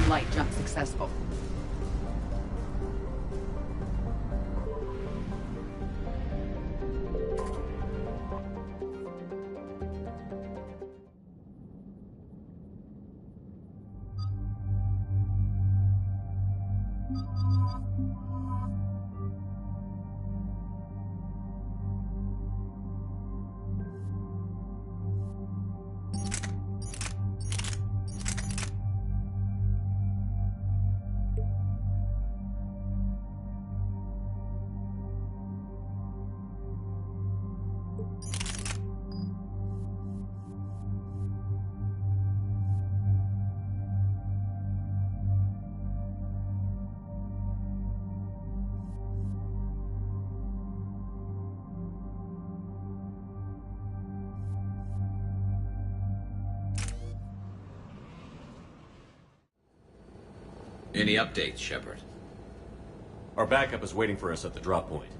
light jump successful. Any updates, Shepard? Our backup is waiting for us at the drop point.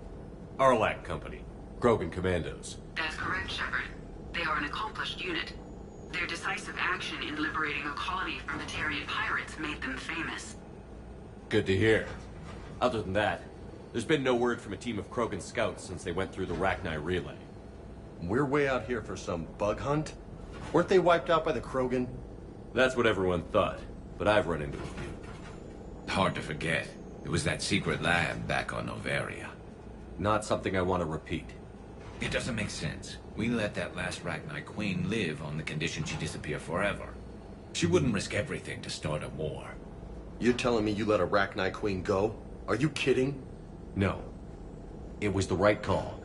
Arlac Company. Krogan Commandos. That's correct, Shepard. They are an accomplished unit. Their decisive action in liberating a colony from Batarian pirates made them famous. Good to hear. Other than that, there's been no word from a team of Krogan scouts since they went through the Rachni relay. We're way out here for some bug hunt? Weren't they wiped out by the Krogan? That's what everyone thought, but I've run into a few. Hard to forget. It was that secret lab back on Novaria. Not something I want to repeat. It doesn't make sense. We let that last Rachni Queen live on the condition she disappear forever. She wouldn't risk everything to start a war. You're telling me you let a Rachni Queen go? Are you kidding? No. It was the right call.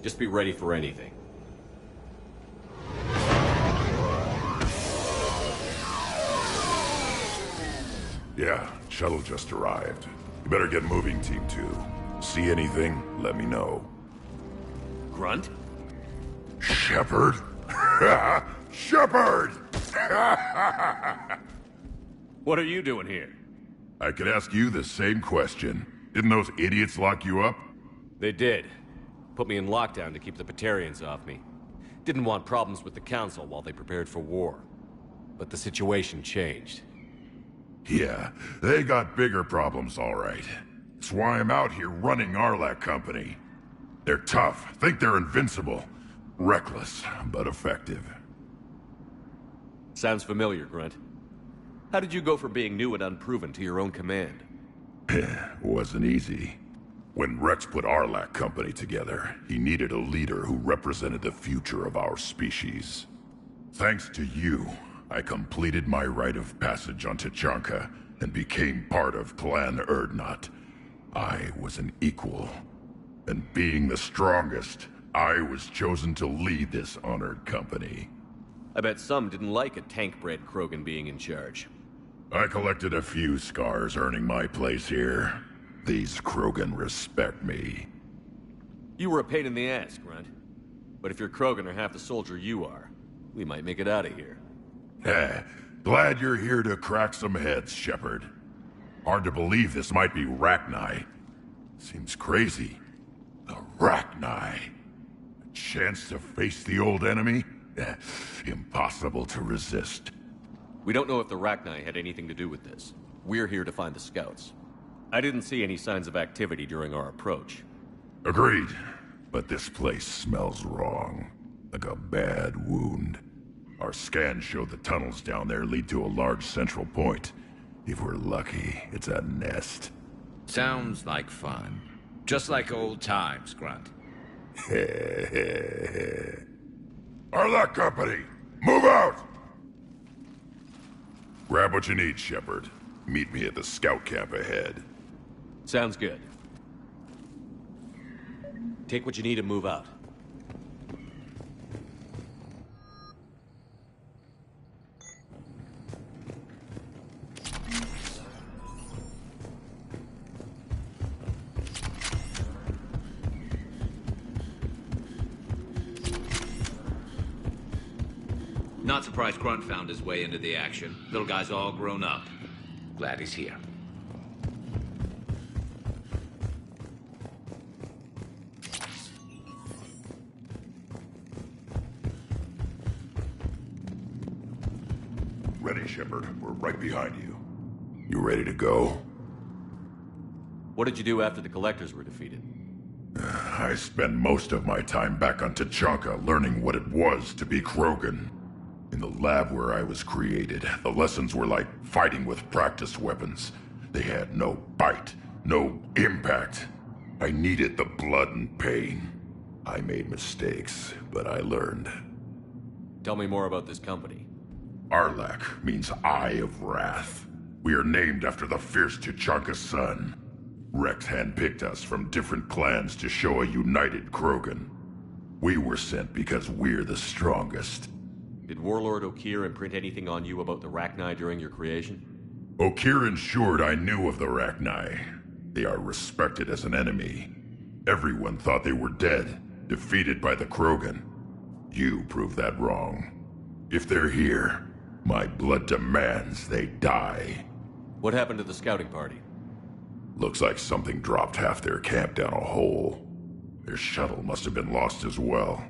Just be ready for anything. Yeah, shuttle just arrived. You better get moving, Team 2. See anything, let me know. Grunt? Shepard? Shepard! What are you doing here? I could ask you the same question. Didn't those idiots lock you up? They did. Put me in lockdown to keep the Batarians off me. Didn't want problems with the Council while they prepared for war. But the situation changed. Yeah, they got bigger problems, all right. That's why I'm out here running Arlac Company. They're tough, think they're invincible. Reckless, but effective. Sounds familiar, Grunt. How did you go from being new and unproven to your own command? Wasn't easy. When Rex put Arlac Company together, he needed a leader who represented the future of our species. Thanks to you, I completed my rite of passage on Tachanka and became part of Clan Urdnot. I was an equal. And being the strongest, I was chosen to lead this honored company. I bet some didn't like a tank-bred Krogan being in charge. I collected a few scars earning my place here. These Krogan respect me. You were a pain in the ass, Grunt. But if your Krogan are half the soldier you are, we might make it out of here. Glad you're here to crack some heads, Shepard. Hard to believe this might be Rachni. Seems crazy. The Rachni. A chance to face the old enemy? Impossible to resist. We don't know if the Rachni had anything to do with this. We're here to find the scouts. I didn't see any signs of activity during our approach. Agreed. But this place smells wrong. Like a bad wound. Our scans show the tunnels down there lead to a large central point. If we're lucky, it's a nest. Sounds like fun. Just like old times, Grunt. Arlac Company, move out! Grab what you need, Shepard. Meet me at the scout camp ahead. Sounds good. Take what you need and move out. Not surprised Grunt found his way into the action. Little guy's all grown up. Glad he's here. Ready, Shepard. We're right behind you. You ready to go? What did you do after the Collectors were defeated? I spent most of my time back on Tachanka learning what it was to be Krogan. In the lab where I was created, the lessons were like fighting with practice weapons. They had no bite, no impact. I needed the blood and pain. I made mistakes, but I learned. Tell me more about this company. Arlak means Eye of Wrath. We are named after the fierce Tachanka sun. Rex handpicked us from different clans to show a united Krogan. We were sent because we're the strongest. Did Warlord Okir imprint anything on you about the Rachni during your creation? Okir ensured I knew of the Rachni. They are respected as an enemy. Everyone thought they were dead, defeated by the Krogan. You proved that wrong. If they're here, my blood demands they die. What happened to the scouting party? Looks like something dropped half their camp down a hole. Their shuttle must have been lost as well.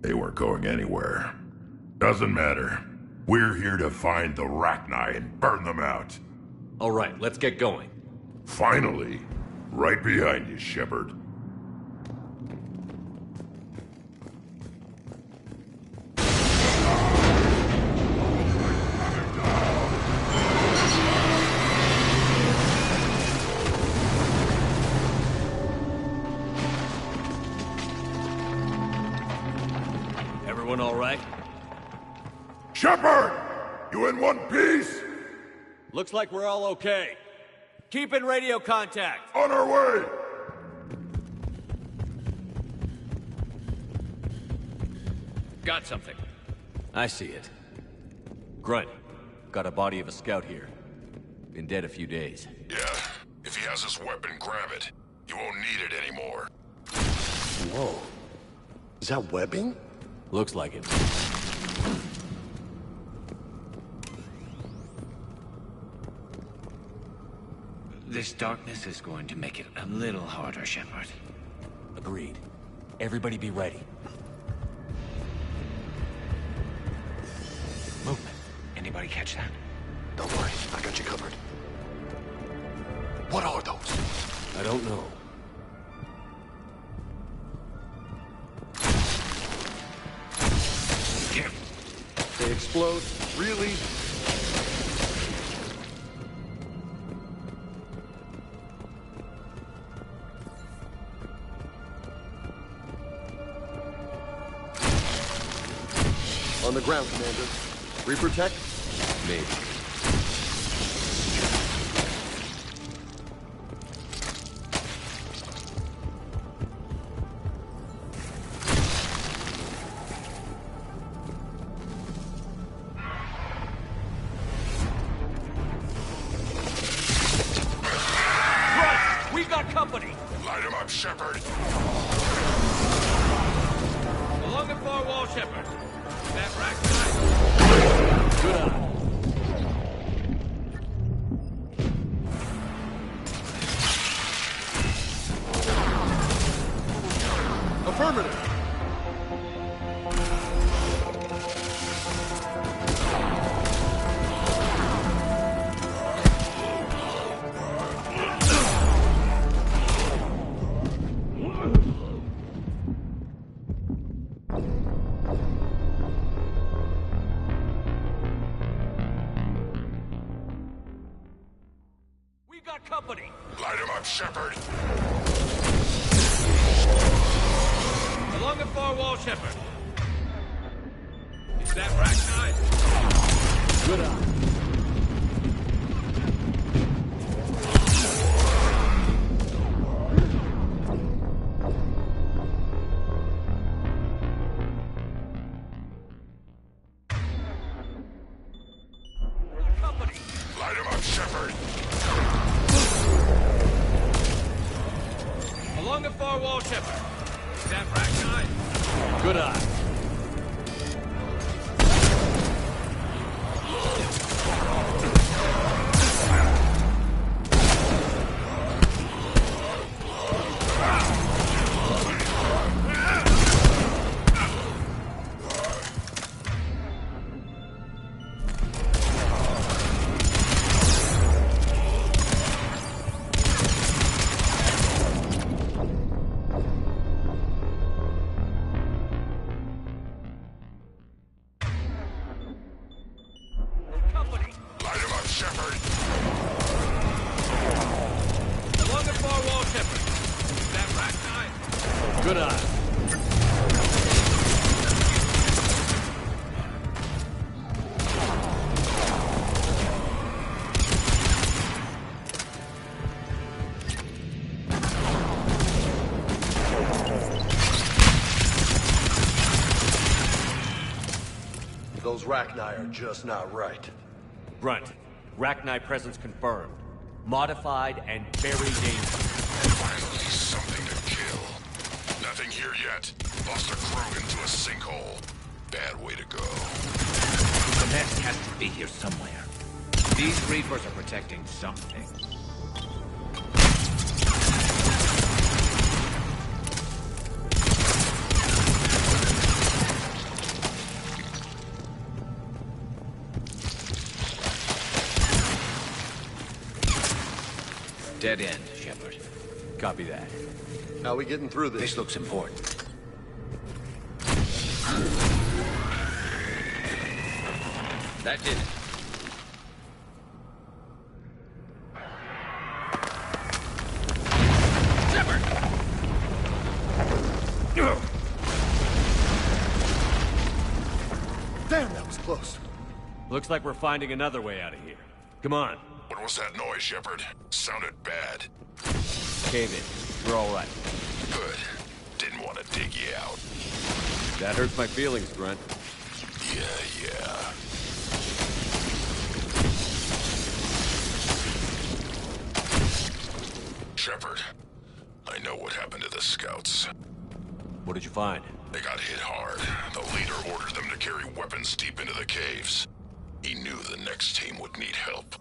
They weren't going anywhere. Doesn't matter. We're here to find the Rachni and burn them out. All right, let's get going. Finally. Right behind you, Shepard. Everyone all right? Shepard! You in one piece? Looks like we're all okay. Keep in radio contact. On our way! Got something. I see it. Grunt, got a body of a scout here. Been dead a few days. Yeah. If he has his weapon, grab it. You won't need it anymore. Whoa. Is that webbing? Looks like it. This darkness is going to make it a little harder, Shepard. Agreed. Everybody be ready. Movement. Anybody catch that? Don't worry, I got you covered. What are those? I don't know. They explode? Really? On the ground, Commander. Reaper tech? Maybe. We got company! Light him up, Shepard! Along the far wall, Shepard. That Rachni. Good eye. Affirmative! We got company! Light him up, Shepard! Along the far wall, Shepard. Is that Rachni? Good eye. Company! Light him up, Shepard! Along the far wall, Shepard. Is that Rachni? Good eye. Shepard! Along the far wall, Shepard. That rat guy. Good eye. Those Rachni are just not right. Grunt, Rachni presence confirmed. Modified and very dangerous. Finally, something to kill. Nothing here yet. Lost a Krogan to a sinkhole. Bad way to go. The nest has to be here somewhere. These Reapers are protecting something. Dead end, Shepard. Copy that. How we getting through This this? looks important. That did it. Shepard! Damn, that was close. Looks like we're finding another way out of here. Come on. What was that noise, Shepard? Sounded bad. Cave in. We're all right. Good. Didn't want to dig you out. That hurts my feelings, Grunt. Yeah. Shepard, I know what happened to the scouts. What did you find? They got hit hard. The leader ordered them to carry weapons deep into the caves. He knew the next team would need help.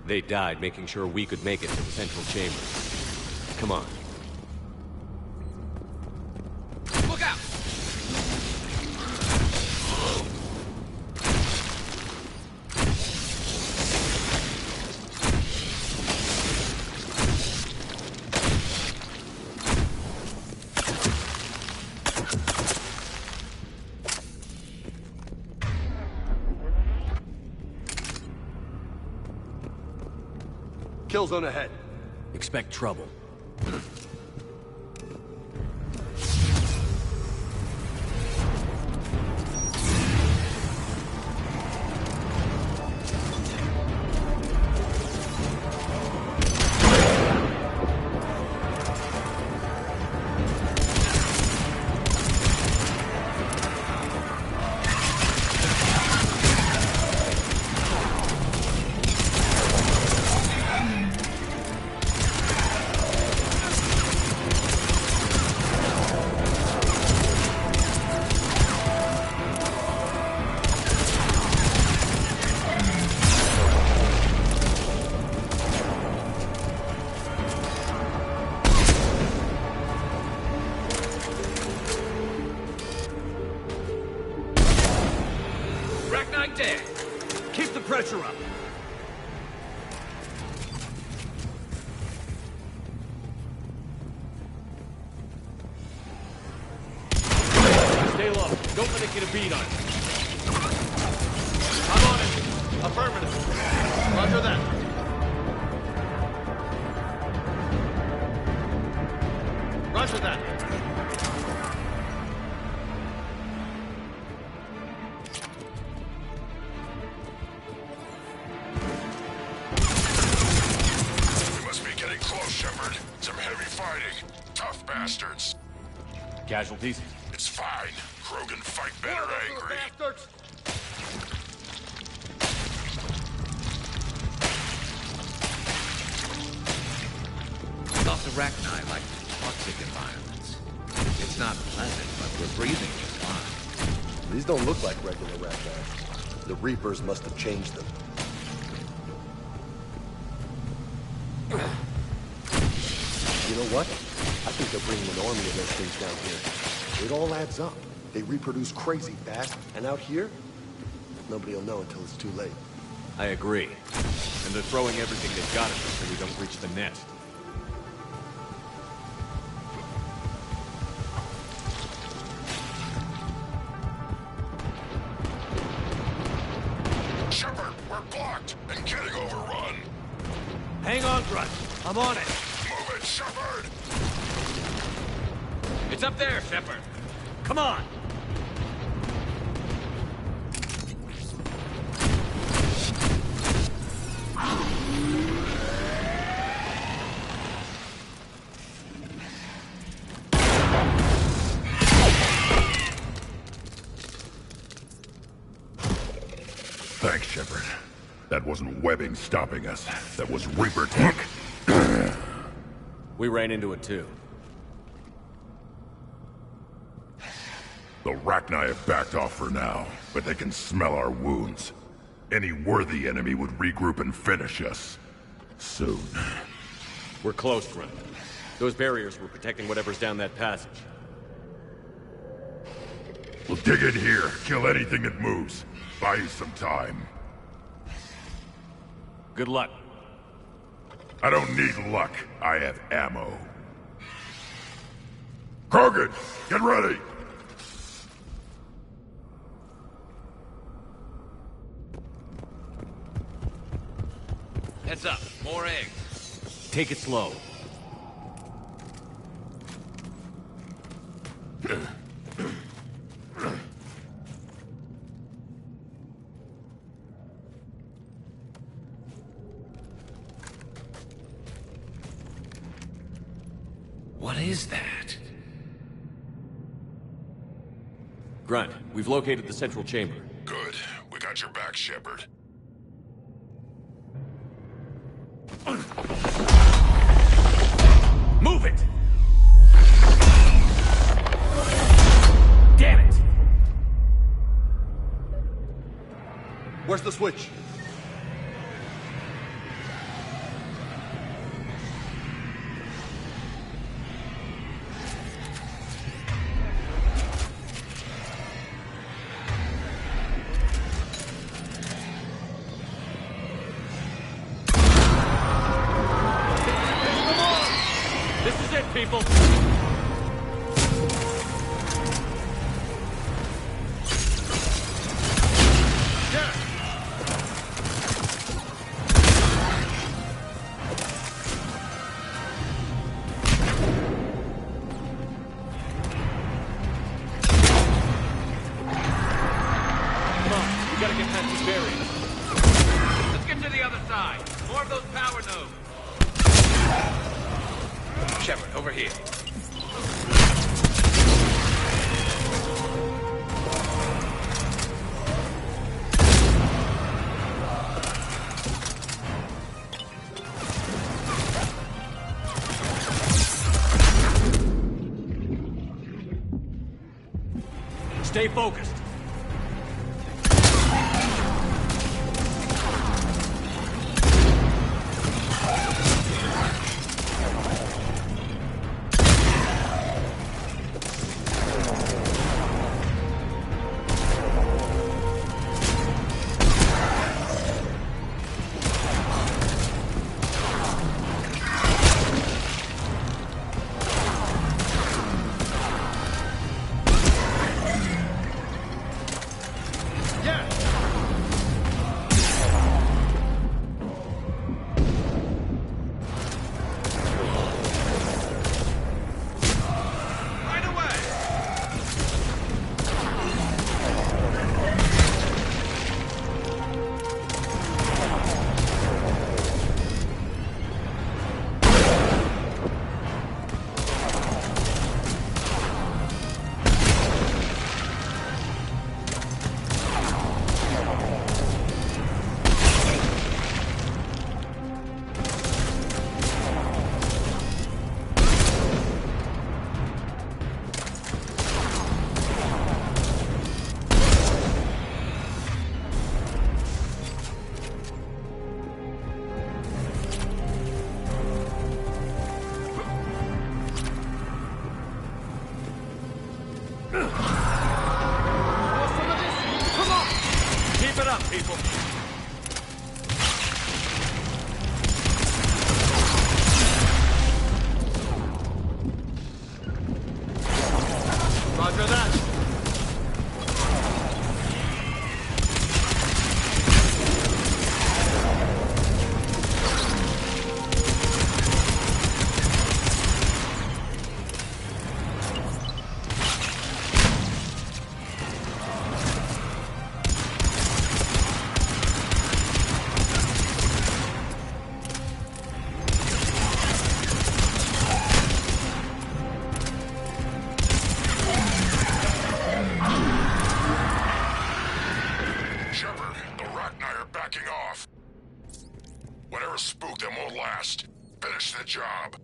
They died making sure we could make it to the central chamber. Come on. Look out! Kill zone ahead. Expect trouble. Rachni dead. Keep the pressure up. Stay low. Don't let it get a beat on you. I'm on it. Affirmative. Roger that. Roger that. We must be getting close, Shepard. Some heavy fighting. Tough bastards. Casualties? It's fine. Krogan fight better angry. Bastards. Thought the Rachni like toxic environments. It's not pleasant, but we're breathing just fine. These don't look like regular Rachni. The Reapers must have changed them. You know what? I think they're bringing an army of those things down here. It all adds up. They reproduce crazy fast, and out here, nobody will know until it's too late. I agree. And they're throwing everything they've got at us so we don't reach the nest. Shepard, We're blocked and getting overrun. Hang on, Grunt. I'm on it. Move it, Shepard! It's up there, Shepard. Come on. Thanks, Shepard. That wasn't webbing stopping us. That was Reaper tech. We ran into it too. The Rachni have backed off for now, but they can smell our wounds. Any worthy enemy would regroup and finish us. Soon. We're close, Grunt. Those barriers were protecting whatever's down that passage. We'll dig in here, kill anything that moves. Buy you some time. Good luck. I don't need luck. I have ammo. Krogan, get ready! Heads up, more eggs. Take it slow. What is that? Grunt, we've located the central chamber. Good. We got your back, Shepard. Move it! Damn it! Where's the switch? This is it, people! Gotta get past this barrier. Let's get to the other side. More of those power nodes. Shepard, over here. Stay focused. they're backing off. Whatever spooked them won't last. Finish the job.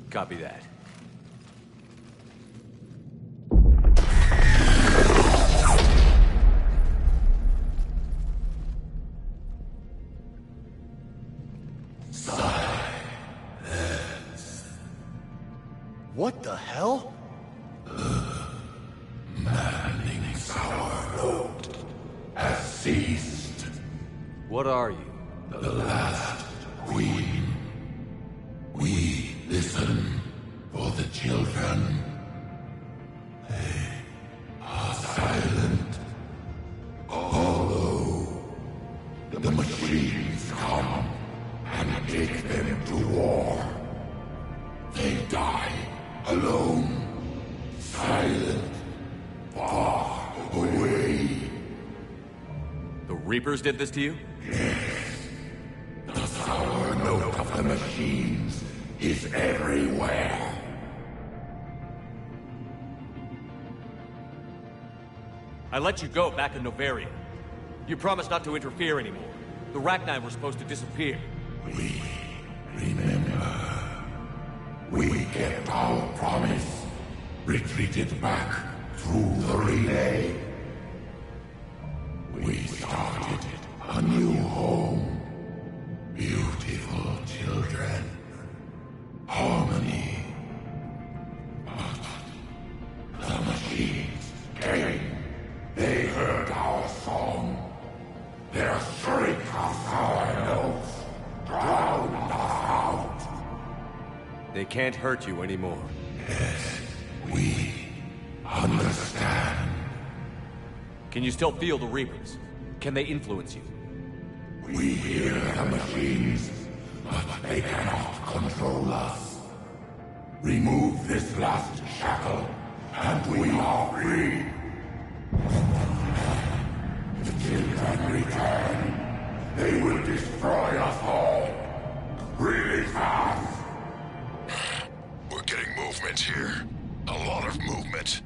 Copy that. What the hell? Manning's our road has ceased. What are you? The last queen. We listen for the children. They are silent. Although the machines come and take them to war, they die alone, silent, far away. The Reapers did this to you? The sour note of the machines is everywhere. I let you go back in Novaria. You promised not to interfere anymore. The Rachni were supposed to disappear. We remember. We kept our promise. Retreated back through the relay. We started a new home. Beautiful children. Harmony. But the machines came. They heard our song. Their shriek of sour notes drowned us out. They can't hurt you anymore. Yes, we understand. Can you still feel the Reapers? Can they influence you? We hear the machines, but they cannot control us. Remove this last shackle, and we are free. The children return. They will destroy us all. Really fast. We're getting movement here. A lot of movement.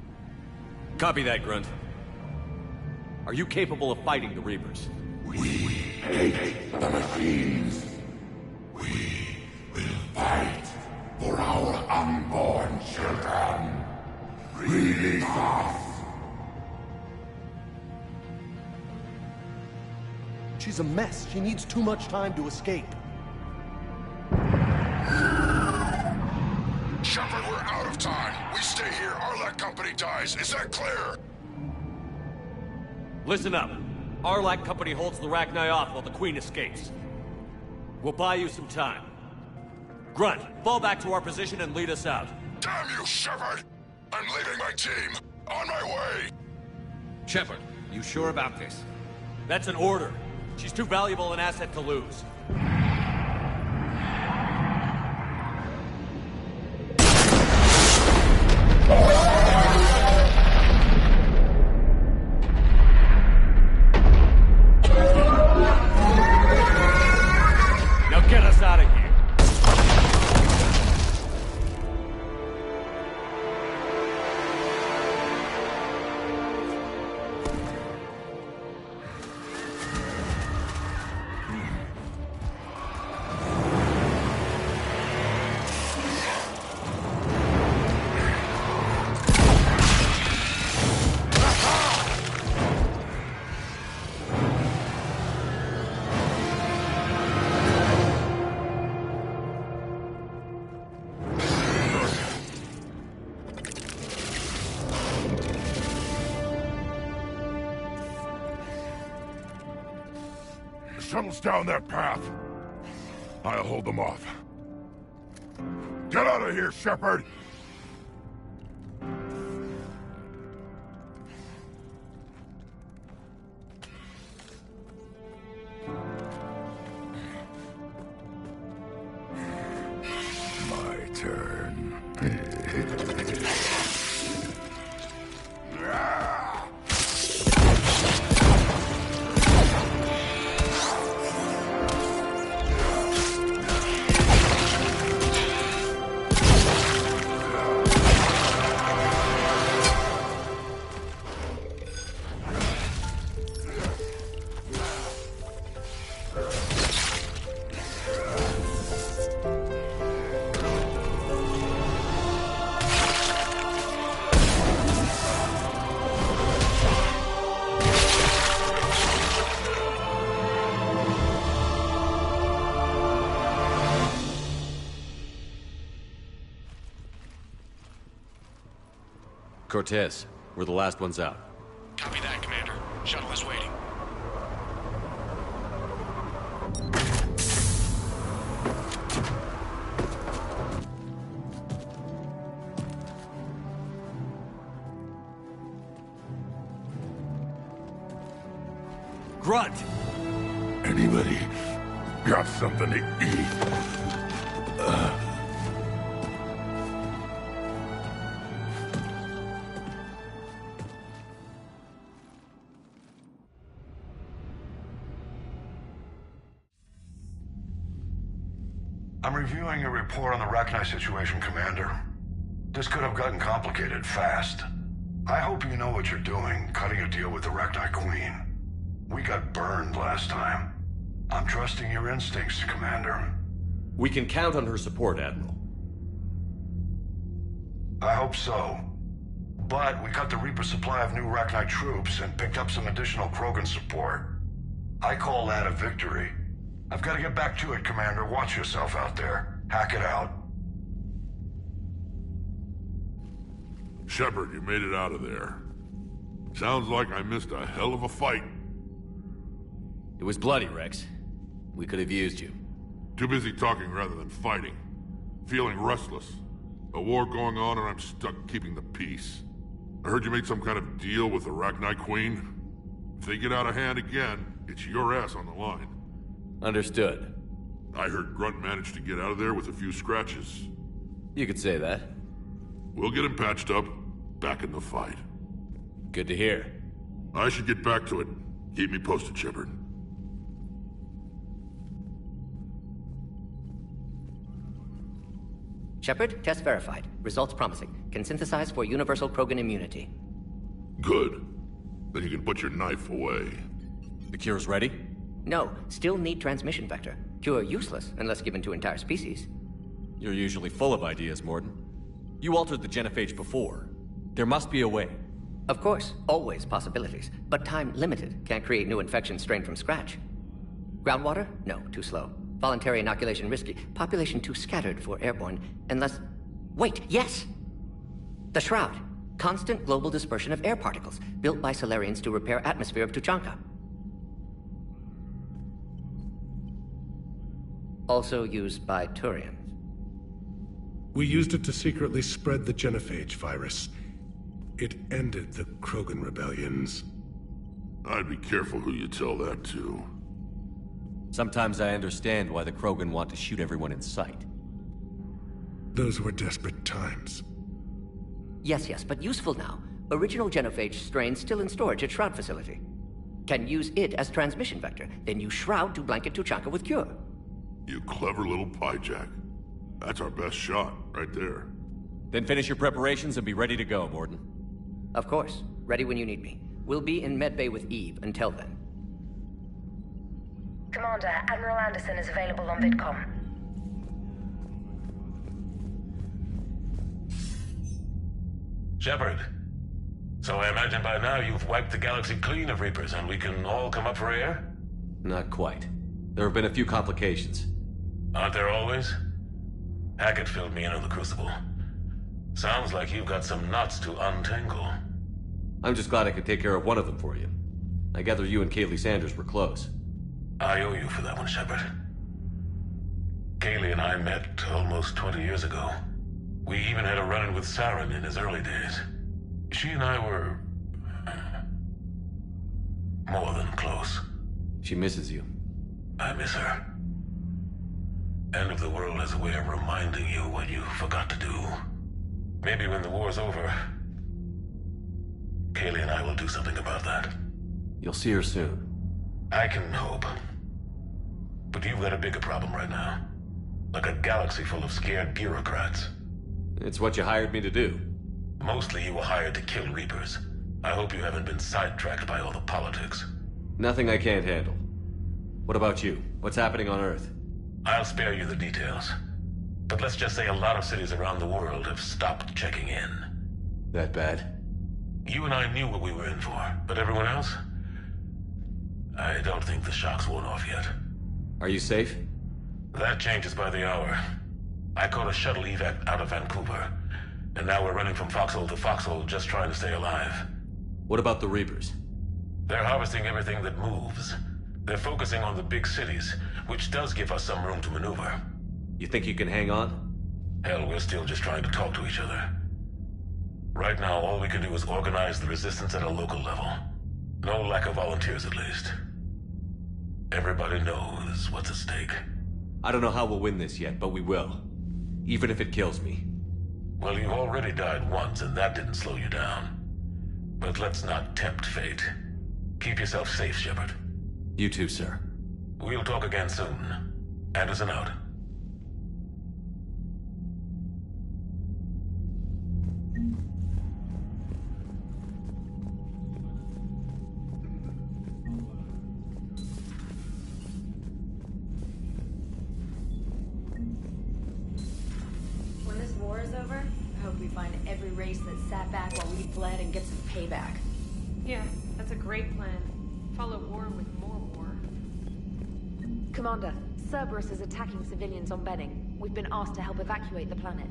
Copy that, Grunt. Are you capable of fighting the Reapers? We hate the machines. We will fight for our unborn children. Release us. She's a mess. She needs too much time to escape. Shepard, we're out of time. We stay here, Arlac Company dies. Is that clear? Listen up. Arlac Company holds the Rachni off while the Queen escapes. We'll buy you some time. Grunt, fall back to our position and lead us out. Damn you, Shepard! I'm leaving my team. On my way. Shepard, you sure about this? That's an order. She's too valuable an asset to lose. Now get us out of here. Shuttle's down that path. I'll hold them off. Get out of here, Shepard! My turn. Cortez, we're the last ones out. Copy that, Commander. Shuttle is waiting. Grunt! Anybody got something to eat? I'm reviewing your report on the Rachni situation, Commander. This could have gotten complicated fast. I hope you know what you're doing, cutting a deal with the Rachni Queen. We got burned last time. I'm trusting your instincts, Commander. We can count on her support, Admiral. I hope so. But we cut the Reaper supply of new Rachni troops and picked up some additional Krogan support. I call that a victory. I've got to get back to it, Commander. Watch yourself out there. Hack it out. Shepard, you made it out of there. Sounds like I missed a hell of a fight. It was bloody, Rex. We could have used you. Too busy talking rather than fighting. Feeling restless. A war going on and I'm stuck keeping the peace. I heard you made some kind of deal with the Rachni Queen. If they get out of hand again, it's your ass on the line. Understood. I heard Grunt managed to get out of there with a few scratches. You could say that. We'll get him patched up, back in the fight. Good to hear. I should get back to it. Keep me posted, Shepard. Shepard, test verified. Results promising. Can synthesize for universal Krogan immunity. Good. Then you can put your knife away. The cure's ready? No, still need transmission vector. Cure useless unless given to entire species. You're usually full of ideas, Morden. You altered the genophage before. There must be a way. Of course, always possibilities, but time limited. Can't create new infection strain from scratch. Groundwater? No, too slow. Voluntary inoculation risky. Population too scattered for airborne, unless... Wait, yes! The Shroud. Constant global dispersion of air particles, built by Solarians to repair atmosphere of Tuchanka. Also used by Turians. We used it to secretly spread the genophage virus. It ended the Krogan rebellions. I'd be careful who you tell that to. Sometimes I understand why the Krogan want to shoot everyone in sight. Those were desperate times. Yes, but useful now. Original genophage strain still in storage at Shroud facility. Can use it as transmission vector, then use Shroud to blanket Tuchanka with cure. You clever little pyjack. That's our best shot, right there. Then finish your preparations and be ready to go, Morden. Of course. Ready when you need me. We'll be in medbay with Eve until then. Commander, Admiral Anderson is available on VidCom. Shepard. So I imagine by now you've wiped the galaxy clean of Reapers and we can all come up for air? Not quite. There have been a few complications. Aren't there always? Hackett filled me in on the Crucible. Sounds like you've got some knots to untangle. I'm just glad I could take care of one of them for you. I gather you and Kaylee Sanders were close. I owe you for that one, Shepard. Kaylee and I met almost 20 years ago. We even had a run-in with Saren in his early days. She and I were... more than close. She misses you. I miss her. End of the world has a way of reminding you what you forgot to do. Maybe when the war's over, Kaylee and I will do something about that. You'll see her soon. I can hope. But you've got a bigger problem right now. Like a galaxy full of scared bureaucrats. It's what you hired me to do. Mostly you were hired to kill Reapers. I hope you haven't been sidetracked by all the politics. Nothing I can't handle. What about you? What's happening on Earth? I'll spare you the details. But let's just say a lot of cities around the world have stopped checking in. That bad? You and I knew what we were in for, but everyone else? I don't think the shock's worn off yet. Are you safe? That changes by the hour. I caught a shuttle evac out of Vancouver. And now we're running from foxhole to foxhole just trying to stay alive. What about the Reapers? They're harvesting everything that moves. They're focusing on the big cities, which does give us some room to maneuver. You think you can hang on? Hell, we're still just trying to talk to each other. Right now, all we can do is organize the resistance at a local level. No lack of volunteers, at least. Everybody knows what's at stake. I don't know how we'll win this yet, but we will. Even if it kills me. Well, you've already died once, and that didn't slow you down. But let's not tempt fate. Keep yourself safe, Shepard. You too, sir. We'll talk again soon. Anderson out. When this war is over, I hope we find every race that sat back while we fled and get some payback. Yeah, that's a great plan. Follow war with more war. Commander, Cerberus is attacking civilians on Benning. We've been asked to help evacuate the planet.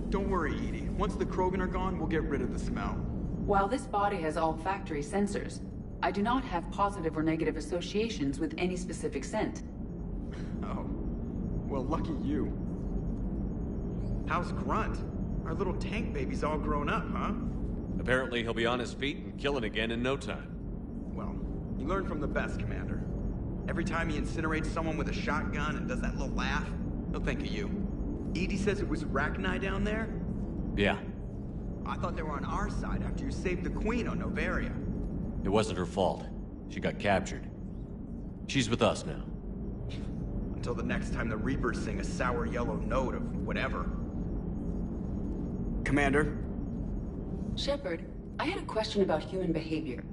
Don't worry, Edie. Once the Krogan are gone, we'll get rid of the smell. While this body has all factory sensors, I do not have positive or negative associations with any specific scent. Oh. Well, lucky you. How's Grunt? Our little tank baby's all grown up, huh? Apparently he'll be on his feet and killing again in no time. Well, you learn from the best, Commander. Every time he incinerates someone with a shotgun and does that little laugh, he'll think of you. Edie says it was Rachni down there? Yeah. I thought they were on our side after you saved the Queen on Novaria. It wasn't her fault. She got captured. She's with us now. Until the next time the Reapers sing a sour yellow note of whatever. Commander? Shepard, I had a question about human behavior.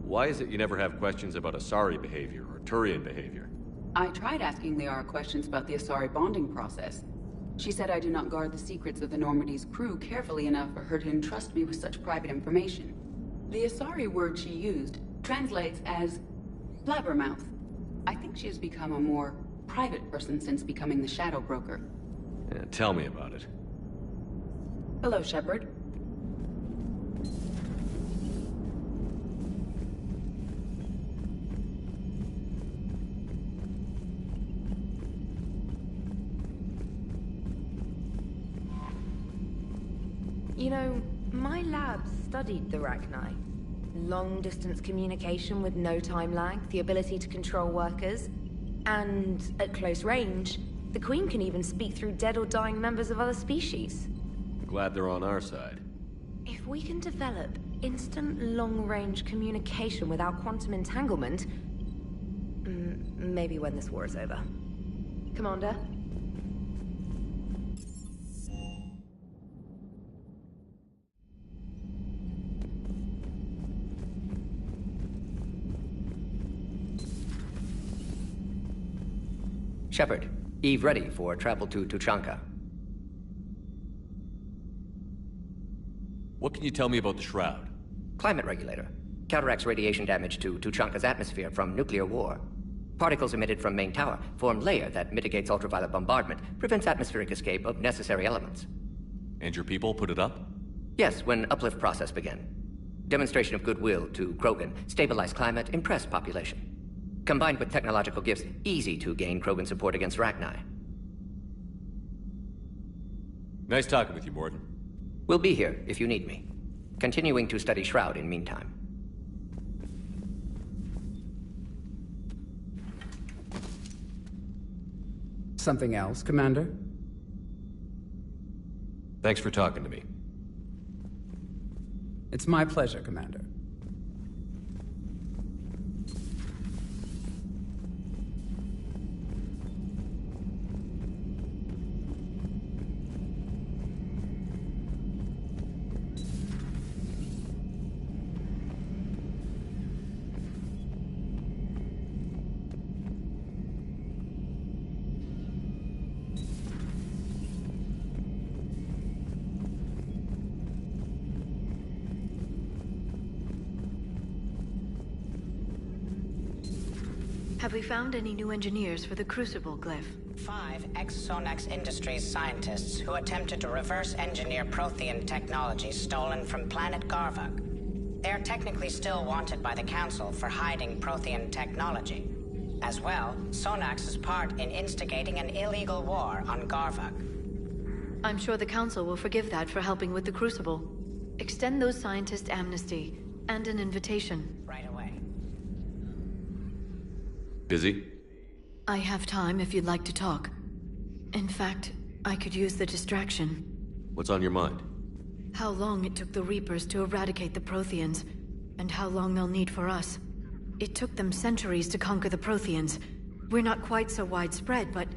Why is it you never have questions about Asari behavior or Turian behavior? I tried asking Liara questions about the Asari bonding process. She said I do not guard the secrets of the Normandy's crew carefully enough for her to entrust me with such private information. The Asari word she used translates as blabbermouth. I think she has become a more private person since becoming the Shadow Broker. Yeah, tell me about it. Hello, Shepard. You know, my lab studied the Rachni. Long-distance communication with no time lag, the ability to control workers, and at close range, the Queen can even speak through dead or dying members of other species. Glad they're on our side. If we can develop instant long-range communication without quantum entanglement, maybe when this war is over. Commander? Shepard, Eve ready for travel to Tuchanka. What can you tell me about the Shroud? Climate regulator. Counteracts radiation damage to Tuchanka's atmosphere from nuclear war. Particles emitted from main tower form layer that mitigates ultraviolet bombardment, prevents atmospheric escape of necessary elements. And your people put it up? Yes, when uplift process began. Demonstration of goodwill to Krogan, stabilize climate, impress population. Combined with technological gifts, easy to gain Krogan support against Rachni. Nice talking with you, Morton. We'll be here if you need me. Continuing to study Shroud in meantime. Something else, Commander? Thanks for talking to me. It's my pleasure, Commander. Have we found any new engineers for the Crucible glyph? 5 ex-Sonax Industries scientists who attempted to reverse engineer Prothean technology stolen from planet Garvuk. They are technically still wanted by the Council for hiding Prothean technology. As well, Sonax's part in instigating an illegal war on Garvuk. I'm sure the Council will forgive that for helping with the Crucible. Extend those scientists amnesty and an invitation. Right away. Busy? I have time if you'd like to talk. In fact, I could use the distraction. What's on your mind? How long it took the Reapers to eradicate the Protheans, and how long they'll need for us. It took them centuries to conquer the Protheans. We're not quite so widespread, but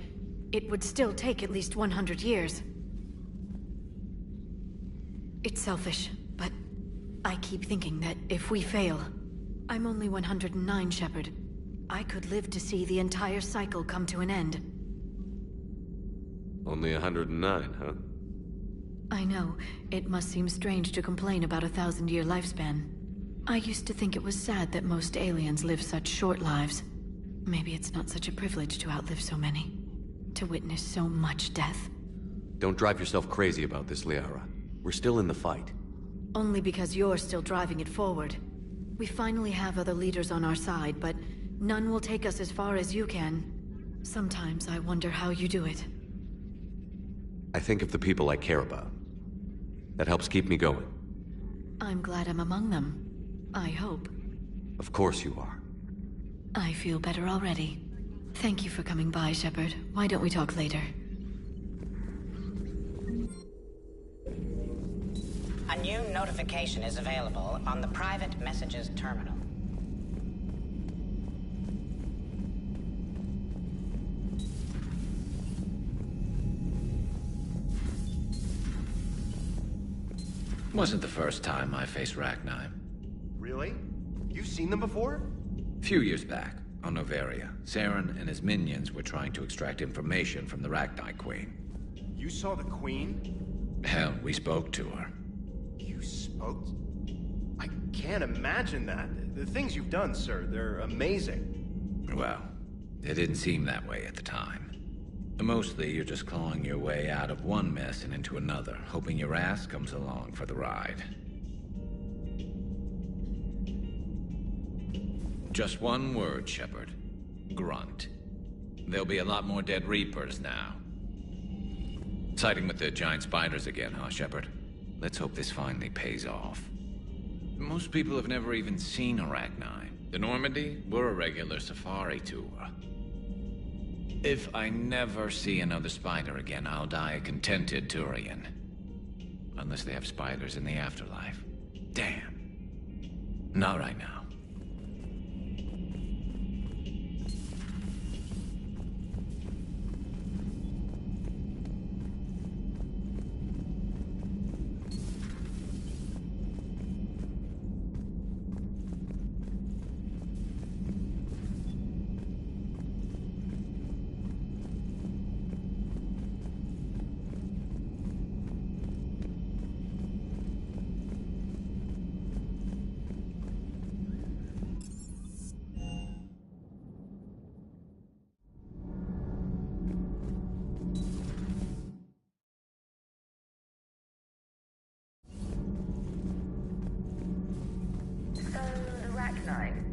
it would still take at least 100 years. It's selfish, but I keep thinking that if we fail... I'm only 109, Shepard. I could live to see the entire cycle come to an end. Only 109, huh? I know. It must seem strange to complain about a 1,000-year lifespan. I used to think it was sad that most aliens live such short lives. Maybe it's not such a privilege to outlive so many. To witness so much death. Don't drive yourself crazy about this, Liara. We're still in the fight. Only because you're still driving it forward. We finally have other leaders on our side, but none will take us as far as you can. Sometimes I wonder how you do it. I think of the people I care about. That helps keep me going. I'm glad I'm among them. I hope. Of course you are. I feel better already. Thank you for coming by, Shepard. Why don't we talk later? A new notification is available on the private messages terminal. Wasn't the first time I faced Rachni. Really? You've seen them before? A few years back, on Noveria, Saren and his minions were trying to extract information from the Rachni Queen. You saw the Queen? Hell, we spoke to her. You spoke? I can't imagine that. The things you've done, sir, they're amazing. Well, it didn't seem that way at the time. Mostly, you're just clawing your way out of one mess and into another, hoping your ass comes along for the ride. Just one word, Shepard. Grunt. There'll be a lot more dead Reapers now. Siding with the giant spiders again, huh, Shepard? Let's hope this finally pays off. Most people have never even seen Arachni. The Normandy, we're a regular safari tour. If I never see another spider again, I'll die a contented Turian. Unless they have spiders in the afterlife. Damn. Not right now.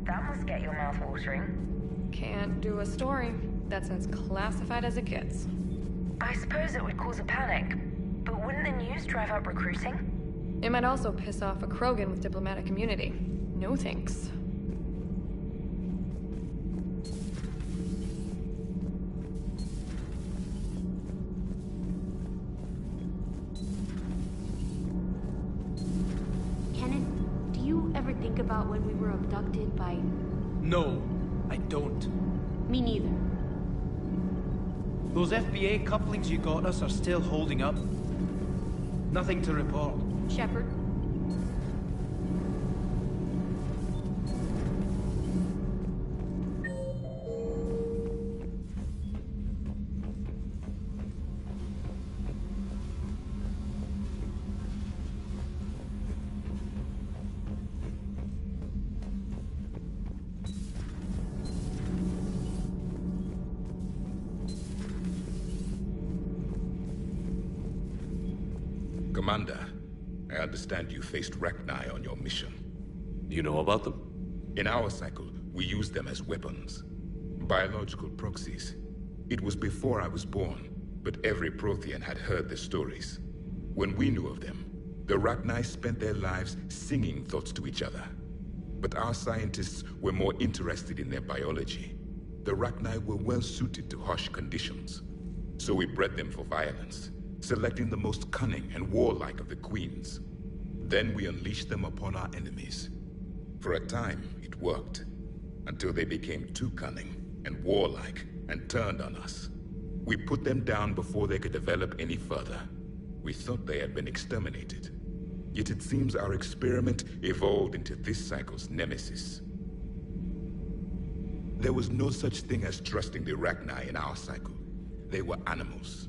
That must get your mouth watering. Can't do a story. That's as classified as it gets. I suppose it would cause a panic, but wouldn't the news drive up recruiting? It might also piss off a Krogan with diplomatic immunity. No thanks. Kenneth, do you ever think about when we were abducted by... No, I don't. Me neither. Those FBA couplings you got us are still holding up. Nothing to report. Shepard? Commander, I understand you faced Rachni on your mission. You know about them? In our cycle, we use them as weapons. Biological proxies. It was before I was born, but every Prothean had heard the stories. When we knew of them, the Rachni spent their lives singing thoughts to each other. But our scientists were more interested in their biology. The Rachni were well suited to harsh conditions. So we bred them for violence, selecting the most cunning and warlike of the queens. Then we unleashed them upon our enemies. For a time, it worked, until they became too cunning and warlike and turned on us. We put them down before they could develop any further. We thought they had been exterminated. Yet it seems our experiment evolved into this cycle's nemesis. There was no such thing as trusting the Rachni in our cycle. They were animals.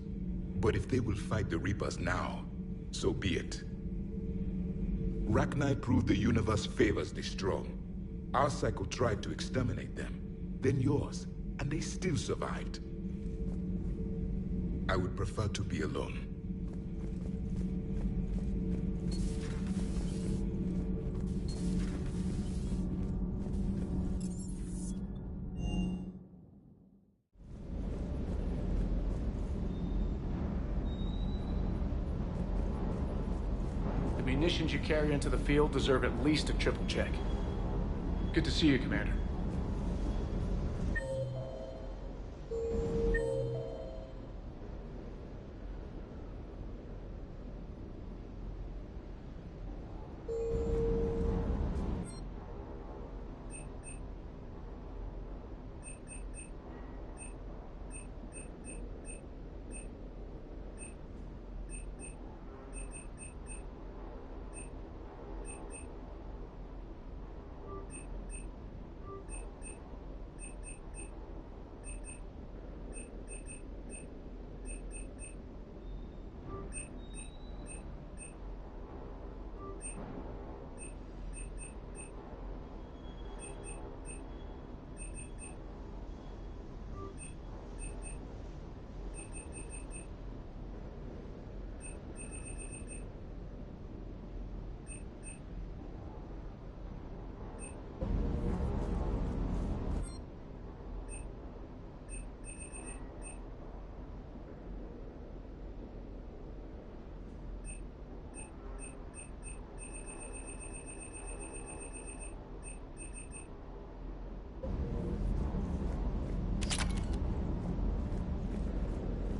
But if they will fight the Reapers now, so be it. Rachni proved the universe favors the strong. Our cycle tried to exterminate them, then yours, and they still survived. I would prefer to be alone. The munitions you carry into the field deserve at least a triple check. Good to see you, Commander.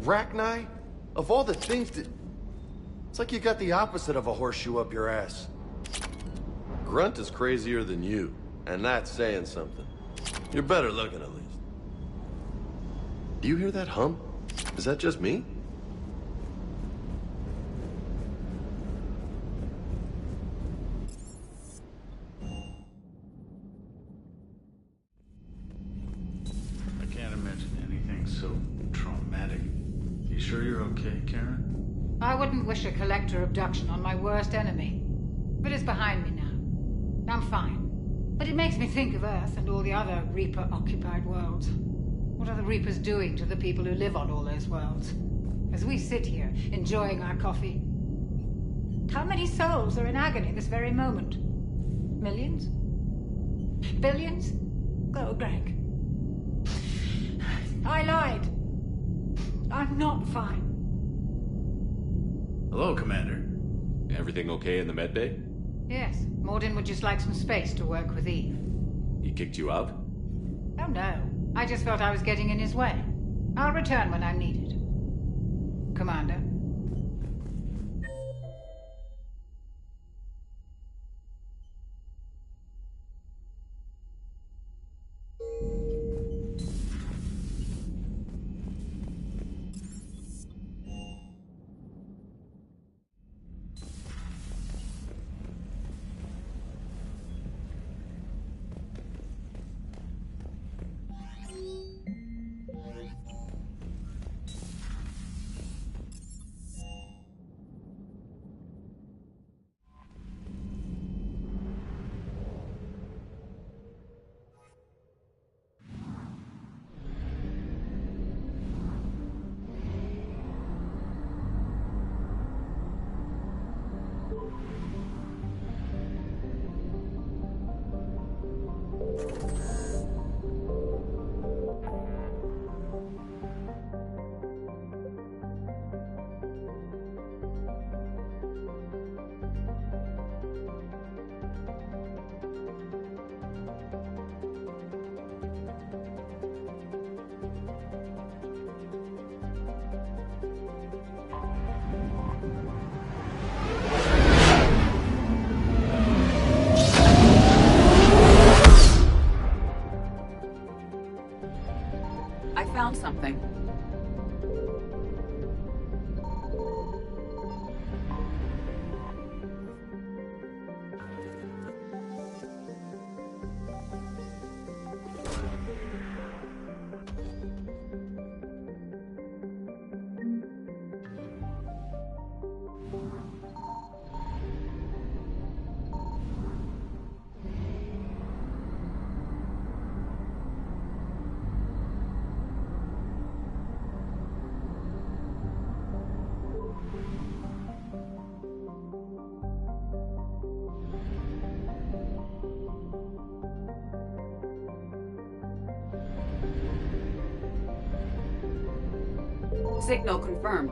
Rachni? Of all the things that... It's like you got the opposite of a horseshoe up your ass. Grunt is crazier than you, and that's saying something. You're better looking, at least. Do you hear that hum? Is that just me? I can't imagine anything so traumatic. You sure you're okay, Karen? I wouldn't wish a collector abduction on my worst enemy. But it's behind me now. I'm fine. But it makes me think of Earth and all the other Reaper-occupied worlds. What are the Reapers doing to the people who live on all those worlds? As we sit here, enjoying our coffee. How many souls are in agony this very moment? Millions? Billions? Oh, Greg. I lied. I'm not fine. Hello, Commander. Everything okay in the med bay? Yes, Mordin would just like some space to work with Eve. He kicked you out? Oh no, I just felt I was getting in his way. I'll return when I'm needed. Commander. Signal confirmed.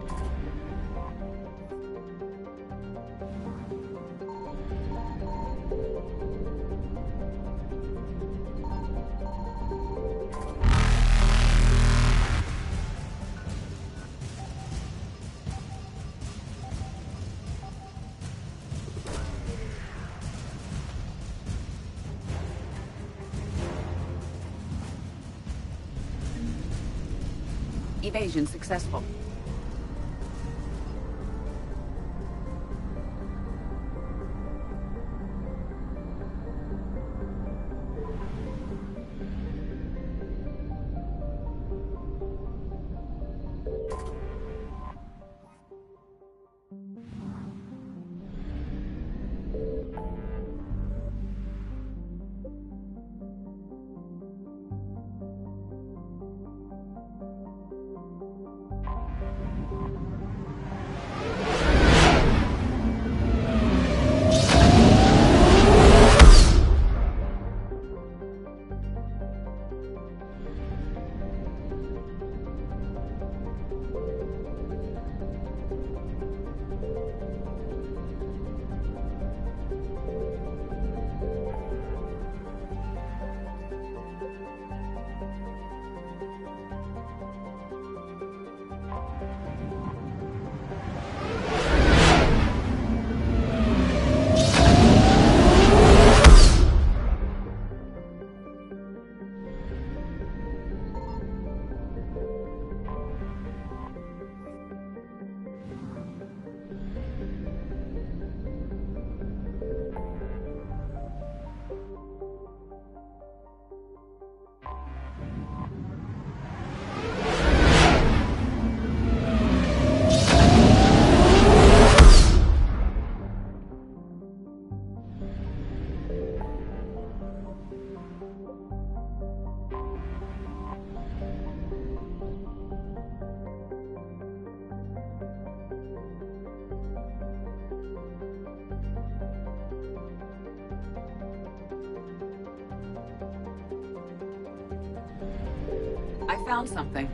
Evasion successful. I found something.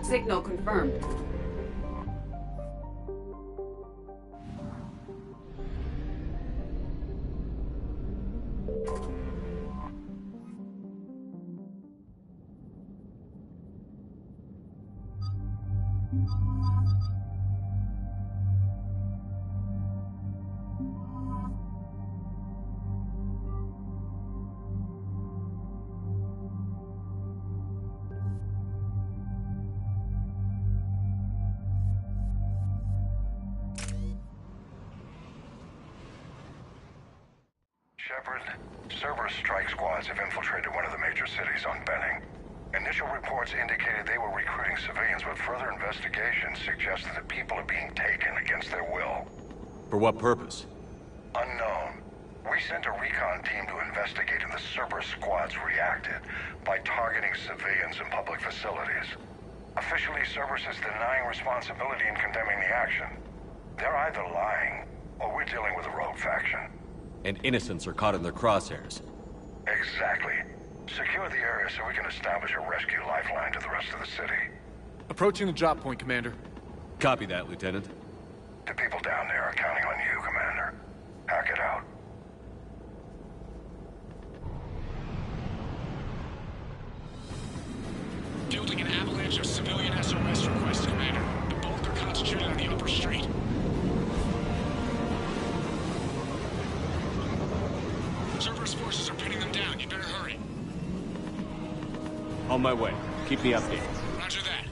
Signal confirmed. Shepard, Cerberus strike squads have infiltrated one of the major cities on Benning. Initial reports indicated they were recruiting civilians, but further investigation suggested that people are being taken against their will. For what purpose? Unknown. We sent a recon team to investigate, and the Cerberus squads reacted by targeting civilians in public facilities. Officially, Cerberus is denying responsibility and condemning the action. They're either lying, or we're dealing with a rogue faction. And innocents are caught in their crosshairs. Exactly. Secure the area so we can establish a rescue lifeline to the rest of the city. Approaching the drop point, Commander. Copy that, Lieutenant. The people down there are counting on you, Commander. Hack it out. Fielding an avalanche of civilian SOS requests, Commander. The bulk are concentrated on the upper street. Cerberus forces are pinning them down. You better hurry. On my way. Keep me updated. Roger that.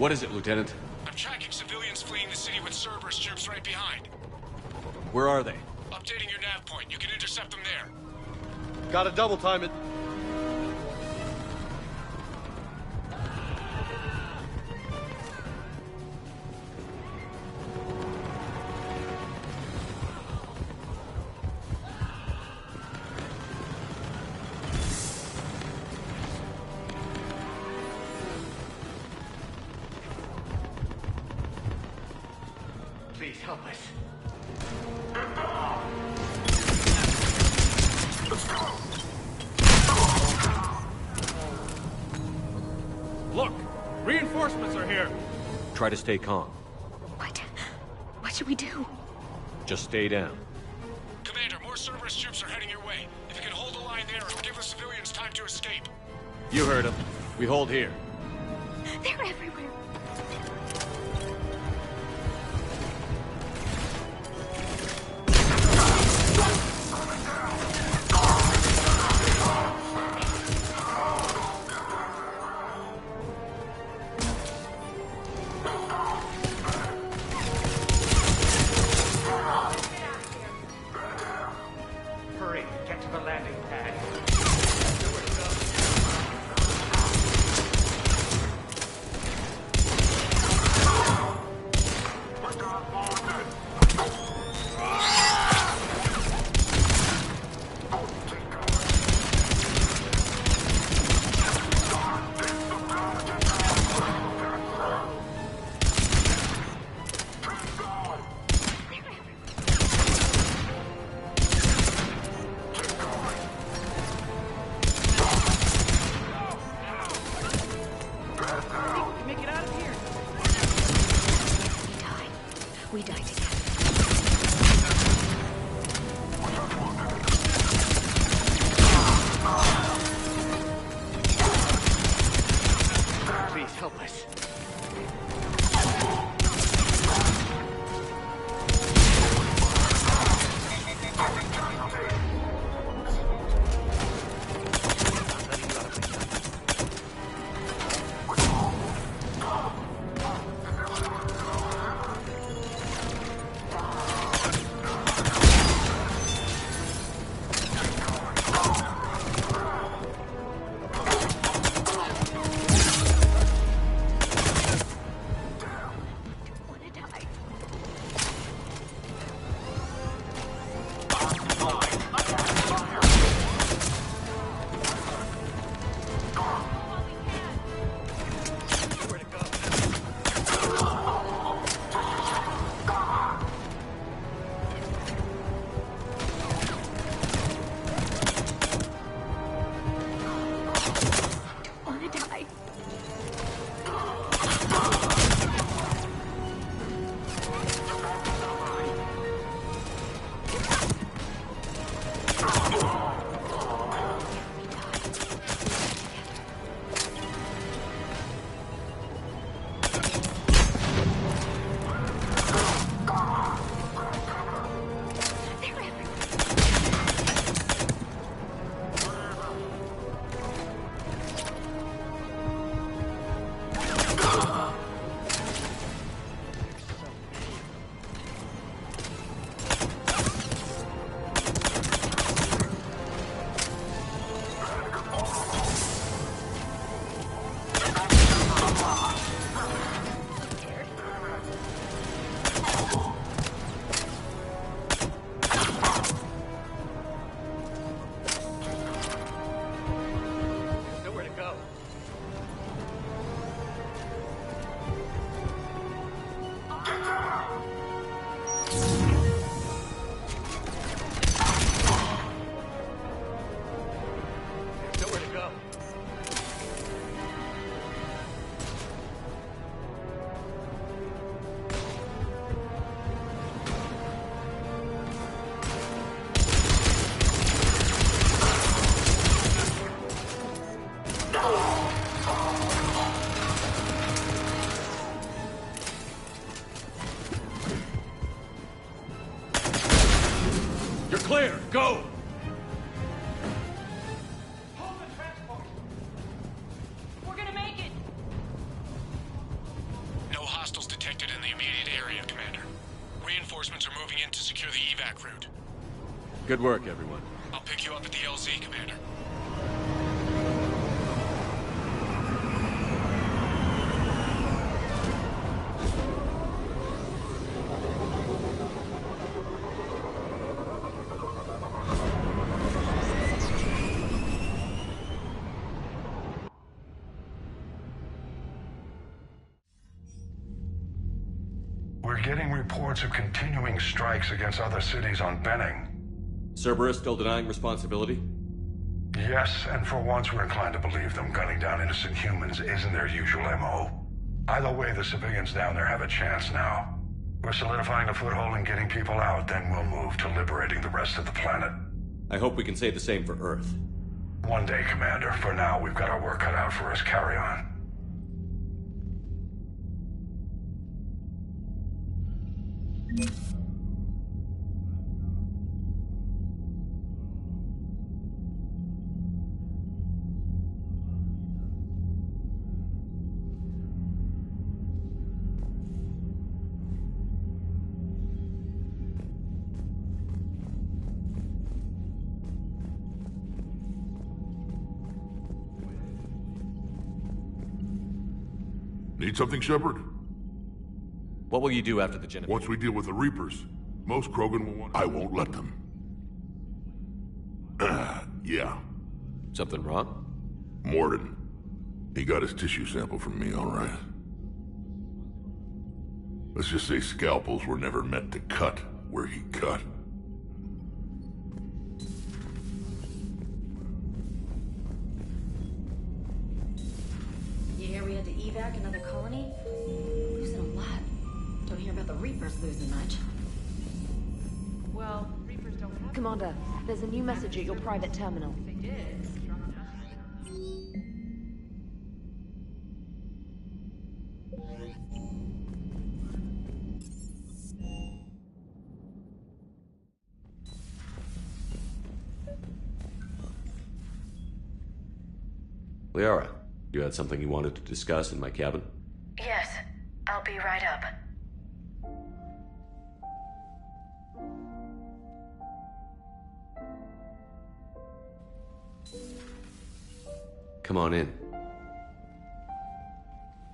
What is it, Lieutenant? I'm tracking civilians fleeing the city with Cerberus troops right behind. Where are they? Updating your nav point. You can intercept them there. Gotta double time it. Please help us. Look! Reinforcements are here! Try to stay calm. What should we do? Just stay down. Commander, more Cerberus troops are heading your way. If you can hold the line there, it'll give the civilians time to escape. You heard him. We hold here. They're everywhere. Hurry, get to the landing pad. We die together. Please help us. Clear! Go! We're gonna make it! clear the evac route. Good work, everyone. I'll pick you up at the LZ, Commander. We're getting reports of continuing strikes against other cities on Benning. Cerberus still denying responsibility? Yes, and for once we're inclined to believe them. Gunning down innocent humans isn't their usual MO. Either way, the civilians down there have a chance now. We're solidifying a foothold and getting people out, then we'll move to liberating the rest of the planet. I hope we can say the same for Earth. One day, Commander. For now, we've got our work cut out for us. Carry on. Need something, Shepard? What will you do after the Genevieve? Once we deal with the Reapers, most Krogan will want... I won't let them. Yeah. Something wrong? Morden. He got his tissue sample from me, all right. Let's just say scalpels were never meant to cut where he cut. You hear we had to evac another colony? Losing a lot. Don't hear about the Reapers losing much. Well, Reapers don't have... Commander, there's a new message at your private terminal. They did. Liara, you had something you wanted to discuss in my cabin? Yes, I'll be right up. Come on in.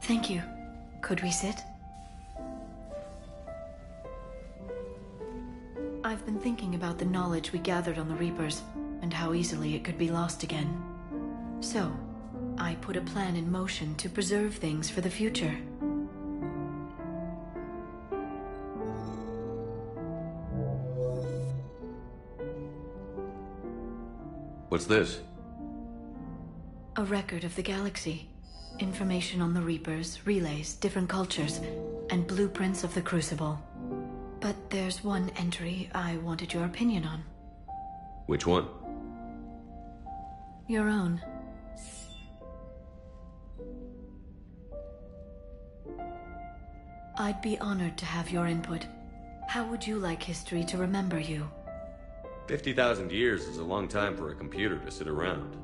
Thank you. Could we sit? I've been thinking about the knowledge we gathered on the Reapers, and how easily it could be lost again. So, I put a plan in motion to preserve things for the future. What's this? A record of the galaxy. Information on the Reapers, relays, different cultures, and blueprints of the Crucible. But there's one entry I wanted your opinion on. Which one? Your own. I'd be honored to have your input. How would you like history to remember you? 50,000 years is a long time for a computer to sit around.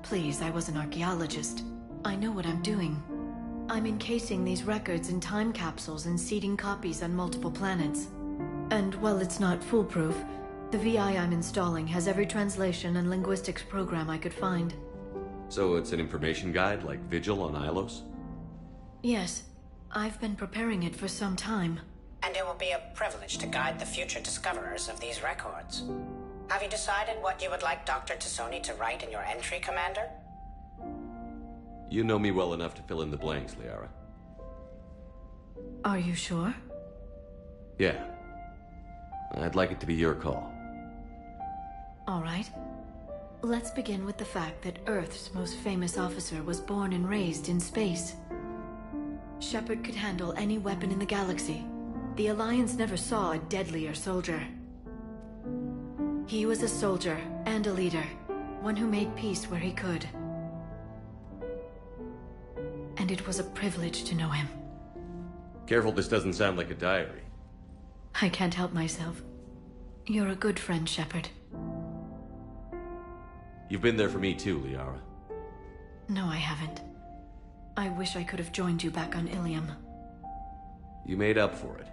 Please, I was an archaeologist. I know what I'm doing. I'm encasing these records in time capsules and seeding copies on multiple planets. And while it's not foolproof, the VI I'm installing has every translation and linguistics program I could find. So it's an information guide like Vigil on Ilos? Yes. I've been preparing it for some time. And it will be a privilege to guide the future discoverers of these records. Have you decided what you would like Dr. Tassoni to write in your entry, Commander? You know me well enough to fill in the blanks, Liara. Are you sure? Yeah. I'd like it to be your call. All right. Let's begin with the fact that Earth's most famous officer was born and raised in space. Shepard could handle any weapon in the galaxy. The Alliance never saw a deadlier soldier. He was a soldier and a leader, one who made peace where he could. And it was a privilege to know him. Careful, this doesn't sound like a diary. I can't help myself. You're a good friend, Shepard. You've been there for me too, Liara. No, I haven't. I wish I could have joined you back on Ilium. You made up for it.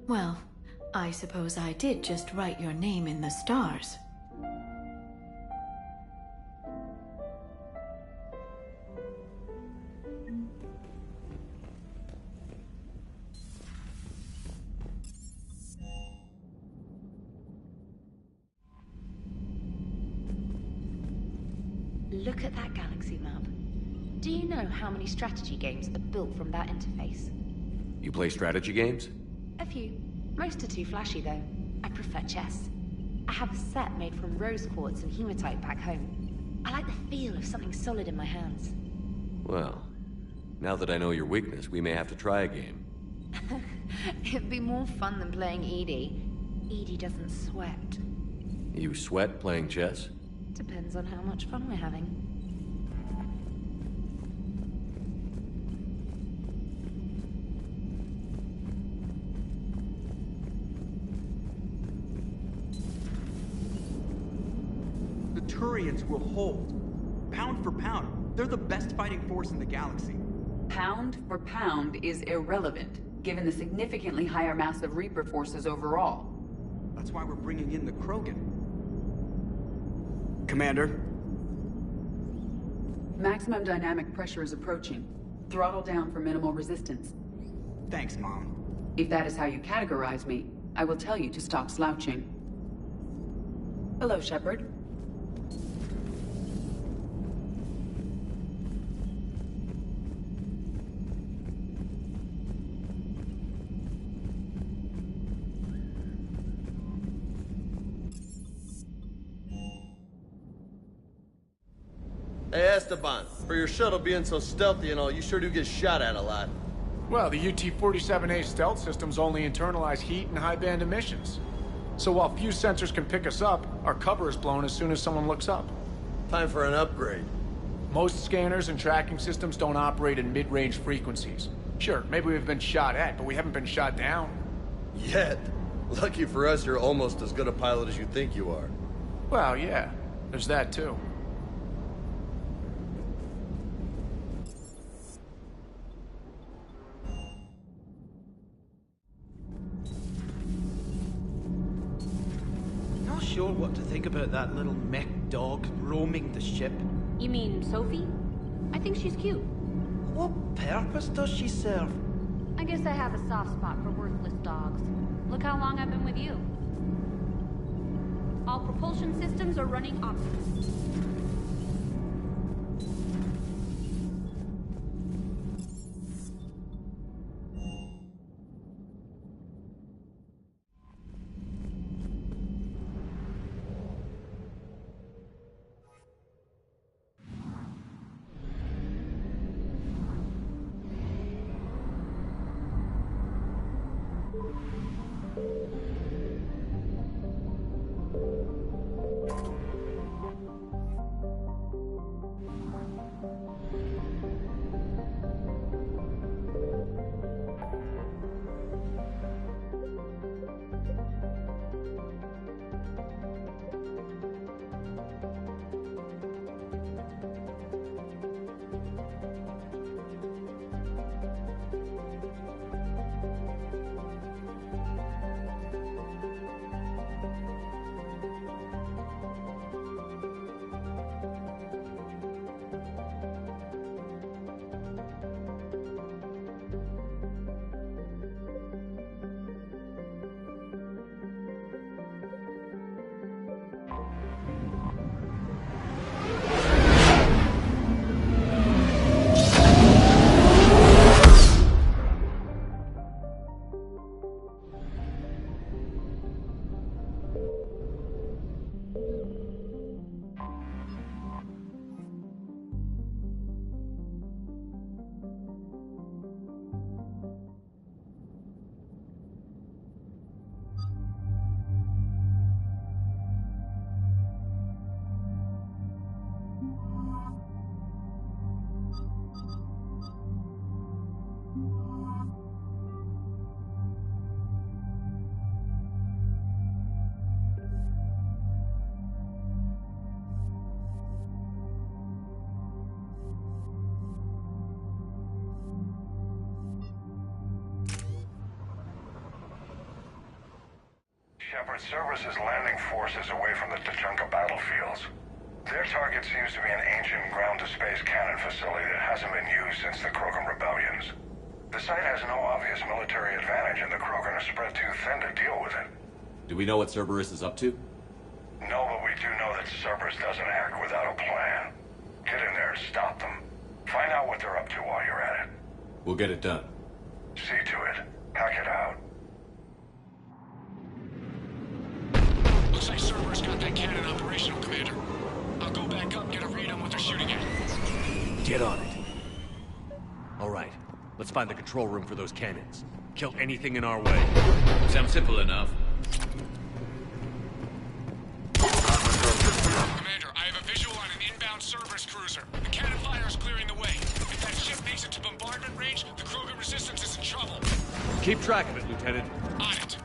Well, I suppose I did just write your name in the stars. Look at that galaxy map. Do you know how many strategy games are built from that interface? You play strategy games? A few. Most are too flashy, though. I prefer chess. I have a set made from rose quartz and hematite back home. I like the feel of something solid in my hands. Well, now that I know your weakness, we may have to try a game. It'd be more fun than playing Edie. Edie doesn't sweat. You sweat playing chess? Depends on how much fun we're having. The Turians will hold. Pound for pound, they're the best fighting force in the galaxy. Pound for pound is irrelevant, given the significantly higher mass of Reaper forces overall. That's why we're bringing in the Krogan. Commander? Maximum dynamic pressure is approaching. Throttle down for minimal resistance. Thanks, Mom. If that is how you categorize me, I will tell you to stop slouching. Hello, Shepard. Hey, Esteban, for your shuttle being so stealthy and all, you sure do get shot at a lot. Well, the UT-47A stealth systems only internalize heat and high-band emissions. So while few sensors can pick us up, our cover is blown as soon as someone looks up. Time for an upgrade. Most scanners and tracking systems don't operate in mid-range frequencies. Sure, maybe we've been shot at, but we haven't been shot down. Yet. Lucky for us, you're almost as good a pilot as you think you are. Well, yeah. There's that, too. Not sure what to think about that little mech dog roaming the ship. You mean Sophie? I think she's cute. What purpose does she serve? I guess I have a soft spot for worthless dogs. Look how long I've been with you. All propulsion systems are running optimally. Shepard, Cerberus is landing forces away from the Tuchanka battlefields. Their target seems to be an ancient ground-to-space cannon facility that hasn't been used since the Krogan rebellions. The site has no obvious military advantage, and the Krogan are spread too thin to deal with it. Do we know what Cerberus is up to? No, but we do know that Cerberus doesn't act without a plan. Get in there and stop them. Find out what they're up to while you're at it. We'll get it done. See to it. Hack it out. Looks like Cerberus got that cannon operational, Commander. I'll go back up and get a read on what they're shooting at. Get on it. All right, let's find the control room for those cannons. Kill anything in our way. Sounds simple enough. Commander, I have a visual on an inbound Cerberus cruiser. The cannon fire is clearing the way. If that ship makes it to bombardment range, the Krogan resistance is in trouble. Keep track of it, Lieutenant. On it.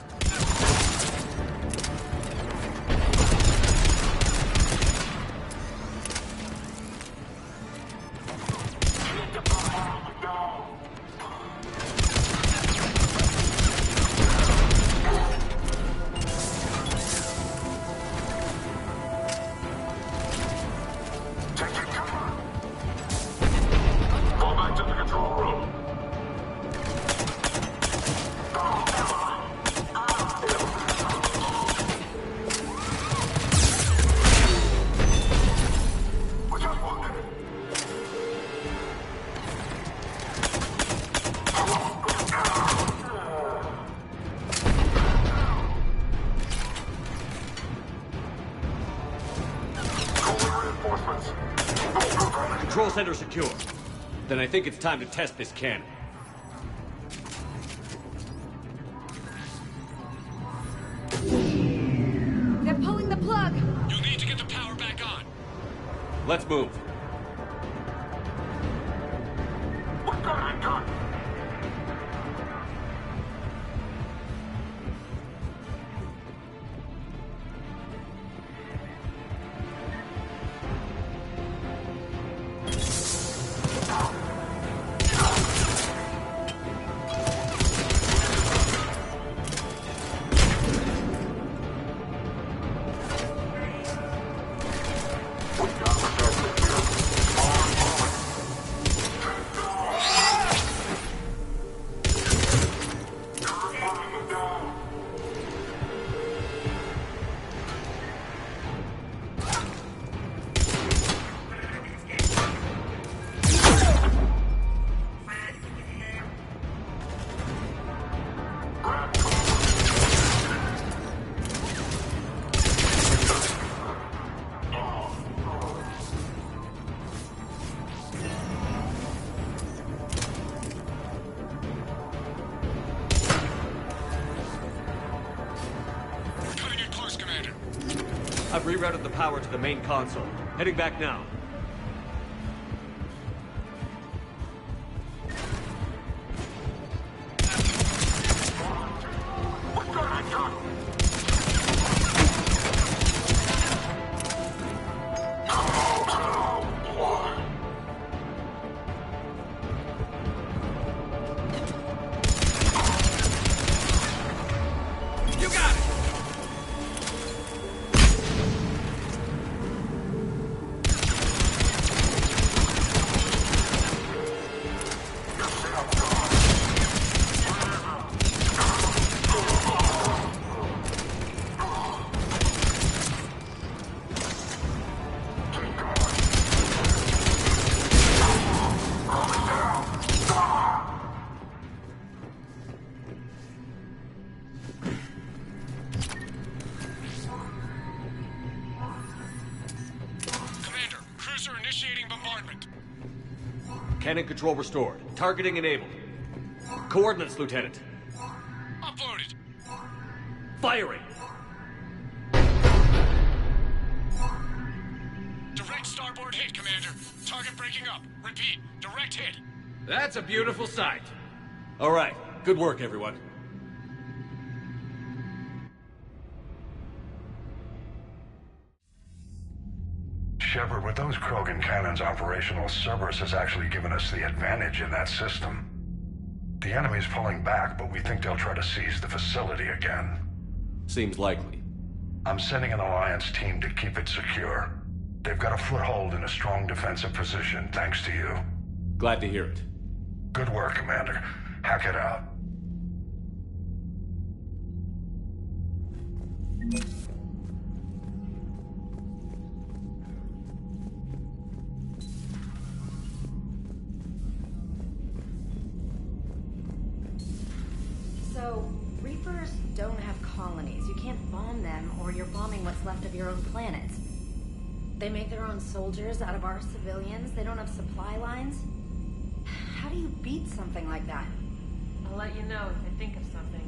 Control center secure. Then I think it's time to test this cannon. They're pulling the plug! You'll need to get the power back on. Let's move. I've rerouted the power to the main console. Heading back now. Cannon control restored. Targeting enabled. Coordinates, Lieutenant. Uploaded. Firing! Direct starboard hit, Commander. Target breaking up. Repeat, direct hit. That's a beautiful sight. All right. Good work, everyone. Shepard, with those Krogan cannons operational, Cerberus has actually given us the advantage in that system. The enemy's pulling back, but we think they'll try to seize the facility again. Seems likely. I'm sending an Alliance team to keep it secure. They've got a foothold in a strong defensive position, thanks to you. Glad to hear it. Good work, Commander. Hack it out. So, Reapers don't have colonies. You can't bomb them, or you're bombing what's left of your own planet. They make their own soldiers out of our civilians. They don't have supply lines. How do you beat something like that? I'll let you know if I think of something.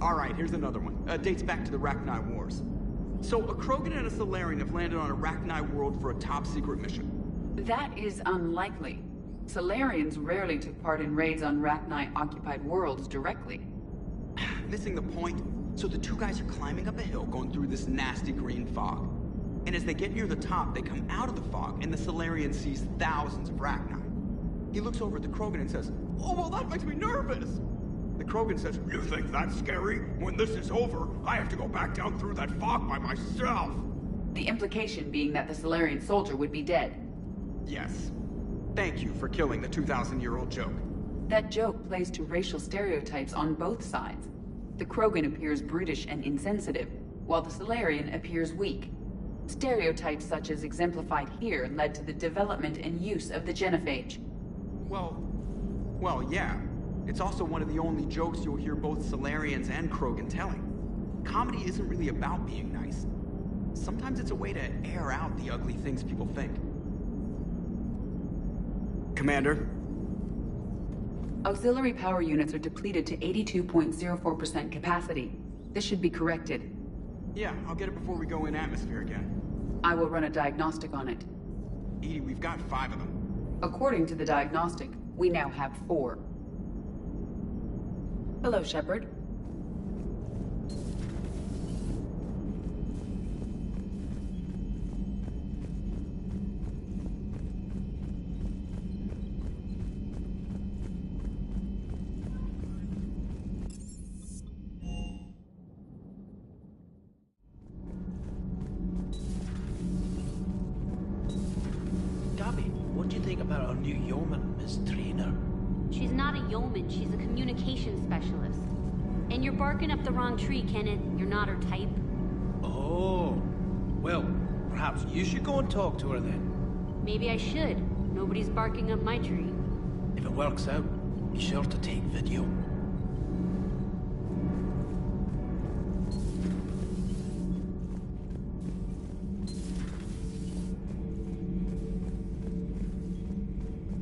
Alright, here's another one. Dates back to the Rachni Wars. So, a Krogan and a Solarian have landed on a Rachni world for a top-secret mission. That is unlikely. Solarians rarely took part in raids on Rachni-occupied worlds directly. Missing the point? So the two guys are climbing up a hill going through this nasty green fog. And as they get near the top, they come out of the fog, and the Solarian sees thousands of Rachni. He looks over at the Krogan and says, "Oh, well, that makes me nervous!" The Krogan says, "You think that's scary? When this is over, I have to go back down through that fog by myself!" The implication being that the Solarian soldier would be dead. Yes. Thank you for killing the 2,000-year-old joke. That joke plays to racial stereotypes on both sides. The Krogan appears brutish and insensitive, while the Solarian appears weak. Stereotypes such as exemplified here led to the development and use of the genophage. Well, yeah. It's also one of the only jokes you'll hear both Solarians and Krogan telling. Comedy isn't really about being nice. Sometimes it's a way to air out the ugly things people think. Commander? Auxiliary power units are depleted to 82.04% capacity. This should be corrected. Yeah, I'll get it before we go in atmosphere again. I will run a diagnostic on it. EDI, we've got 5 of them. According to the diagnostic, we now have 4. Hello, Shepard. Gabby, what do you think about our new yeoman, Miss Trainer? She's not a yeoman, she's a communications specialist. And you're barking up the wrong tree, Kenneth. You're not her type. Oh. Well, perhaps you should go and talk to her then. Maybe I should. Nobody's barking up my tree. If it works out, be sure to take video.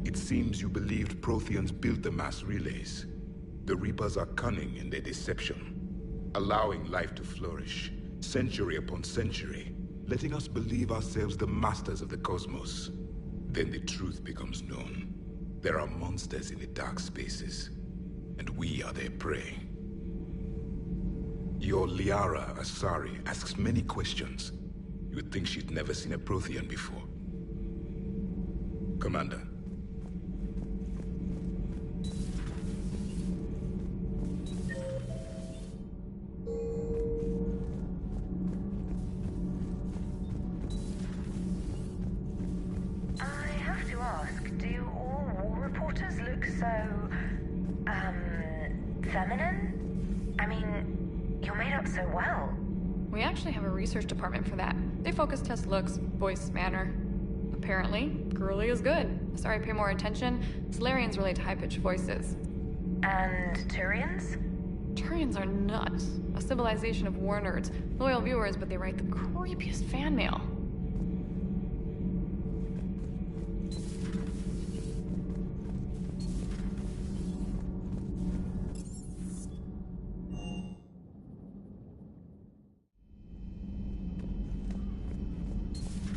It seems you believed Protheans built the mass relays. The Reapers are cunning in their deception, allowing life to flourish, century upon century, letting us believe ourselves the masters of the cosmos. Then the truth becomes known. There are monsters in the dark spaces, and we are their prey. Your Liara Asari asks many questions. You would think she'd never seen a Prothean before. Commander. Feminine? I mean, you're made up so well. We actually have a research department for that. They focus test looks, voice, manner. Apparently, girly is good. Sorry, pay more attention. Solarians relate to high-pitched voices. And Turians? Turians are nuts. A civilization of war nerds. Loyal viewers, but they write the creepiest fan mail.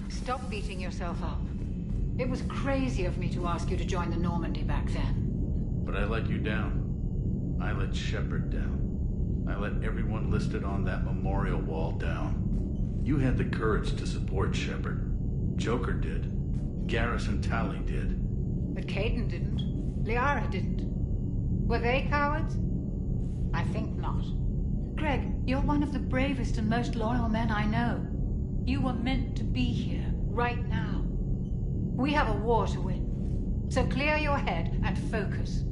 Stop beating yourself up. It was crazy of me to ask you to join the Normandy back then. But I let you down. I let Shepard down. I let everyone listed on that memorial wall down. You had the courage to support Shepard. Joker did. Garrus and Tali did. But Caden didn't. Liara didn't. Were they cowards? I think not. Greg, you're one of the bravest and most loyal men I know. You were meant to be here, right now. We have a war to win. So clear your head and focus.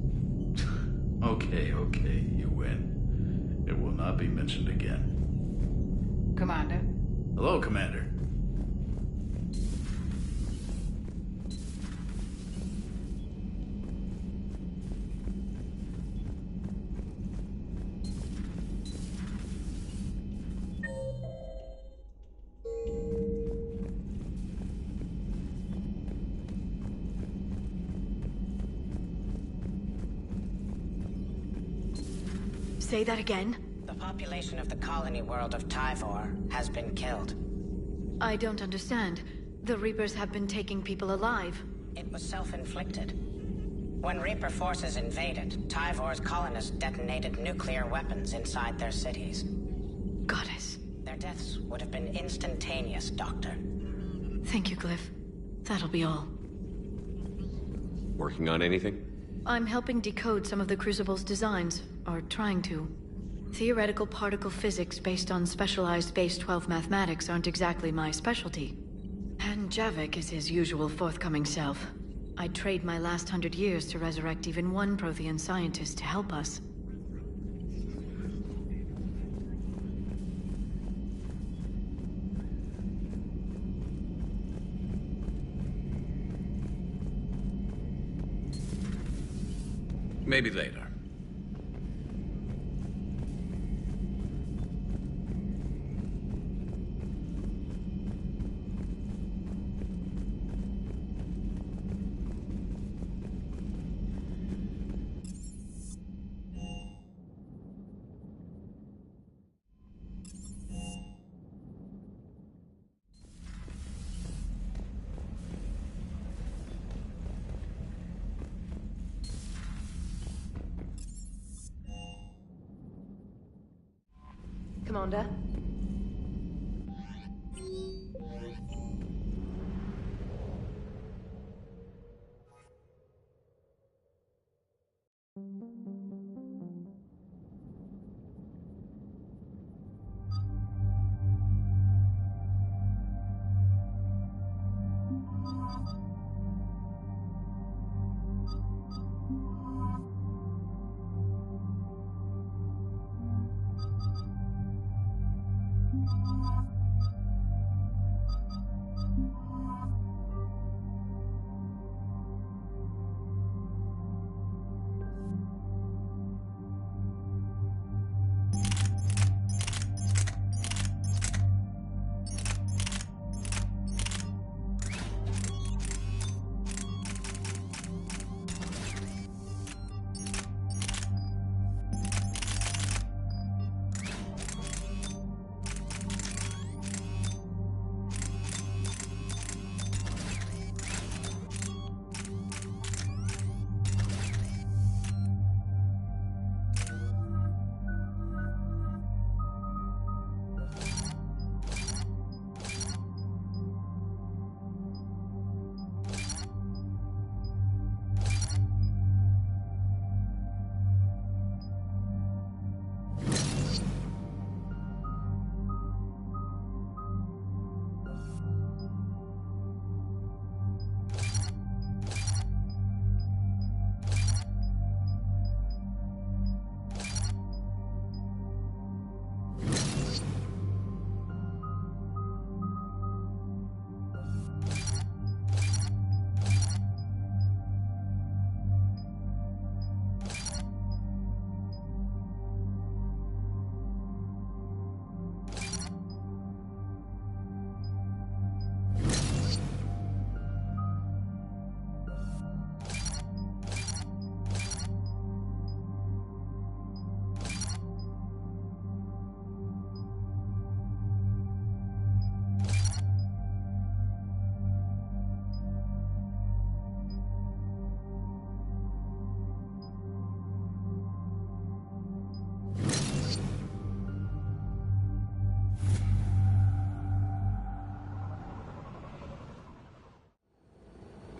Okay, you win. It will not be mentioned again. Commander. Hello, Commander. Say that again? The population of the colony world of Tyvor has been killed. I don't understand. The Reapers have been taking people alive. It was self-inflicted. When Reaper forces invaded, Tyvor's colonists detonated nuclear weapons inside their cities. Goddess. Their deaths would have been instantaneous, Doctor. Thank you, Glyph. That'll be all. Working on anything? I'm helping decode some of the Crucible's designs, or trying to. Theoretical particle physics based on specialized Base 12 mathematics aren't exactly my specialty. And Javik is his usual forthcoming self. I'd trade my last 100 years to resurrect even one Prothean scientist to help us. Maybe later. Commander?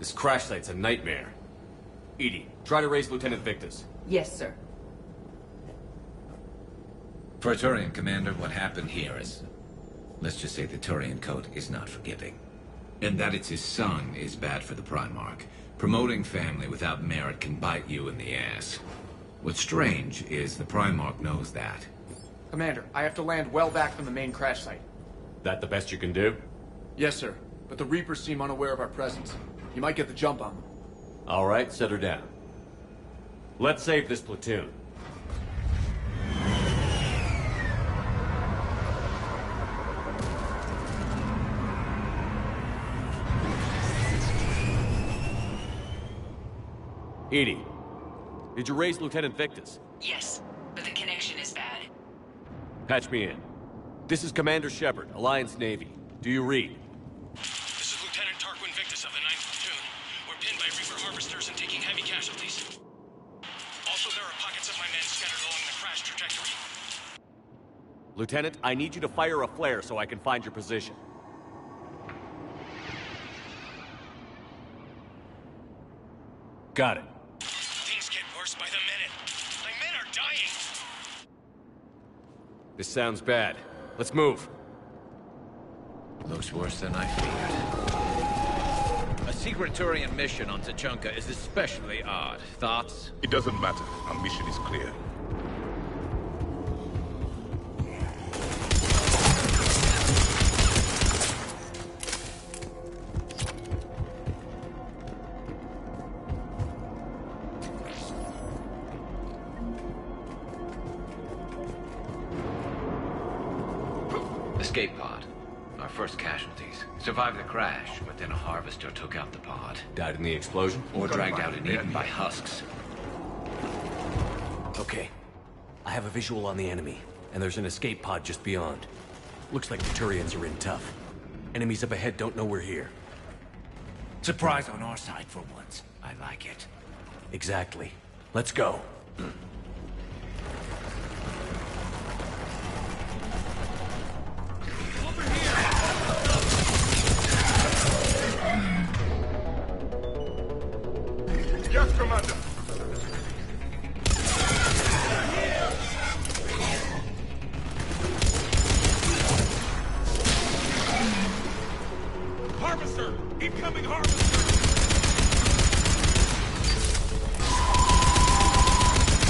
This crash site's a nightmare. Edie, try to raise Lieutenant Victus. Yes, sir. For a Turian commander, what happened here is... let's just say the Turian code is not forgiving. And that it's his son is bad for the Primarch. Promoting family without merit can bite you in the ass. What's strange is the Primarch knows that. Commander, I have to land well back from the main crash site. That the best you can do? Yes, sir. But the Reapers seem unaware of our presence. You might get the jump on them. All right, set her down. Let's save this platoon. Edie, did you raise Lieutenant Victus? Yes, but the connection is bad. Patch me in. This is Commander Shepard, Alliance Navy. Do you read? This is Lieutenant Tarquin Victus of the 9th Platoon. We're pinned by Reaper harvesters and taking heavy casualties. Also, there are pockets of my men scattered along the crash trajectory. Lieutenant, I need you to fire a flare so I can find your position. Got it. Things get worse by the minute. My men are dying. This sounds bad. Let's move. Looks worse than I feared. A secret Turian mission on Tachanka is especially odd. Thoughts? It doesn't matter. Our mission is clear. Escape pod. Our first casualties. Survived the crash, but then a harvester took out the pod. Died in the explosion? Or dragged out and eaten by husks. Okay. I have a visual on the enemy, and there's an escape pod just beyond. Looks like the Turians are in tough. Enemies up ahead don't know we're here. Surprise on our side for once. I like it. Exactly. Let's go. Yes, Commander. Harvester! Incoming harvester!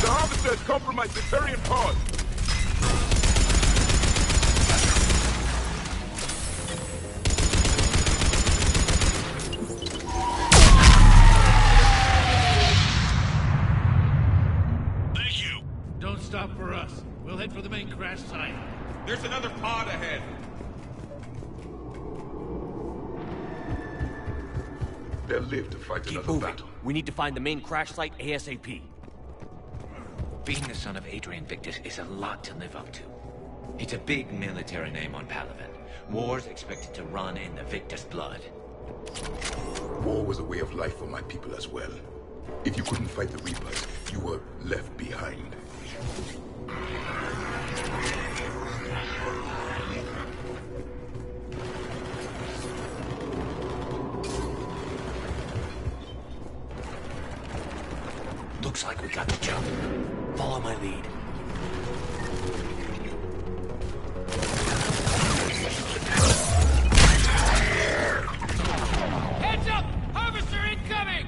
The harvester has compromised the Turian pod. Don't stop for us. We'll head for the main crash site. There's another pod ahead. They'll live to fight Keep another moving. battle. We need to find the main crash site ASAP. Being the son of Adrian Victus is a lot to live up to. It's a big military name on Palaven. War's expected to run in the Victus blood. War was a way of life for my people as well. If you couldn't fight the Reapers, you were left behind. Looks like we got the jump. Follow my lead. Heads up! Harvester incoming!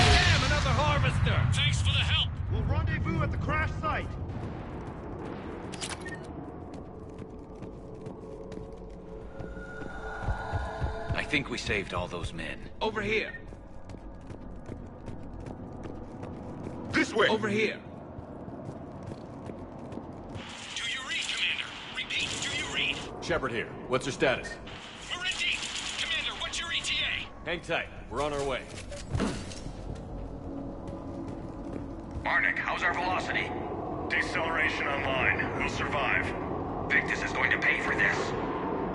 Damn, another harvester! Thanks for the help! We'll rendezvous at the crash site. I think we saved all those men. Over here! This way! Over here! Do you read, Commander? Repeat, do you read? Shepard here. What's your status? We're in deep. Commander, what's your ETA? Hang tight. We're on our way. Arnik, how's our velocity? Deceleration online. We'll survive. Victus is going to pay for this.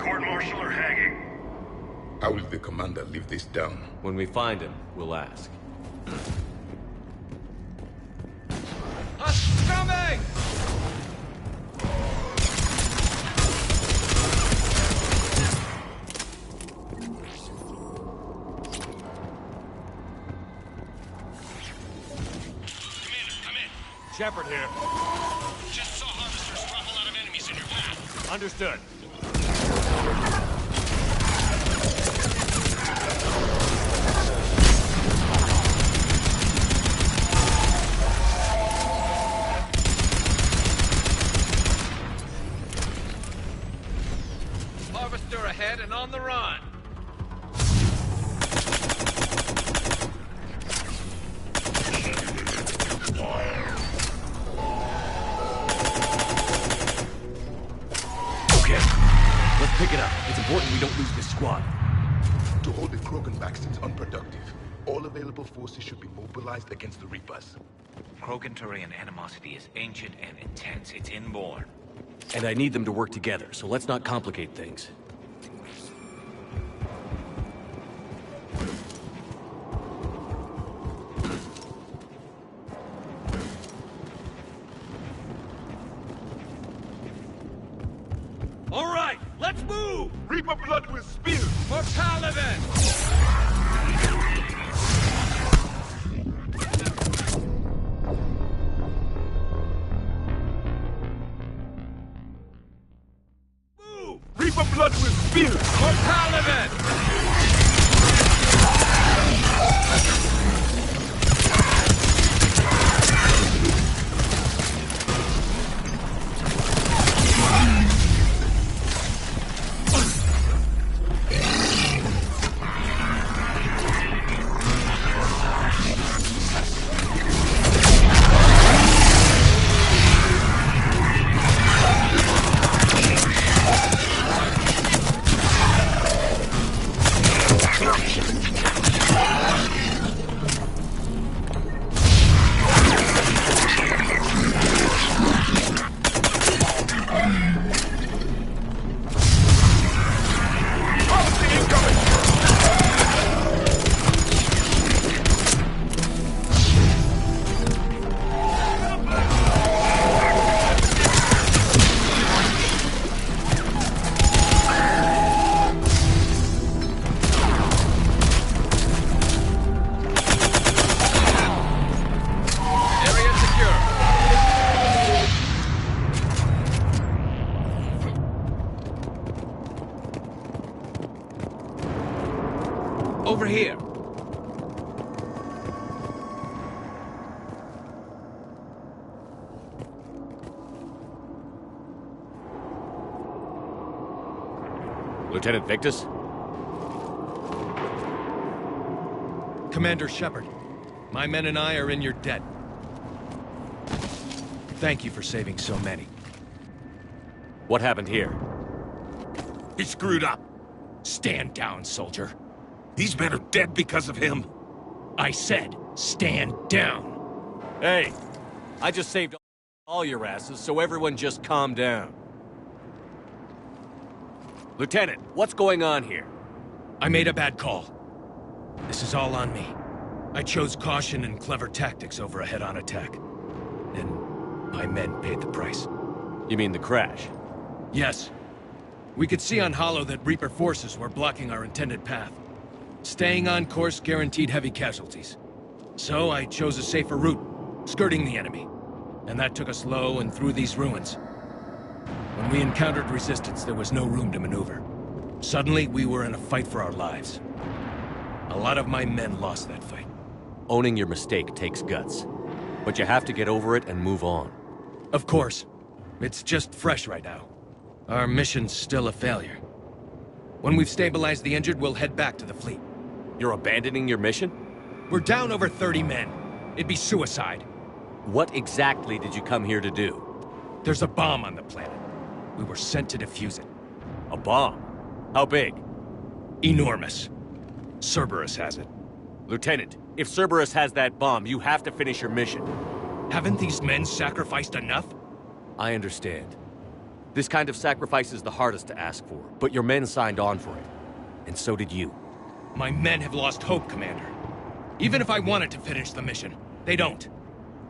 Court-martial or hanging? How will the commander live this down? When we find him, we'll ask. Shepard here. Just saw harvesters drop a lot of enemies in your path. Understood. Harvester ahead and on the run. Pick it up. It's important we don't lose this squad. To hold the Krogan back seems unproductive. All available forces should be mobilized against the Reapers. Krogan-Turian animosity is ancient and intense. It's inborn. And I need them to work together, so let's not complicate things. All right, let's move! Reaper blood will spill! For Paladin! Move! Reaper blood will spill! For Paladin! Over here. Lieutenant Victus? Commander Shepard, my men and I are in your debt. Thank you for saving so many. What happened here? He screwed up. Stand down, soldier. These men are dead because of him. I said, stand down. Hey, I just saved all your asses, so everyone just calm down. Lieutenant, what's going on here? I made a bad call. This is all on me. I chose caution and clever tactics over a head-on attack. And my men paid the price. You mean the crash? Yes. We could see on Hollow that Reaper forces were blocking our intended path. Staying on course guaranteed heavy casualties. So I chose a safer route, skirting the enemy. And that took us low and through these ruins. When we encountered resistance, there was no room to maneuver. Suddenly, we were in a fight for our lives. A lot of my men lost that fight. Owning your mistake takes guts. But you have to get over it and move on. Of course. It's just fresh right now. Our mission's still a failure. When we've stabilized the injured, we'll head back to the fleet. You're abandoning your mission? We're down over 30 men. It'd be suicide. What exactly did you come here to do? There's a bomb on the planet. We were sent to defuse it. A bomb? How big? Enormous. Cerberus has it. Lieutenant, if Cerberus has that bomb, you have to finish your mission. Haven't these men sacrificed enough? I understand. This kind of sacrifice is the hardest to ask for, but your men signed on for it. And so did you. My men have lost hope, Commander. Even if I wanted to finish the mission, they don't.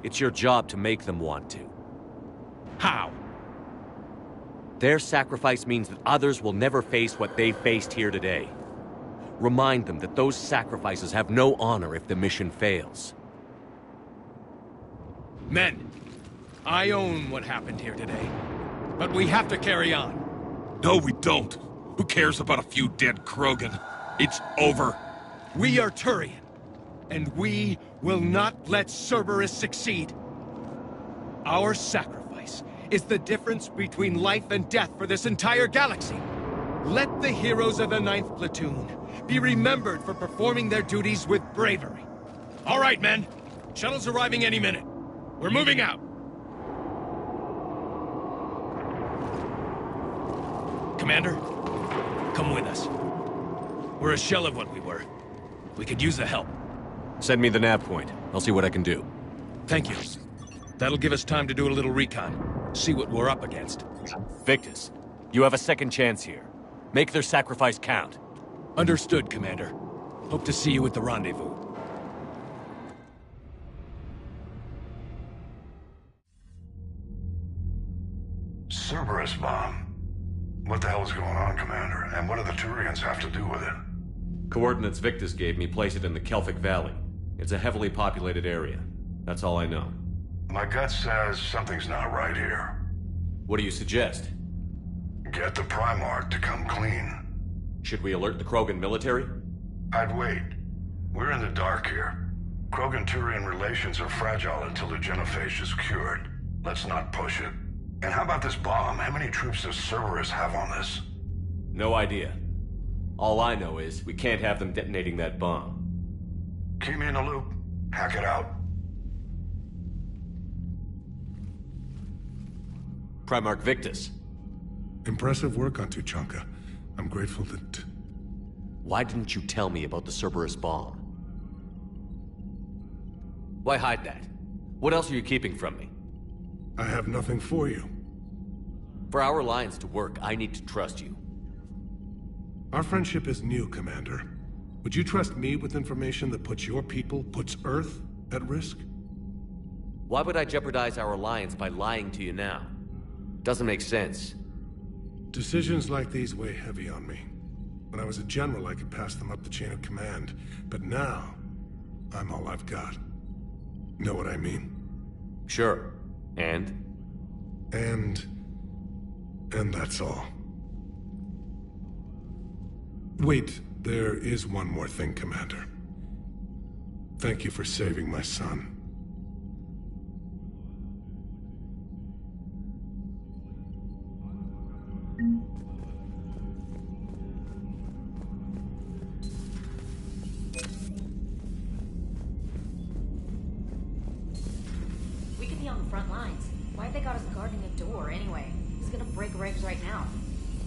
It's your job to make them want to. How? Their sacrifice means that others will never face what they faced here today. Remind them that those sacrifices have no honor if the mission fails. Men, I own what happened here today. But we have to carry on. No, we don't. Who cares about a few dead Krogan? It's over. We are Turian, and we will not let Cerberus succeed. Our sacrifice is the difference between life and death for this entire galaxy. Let the heroes of the 9th Platoon be remembered for performing their duties with bravery. All right, men. Shuttle's arriving any minute. We're moving out. Commander, come with us. We're a shell of what we were. We could use the help. Send me the nav point. I'll see what I can do. Thank you. That'll give us time to do a little recon. See what we're up against. Victus, you have a second chance here. Make their sacrifice count. Understood, Commander. Hope to see you at the rendezvous. Cerberus bomb. What the hell is going on, Commander? And what do the Turians have to do with it? Coordinates Victus gave me place it in the Kelphic Valley. It's a heavily populated area. That's all I know. My gut says something's not right here. What do you suggest? Get the Primarch to come clean. Should we alert the Krogan military? I'd wait. We're in the dark here. Krogan-Turian relations are fragile until the genophage is cured. Let's not push it. And how about this bomb? How many troops does Cerberus have on this? No idea. All I know is we can't have them detonating that bomb. Keep me in the loop. Hack it out. Primarch Victus. Impressive work on Tuchanka. I'm grateful that... Why didn't you tell me about the Cerberus bomb? Why hide that? What else are you keeping from me? I have nothing for you. For our alliance to work, I need to trust you. Our friendship is new, Commander. Would you trust me with information that puts your people, puts Earth, at risk? Why would I jeopardize our alliance by lying to you now? Doesn't make sense. Decisions like these weigh heavy on me. When I was a general, I could pass them up the chain of command. But now, I'm all I've got. Know what I mean? Sure. And that's all. Wait, there is one more thing, Commander. Thank you for saving my son. We could be on the front lines. Why'd they got us guarding a door anyway? He's gonna break regs right now.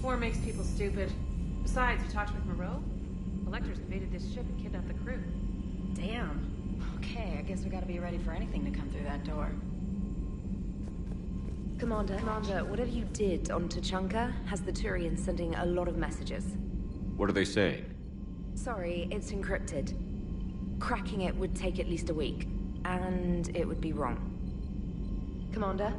War makes people stupid. Besides, you talked with Moreau? Electors invaded this ship and kidnapped the crew. Damn. Okay, I guess we gotta be ready for anything to come through that door. Commander, whatever you did on Tuchanka has the Turians sending a lot of messages. what are they saying? Sorry, it's encrypted. Cracking it would take at least a week, and it would be wrong. Commander?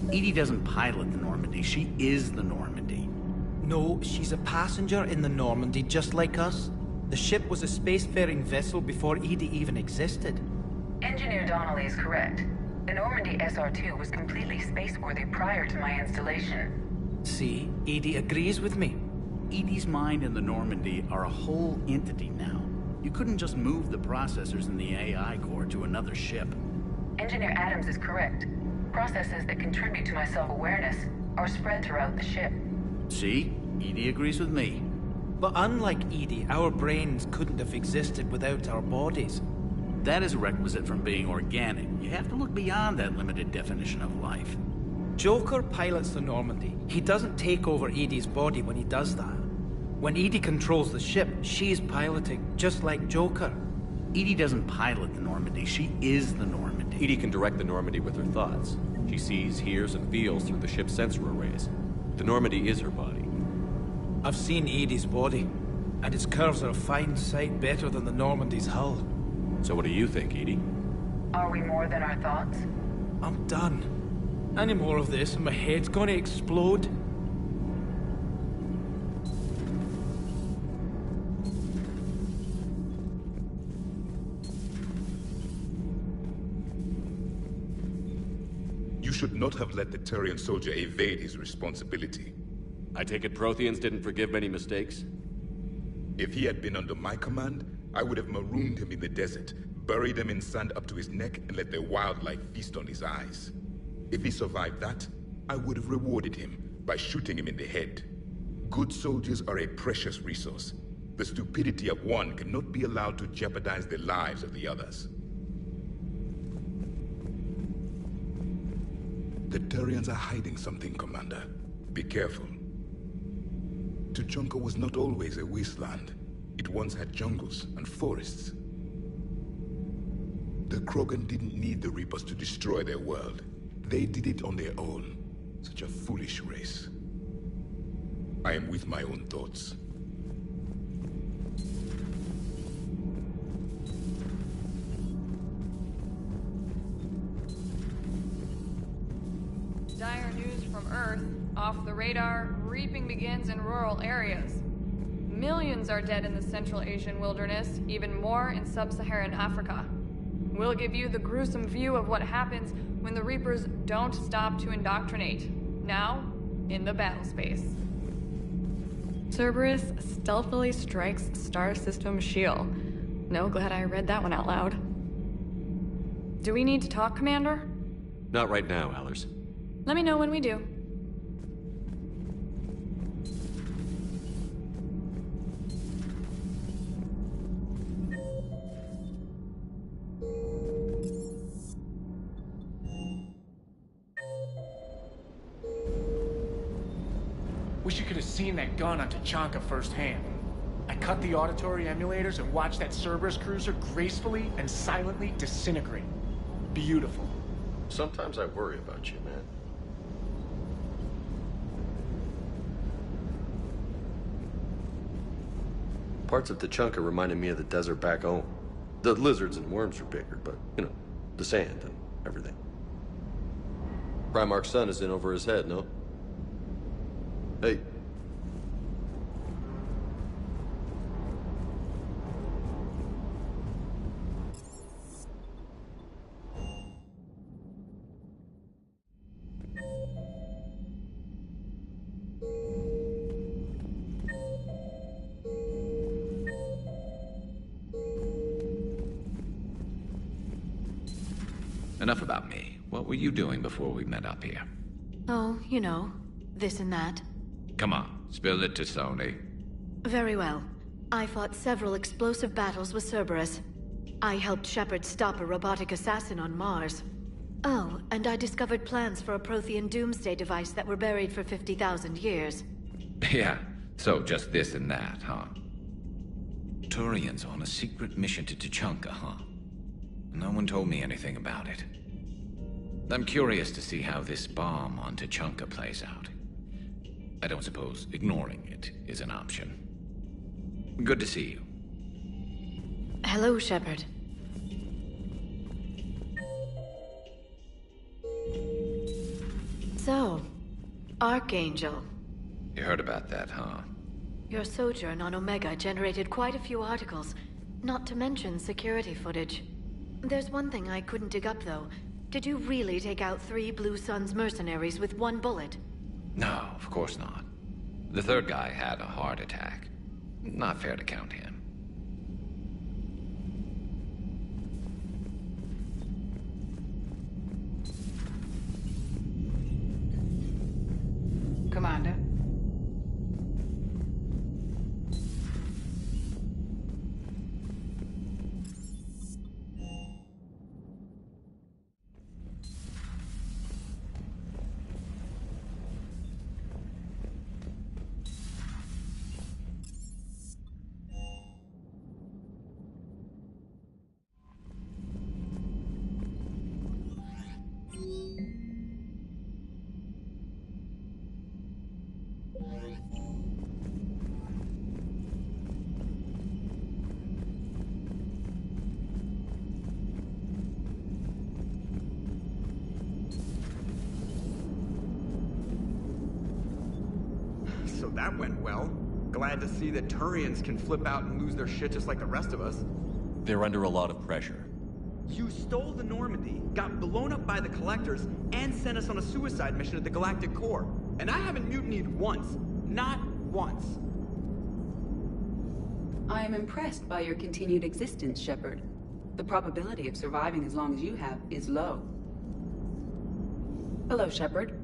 Edie doesn't pilot the Normandy, she is the Normandy. No, she's a passenger in the Normandy, just like us. The ship was a spacefaring vessel before Edie even existed. Engineer Donnelly is correct. The Normandy SR-2 was completely spaceworthy prior to my installation. See, Edie agrees with me. Edie's mind and the Normandy are a whole entity now. You couldn't just move the processors in the AI core to another ship. Engineer Adams is correct. Processes that contribute to my self-awareness are spread throughout the ship. See? Edie agrees with me. But unlike Edie, our brains couldn't have existed without our bodies. That is a requisite from being organic. You have to look beyond that limited definition of life. Joker pilots the Normandy. He doesn't take over Edie's body when he does that. When Edie controls the ship, she's piloting, just like Joker. Edie doesn't pilot the Normandy, she is the Normandy. Edie can direct the Normandy with her thoughts. She sees, hears, and feels through the ship's sensor arrays. The Normandy is her body. I've seen Edie's body, and its curves are a fine sight better than the Normandy's hull. So what do you think, Edie? Are we more than our thoughts? I'm done. Any more of this and my head's gonna explode. should not have let the Turian soldier evade his responsibility. I take it Protheans didn't forgive many mistakes? If he had been under my command, I would have marooned him in the desert, buried him in sand up to his neck, and let the wildlife feast on his eyes. If he survived that, I would have rewarded him by shooting him in the head. Good soldiers are a precious resource. The stupidity of one cannot be allowed to jeopardize the lives of the others. The Turians are hiding something, Commander. Be careful. Tuchanka was not always a wasteland. It once had jungles and forests. The Krogan didn't need the Reapers to destroy their world. They did it on their own. Such a foolish race. I am with my own thoughts. Dire news from Earth. Off the radar, reaping begins in rural areas. Millions are dead in the Central Asian wilderness, even more in sub-Saharan Africa. We'll give you the gruesome view of what happens when the Reapers don't stop to indoctrinate. Now, in the battle space. Cerberus stealthily strikes Star System shield. No, glad I read that one out loud. Do we need to talk, Commander? Not right now, Allers. Let me know when we do. Wish you could have seen that gun on Tuchanka firsthand. I cut the auditory emulators and watched that Cerberus cruiser gracefully and silently disintegrate. Beautiful. Sometimes I worry about you, man. Parts of Tuchanka reminded me of the desert back home. The lizards and worms are bigger, but, you know, the sand and everything. Primarch's son is in over his head, no? Hey. Enough about me. What were you doing before we met up here? Oh, you know, this and that. Come on, spill it to Sony. Very well. I fought several explosive battles with Cerberus. I helped Shepard stop a robotic assassin on Mars. Oh, and I discovered plans for a Prothean doomsday device that were buried for 50,000 years. Yeah, so just this and that, huh? Turians on a secret mission to Tuchanka, huh? No one told me anything about it. I'm curious to see how this bomb on Tuchanka plays out. I don't suppose ignoring it is an option. Good to see you. Hello, Shepard. So, Archangel. You heard about that, huh? Your sojourn on Omega generated quite a few articles, not to mention security footage. There's one thing I couldn't dig up, though. Did you really take out 3 Blue Suns mercenaries with 1 bullet? No, of course not. The third guy had a heart attack. Not fair to count him. Commander. So that went well. Glad to see that Turians can flip out and lose their shit just like the rest of us. They're under a lot of pressure. You stole the Normandy, got blown up by the Collectors, and sent us on a suicide mission at the Galactic Core. And I haven't mutinied once. Not once. I am impressed by your continued existence, Shepard. The probability of surviving as long as you have is low. Hello, Shepard.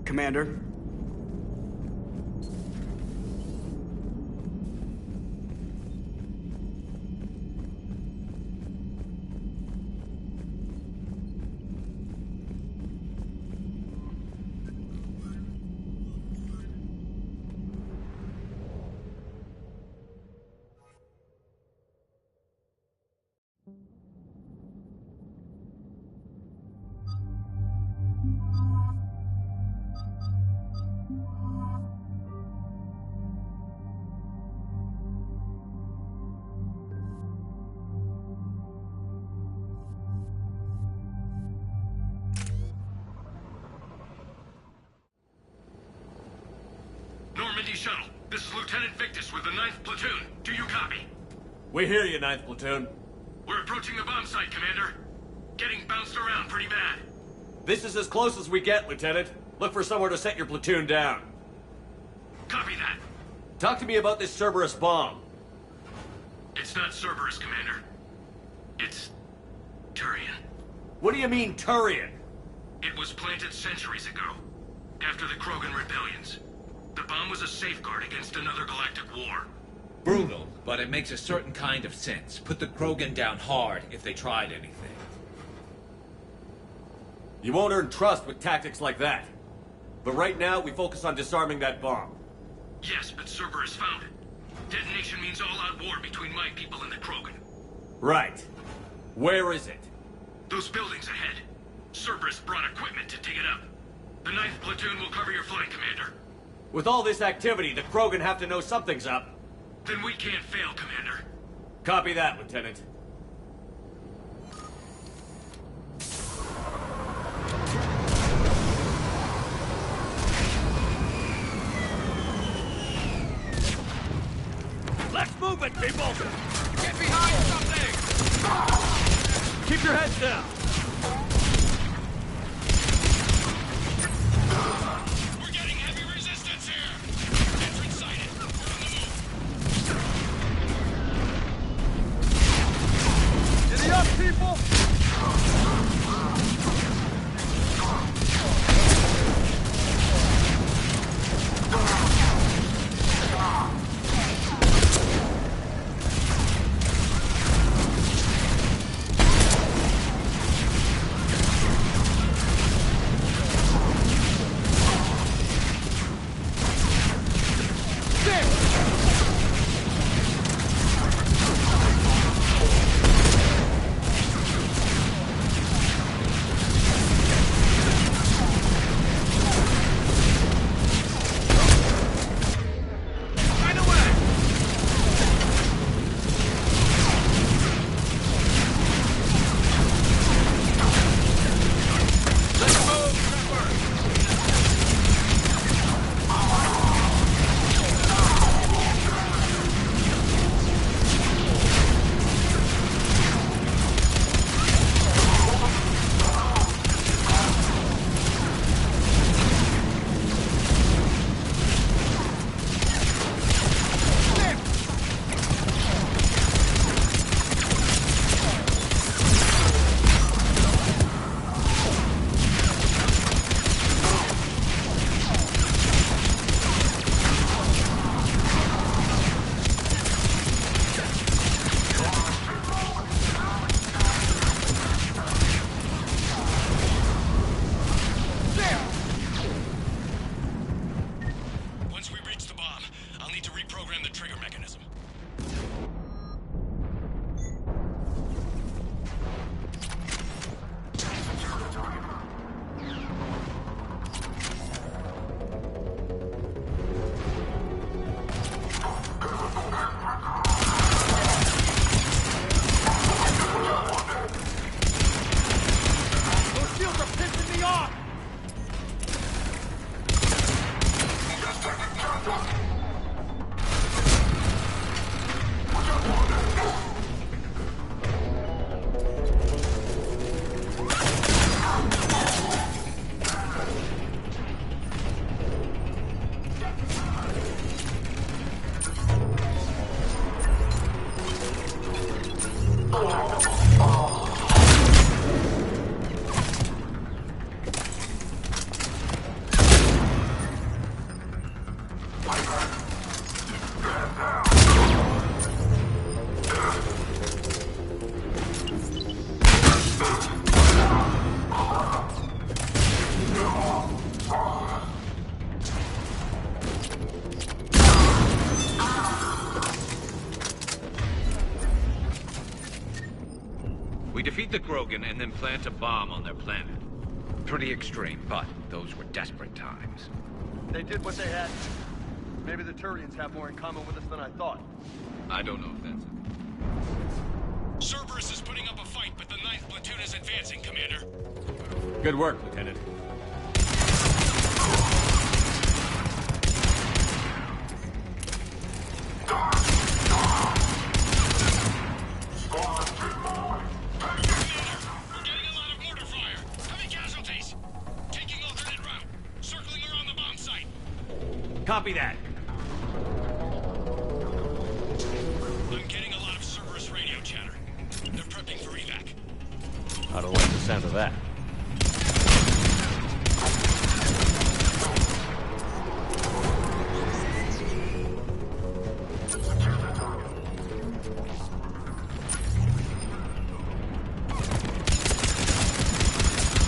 Commander. Normandy shuttle. This is Lieutenant Victus with the 9th Platoon. Do you copy? We hear you, 9th Platoon. We're approaching the bomb site, Commander. Getting bounced around pretty bad. This is as close as we get, Lieutenant. Look for somewhere to set your platoon down. Copy that. Talk to me about this Cerberus bomb. It's not Cerberus, Commander. It's Turian. What do you mean, Turian? It was planted centuries ago, after the Krogan rebellions. The bomb was a safeguard against another galactic war. Brutal, but it makes a certain kind of sense. Put the Krogan down hard if they tried anything. You won't earn trust with tactics like that. But right now, we focus on disarming that bomb. Yes, but Cerberus found it. Detonation means all-out war between my people and the Krogan. Right. Where is it? Those buildings ahead. Cerberus brought equipment to dig it up. The 9th Platoon will cover your flank, Commander. With all this activity, the Krogan have to know something's up. Then we can't fail, Commander. Copy that, Lieutenant. Let's move it, people! Get behind something! Keep your heads down! We're getting heavy resistance here! Entrance sighted. We're on the move. Giddy up, people! defeat the Krogan and then plant a bomb on their planet. Pretty extreme, but those were desperate times. They did what they had to. Maybe the Turians have more in common with us than I thought. I don't know if that's it. Cerberus is putting up a fight, but the 9th Platoon is advancing, Commander. Good work, Lieutenant. Copy that. I'm getting a lot of Cerberus radio chatter. They're prepping for evac. I don't like the sound of that.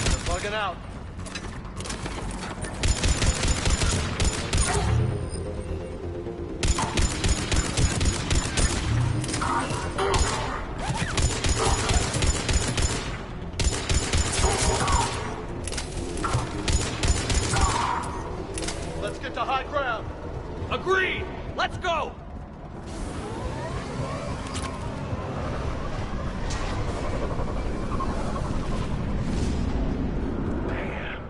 They're bugging out. Let's get to high ground. Agreed! Let's go! Damn.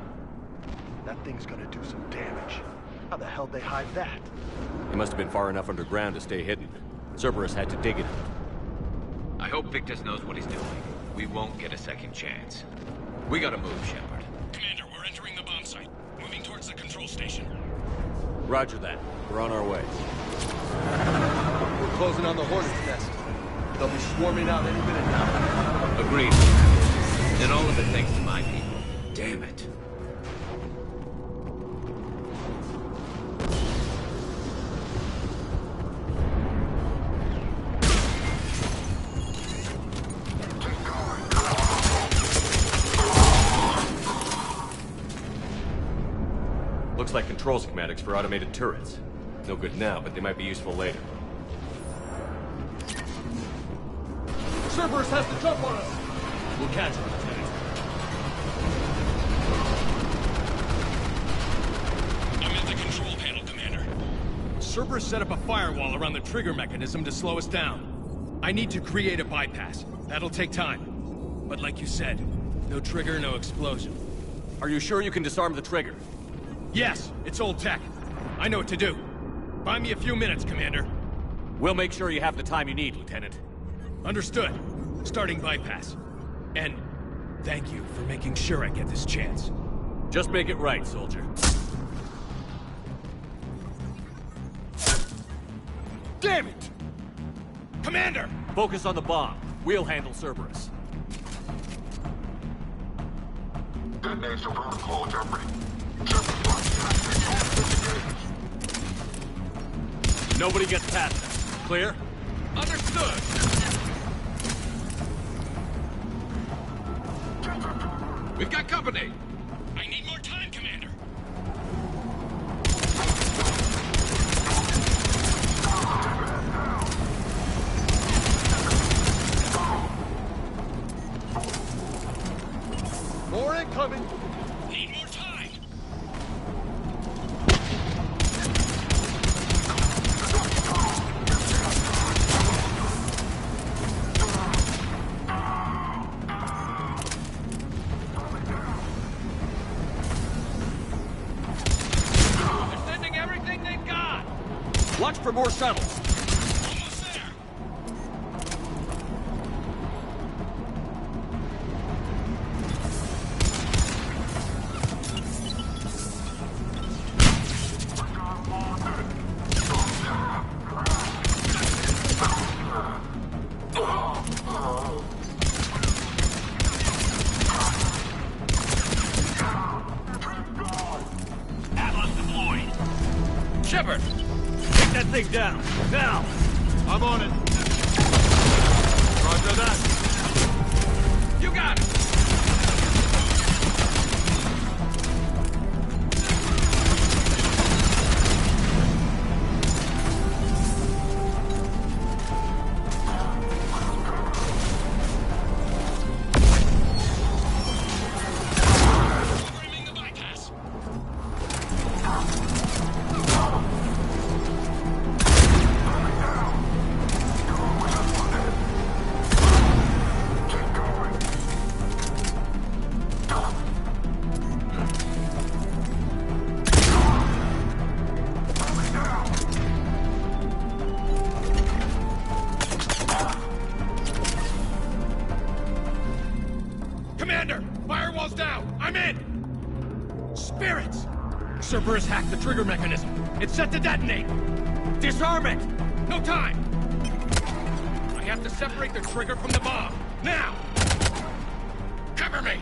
That thing's gonna do some damage. How the hell they hide that? He must have been far enough underground to stay hidden. Cerberus had to dig it out. I hope Victus knows what he's doing. We won't get a second chance. We gotta move, Shepard. Commander, we're entering the bomb site. Moving towards the control station. Roger that. We're on our way. We're closing on the Hornet's nest. They'll be swarming out any minute now. Agreed. And all of it thanks to my people. Damn it. Looks like control schematics for automated turrets. No good now, but they might be useful later. Cerberus has to jump on us! We'll catch him, Lieutenant. I'm at the control panel, Commander. Cerberus set up a firewall around the trigger mechanism to slow us down. I need to create a bypass. That'll take time. But like you said, no trigger, no explosion. Are you sure you can disarm the trigger? Yes, it's old tech. I know what to do. Buy me a few minutes, Commander. We'll make sure you have the time you need, Lieutenant. Understood. Starting bypass. And thank you for making sure I get this chance. Just make it right, soldier. Damn it! Commander! Focus on the bomb. We'll handle Cerberus. Detonation protocol Jeffrey. Nobody gets past us. Clear? Understood! We've got company! I need more time, Commander. More incoming! Need more time! Watch for more shuttles. Almost there! Atlas deployed. Shepard! Take that thing down. Now! I'm on it. Roger that. You got it! Cerberus hacked the trigger mechanism. It's set to detonate. Disarm it! No time! I have to separate the trigger from the bomb. Now! Cover me!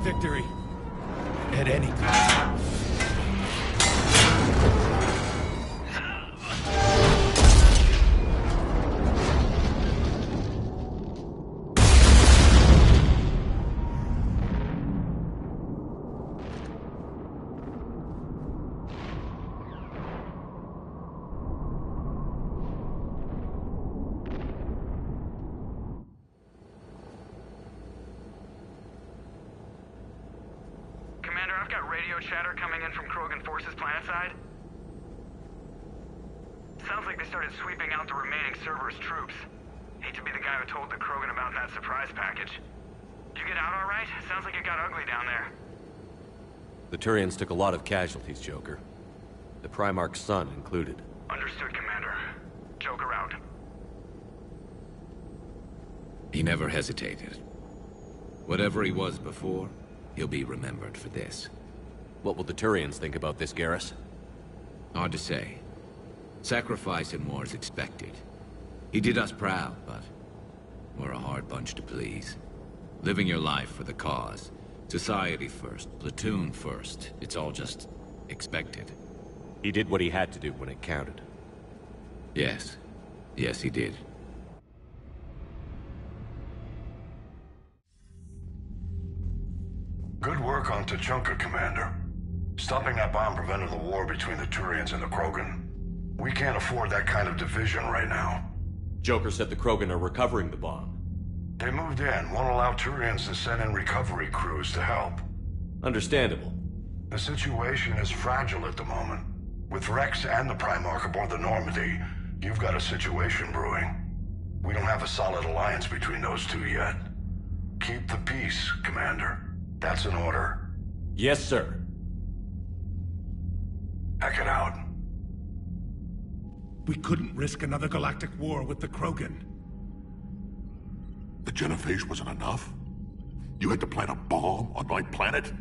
Victory. At any cost. Commander, I've got radio chatter coming in from Krogan forces planetside. Sounds like they started sweeping out the remaining Cerberus troops. Hate to be the guy who told the Krogan about that surprise package. You get out all right? Sounds like it got ugly down there. The Turians took a lot of casualties, Joker. The Primarch's son included. Understood, Commander. Joker out. He never hesitated. Whatever he was before, he'll be remembered for this. What will the Turians think about this, Garrus? Hard to say. Sacrifice in war is expected. He did us proud, but we're a hard bunch to please. Living your life for the cause. Society first, platoon first. It's all just expected. He did what he had to do when it counted. Yes. Yes, he did. Good work on Tuchanka, Commander. Stopping that bomb prevented the war between the Turians and the Krogan. We can't afford that kind of division right now. Joker said the Krogan are recovering the bomb. They moved in, won't allow Turians to send in recovery crews to help. Understandable. The situation is fragile at the moment. With Rex and the Primarch aboard the Normandy, you've got a situation brewing. We don't have a solid alliance between those two yet. Keep the peace, Commander. That's an order. Yes, sir. Pack it out. We couldn't risk another galactic war with the Krogan. The genophage wasn't enough? You had to plant a bomb on my planet?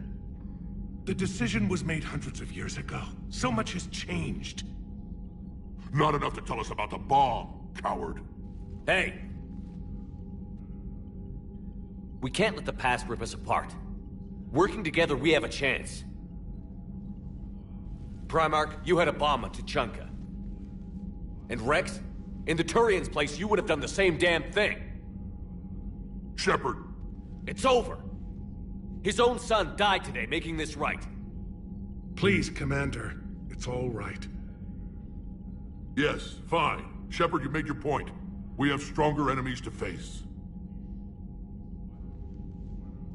The decision was made hundreds of years ago. So much has changed. Not enough to tell us about the bomb, coward. Hey! We can't let the past rip us apart. Working together, we have a chance. Primarch, you had a bomb on Tuchanka. And Rex, in the Turians' place, you would have done the same damn thing. Shepard. It's over. His own son died today, making this right. Please, Commander. It's all right. Yes, fine. Shepard, you made your point. We have stronger enemies to face.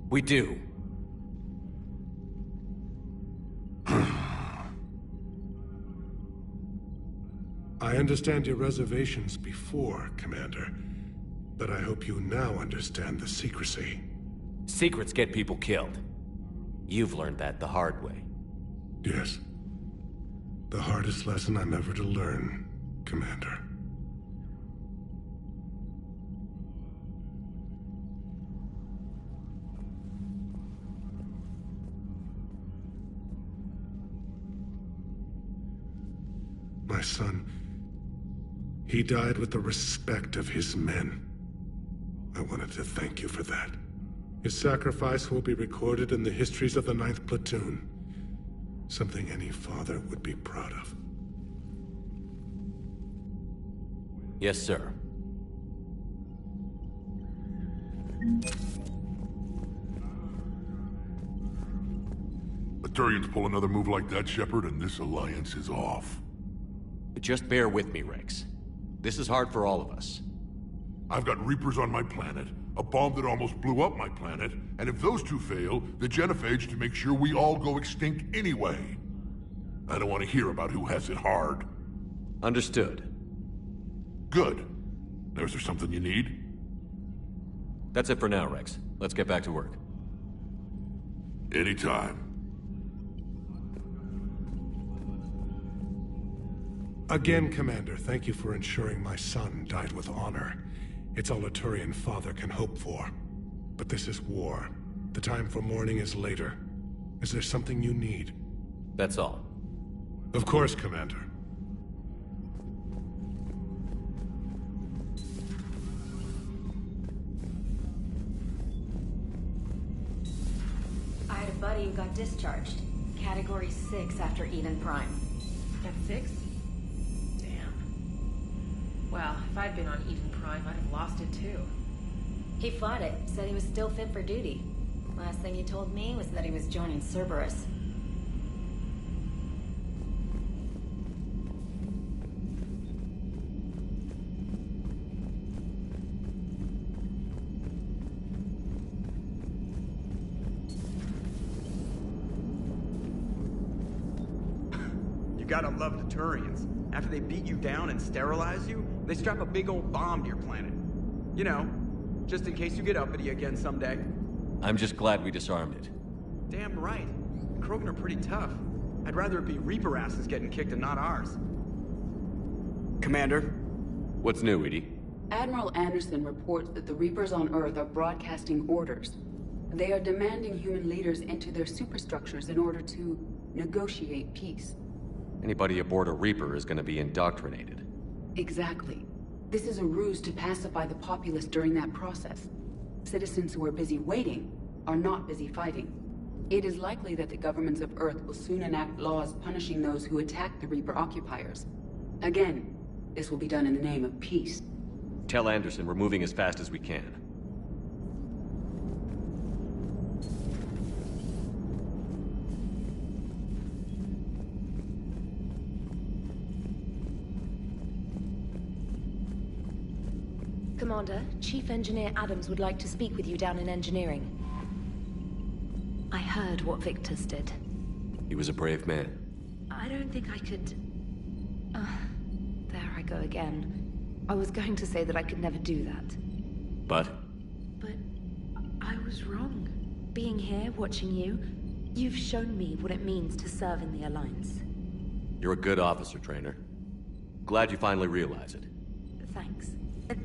We do. I understand your reservations before, Commander. But I hope you now understand the secrecy. Secrets get people killed. You've learned that the hard way. Yes. The hardest lesson I'm ever to learn, Commander. My son, he died with the respect of his men. I wanted to thank you for that. His sacrifice will be recorded in the histories of the 9th Platoon. Something any father would be proud of. Yes, sir. The Turians pull another move like that, Shepard, and this alliance is off. Just bear with me, Rex. This is hard for all of us. I've got Reapers on my planet, a bomb that almost blew up my planet, and if those two fail, the genophage to make sure we all go extinct anyway. I don't want to hear about who has it hard. Understood. Good. Is there something you need? That's it for now, Rex. Let's get back to work. Anytime. Again, Commander, thank you for ensuring my son died with honor. It's all a Turian father can hope for. But this is war. The time for mourning is later. Is there something you need? That's all. Of course, Commander. I had a buddy who got discharged. Category 6 after Eden Prime. That's 6? Damn. Well, if I'd been on Eden Prime, I'd have lost it too. He fought it, said he was still fit for duty. Last thing he told me was that he was joining Cerberus. You gotta love the Turians. After they beat you down and sterilize you, they strap a big old bomb to your planet. You know, just in case you get uppity again someday. I'm just glad we disarmed it. Damn right. The Krogan are pretty tough. I'd rather it be Reaper asses getting kicked and not ours. Commander? What's new, Edie? Admiral Anderson reports that the Reapers on Earth are broadcasting orders. They are demanding human leaders into their superstructures in order to negotiate peace. Anybody aboard a Reaper is going to be indoctrinated. Exactly. This is a ruse to pacify the populace during that process. Citizens who are busy waiting are not busy fighting. It is likely that the governments of Earth will soon enact laws punishing those who attack the Reaper occupiers. Again, this will be done in the name of peace. Tell Anderson we're moving as fast as we can. Commander, Chief Engineer Adams would like to speak with you down in engineering. I heard what Victor's did. He was a brave man. I don't think I could... there I go again. I was going to say that I could never do that. But? But I was wrong. Being here, watching you, you've shown me what it means to serve in the Alliance. You're a good officer, Trainer. Glad you finally realize it. Thanks.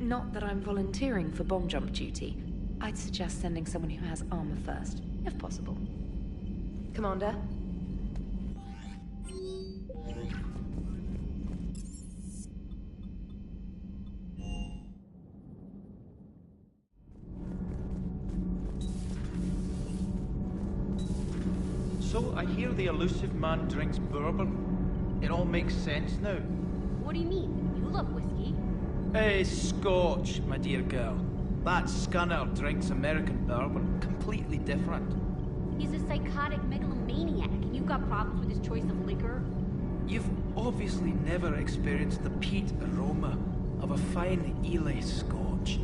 Not that I'm volunteering for bomb jump duty. I'd suggest sending someone who has armor first, if possible. Commander? So, I hear the elusive man drinks bourbon. It all makes sense now. What do you mean? You love whiskey. Hey, Scotch, my dear girl. That scunner drinks American bourbon. Completely different. He's a psychotic megalomaniac, and you've got problems with his choice of liquor? You've obviously never experienced the peat aroma of a fine Ely Scotch.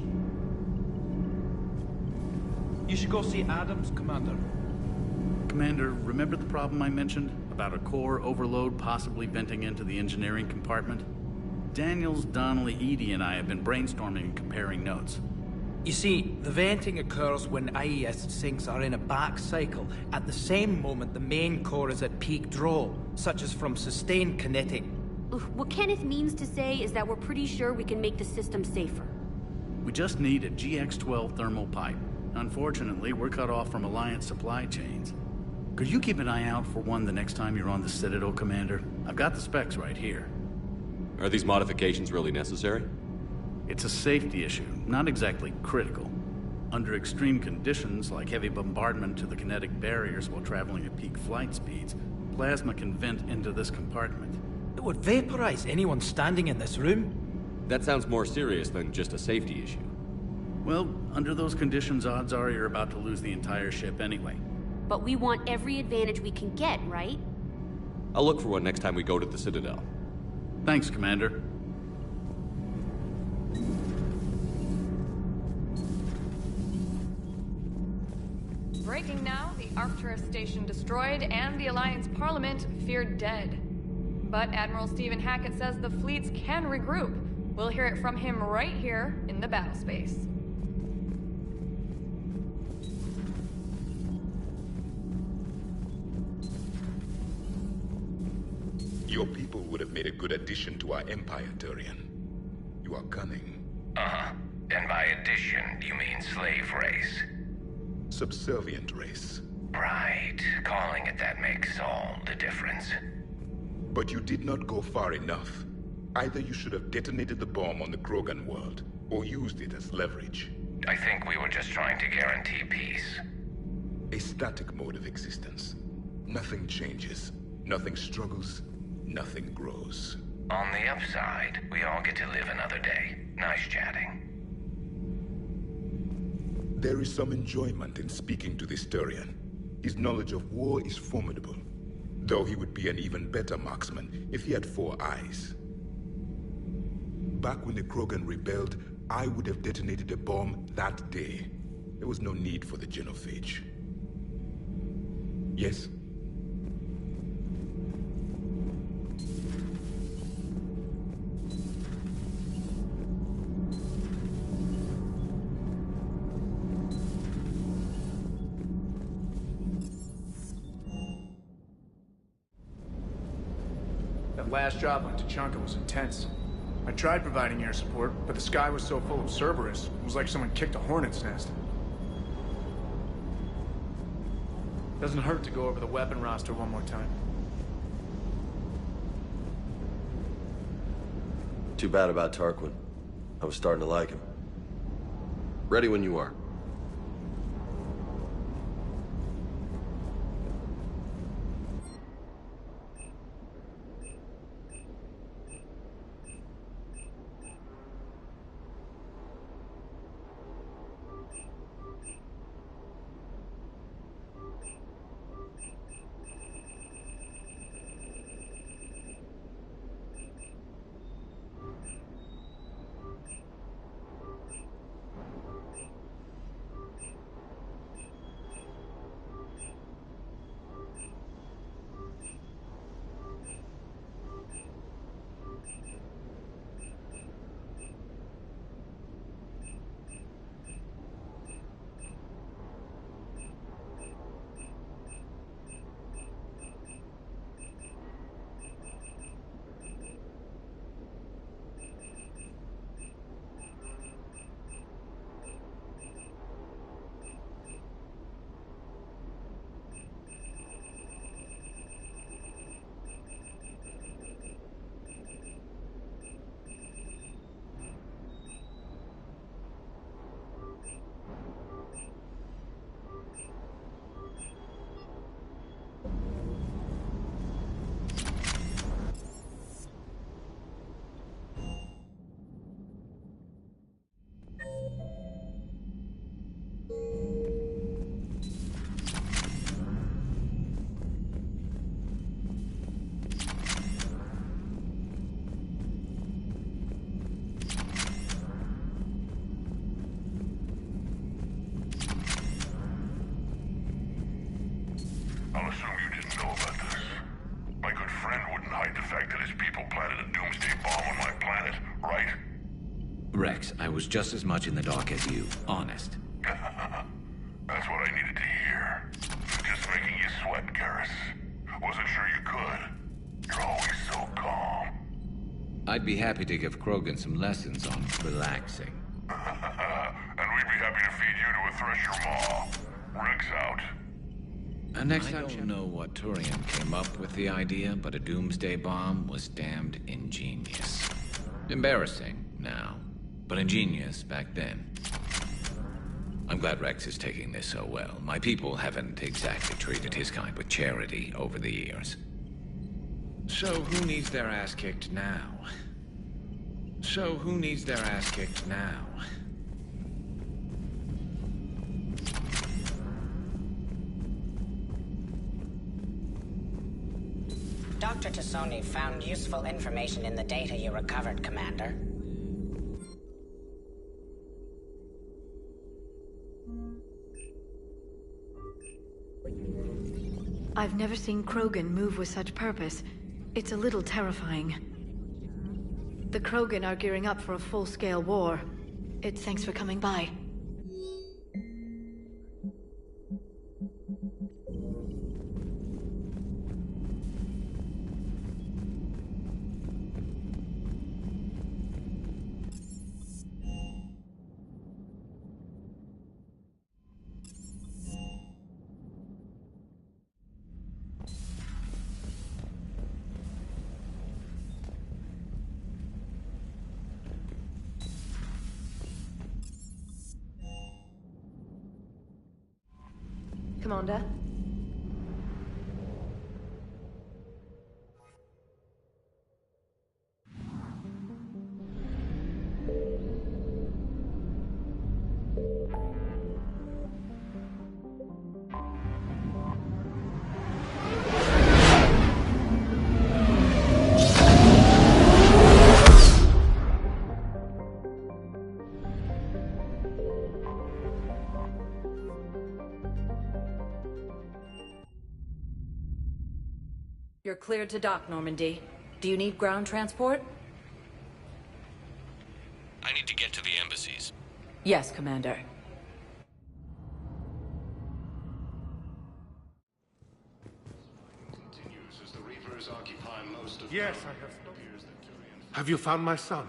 You should go see Adams, Commander. Commander, remember the problem I mentioned? About a core overload possibly venting into the engineering compartment? Daniels, Donnelly, Edie, and I have been brainstorming and comparing notes. You see, the venting occurs when IES sinks are in a back cycle at the same moment the main core is at peak draw, such as from sustained kinetic. What Kenneth means to say is that we're pretty sure we can make the system safer. We just need a GX-12 thermal pipe. Unfortunately, we're cut off from Alliance supply chains. Could you keep an eye out for one the next time you're on the Citadel, Commander? I've got the specs right here. Are these modifications really necessary? It's a safety issue, not exactly critical. Under extreme conditions, like heavy bombardment to the kinetic barriers while traveling at peak flight speeds, plasma can vent into this compartment. It would vaporize anyone standing in this room? That sounds more serious than just a safety issue. Well, under those conditions, odds are you're about to lose the entire ship anyway. But we want every advantage we can get, right? I'll look for one next time we go to the Citadel. Thanks, Commander. Breaking now, the Arcturus station destroyed and the Alliance Parliament feared dead. But Admiral Stephen Hackett says the fleets can regroup. We'll hear it from him right here in the battle space. Your people would have made a good addition to our empire, Turian. You are cunning. Uh-huh. And by addition, you mean slave race? Subservient race. Right. Calling it that makes all the difference. But you did not go far enough. Either you should have detonated the bomb on the Krogan world, or used it as leverage. I think we were just trying to guarantee peace. A static mode of existence. Nothing changes, nothing struggles, nothing grows. On the upside, we all get to live another day. Nice chatting. There is some enjoyment in speaking to this Turian. His knowledge of war is formidable, though he would be an even better marksman if he had 4 eyes. Back when the Krogan rebelled, I would have detonated a bomb that day. There was no need for the genophage. Yes? That last job on Tachanka was intense. I tried providing air support, but the sky was so full of Cerberus, it was like someone kicked a hornet's nest. Doesn't hurt to go over the weapon roster one more time. Too bad about Tarquin. I was starting to like him. Ready when you are. I'll assume you didn't know about this. My good friend wouldn't hide the fact that his people planted a doomsday bomb on my planet, right? Rex, I was just as much in the dark as you, honest. That's what I needed to hear. Just making you sweat, Garrus. Wasn't sure you could. You're always so calm. I'd be happy to give Krogan some lessons on relaxing. And we'd be happy to feed you to a thresher maw. Rex out. Next time, I don't know what Turian came up with the idea, but a doomsday bomb was damned ingenious. Embarrassing now, but ingenious back then. I'm glad Rex is taking this so well. My people haven't exactly treated his kind with charity over the years. So who needs their ass kicked now? Dr. Tassoni found useful information in the data you recovered, Commander. I've never seen Krogan move with such purpose. It's a little terrifying. The Krogan are gearing up for a full-scale war. Thanks for coming by. Commander? You're cleared to dock, Normandy. Do you need ground transport? I need to get to the embassies. Yes, Commander. Yes, I have. Have you found my son?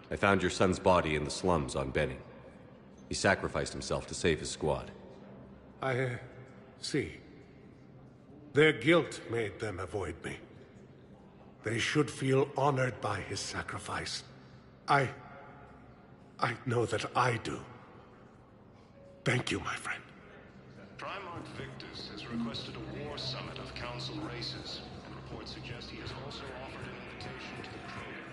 I found your son's body in the slums on Benning. He sacrificed himself to save his squad. I see. Their guilt made them avoid me. They should feel honored by his sacrifice. I know that I do. Thank you, my friend. Primarch Victus has requested a war summit of Council races, and reports suggest he has also offered an invitation to the Krogan.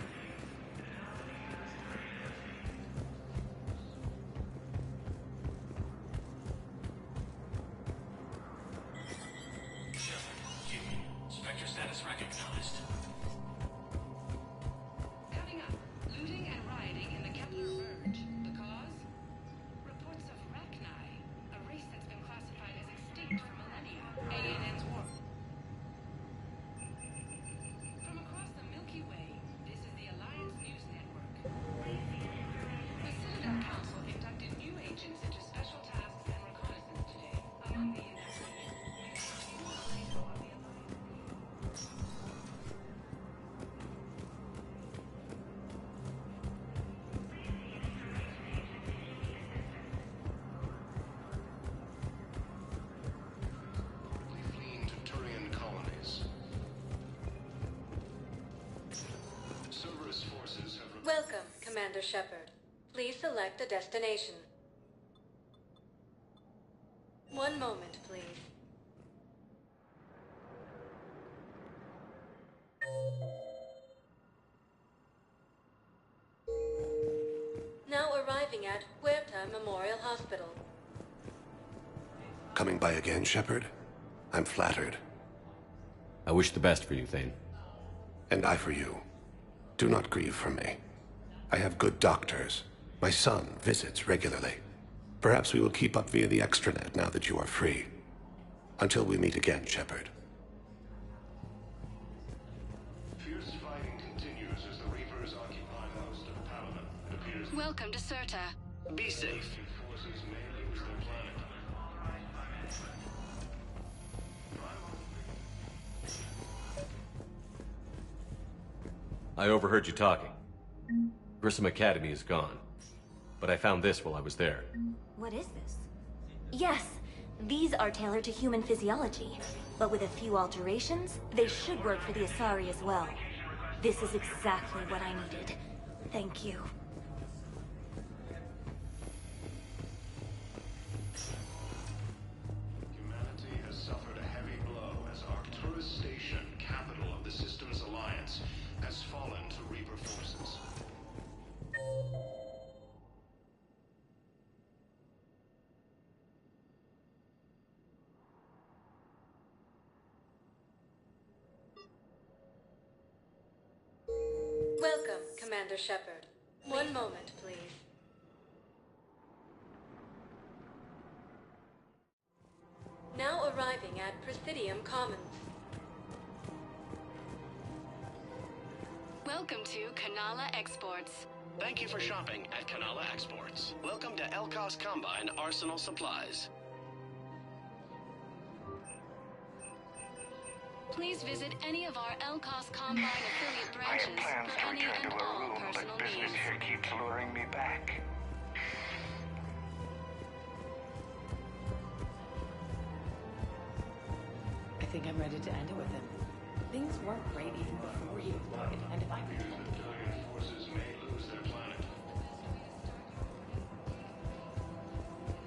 Spectre status recognized. Coming up, looting and rioting in the Kepler Verge. The cause? Reports of Rachni, a race that's been classified as extinct for millennia. ANN's war. From across the Milky Way, this is the Alliance News Network. The Citadel Council inducted new agents into special tasks and reconnaissance today. Among the Fleeing to Turian colonies. Cerberus forces have... Welcome, Commander Shepard. Please select a destination. One moment, please. Now arriving at Huerta Memorial Hospital. Coming by again, Shepard? I'm flattered. I wish the best for you, Thane. And I for you. Do not grieve for me. I have good doctors. My son visits regularly. Perhaps we will keep up via the extranet now that you are free. Until we meet again, Shepard. Fierce fighting continues as the Reapers occupy most of Paladin. It appears... Welcome to Serta. Be safe. Forces may lose their planet. I overheard you talking. Grissom Academy is gone. But I found this while I was there. What is this? Yes, these are tailored to human physiology. But with a few alterations, they should work for the Asari as well. This is exactly what I needed. Thank you. Welcome, Commander Shepard. One moment, please. Now arriving at Presidium Commons. Welcome to Kanala Exports. Thank you for shopping at Kanala Exports. Welcome to Elkos Combine Arsenal Supplies. Please visit any of our Elkos Combine affiliate branches I had plans for to any return and to a all room, personal but business needs. here keeps luring me back. I think I'm ready to end it with him. Things weren't great even before he deployed, and if I pretend to be... Forces may lose their planet.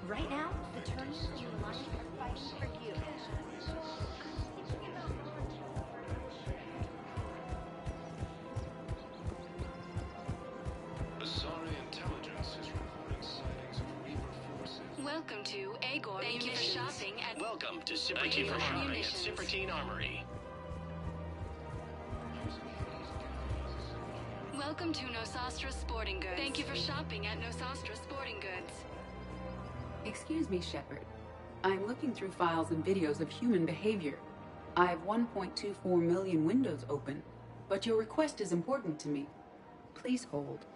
Right now, the Terminals and the Alliance are fighting for you. Asari intelligence is reporting sightings of Reaper forces. Welcome to Agor Thank you for Munitions. shopping at... Welcome to Thank you Cyprtine for Armory at munitions. Cyprtine Armory. Welcome to Nosastra Sporting Goods. Thank you for shopping at Nosastra Sporting Goods. Excuse me, Shepard. I'm looking through files and videos of human behavior. I have 1.24 million windows open, but your request is important to me. Please hold.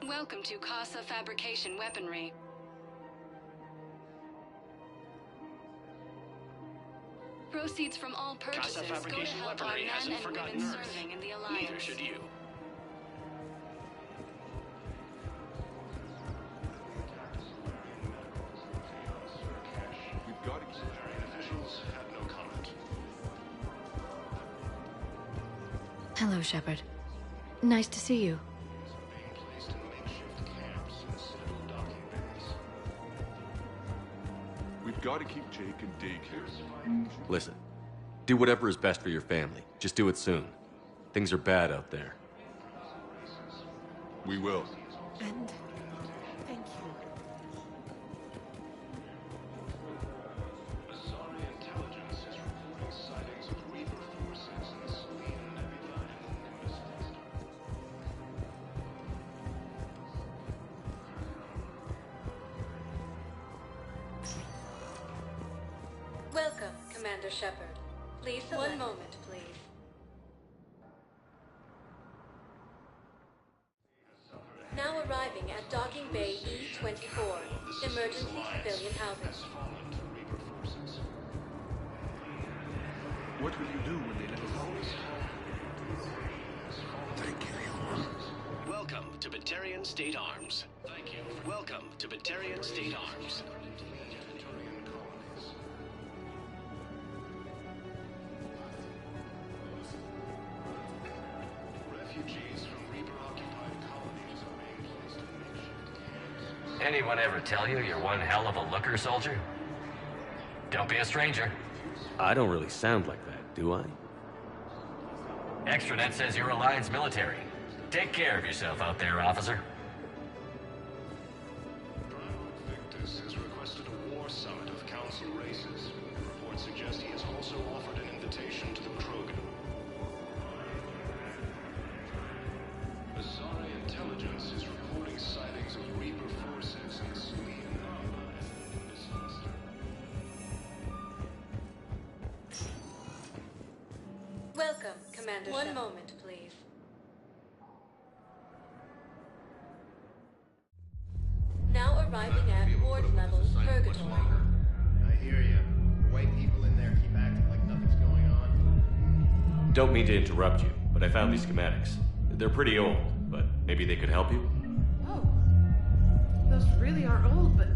Welcome to Casa Fabrication Weaponry. Proceeds from all purchases Casa go to Fabrication help our Weaponry men hasn't and forgotten women Earth. serving in the Alliance. Neither should you. We've got to Officials had no comment. Hello, Shepard. Nice to see you. Placed in makeshift camps and settled docking bays. We've got to keep Jake and Dig here. Listen, do whatever is best for your family. Just do it soon. Things are bad out there. We will. And thank you. Asari intelligence is reporting sightings of Reaper forces in the Selene Nebula and Nimbus cluster. Welcome, Commander Shepard. Please select. One moment, please. Now arriving at Docking Bay E-24, emergency civilian housing. Fallen to Reaper forces. What will you do when they let us go? Thank you, human. Welcome to Batarian State Arms. Thank you. Welcome to Batarian State Arms. Territorian colonies. Refugees from Reaper-occupied colonies are being placed in makeshift camps. Anyone ever tell you you're one hell of a looker, soldier? Don't be a stranger. I don't really sound like that, do I? Extranet says you're Alliance military. Take care of yourself out there, officer. Victus has requested a war summit of Council races. Reports suggest he has also offered an invitation to the Krogan. Asari intelligence is reporting sightings of Reaper forces in Selene Nebula and Nimbus cluster. Welcome, Commander. One moment, please. Now arriving at ward level Purgatory. I hear you. The white people in there keep acting like nothing's going on. Don't mean to interrupt you, but I found these schematics. They're pretty old, but maybe they could help you? Oh. Those really are old, but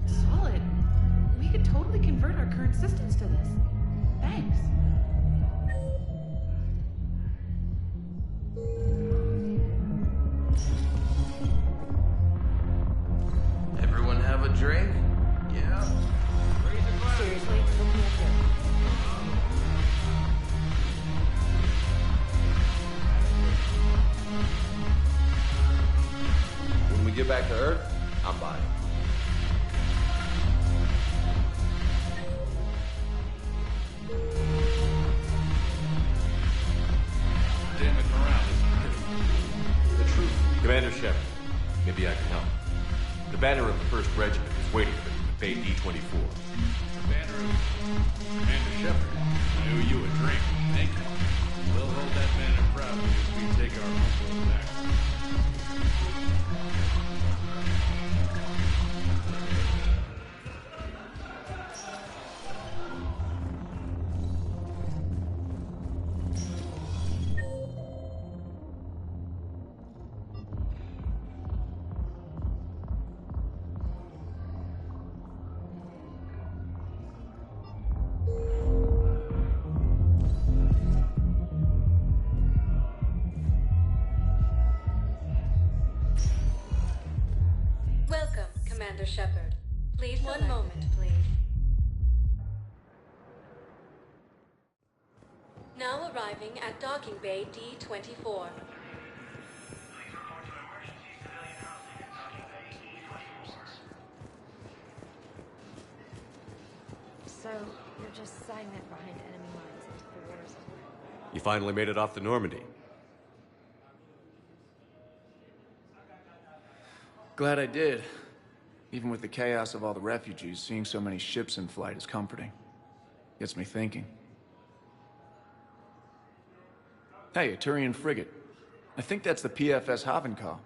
solid. We could totally convert our current systems to this. Thanks. Everyone have a drink? Yeah. Seriously, look me up here. When we get back to Earth, I'm buying. Damn it, morale is Shepard. Maybe I can help. The banner of the 1st Regiment is waiting for you at Bay D-24. The banner of Commander Shepard. I owe you a drink. Thank you. We'll hold that banner proudly as we take our home back. Welcome, Commander Shepard. Please, one moment, please. Now arriving at Docking Bay D-24. So, you're just silent behind enemy lines into the war zone. You finally made it off the Normandy. Glad I did. Even with the chaos of all the refugees, seeing so many ships in flight is comforting. Gets me thinking. Hey, a Turian frigate. I think that's the PFS Havenkaw.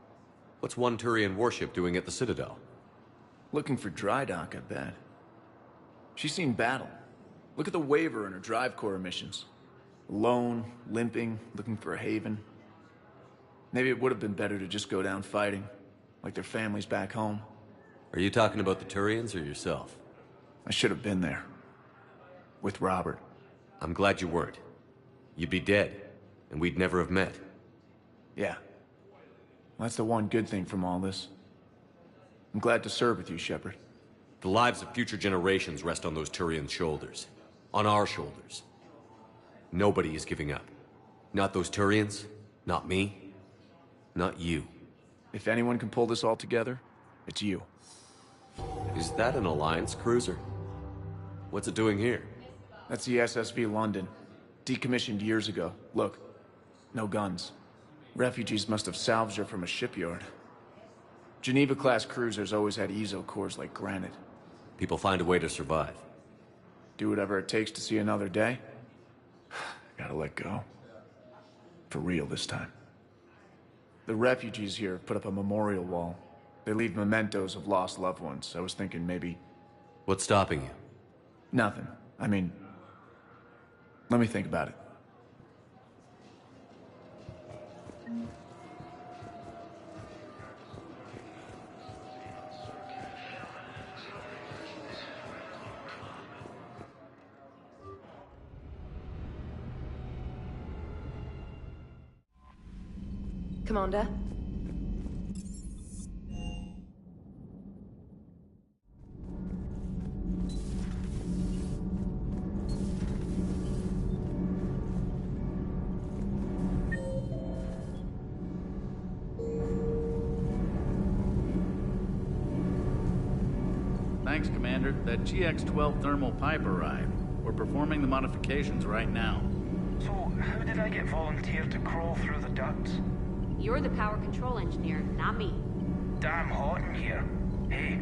What's one Turian warship doing at the Citadel? Looking for dry dock, I bet. She's seen battle. Look at the waiver in her drive core emissions. Alone, limping, looking for a haven. Maybe it would have been better to just go down fighting, like their families back home. Are you talking about the Turians or yourself? I should have been there. With Robert. I'm glad you weren't. You'd be dead, and we'd never have met. Yeah. That's the one good thing from all this. I'm glad to serve with you, Shepard. The lives of future generations rest on those Turians' shoulders. On our shoulders. Nobody is giving up. Not those Turians, not me, not you. If anyone can pull this all together, it's you. Is that an Alliance cruiser? What's it doing here? That's the SSV London. Decommissioned years ago. Look, no guns. Refugees must have salvaged her from a shipyard. Geneva-class cruisers always had ezo cores like granite. People find a way to survive. Do whatever it takes to see another day. Gotta let go. For real this time. The refugees here have put up a memorial wall. They leave mementos of lost loved ones. I was thinking maybe... What's stopping you? Nothing. I mean... Let me think about it. Commander? Thanks, Commander. That GX-12 thermal pipe arrived. We're performing the modifications right now. So, how did I get volunteered to crawl through the ducts? You're the power control engineer, not me. Damn hot in here. Hey,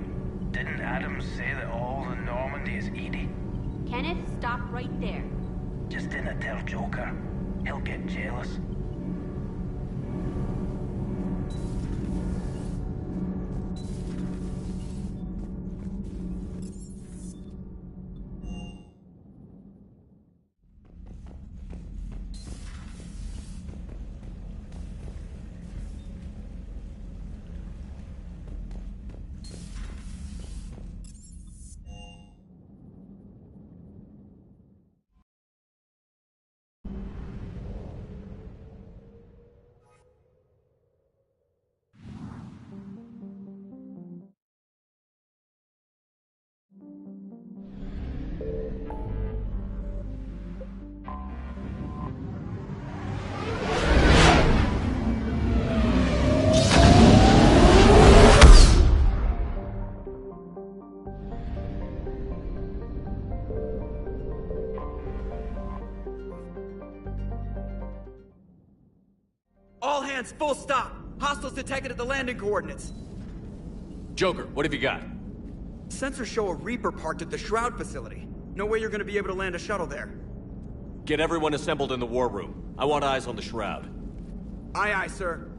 didn't Adams say that all the Normandy is Edie? Kenneth, stop right there. Just dinna tell Joker. He'll get jealous. All hands, full stop! Hostiles detected at the landing coordinates. Joker, what have you got? Sensors show a Reaper parked at the Shroud facility. No way you're gonna be able to land a shuttle there. Get everyone assembled in the war room. I want eyes on the Shroud. Aye, aye, sir.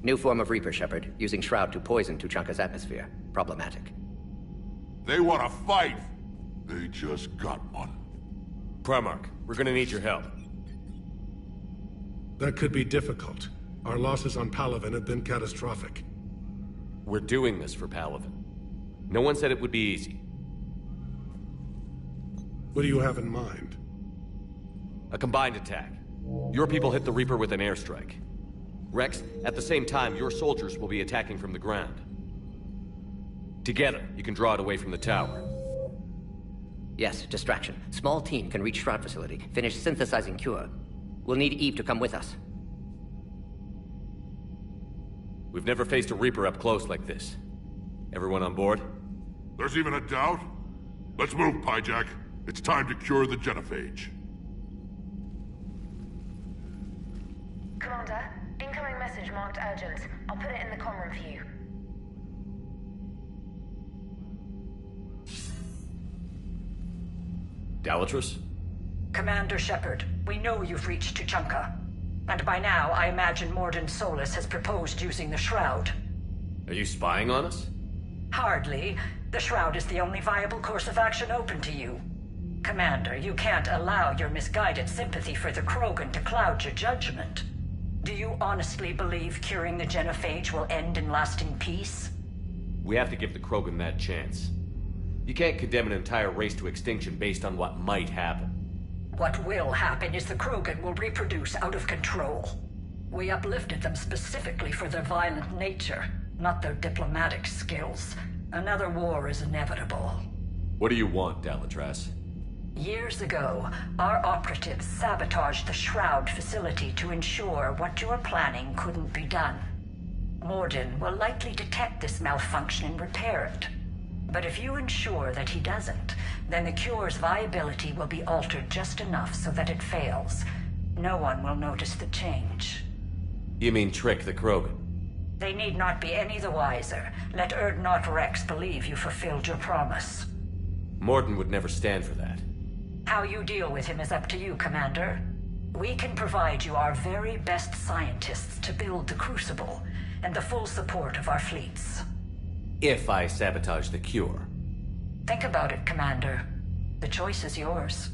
New form of Reaper, Shepard, using Shroud to poison Tuchanka's atmosphere. Problematic. They want to fight. They just got one. Primarch, we're gonna need your help. That could be difficult. Our losses on Palaven have been catastrophic. We're doing this for Palaven. No one said it would be easy. What do you have in mind? A combined attack. Your people hit the Reaper with an airstrike. Rex, at the same time, your soldiers will be attacking from the ground. Together, you can draw it away from the tower. Yes, distraction. Small team can reach Shroud facility, finish synthesizing cure. We'll need Eve to come with us. We've never faced a Reaper up close like this. Everyone on board? There's even a doubt? Let's move, Pyjack. It's time to cure the genophage. Commander, incoming message marked urgent. I'll put it in the comm room for you. Dalatrus? Commander Shepard, we know you've reached Tuchanka. And by now, I imagine Mordin Solus has proposed using the Shroud. Are you spying on us? Hardly. The Shroud is the only viable course of action open to you. Commander, you can't allow your misguided sympathy for the Krogan to cloud your judgment. Do you honestly believe curing the genophage will end in lasting peace? We have to give the Krogan that chance. You can't condemn an entire race to extinction based on what might happen. What will happen is the Krogan will reproduce out of control. We uplifted them specifically for their violent nature, not their diplomatic skills. Another war is inevitable. What do you want, Dalatrus? Years ago, our operatives sabotaged the Shroud facility to ensure what you are planning couldn't be done. Mordin will likely detect this malfunction and repair it. But if you ensure that he doesn't, then the cure's viability will be altered just enough so that it fails. No one will notice the change. You mean trick the Krogan? They need not be any the wiser. Let Urdnot Rex believe you fulfilled your promise. Mordin would never stand for that. How you deal with him is up to you, Commander. We can provide you our very best scientists to build the Crucible, and the full support of our fleets. If I sabotage the cure. Think about it, Commander. The choice is yours.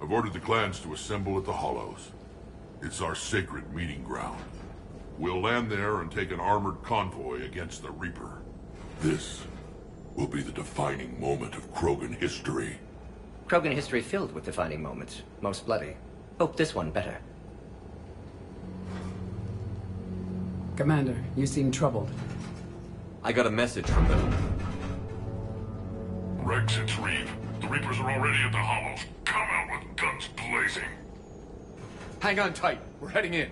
I've ordered the clans to assemble at the Hollows. It's our sacred meeting ground. We'll land there and take an armored convoy against the Reaper. This will be the defining moment of Krogan history. Krogan history filled with defining moments. Most bloody. Hope this one better. Commander, you seem troubled. I got a message from them. Rex, it's Reeve. The Reapers are already at the Hollows. Come out with guns blazing. Hang on tight. We're heading in.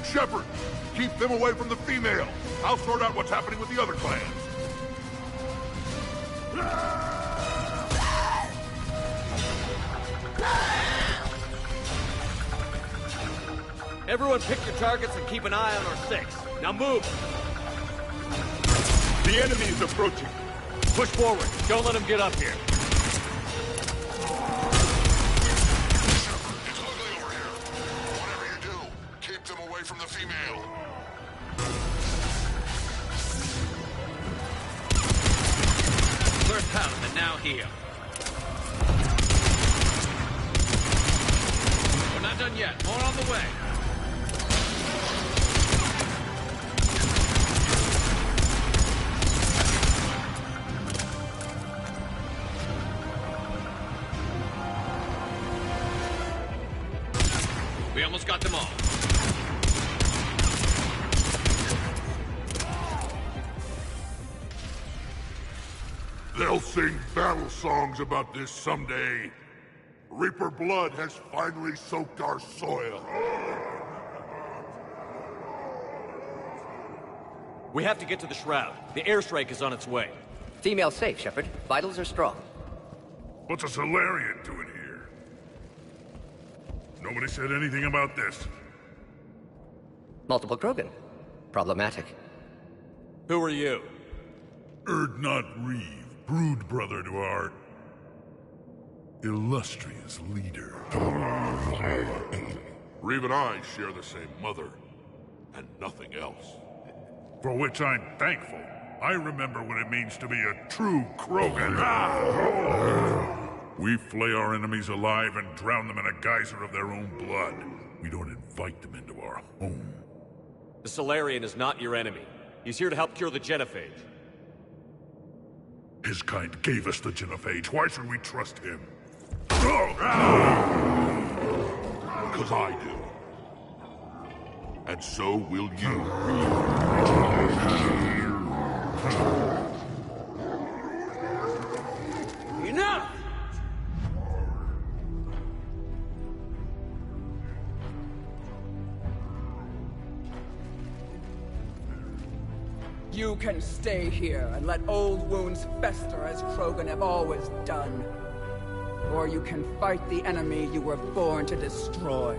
Shepard, keep them away from the female. I'll sort out what's happening with the other clans. Everyone pick your targets and keep an eye on our six. Now move! The enemy is approaching. Push forward. Don't let them get up here. It's ugly over here. Whatever you do, keep them away from the female. First Paladin, now here. done yet. More on the way. We almost got them all. They'll sing battle songs about this someday. Reaper blood has finally soaked our soil. We have to get to the Shroud. The airstrike is on its way. Female safe, Shepard. Vitals are strong. What's a Solarian doing here? Nobody said anything about this. Multiple Krogan. Problematic. Who are you? Erdnot Reeve, brood brother to our illustrious leader. Reeve and I share the same mother, and nothing else. For which I'm thankful. I remember what it means to be a true Krogan. We flay our enemies alive and drown them in a geyser of their own blood. We don't invite them into our home. The Solarian is not your enemy. He's here to help cure the genophage. His kind gave us the genophage. Why should we trust him? Because I do. And so will you. Enough! You can stay here and let old wounds fester as Krogan have always done. Or you can fight the enemy you were born to destroy,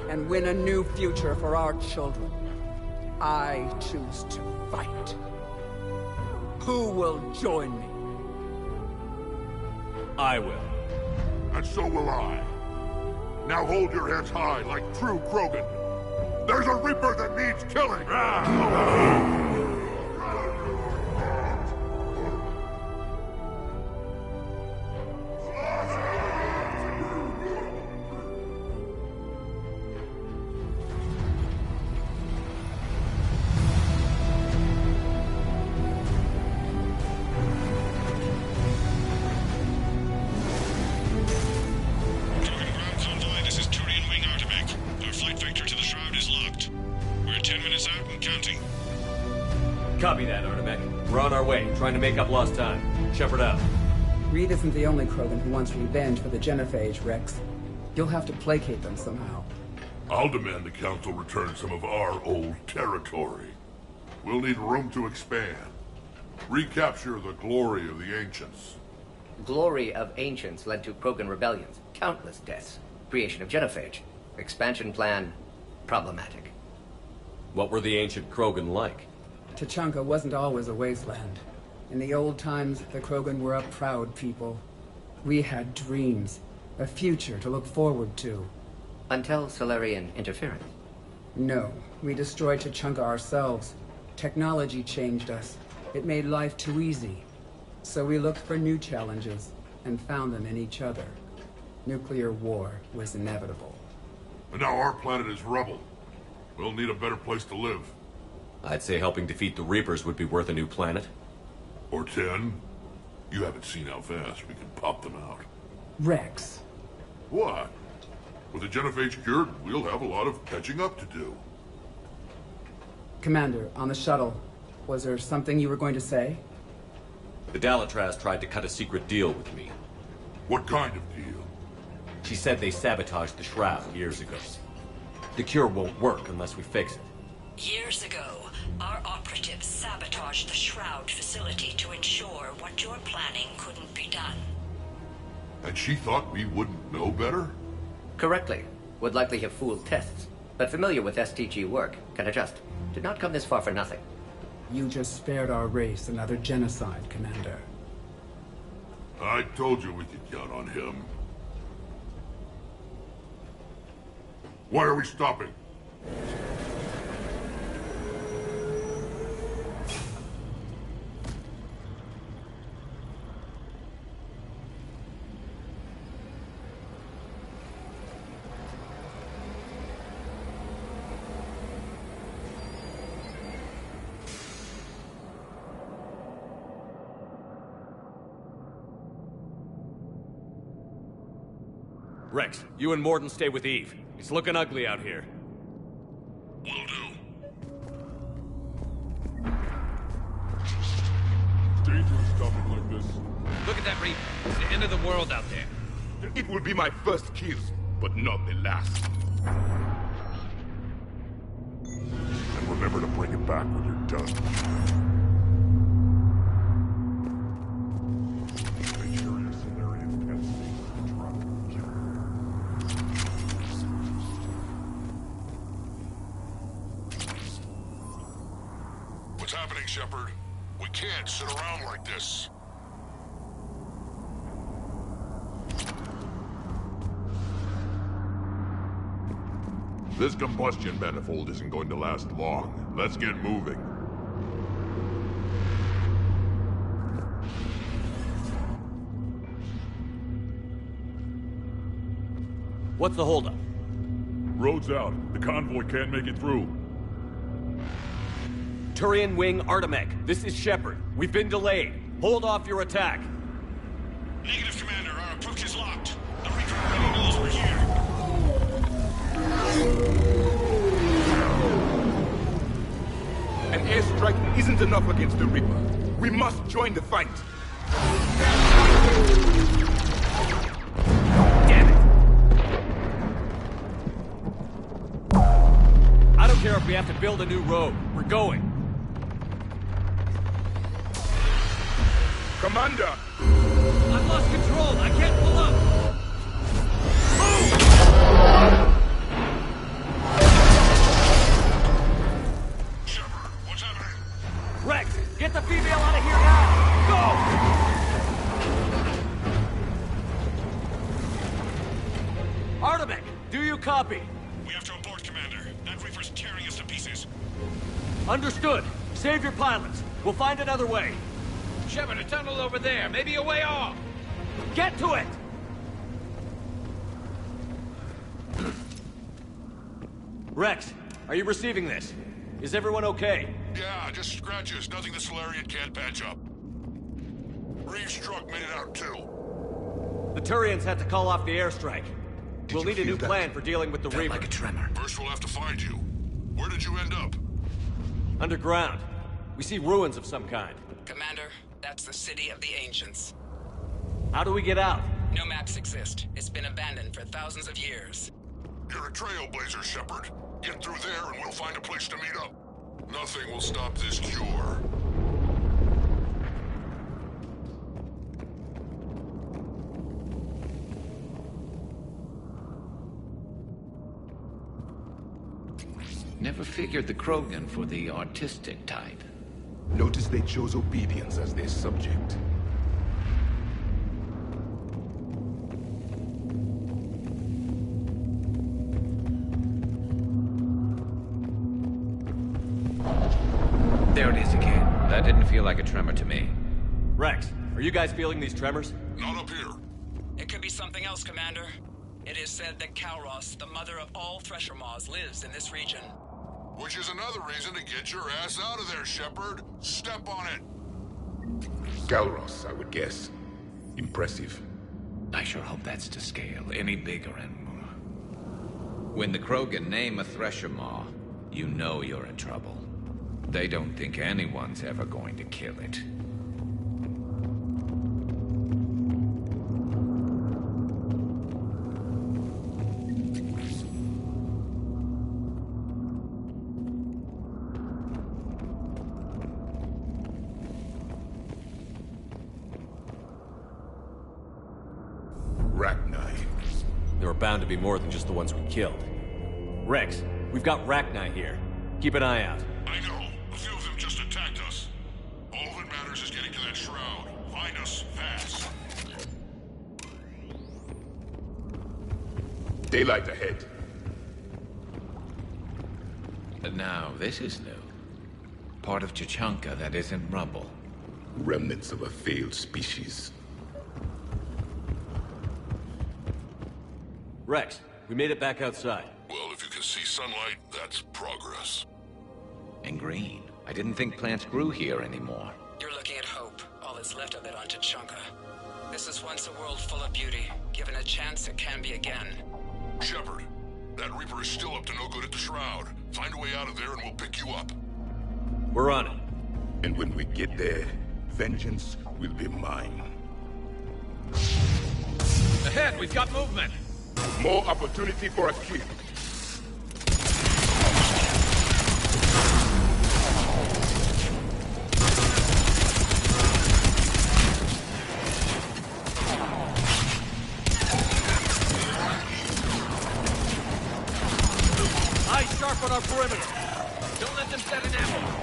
and win a new future for our children. I choose to fight. Who will join me? I will. And so will I. Now hold your heads high like true Krogan. There's a Reaper that needs killing! Copy that, Artemek. We're on our way, trying to make up lost time. Shepard out. Reed isn't the only Krogan who wants revenge for the genophage, Rex. You'll have to placate them somehow. I'll demand the Council return some of our old territory. We'll need room to expand. Recapture the glory of the Ancients. Glory of Ancients led to Krogan rebellions, countless deaths, creation of genophage. Expansion plan, problematic. What were the ancient Krogan like? Tuchanka wasn't always a wasteland. In the old times, the Krogan were a proud people. We had dreams, a future to look forward to. Until Solarian interference? No, we destroyed Tuchanka ourselves. Technology changed us. It made life too easy. So we looked for new challenges, and found them in each other. Nuclear war was inevitable. And now our planet is rubble. We'll need a better place to live. I'd say helping defeat the Reapers would be worth a new planet. Or 10. You haven't seen how fast we can pop them out. Rex. What? With the genophage cured, we'll have a lot of catching up to do. Commander, on the shuttle, was there something you were going to say? The Dalatraz tried to cut a secret deal with me. What kind of deal? She said they sabotaged the Shroud years ago. The cure won't work unless we fix it. Years ago, our operatives sabotaged the Shroud facility to ensure what you're planning couldn't be done. And she thought we wouldn't know better? Correctly. Would likely have fooled tests. But familiar with STG work, can adjust. Did not come this far for nothing. You just spared our race another genocide, Commander. I told you we could count on him. Why are we stopping? Rex, you and Morden stay with Eve. It's looking ugly out here. Will do. Dangerous stuff like this. Look at that reef. It's the end of the world out there. It will be my first kill, but not the last. And remember to bring it back when you're done. Make sure your Solarian pet stays in the truck. What's happening, Shepard? We can't sit around like this. This combustion manifold isn't going to last long. Let's get moving. What's the holdup? Road's out. The convoy can't make it through. Turian Wing Artemec, this is Shepard. We've been delayed. Hold off your attack. Negative, Commander. Our approach is locked. The Reaper already knows we're here. An airstrike isn't enough against the Reaper. We must join the fight. Damn it! I don't care if we have to build a new road. We're going. Commander! I've lost control. I can't pull up. Shepard, what's happening? Rex, get the female out of here now! Go! Artemec, do you copy? We have to abort, Commander. That Reaper's tearing us to pieces. Understood. Save your pilots. We'll find another way. Shepard, a tunnel over there. Maybe a way off. Get to it! Rex, are you receiving this? Is everyone okay? Yeah, just scratches. Nothing the Solarian can't patch up. Reeves' truck made it out too. The Turians had to call off the airstrike. We'll need a new plan for dealing with the Reaper. Like a tremor. First we'll have to find you. Where did you end up? Underground. We see ruins of some kind. Commander, that's the City of the Ancients. How do we get out? No maps exist. It's been abandoned for thousands of years. You're a trailblazer, Shepard. Get through there and we'll find a place to meet up. Nothing will stop this cure. Never figured the Krogan for the artistic type. Notice they chose obedience as their subject. There it is again. That didn't feel like a tremor to me. Rex, are you guys feeling these tremors? Not up here. It could be something else, Commander. It is said that Kalros, the mother of all Thresher Maws, lives in this region. Which is another reason to get your ass out of there, Shepard. Step on it. Galros, I would guess. Impressive. I sure hope that's to scale. Any bigger and more. When the Krogan name a Thresher Maw, you know you're in trouble. They don't think anyone's ever going to kill it. There are bound to be more than just the ones we killed. Rex, we've got Rachni here. Keep an eye out. I know. A few of them just attacked us. All that matters is getting to that shroud. Find us fast. Daylight ahead. Now, this is new. Part of Chichanka that isn't rubble. Remnants of a failed species. Rex, we made it back outside. Well, if you can see sunlight, that's progress. And green. I didn't think plants grew here anymore. You're looking at hope. All that's left of it on Chichanka. This is once a world full of beauty. Given a chance, it can be again. Shepard, that Reaper is still up to no good at the Shroud. Find a way out of there and we'll pick you up. We're on it. And when we get there, vengeance will be mine. Ahead, we've got movement. More opportunity for a kill. Eyes sharp on our perimeter. Don't let them set an ambush.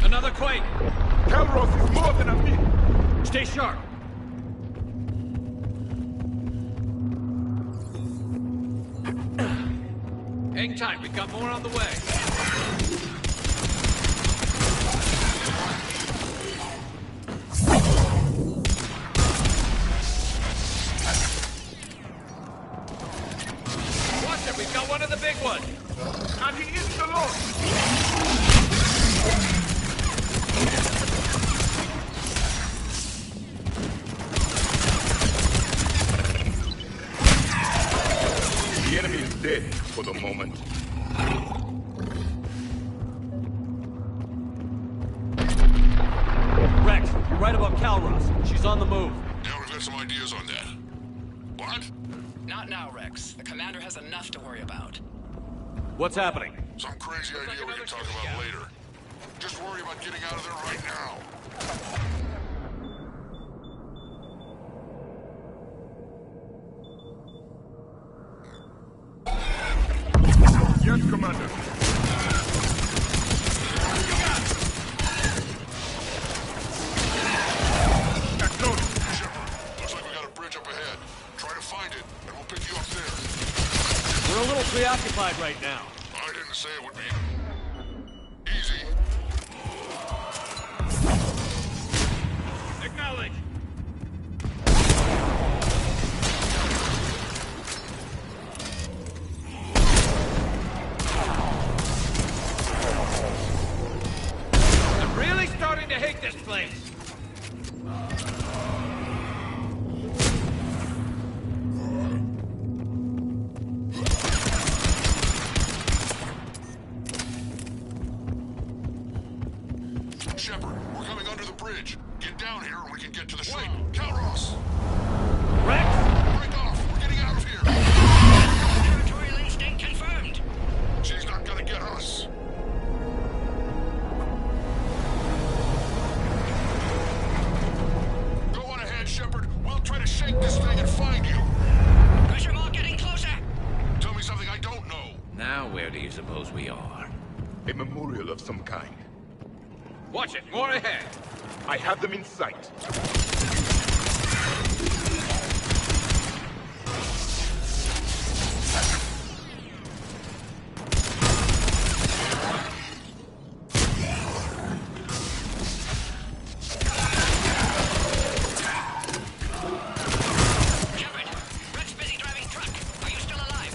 Another quake! Calros is more than a myth! Stay sharp! Hang tight, we've got more on the way. Watch it, we've got one of the big ones! And he is the Lord! The enemy is dead for the moment. Rex, you're right about Calros. She's on the move. Yeah, we've got some ideas on that. What? Not now, Rex. The commander has enough to worry about. What's happening? Some crazy idea we can talk about later. Just worry about getting out of there right now. Yes, Commander. Looks like we got a bridge up ahead. Try to find it, and we'll pick you up there. We're a little preoccupied right now. I didn't say it would be easy. Acknowledge! I'm really starting to hate this place. Shepard, we're coming under the bridge. Get down here and we can get to the ship. Wait, Calros! Rex! Break off! We're getting out of here! Territorial instinct confirmed. She's not gonna get us. Go on ahead, Shepard. We'll try to shake this thing and find you. Pressure mark getting closer. Tell me something I don't know. Now where do you suppose we are? A memorial of some kind. Watch it, more ahead. I have them in sight. Shepard, Rex busy driving truck. Are you still alive?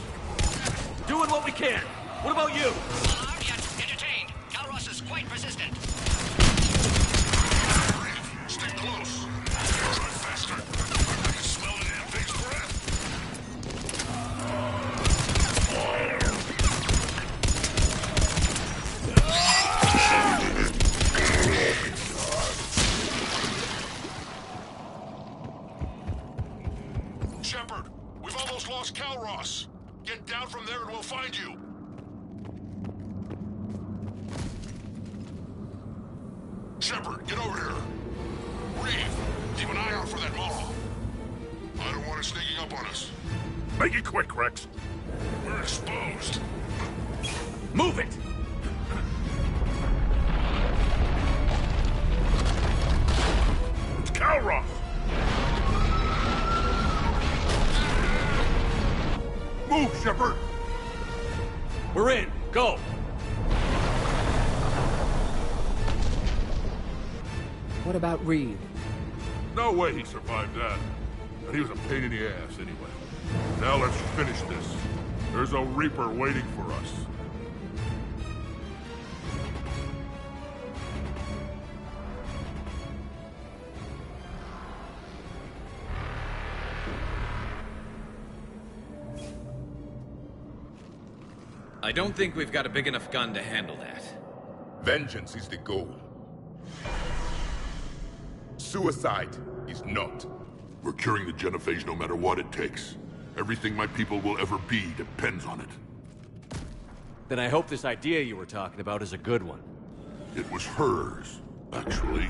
Doing what we can. What about you? Alarmed yet entertained. Calros is quite persistent. Stay close. Drive faster. I can smell the damn thing's breath. Shepard, we've almost lost Calros. Get down from there and we'll find you. Shepard, get over here. Reeve, keep an eye out for that Maw. I don't want it sneaking up on us. Make it quick, Rex. We're exposed. Move it! It's Calros! Shepard? We're in. Go! What about Reed? No way he survived that. And he was a pain in the ass anyway. Now let's finish this. There's a Reaper waiting for us. I don't think we've got a big enough gun to handle that. Vengeance is the goal. Suicide is not. We're curing the genophage no matter what it takes. Everything my people will ever be depends on it. Then I hope this idea you were talking about is a good one. It was hers, actually.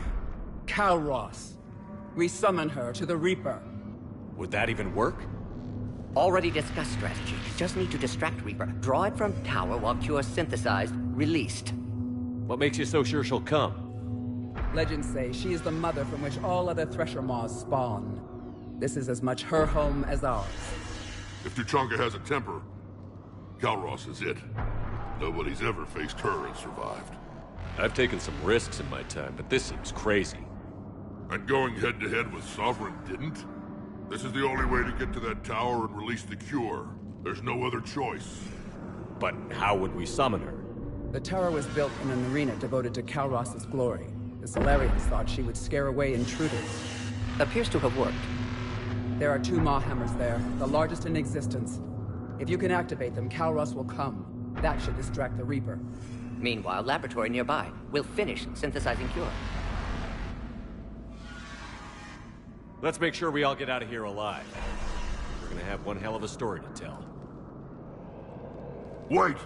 Calros. We summon her to the Reaper. Would that even work? Already discussed strategy. Just need to distract Reaper. Draw it from tower while Cure synthesized, released. What makes you so sure she'll come? Legends say she is the mother from which all other Thresher Maws spawn. This is as much her home as ours. If Tuchanka has a temper, Calros is it. Nobody's ever faced her and survived. I've taken some risks in my time, but this seems crazy. And going head-to-head with Sovereign didn't? This is the only way to get to that tower and release the cure. There's no other choice. But how would we summon her? The tower was built in an arena devoted to Calros' glory. The Solarians thought she would scare away intruders. Appears to have worked. There are 2 Maw hammers there, the largest in existence. If you can activate them, Calros will come. That should distract the Reaper. Meanwhile, laboratory nearby. We'll finish synthesizing Cure. Let's make sure we all get out of here alive. We're gonna have one hell of a story to tell. Wait!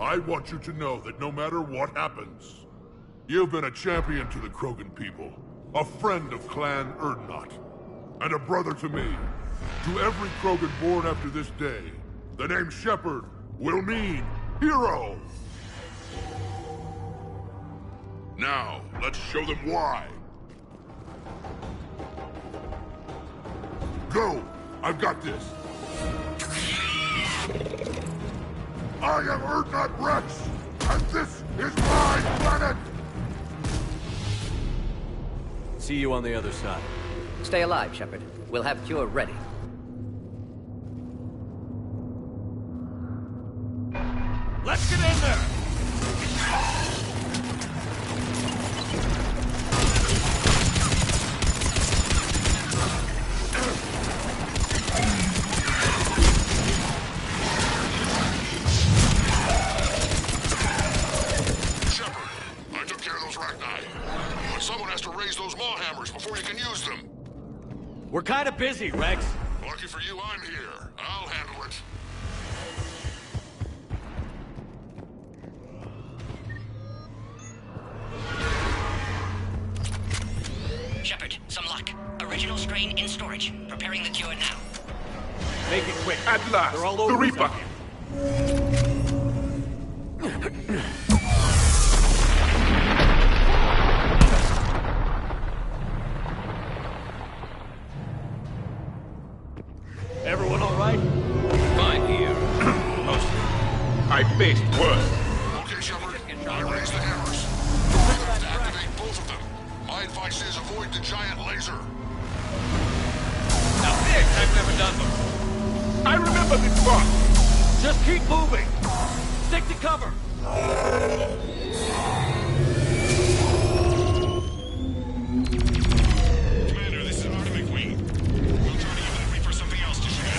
I want you to know that no matter what happens, you've been a champion to the Krogan people, a friend of Clan Erdnot, and a brother to me. To every Krogan born after this day, the name Shepard will mean hero! Now, let's show them why. Go! I've got this! I am Erdnot Rex, and this is my planet! See you on the other side. Stay alive, Shepard. We'll have Cure ready. Let's get in there! Someone has to raise those maw hammers before you can use them. We're kind of busy, Rex. Lucky for you, I'm here. I'll handle it. Shepard, some luck. Original strain in storage. Preparing the cure now. Make it quick. At last, they're all over the Reaper. Everyone all right? Fine here. Mostly. I faced worse. Okay, Shepard. I raised the hammers. Activate both of them. My advice is avoid the giant laser. Now this I've never done before. I remember this spot. Just keep moving. Stick to cover. Commander, this is Artemis Queen. We'll try to give that Reaper something else to shoot at.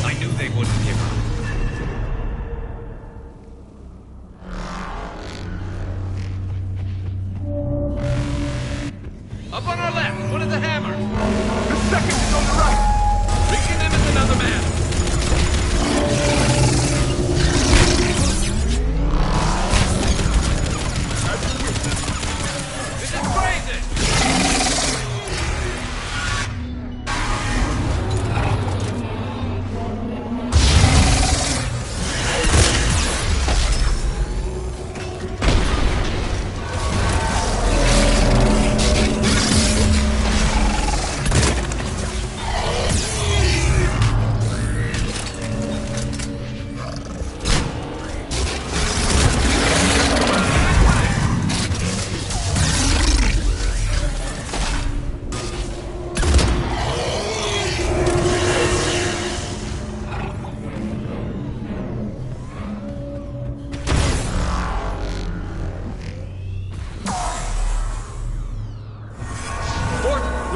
I knew they wouldn't give up. Up on our left, one of the hammers. The second is on the right. Reaching them is another man. This is crazy.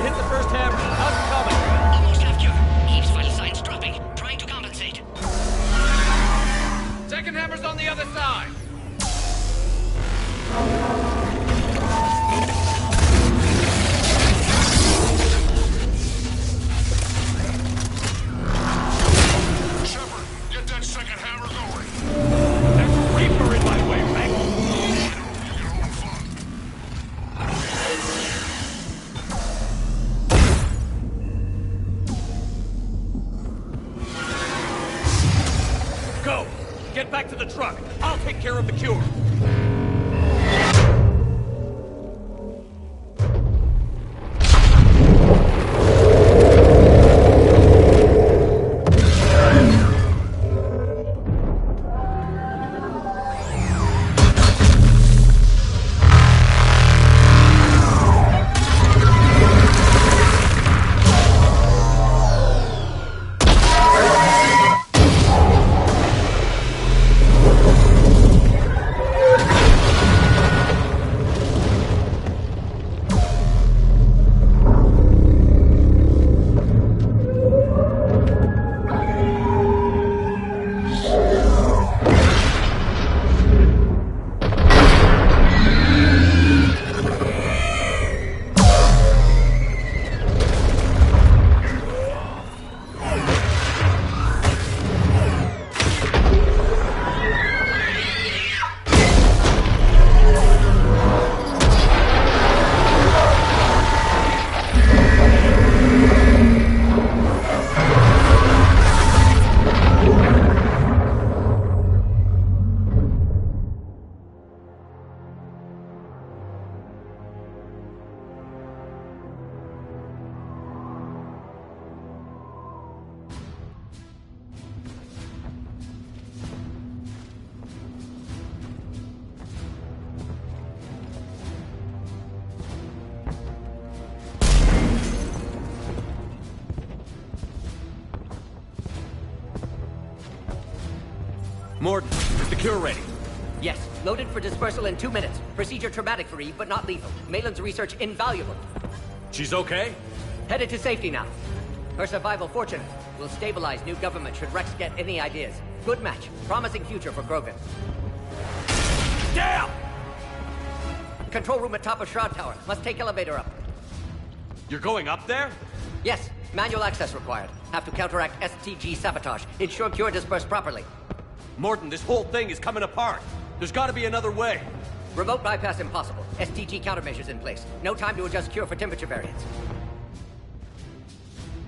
We hit the first hammer. How's it coming? Almost half cure. Eve's vital signs dropping. Trying to compensate. Second hammer's on the other side. Shepard, get that second hammer going. There's a Reaper in my way, Mac. Go! Get back to the truck. I'll take care of the cure. Morden, is the cure ready? Yes, loaded for dispersal in 2 minutes. Procedure traumatic for Eve, but not lethal. Malin's research invaluable. She's okay? Headed to safety now. Her survival fortunate. Will stabilize new government should Rex get any ideas. Good match. Promising future for Krogan. Damn! Control room at top of Shroud Tower. Must take elevator up. You're going up there? Yes, manual access required. Have to counteract STG sabotage. Ensure cure dispersed properly. Morden, this whole thing is coming apart. There's gotta be another way. Remote bypass impossible. STG countermeasures in place. No time to adjust cure for temperature variance.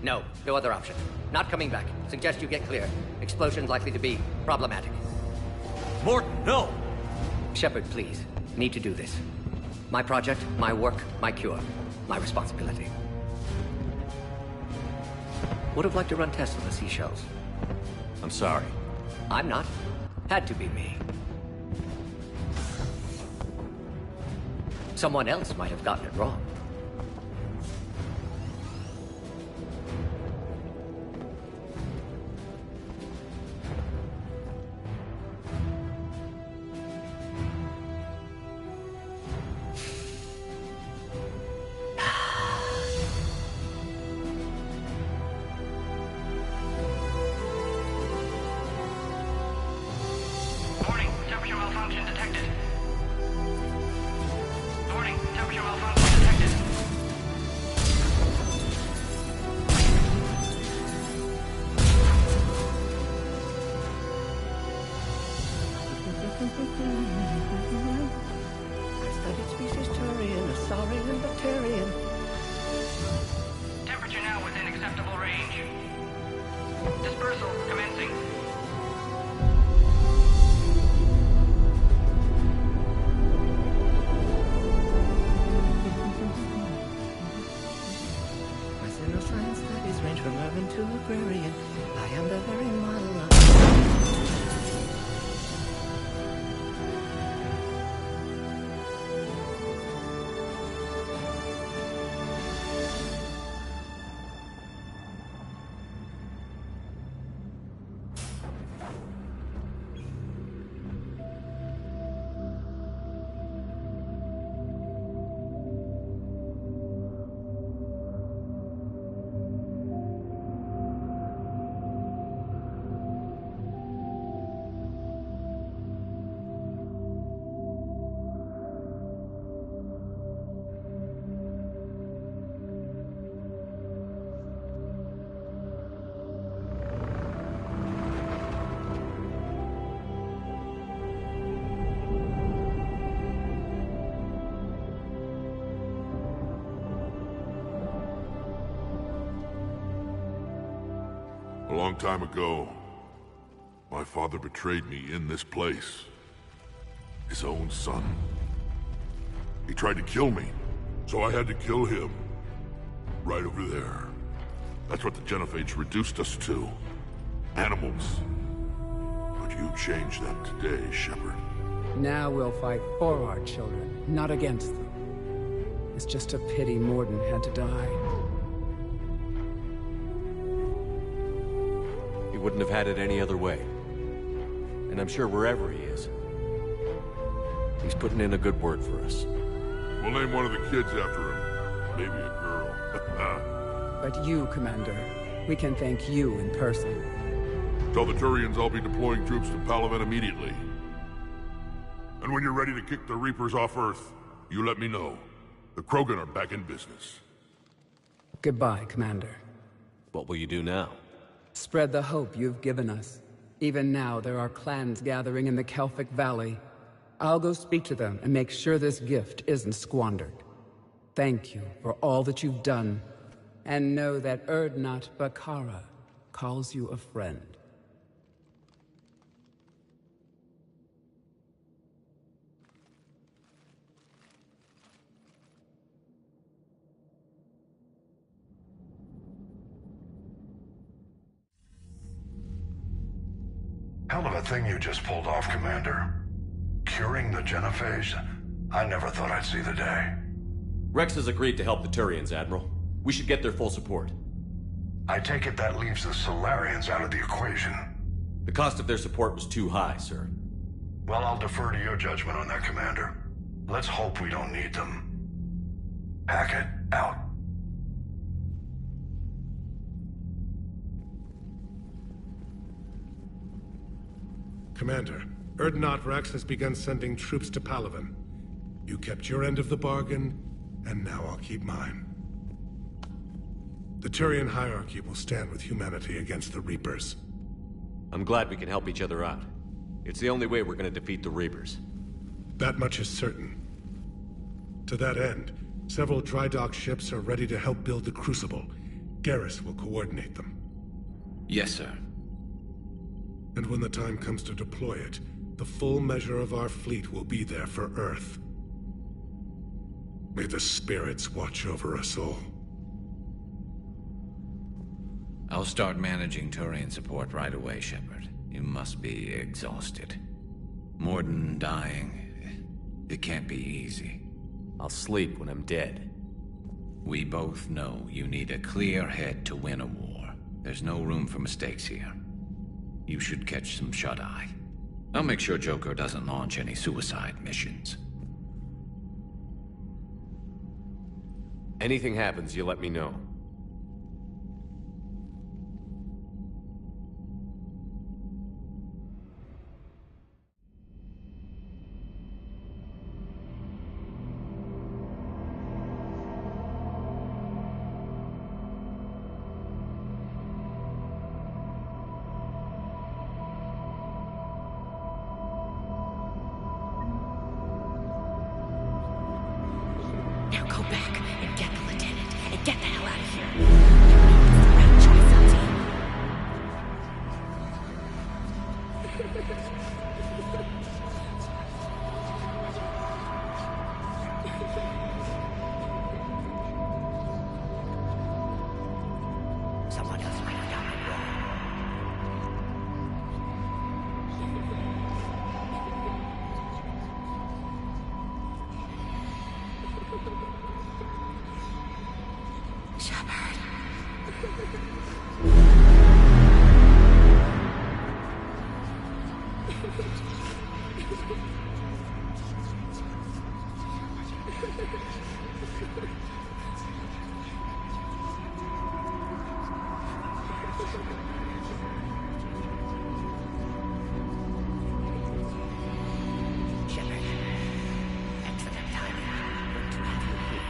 No other option. Not coming back. Suggest you get clear. Explosion's likely to be problematic. Morden, no! Shepard, please. Need to do this. My project, my work, my cure. My responsibility. Would have liked to run tests on the seashells. I'm sorry. I'm not. Had to be me. Someone else might have gotten it wrong. A long time ago, my father betrayed me in this place. His own son. He tried to kill me, so I had to kill him. Right over there. That's what the Genophage reduced us to. Animals. But you changed that today, Shepard. Now we'll fight for our children, not against them. It's just a pity Morden had to die. He wouldn't have had it any other way. And I'm sure wherever he is, he's putting in a good word for us. We'll name one of the kids after him. Maybe a girl. But you, Commander, we can thank you in person. Tell the Turians I'll be deploying troops to Palaven immediately. And when you're ready to kick the Reapers off Earth, you let me know. The Krogan are back in business. Goodbye, Commander. What will you do now? Spread the hope you've given us. Even now, there are clans gathering in the Kelphic Valley. I'll go speak to them and make sure this gift isn't squandered. Thank you for all that you've done. And know that Urdnot Bakara calls you a friend. Hell of a thing you just pulled off, Commander. Curing the Genophage? I never thought I'd see the day. Rex has agreed to help the Turians, Admiral. We should get their full support. I take it that leaves the Solarians out of the equation. The cost of their support was too high, sir. Well, I'll defer to your judgment on that, Commander. Let's hope we don't need them. Hackett, out. Commander, Urdnot Rex has begun sending troops to Palaven. You kept your end of the bargain, and now I'll keep mine. The Turian hierarchy will stand with humanity against the Reapers. I'm glad we can help each other out. It's the only way we're gonna defeat the Reapers. That much is certain. To that end, several dry dock ships are ready to help build the Crucible. Garrus will coordinate them. Yes, sir. And when the time comes to deploy it, the full measure of our fleet will be there for Earth. May the spirits watch over us all. I'll start managing Turian support right away, Shepard. You must be exhausted. Morden dying, it can't be easy. I'll sleep when I'm dead. We both know you need a clear head to win a war. There's no room for mistakes here. You should catch some shut-eye. I'll make sure Joker doesn't launch any suicide missions. Anything happens, you let me know. Now go back and get the lieutenant and get the hell out of here. It's the right choice, Someone else might have done it wrong. Shepard. Shepard. Excellent timing. Good to have you here.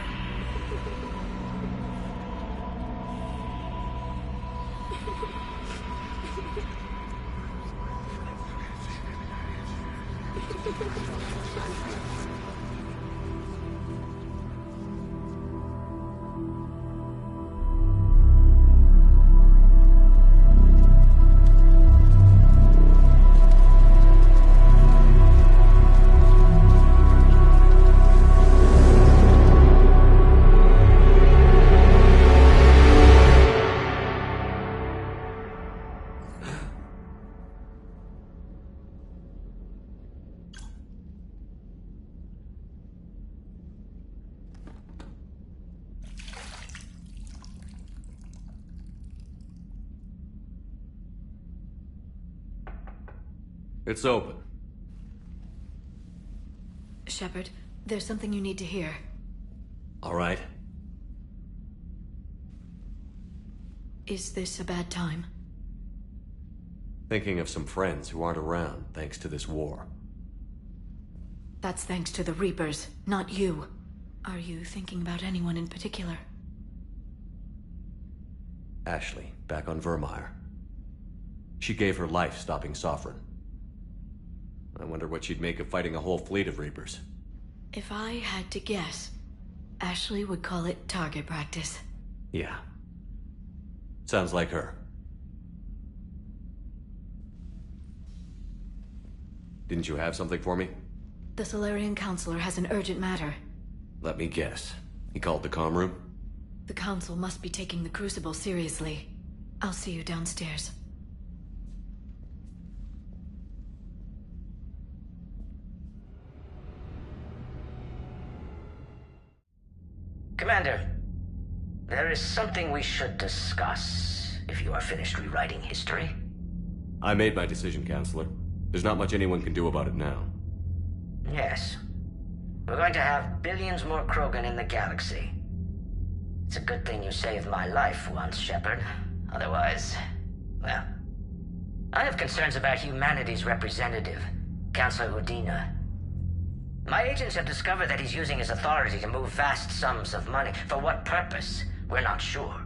It's open. Shepard, there's something you need to hear. All right. Is this a bad time? Thinking of some friends who aren't around thanks to this war. That's thanks to the Reapers, not you. Are you thinking about anyone in particular? Ashley, back on Vermeer. She gave her life stopping Sovereign. I wonder what she'd make of fighting a whole fleet of Reapers. If I had to guess, Ashley would call it target practice. Yeah. Sounds like her. Didn't you have something for me? The Solarian Counselor has an urgent matter. Let me guess. He called the comm room? The Council must be taking the Crucible seriously. I'll see you downstairs. Commander, there is something we should discuss, if you are finished rewriting history. I made my decision, Counselor. There's not much anyone can do about it now. Yes. We're going to have billions more Krogan in the galaxy. It's a good thing you saved my life once, Shepard. Otherwise, well... I have concerns about humanity's representative, Councilor Udina. My agents have discovered that he's using his authority to move vast sums of money. For what purpose? We're not sure.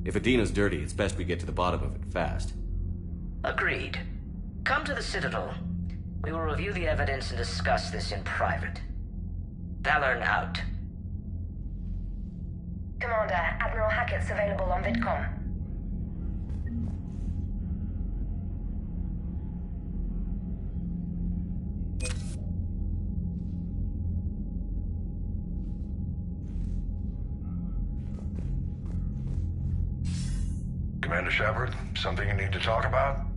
If Adina's dirty, it's best we get to the bottom of it fast. Agreed. Come to the Citadel. We will review the evidence and discuss this in private. Valorn out. Commander, Admiral Hackett's available on VidCom. Commander Shepard, something you need to talk about?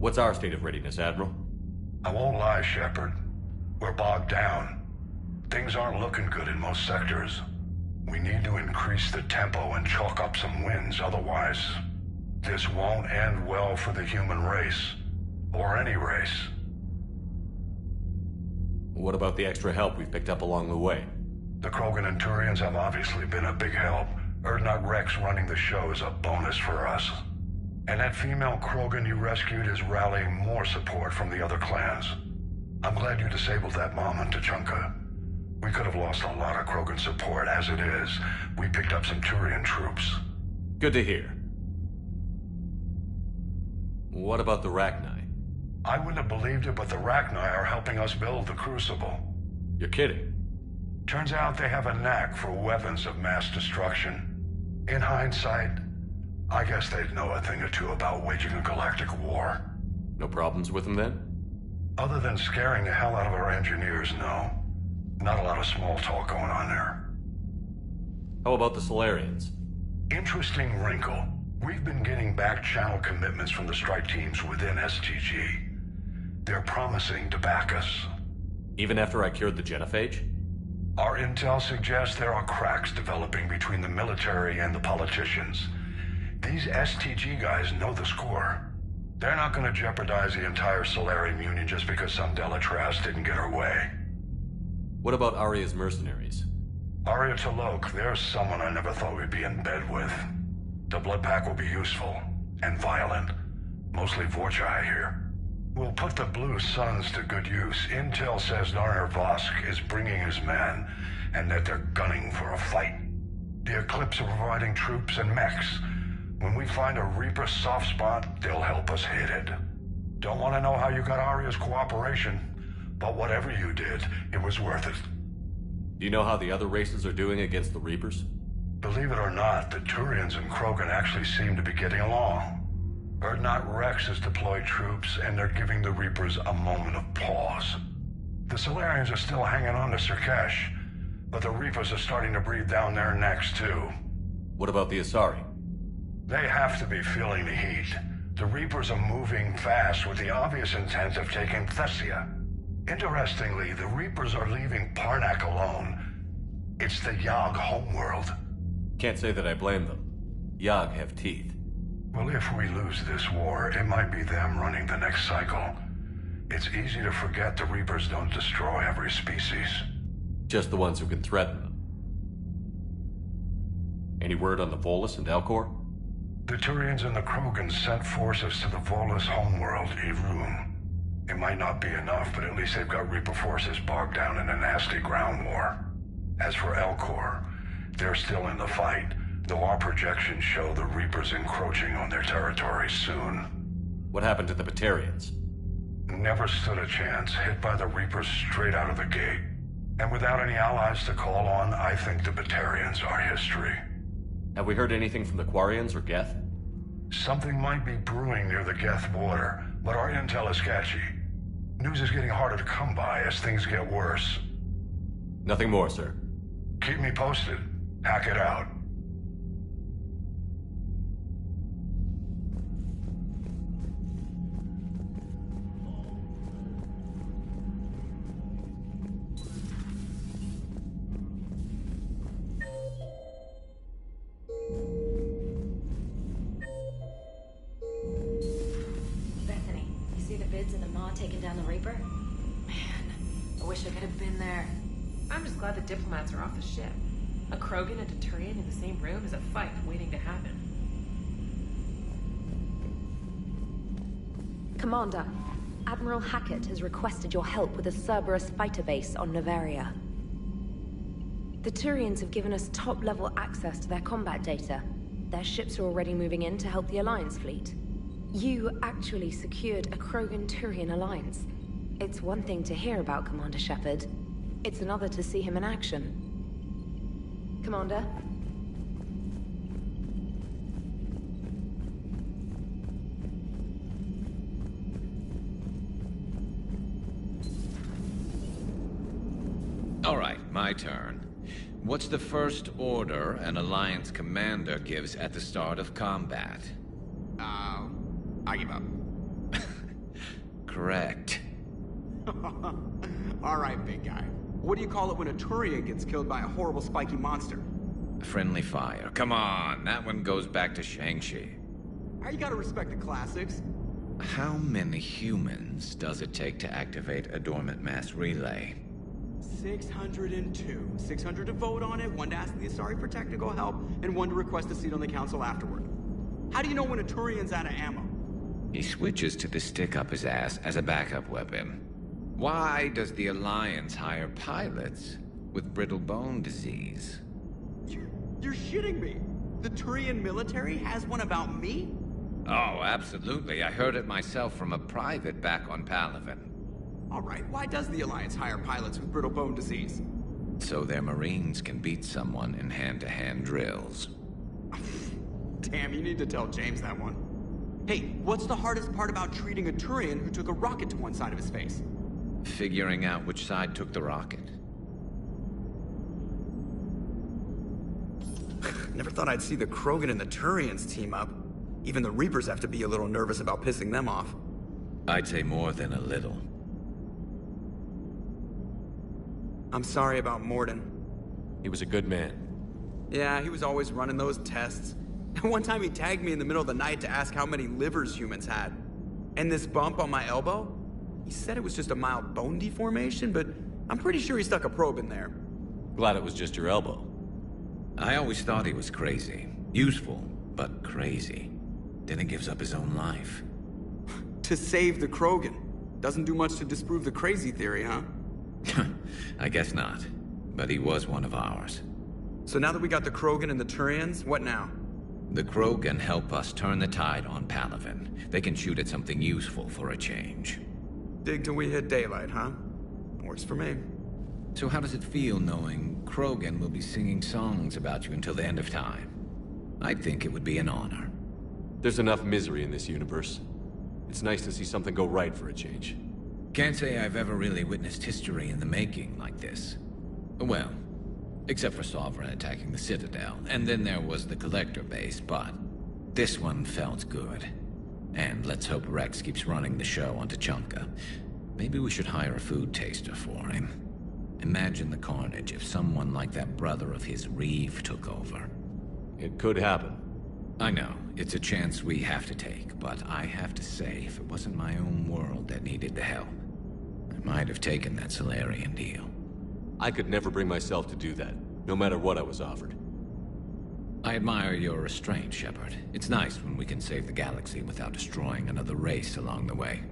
What's our state of readiness, Admiral? I won't lie, Shepard. We're bogged down. Things aren't looking good in most sectors. We need to increase the tempo and chalk up some wins, otherwise... this won't end well for the human race. Or any race. What about the extra help we've picked up along the way? The Krogan and Turians have obviously been a big help. Erdnot Rex running the show is a bonus for us. And that female Krogan you rescued is rallying more support from the other clans. I'm glad you disabled that mom in Tuchanka. We could have lost a lot of Krogan support. As it is, we picked up some Turian troops. Good to hear. What about the Rachni? I wouldn't have believed it, but the Rachni are helping us build the Crucible. You're kidding. Turns out they have a knack for weapons of mass destruction. In hindsight, I guess they'd know a thing or two about waging a galactic war. No problems with them then? Other than scaring the hell out of our engineers, no. Not a lot of small talk going on there. How about the Solarians? Interesting wrinkle. We've been getting back channel commitments from the strike teams within STG. They're promising to back us. Even after I cured the genophage? Our intel suggests there are cracks developing between the military and the politicians. These STG guys know the score. They're not gonna jeopardize the entire Solarian Union just because some Delatraz didn't get her way. What about Arya's mercenaries? Arya T'Loak, there's someone I never thought we'd be in bed with. The Blood Pack will be useful, and violent. Mostly Vorcha, I hear. We'll put the Blue Suns to good use. Intel says Narner Vosk is bringing his men, and that they're gunning for a fight. The Eclipse are providing troops and mechs. When we find a Reaper soft spot, they'll help us hit it. Don't want to know how you got Arya's cooperation, but whatever you did, it was worth it. Do you know how the other races are doing against the Reapers? Believe it or not, the Turians and Krogan actually seem to be getting along. Urdnot Rex has deployed troops, and they're giving the Reapers a moment of pause. The Solarians are still hanging on to Sirkesh, but the Reapers are starting to breathe down their necks, too. What about the Asari? They have to be feeling the heat. The Reapers are moving fast with the obvious intent of taking Thessia. Interestingly, the Reapers are leaving Parnak alone. It's the Yogg homeworld. Can't say that I blame them. Yogg have teeth. Well, if we lose this war, it might be them running the next cycle. It's easy to forget the Reapers don't destroy every species. Just the ones who can threaten them. Any word on the Volus and Elcor? The Turians and the Krogan sent forces to the Volus homeworld, Irun. It might not be enough, but at least they've got Reaper forces bogged down in a nasty ground war. As for Elcor, they're still in the fight, though our projections show the Reapers encroaching on their territory soon. What happened to the Batarians? Never stood a chance, hit by the Reapers straight out of the gate. And without any allies to call on, I think the Batarians are history. Have we heard anything from the Quarians or Geth? Something might be brewing near the Geth border, but our intel is sketchy. News is getting harder to come by as things get worse. Nothing more, sir. Keep me posted. Hack it out. Bethany, you see the vids of the Maw taking down the Reaper? Man, I wish I could have been there. I'm just glad the diplomats are off the ship. A Krogan and a Turian in the same room is a fight waiting to happen. Commander, Admiral Hackett has requested your help with a Cerberus fighter base on Novaria. The Turians have given us top-level access to their combat data. Their ships are already moving in to help the Alliance fleet. You actually secured a Krogan-Turian alliance. It's one thing to hear about Commander Shepard. It's another to see him in action. Commander? All right, my turn. What's the first order an Alliance commander gives at the start of combat? I give up. Correct. All right, big guy. What do you call it when a Turian gets killed by a horrible spiky monster? Friendly fire. Come on, that one goes back to Shang-Chi. You gotta respect the classics. How many humans does it take to activate a dormant mass relay? 602. 600 to vote on it, 1 to ask the Asari for technical help, and 1 to request a seat on the council afterward. How do you know when a Turian's out of ammo? He switches to the stick up his ass as a backup weapon. Why does the Alliance hire pilots with brittle bone disease? You're shitting me! The Turian military has one about me? Oh, absolutely. I heard it myself from a private back on Palaven. All right, why does the Alliance hire pilots with brittle bone disease? So their Marines can beat someone in hand-to-hand drills. Damn, you need to tell James that one. Hey, what's the hardest part about treating a Turian who took a rocket to one side of his face? Figuring out which side took the rocket. Never thought I'd see the Krogan and the Turians team up. Even the Reapers have to be a little nervous about pissing them off. I'd say more than a little. I'm sorry about Morden. He was a good man. Yeah, he was always running those tests. And one time he tagged me in the middle of the night to ask how many livers humans had. And this bump on my elbow? He said it was just a mild bone deformation, but I'm pretty sure he stuck a probe in there. Glad it was just your elbow. I always thought he was crazy. Useful, but crazy. Then he gives up his own life. To save the Krogan. Doesn't do much to disprove the crazy theory, huh? I guess not. But he was one of ours. So now that we got the Krogan and the Turians, what now? The Krogan help us turn the tide on Palaven. They can shoot at something useful for a change. Dig till we hit daylight, huh? Works for me. So how does it feel knowing Krogan will be singing songs about you until the end of time? I think it would be an honor. There's enough misery in this universe. It's nice to see something go right for a change. Can't say I've ever really witnessed history in the making like this. Well, except for Sovereign attacking the Citadel, and then there was the Collector base, but this one felt good. And let's hope Rex keeps running the show on Tuchanka. Maybe we should hire a food taster for him. Imagine the carnage if someone like that brother of his, Reeve, took over. It could happen. I know, it's a chance we have to take, but I have to say, if it wasn't my own world that needed the help, I might have taken that Solarian deal. I could never bring myself to do that, no matter what I was offered. I admire your restraint, Shepard. It's nice when we can save the galaxy without destroying another race along the way.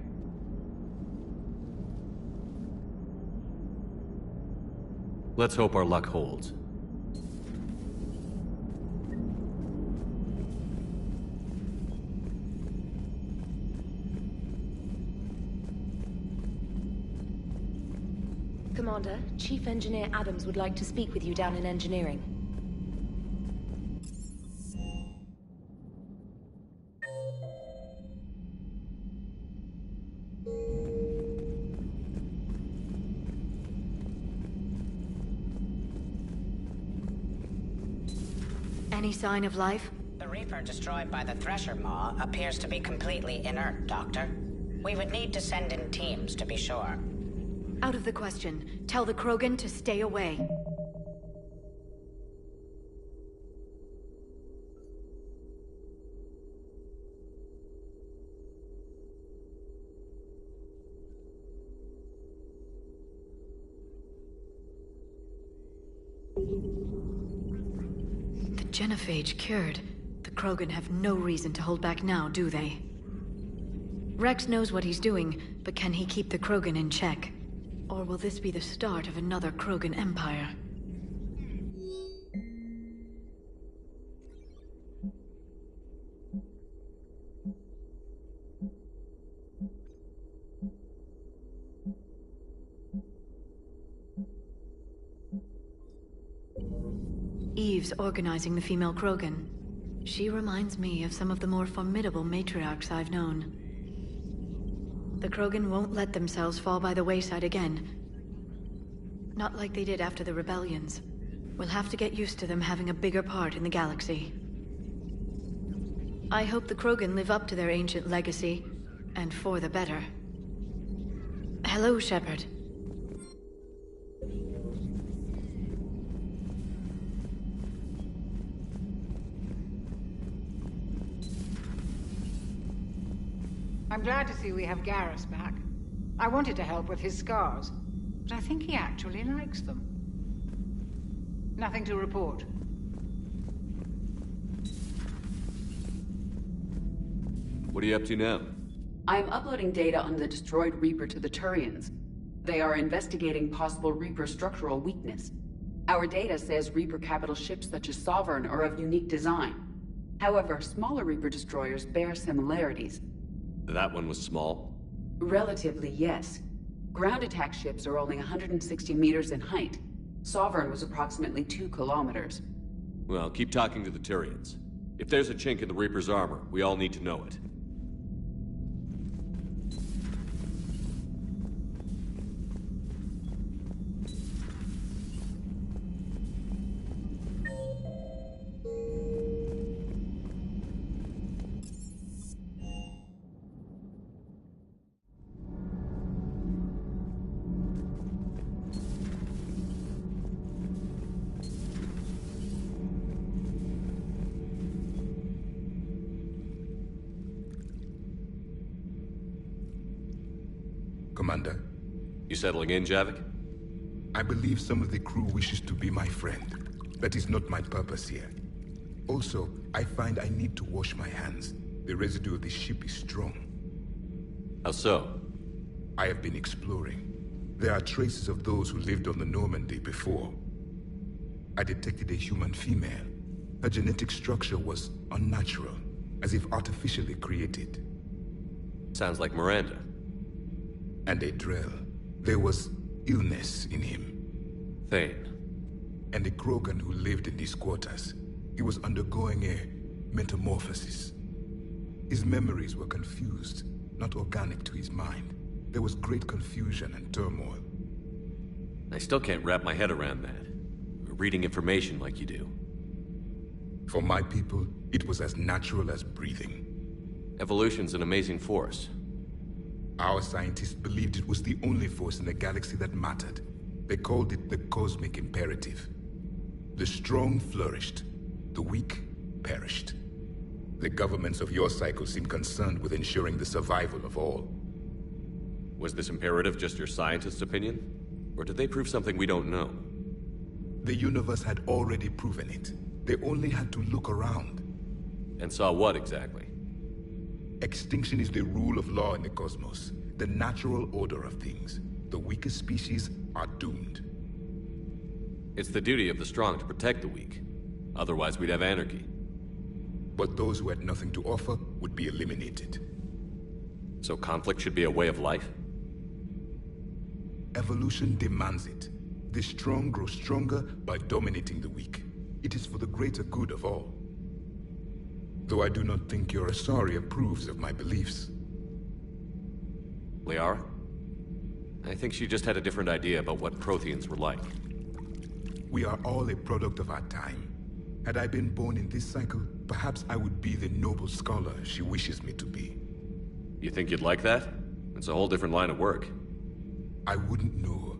Let's hope our luck holds. Commander, Chief Engineer Adams would like to speak with you down in engineering. Any sign of life? The Reaper destroyed by the Thresher Maw appears to be completely inert, Doctor. We would need to send in teams to be sure. Out of the question. Tell the Krogan to stay away. The genophage cured. The Krogan have no reason to hold back now, do they? Rex knows what he's doing, but can he keep the Krogan in check? Or will this be the start of another Krogan empire? Eve's organizing the female Krogan. She reminds me of some of the more formidable matriarchs I've known. The Krogan won't let themselves fall by the wayside again. Not like they did after the rebellions. We'll have to get used to them having a bigger part in the galaxy. I hope the Krogan live up to their ancient legacy, and for the better. Hello, Shepard. I'm glad to see we have Garrus back. I wanted to help with his scars, but I think he actually likes them. Nothing to report. What are you up to now? I am uploading data on the destroyed Reaper to the Turians. They are investigating possible Reaper structural weakness. Our data says Reaper capital ships such as Sovereign are of unique design. However, smaller Reaper destroyers bear similarities. That one was small? Relatively, yes. Ground attack ships are only 160 meters in height. Sovereign was approximately 2 kilometers. Well, keep talking to the Turians. If there's a chink in the Reaper's armor, we all need to know it. Commander. You settling in, Javik? I believe some of the crew wishes to be my friend. That is not my purpose here. Also, I find I need to wash my hands. The residue of the ship is strong. How so? I have been exploring. There are traces of those who lived on the Normandy before. I detected a human female. Her genetic structure was unnatural, as if artificially created. Sounds like Miranda. And a Drell. There was illness in him. Thane. And a Krogan who lived in these quarters. He was undergoing a metamorphosis. His memories were confused, not organic to his mind. There was great confusion and turmoil. I still can't wrap my head around that. Reading information like you do. For my people, it was as natural as breathing. Evolution's an amazing force. Our scientists believed it was the only force in the galaxy that mattered. They called it the cosmic imperative. The strong flourished, the weak perished. The governments of your cycle seem concerned with ensuring the survival of all. Was this imperative just your scientist's opinion? Or did they prove something we don't know? The universe had already proven it. They only had to look around. And saw what exactly? Extinction is the rule of law in the cosmos, the natural order of things. The weakest species are doomed. It's the duty of the strong to protect the weak. Otherwise, we'd have anarchy. But those who had nothing to offer would be eliminated. So conflict should be a way of life? Evolution demands it. The strong grow stronger by dominating the weak. It is for the greater good of all. Though I do not think your Asari approves of my beliefs. Liara? I think she just had a different idea about what Protheans were like. We are all a product of our time. Had I been born in this cycle, perhaps I would be the noble scholar she wishes me to be. You think you'd like that? It's a whole different line of work. I wouldn't know.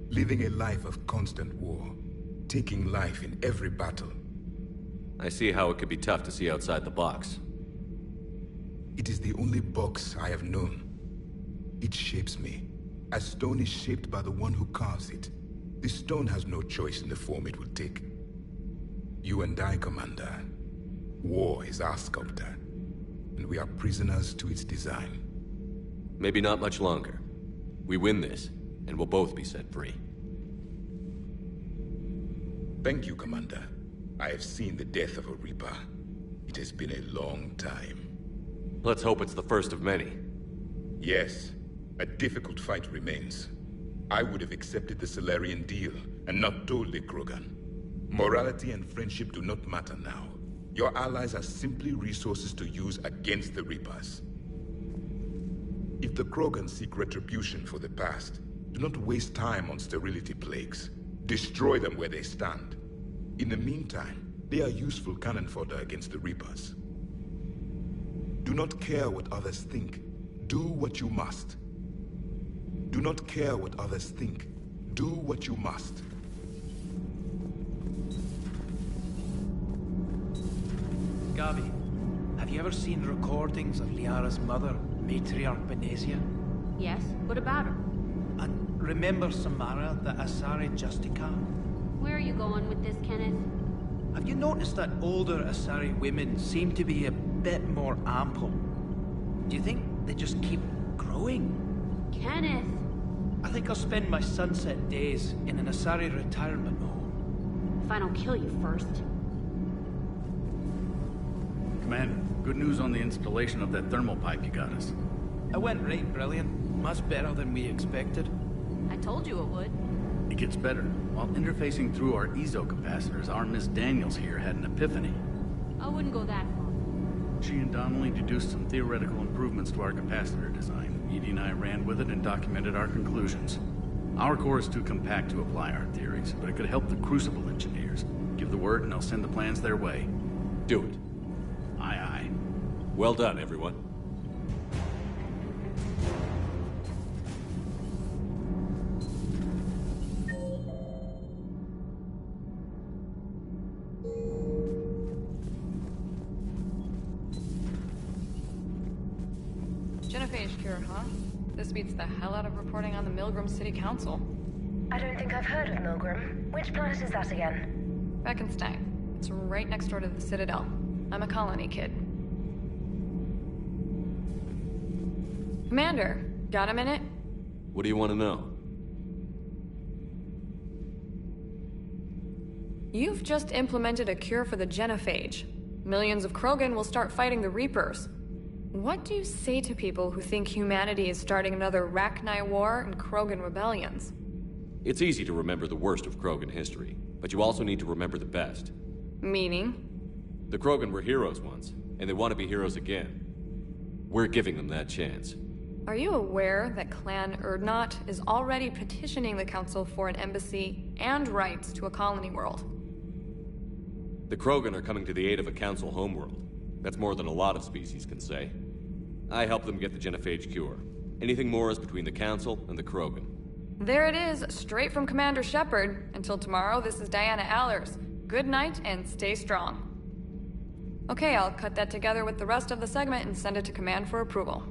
Living a life of constant war. Taking life in every battle. I see how it could be tough to see outside the box. It is the only box I have known. It shapes me, as stone is shaped by the one who carves it. The stone has no choice in the form it will take. You and I, Commander. War is our sculptor, and we are prisoners to its design. Maybe not much longer. We win this, and we'll both be set free. Thank you, Commander. I have seen the death of a Reaper. It has been a long time. Let's hope it's the first of many. Yes, a difficult fight remains. I would have accepted the Solarian deal and not told the Krogan. Morality and friendship do not matter now. Your allies are simply resources to use against the Reapers. If the Krogan seek retribution for the past, do not waste time on sterility plagues. Destroy them where they stand. In the meantime, they are useful cannon fodder against the Reapers. Do not care what others think. Do what you must. Do not care what others think. Do what you must. Gavi, have you ever seen recordings of Liara's mother, Matriarch Benezia? Yes, what about her? And remember Samara, the Asari Justica? Where are you going with this, Kenneth? Have you noticed that older Asari women seem to be a bit more ample? Do you think they just keep growing? Kenneth! I think I'll spend my sunset days in an Asari retirement home. If I don't kill you first. Commander, good news on the installation of that thermal pipe you got us. It went right brilliant. Much better than we expected. I told you it would. It gets better. While interfacing through our ezo capacitors, our Miss Daniels here had an epiphany. I wouldn't go that far. She and Donnelly deduced some theoretical improvements to our capacitor design. Edie and I ran with it and documented our conclusions. Our core is too compact to apply our theories, but it could help the Crucible engineers. Give the word and I'll send the plans their way. Do it. Aye, aye. Well done, everyone. Genophage cure, huh? This beats the hell out of reporting on the Milgram City Council. I don't think I've heard of Milgram. Which planet is that again? Beckenstein. It's right next door to the Citadel. I'm a colony kid. Commander, got a minute? What do you want to know? You've just implemented a cure for the genophage. Millions of Krogan will start fighting the Reapers. What do you say to people who think humanity is starting another Rachni War and Krogan rebellions? It's easy to remember the worst of Krogan history, but you also need to remember the best. Meaning? The Krogan were heroes once, and they want to be heroes again. We're giving them that chance. Are you aware that Clan Urdnot is already petitioning the Council for an embassy and rights to a colony world? The Krogan are coming to the aid of a Council homeworld. That's more than a lot of species can say. I help them get the genophage cure. Anything more is between the Council and the Krogan. There it is, straight from Commander Shepard. Until tomorrow, this is Diana Allers. Good night and stay strong. Okay, I'll cut that together with the rest of the segment and send it to Command for approval.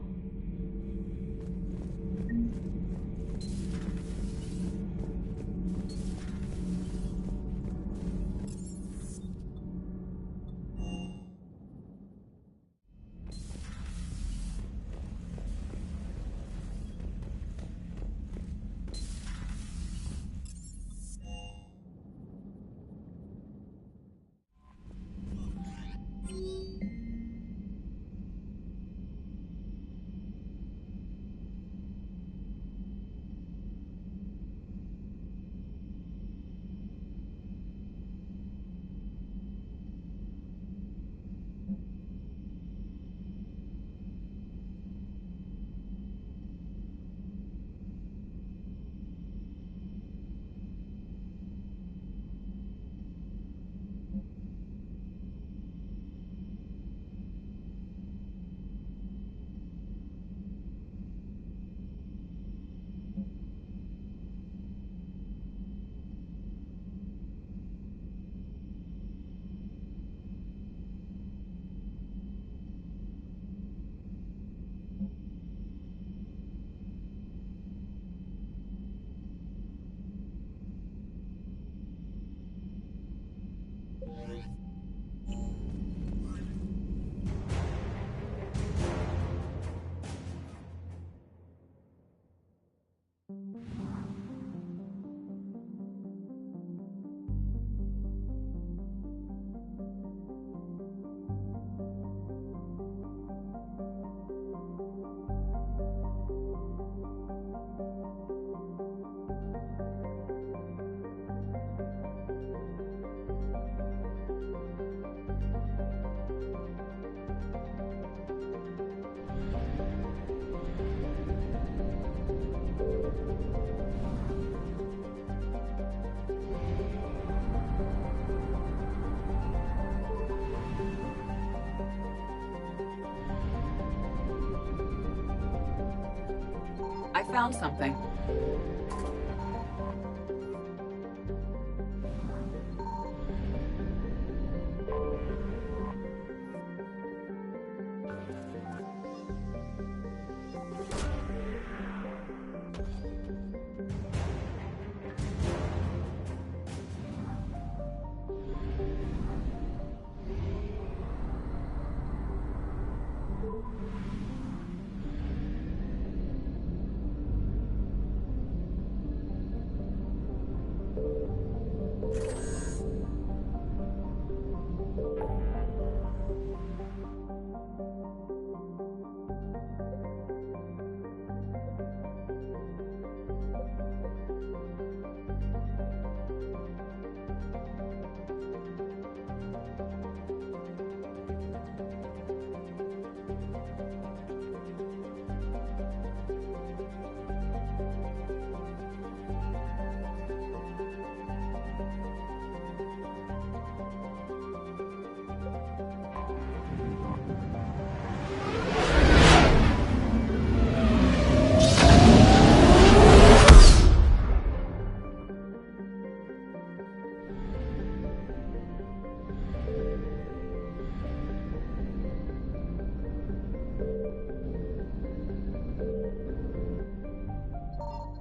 I found something.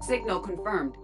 Signal confirmed.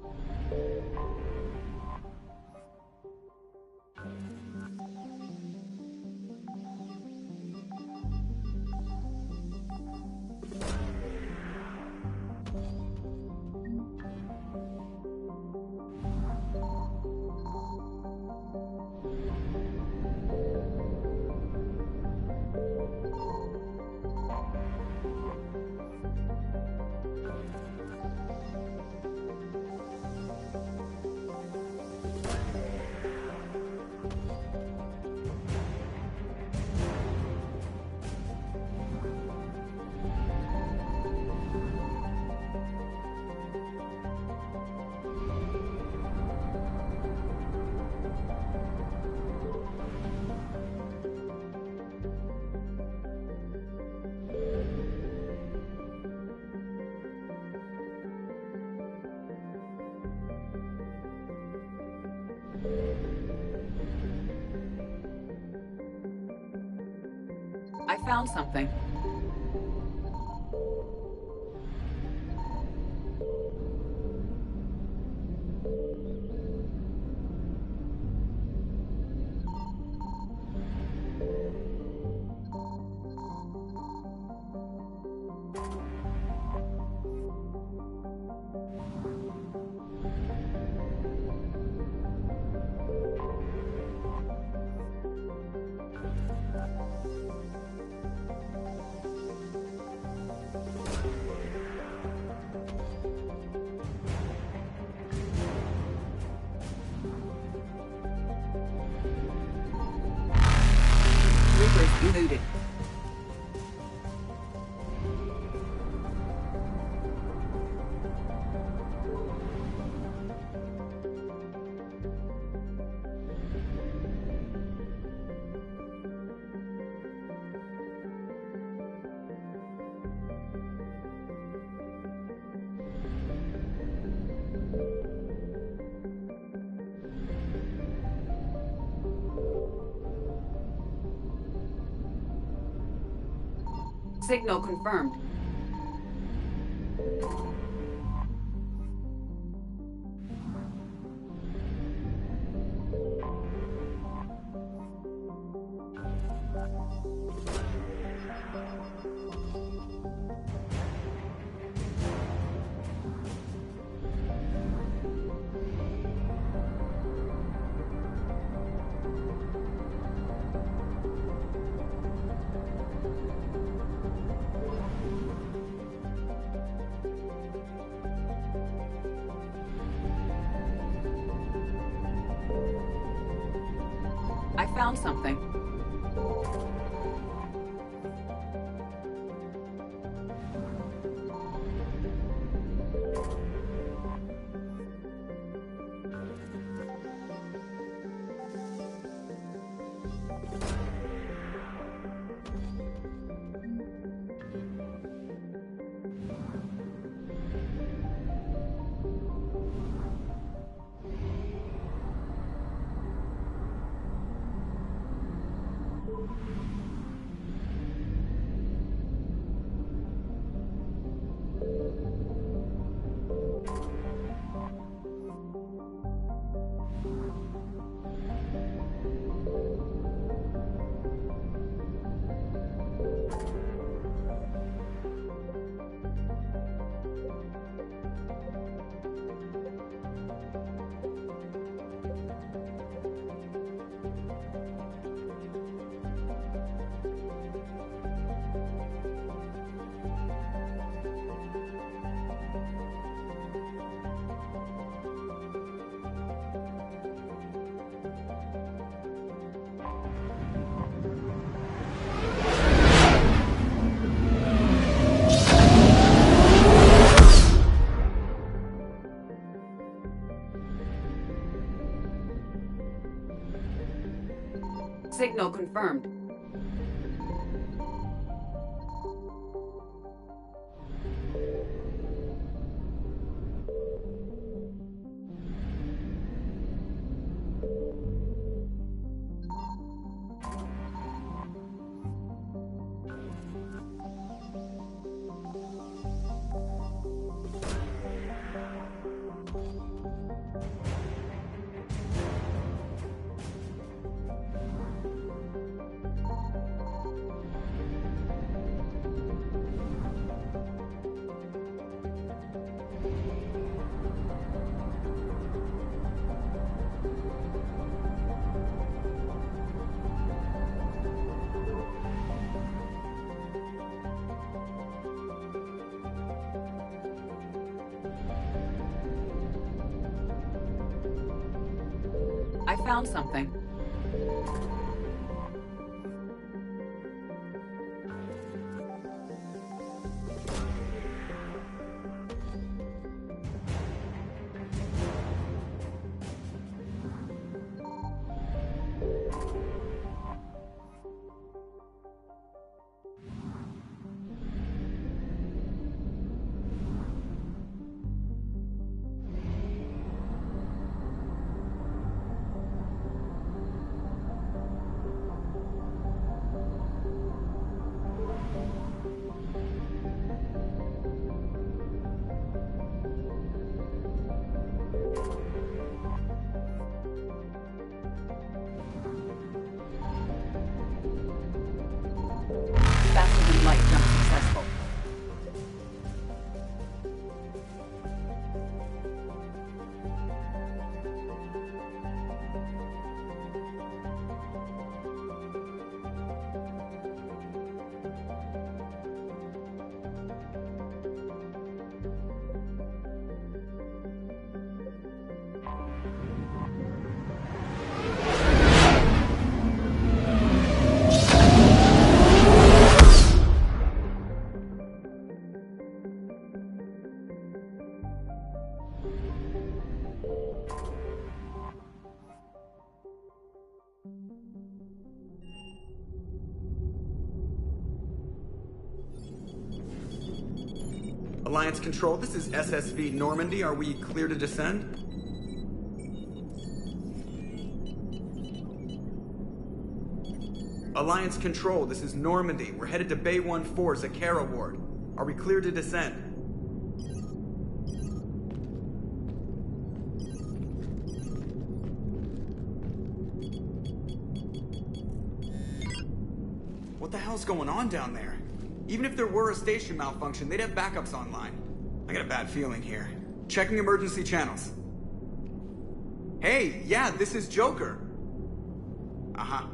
I found something. Reapers eluded. Signal confirmed. I found something. Signal confirmed. found something. Faster than light jump successful. Alliance Control, this is SSV Normandy. Are we clear to descend? Alliance Control, this is Normandy. We're headed to Bay 1-4, Zakara Ward. Are we clear to descend? What the hell's going on down there? Even if there were a station malfunction, they'd have backups online. I got a bad feeling here. Checking emergency channels. Hey, yeah, this is Joker. Uh-huh.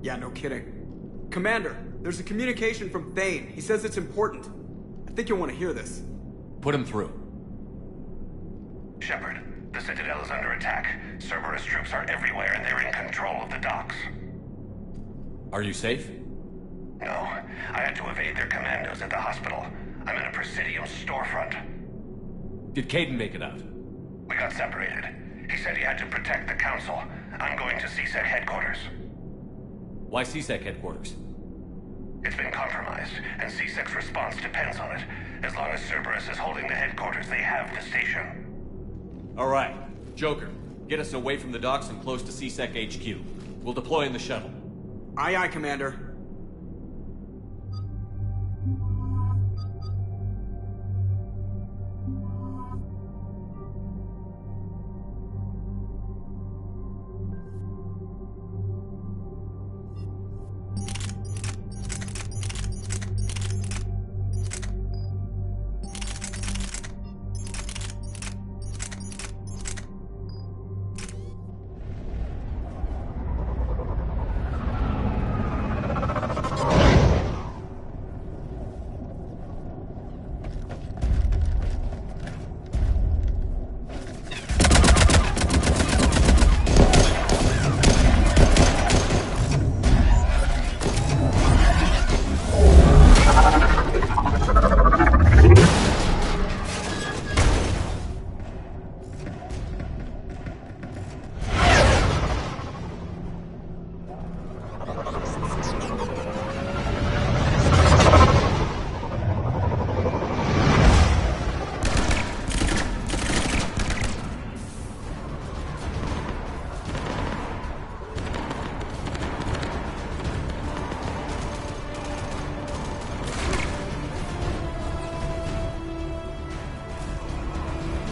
Yeah, no kidding. Commander, there's a communication from Thane. He says it's important. I think you'll want to hear this. Put him through. Shepard, the Citadel is under attack. Cerberus troops are everywhere and they're in control of the docks. Are you safe? No, I had to evade their commandos at the hospital. I'm in a Presidium storefront. Did Caden make it out? We got separated. He said he had to protect the Council. I'm going to CSEC headquarters. Why CSEC headquarters? It's been compromised, and CSEC's response depends on it. As long as Cerberus is holding the headquarters, they have the station. All right. Joker, get us away from the docks and close to CSEC HQ. We'll deploy in the shuttle. Aye, aye, Commander.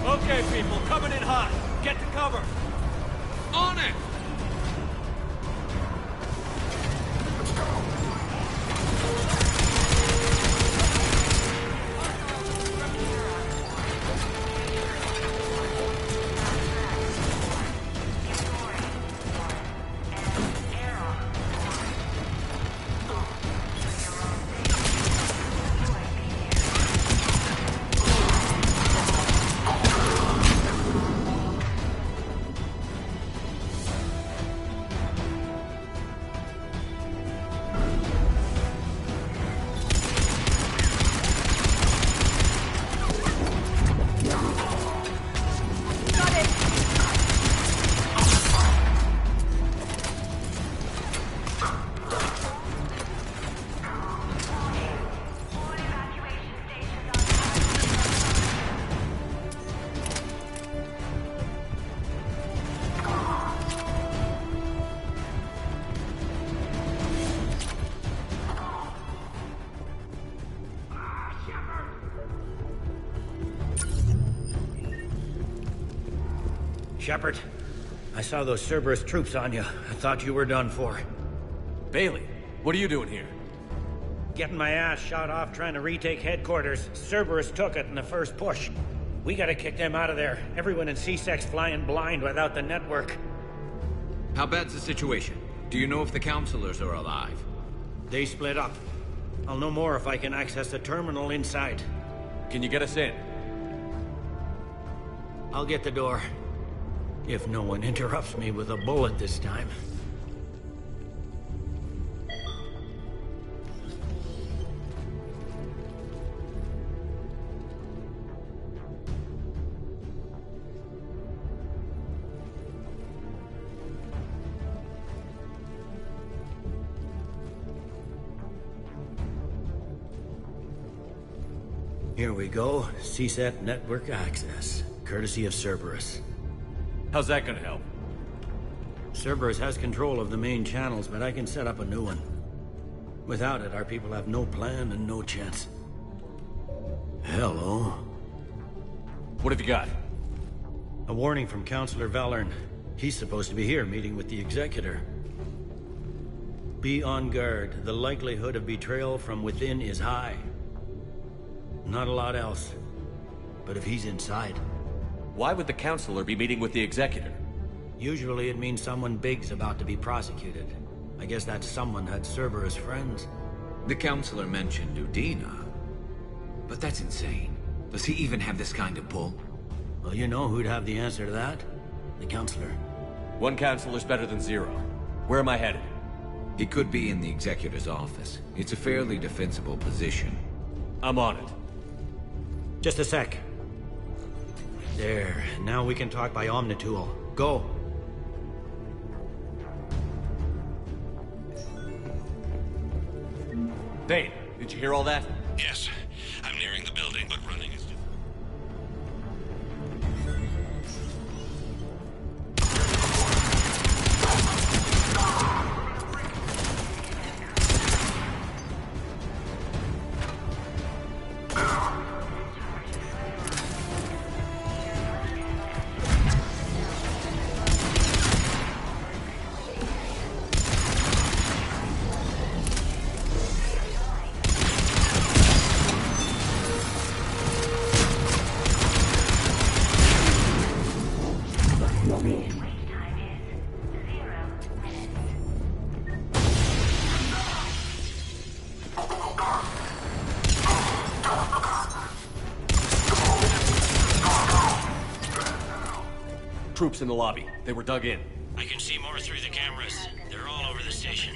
Okay, people, coming in hot. Get to cover. On it! Shepard, I saw those Cerberus troops on you. I thought you were done for. Bailey, what are you doing here? Getting my ass shot off trying to retake headquarters. Cerberus took it in the first push. We gotta kick them out of there. Everyone in C-Sec's flying blind without the network. How bad's the situation? Do you know if the counselors are alive? They split up. I'll know more if I can access the terminal inside. Can you get us in? I'll get the door. If no one interrupts me with a bullet this time. Here we go. CSAT network access, courtesy of Cerberus. How's that gonna help? Cerberus has control of the main channels, but I can set up a new one. Without it, our people have no plan and no chance. Hello. What have you got? A warning from Counselor Valern. He's supposed to be here meeting with the Executor. Be on guard. The likelihood of betrayal from within is high. Not a lot else. But if he's inside... Why would the Counselor be meeting with the Executor? Usually it means someone big's about to be prosecuted. I guess that someone had Cerberus friends. The Counselor mentioned Udina. But that's insane. Does he even have this kind of pull? Well, you know who'd have the answer to that? The Counselor. One Counselor's better than zero. Where am I headed? He could be in the Executor's office. It's a fairly defensible position. I'm on it. Just a sec. There. Now we can talk by Omnitool. Go. Thane, did you hear all that? Yes. I'm nearing the building, but running is... Troops in the lobby. They were dug in. I can see more through the cameras. They're all over the station.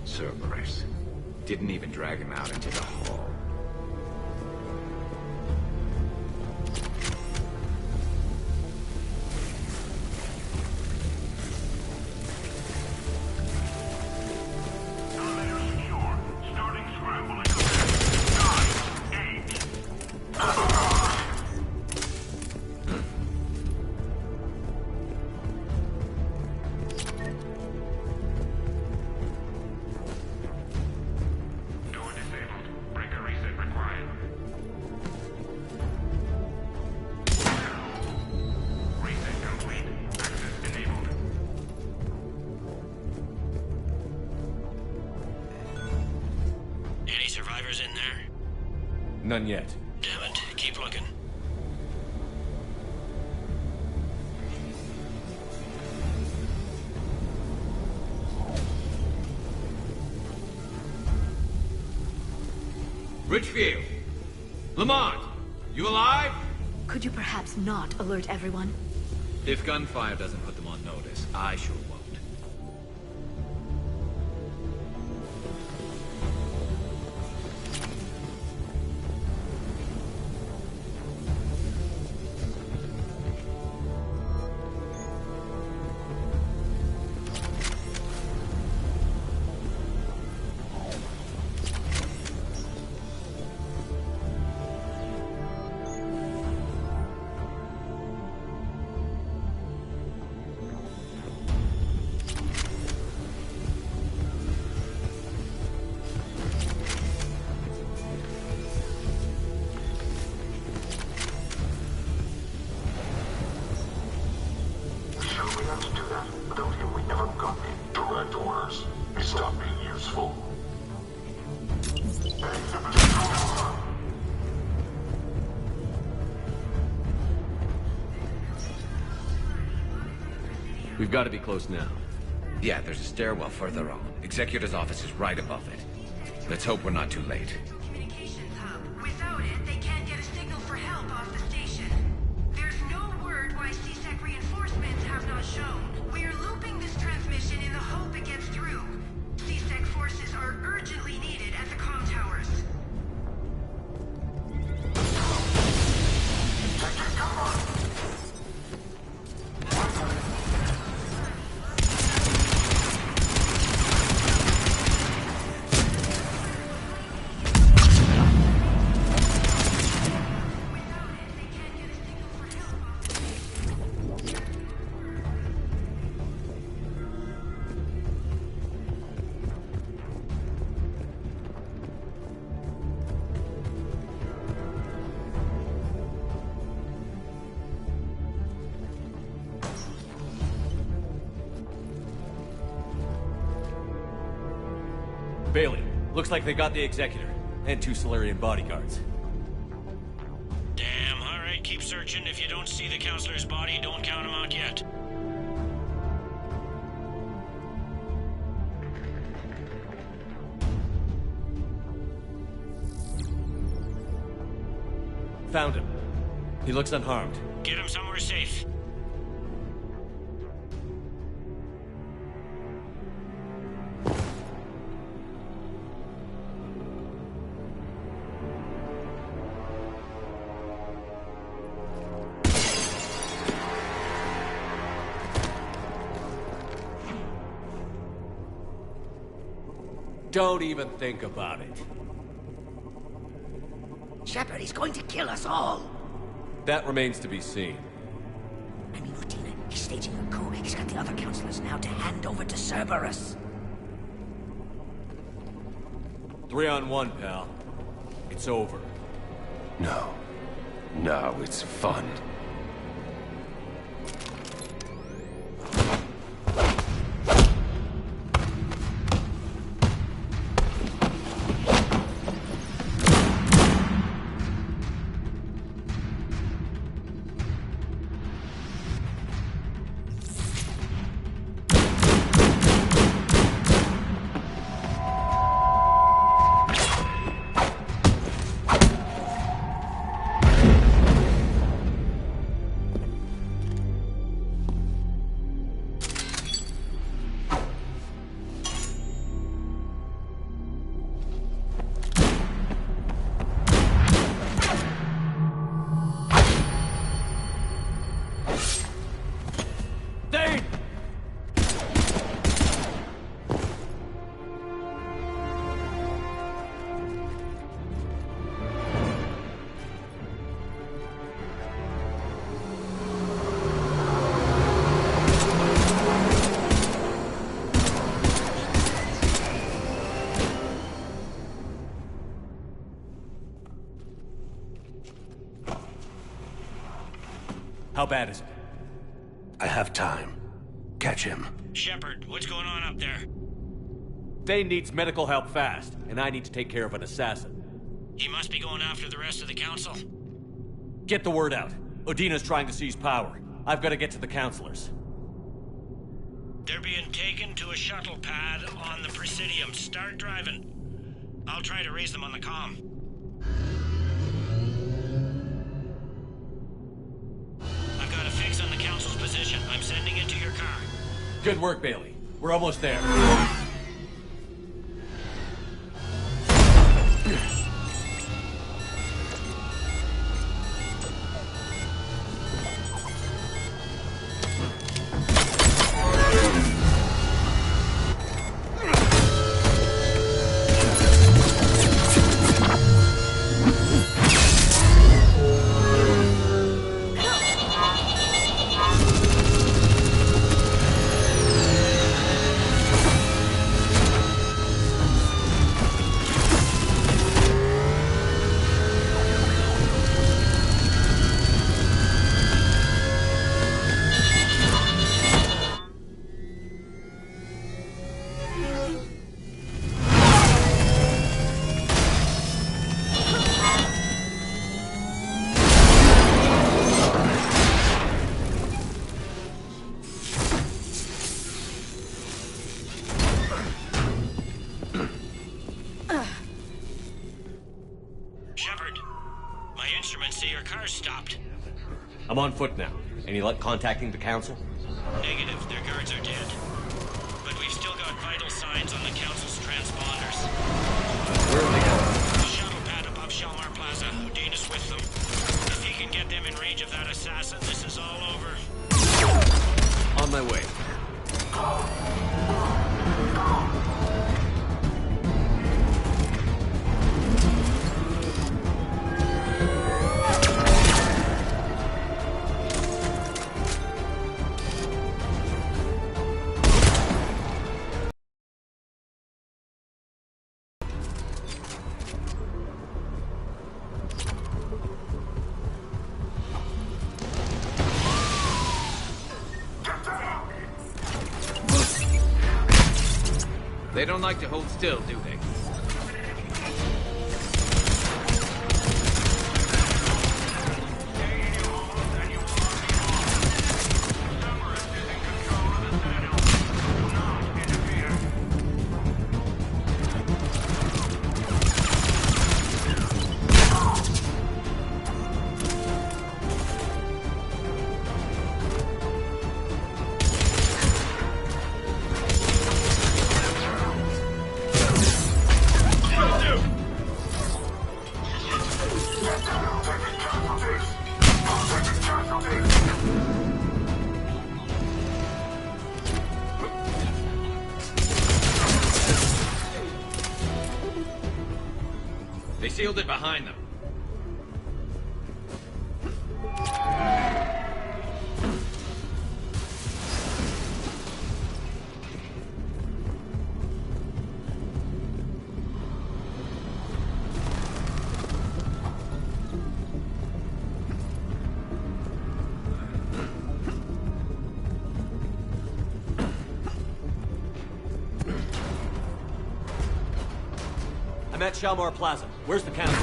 Cerberus. Didn't even drag him out into the hall. None yet. Damn it. Keep looking. Richfield! Lamont! You alive? Could you perhaps not alert everyone? If gunfire doesn't put them on notice, I sure won't. them to do that. Without him, we never got any direct orders. He stopped being useful. We've got to be close now. Yeah, there's a stairwell further on. Executor's office is right above it. Let's hope we're not too late. Communications hub. Without it, they can't get a signal for help off the station. There's no word why CSEC reinforcements have not shown. We're looping this transmission in the hope it gets through. CSEC forces are urgently needed at the comm towers. Bailey, looks like they got the Executor, and 2 Solarian bodyguards. Damn, alright, keep searching. If you don't see the counselor's body, don't count him out yet. Found him. He looks unharmed. Get him somewhere safe. Don't even think about it. Shepard, he's going to kill us all. That remains to be seen. I mean, Lieutenant, he's staging a coup. He's got the other counselors now to hand over to Cerberus. 3-on-1, pal. It's over. No. No, it's fun. How bad is it? I have time. Catch him. Shepard, what's going on up there? Dane needs medical help fast, and I need to take care of an assassin. He must be going after the rest of the council. Get the word out. Odina's trying to seize power. I've got to get to the counselors. They're being taken to a shuttle pad on the Presidium. Start driving. I'll try to raise them on the comm. I've got a fix on the council's position. I'm sending it to your car. Good work, Bailey. We're almost there. car's stopped. I'm on foot now. Any luck contacting the council? Negative. Their guards are dead. But we've still got vital signs on the council's transponders. Where are they going? The shuttle pad above Shalmar Plaza. Udina's with them. If he can get them in range of that assassin, this is all over. On my way. They don't like to hold still, do they? They sealed it behind them. I'm at Shalmar Plaza. Where's the council?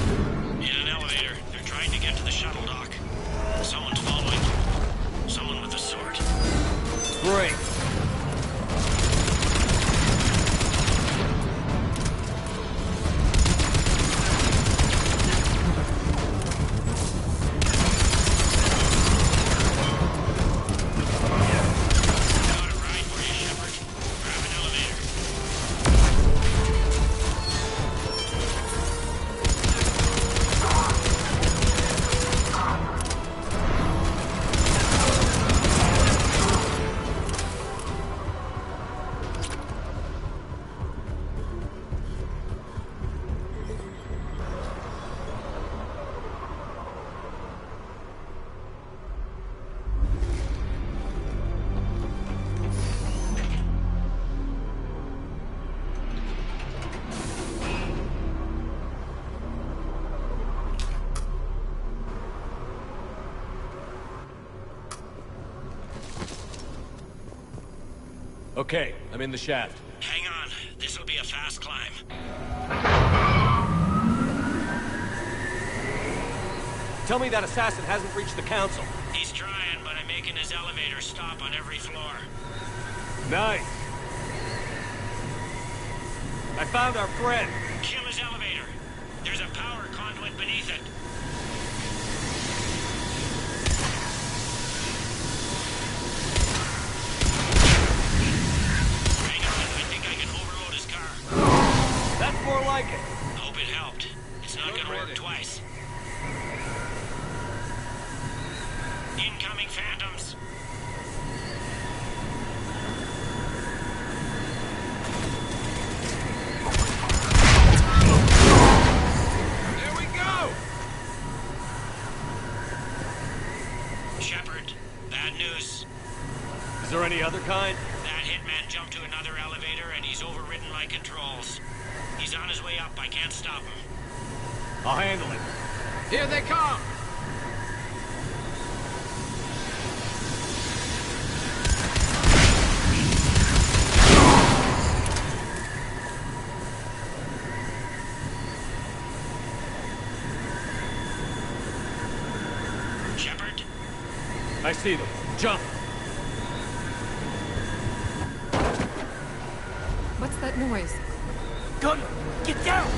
In an elevator. They're trying to get to the shuttle dock. Someone's following. Someone with a sword. Great. Okay, I'm in the shaft. Hang on. This'll be a fast climb. Tell me that assassin hasn't reached the council. He's trying, but I'm making his elevator stop on every floor. Nice. I found our friend. Kill his elevator. There's a power conduit beneath it. More like it. Hope it helped. It's not gonna work twice. Incoming phantoms. There we go! Shepard, bad news. Is there any other kind? That hitman jumped to another elevator and he's overridden my controls. He's on his way up. I can't stop him. I'll handle it. Here they come! Shepard? I see them. Jump! What's that noise? Gunner, get down!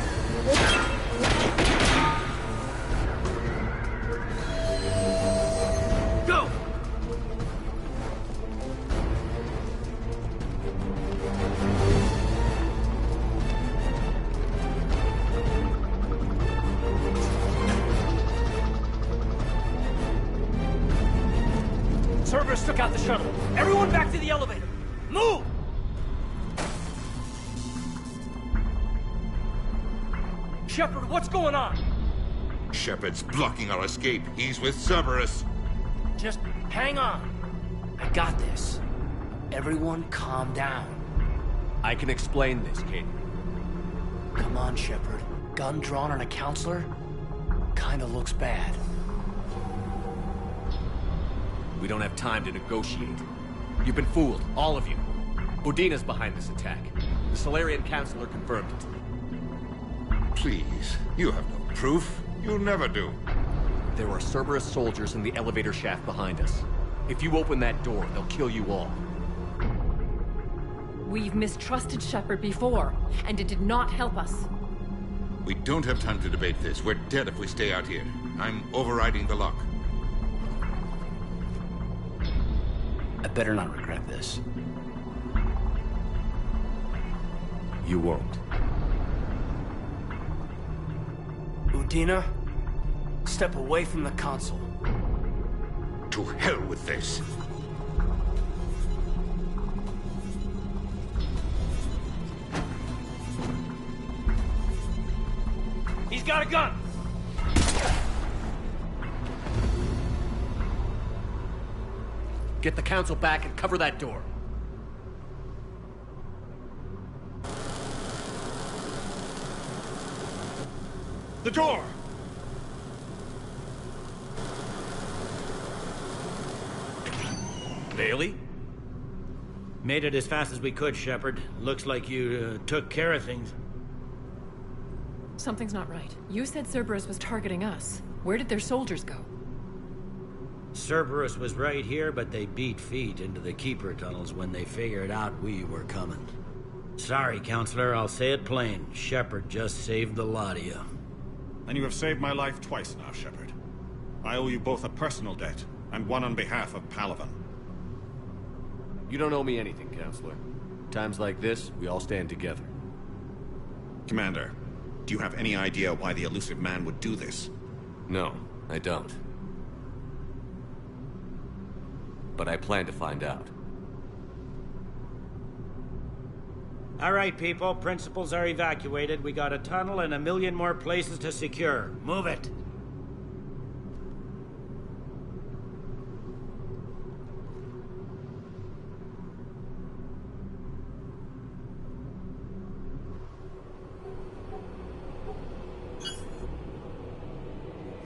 Cerberus took out the shuttle. Everyone back to the elevator. Move! Shepard, what's going on? Shepard's blocking our escape. He's with Cerberus. Just hang on. I got this. Everyone calm down. I can explain this, kid. Come on, Shepard. Gun drawn on a counselor? Kinda looks bad. We don't have time to negotiate. You've been fooled, all of you. Udina's behind this attack. The Solarian counselor confirmed it. Please, you have no proof. You'll never do. There are Cerberus soldiers in the elevator shaft behind us. If you open that door, they'll kill you all. We've mistrusted Shepard before, and it did not help us. We don't have time to debate this. We're dead if we stay out here. I'm overriding the lock. I better not regret this. You won't. Udina, step away from the console. To hell with this. He's got a gun! Get the council back and cover that door. The door! Bailey? Made it as fast as we could, Shepard. Looks like you took care of things. Something's not right. You said Cerberus was targeting us. Where did their soldiers go? Cerberus was right here, but they beat feet into the Keeper tunnels when they figured out we were coming. Sorry, Counselor, I'll say it plain. Shepard just saved the lot of you. And you have saved my life twice now, Shepard. I owe you both a personal debt, and one on behalf of Palaven. You don't owe me anything, Counselor. Times like this, we all stand together. Commander, do you have any idea why the elusive man would do this? No, I don't. But I plan to find out. All right, people. Principals are evacuated. We got a tunnel and 1 million more places to secure. Move it.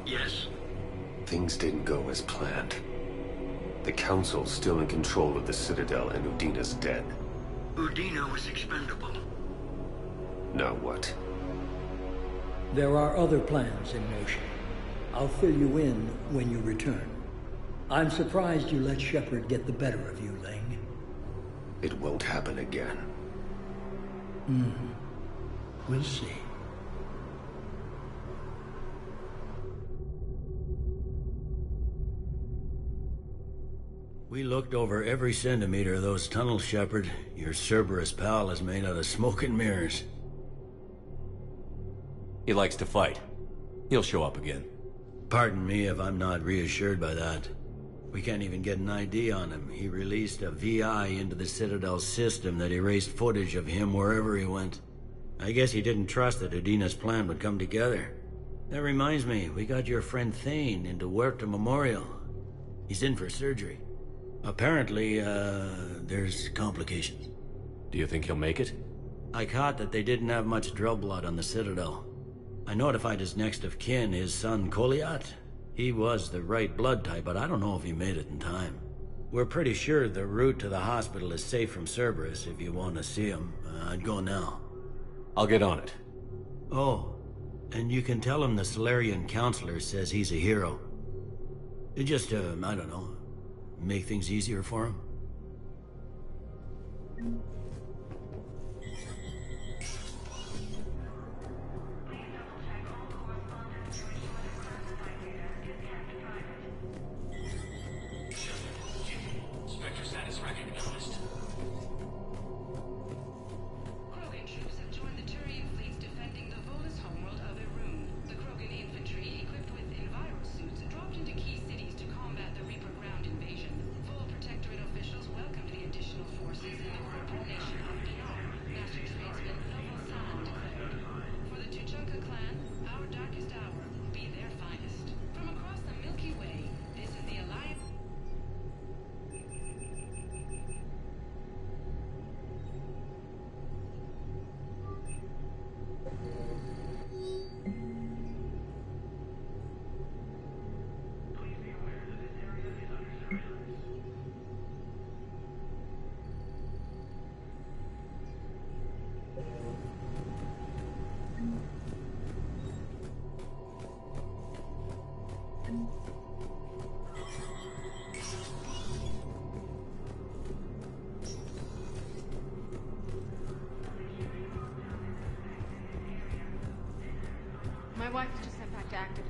Yes? Things didn't go as planned. The Council's still in control of the Citadel and Udina's dead. Udina was expendable. Now what? There are other plans in motion. I'll fill you in when you return. I'm surprised you let Shepard get the better of you, Ling. It won't happen again. We'll see. We looked over every centimeter of those tunnels, Shepard. Your Cerberus pal is made out of smoke and mirrors. He likes to fight. He'll show up again. Pardon me if I'm not reassured by that. We can't even get an ID on him. He released a VI into the Citadel's system that erased footage of him wherever he went. I guess he didn't trust that Udina's plan would come together. That reminds me, we got your friend Thane into Huerta Memorial. He's in for surgery. Apparently, there's complications. Do you think he'll make it? I caught that they didn't have much drill blood on the Citadel. I notified his next of kin, his son Koliat. He was the right blood type, but I don't know if he made it in time. We're pretty sure the route to the hospital is safe from Cerberus if you want to see him. I'd go now. I'll get on it. Oh, and you can tell him the Solarian counselor says he's a hero. Just, I don't know, make things easier for him. Spectre status recognized. Krogan troops have joined the Turian fleets defending the Volus homeworld of Irun. The Krogan infantry, equipped with enviro suits, dropped into key cities to combat the Reaper ground invasion.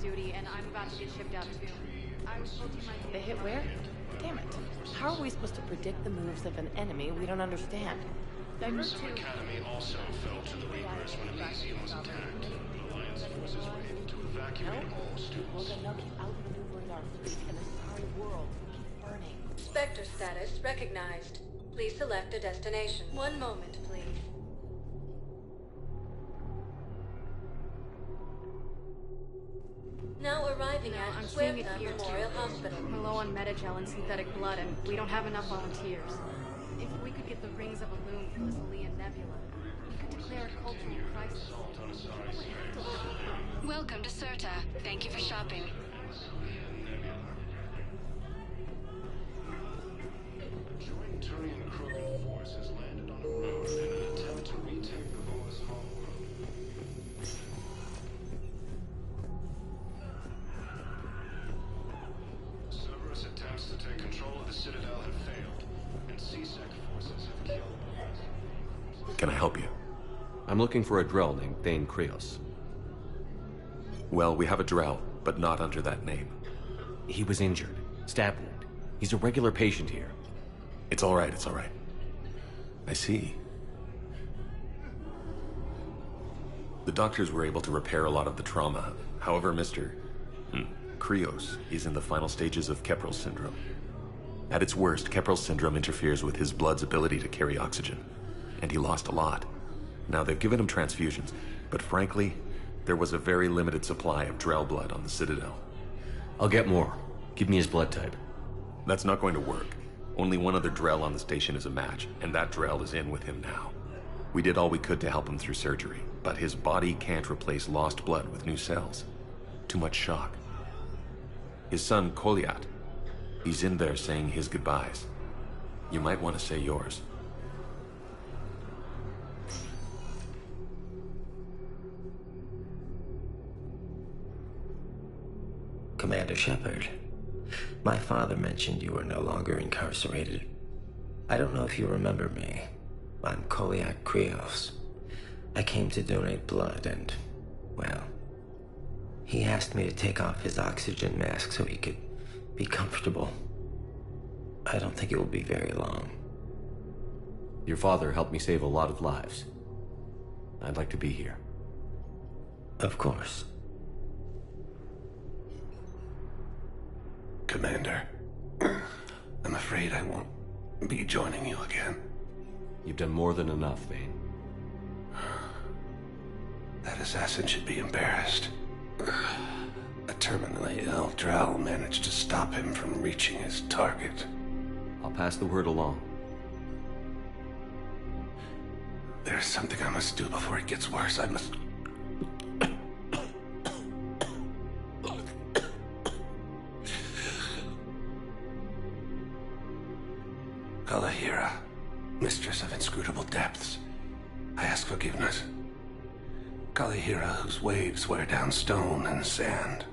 duty, and I'm about to get shipped out too. I was told you might... They hit where? Damn it. How are we supposed to predict the moves of an enemy we don't understand? Divert to... Academy also fell to the Reapers when Elysium was attacked. The Alliance forces were able to evacuate all students. Well, then they'll keep outmaneuvering our fleet, and this entire world will keep burning. Spectre status recognized. Please select a destination. One moment, please. Now arriving at I'm seeing it here Memorial too. Hospital. We're low on Metagel and synthetic blood, and we don't have enough volunteers. If we could get the rings of Illume from this Leon Nebula, we could declare a cultural crisis. Welcome to Serta. Thank you for shopping. Joint Turian Krogan force has landed on the road in an attempt to retake the Volus Hall Road. Cerberus attempts to take control of the Citadel have failed, and CSEC forces have killed. Can I help you? I'm looking for a Drell named Thane Krios. Well, we have a Drell, but not under that name. He was injured. Stab wound. He's a regular patient here. It's all right, it's all right. I see. The doctors were able to repair a lot of the trauma. However, Mr. Krios is in the final stages of Keprel's syndrome. At its worst, Keprel's syndrome interferes with his blood's ability to carry oxygen, and he lost a lot. Now, they've given him transfusions, but frankly, there was a very limited supply of Drell blood on the Citadel. I'll get more. Give me his blood type. That's not going to work. Only one other Drell on the station is a match, and that Drell is in with him now. We did all we could to help him through surgery, but his body can't replace lost blood with new cells. Too much shock. His son, Koliat, he's in there saying his goodbyes. You might want to say yours. Commander Shepard, my father mentioned you were no longer incarcerated. I don't know if you remember me. I'm Koliak Krios. I came to donate blood and, well, he asked me to take off his oxygen mask so he could be comfortable. I don't think it will be very long. Your father helped me save a lot of lives. I'd like to be here. Of course. Commander, I'm afraid I won't be joining you again. You've done more than enough, Thane. That assassin should be embarrassed. A terminally ill Drell managed to stop him from reaching his target. I'll pass the word along. There's something I must do before it gets worse. I must... Kalahira, mistress of inscrutable depths, I ask forgiveness. Kalahira, whose waves wear down stone and sand.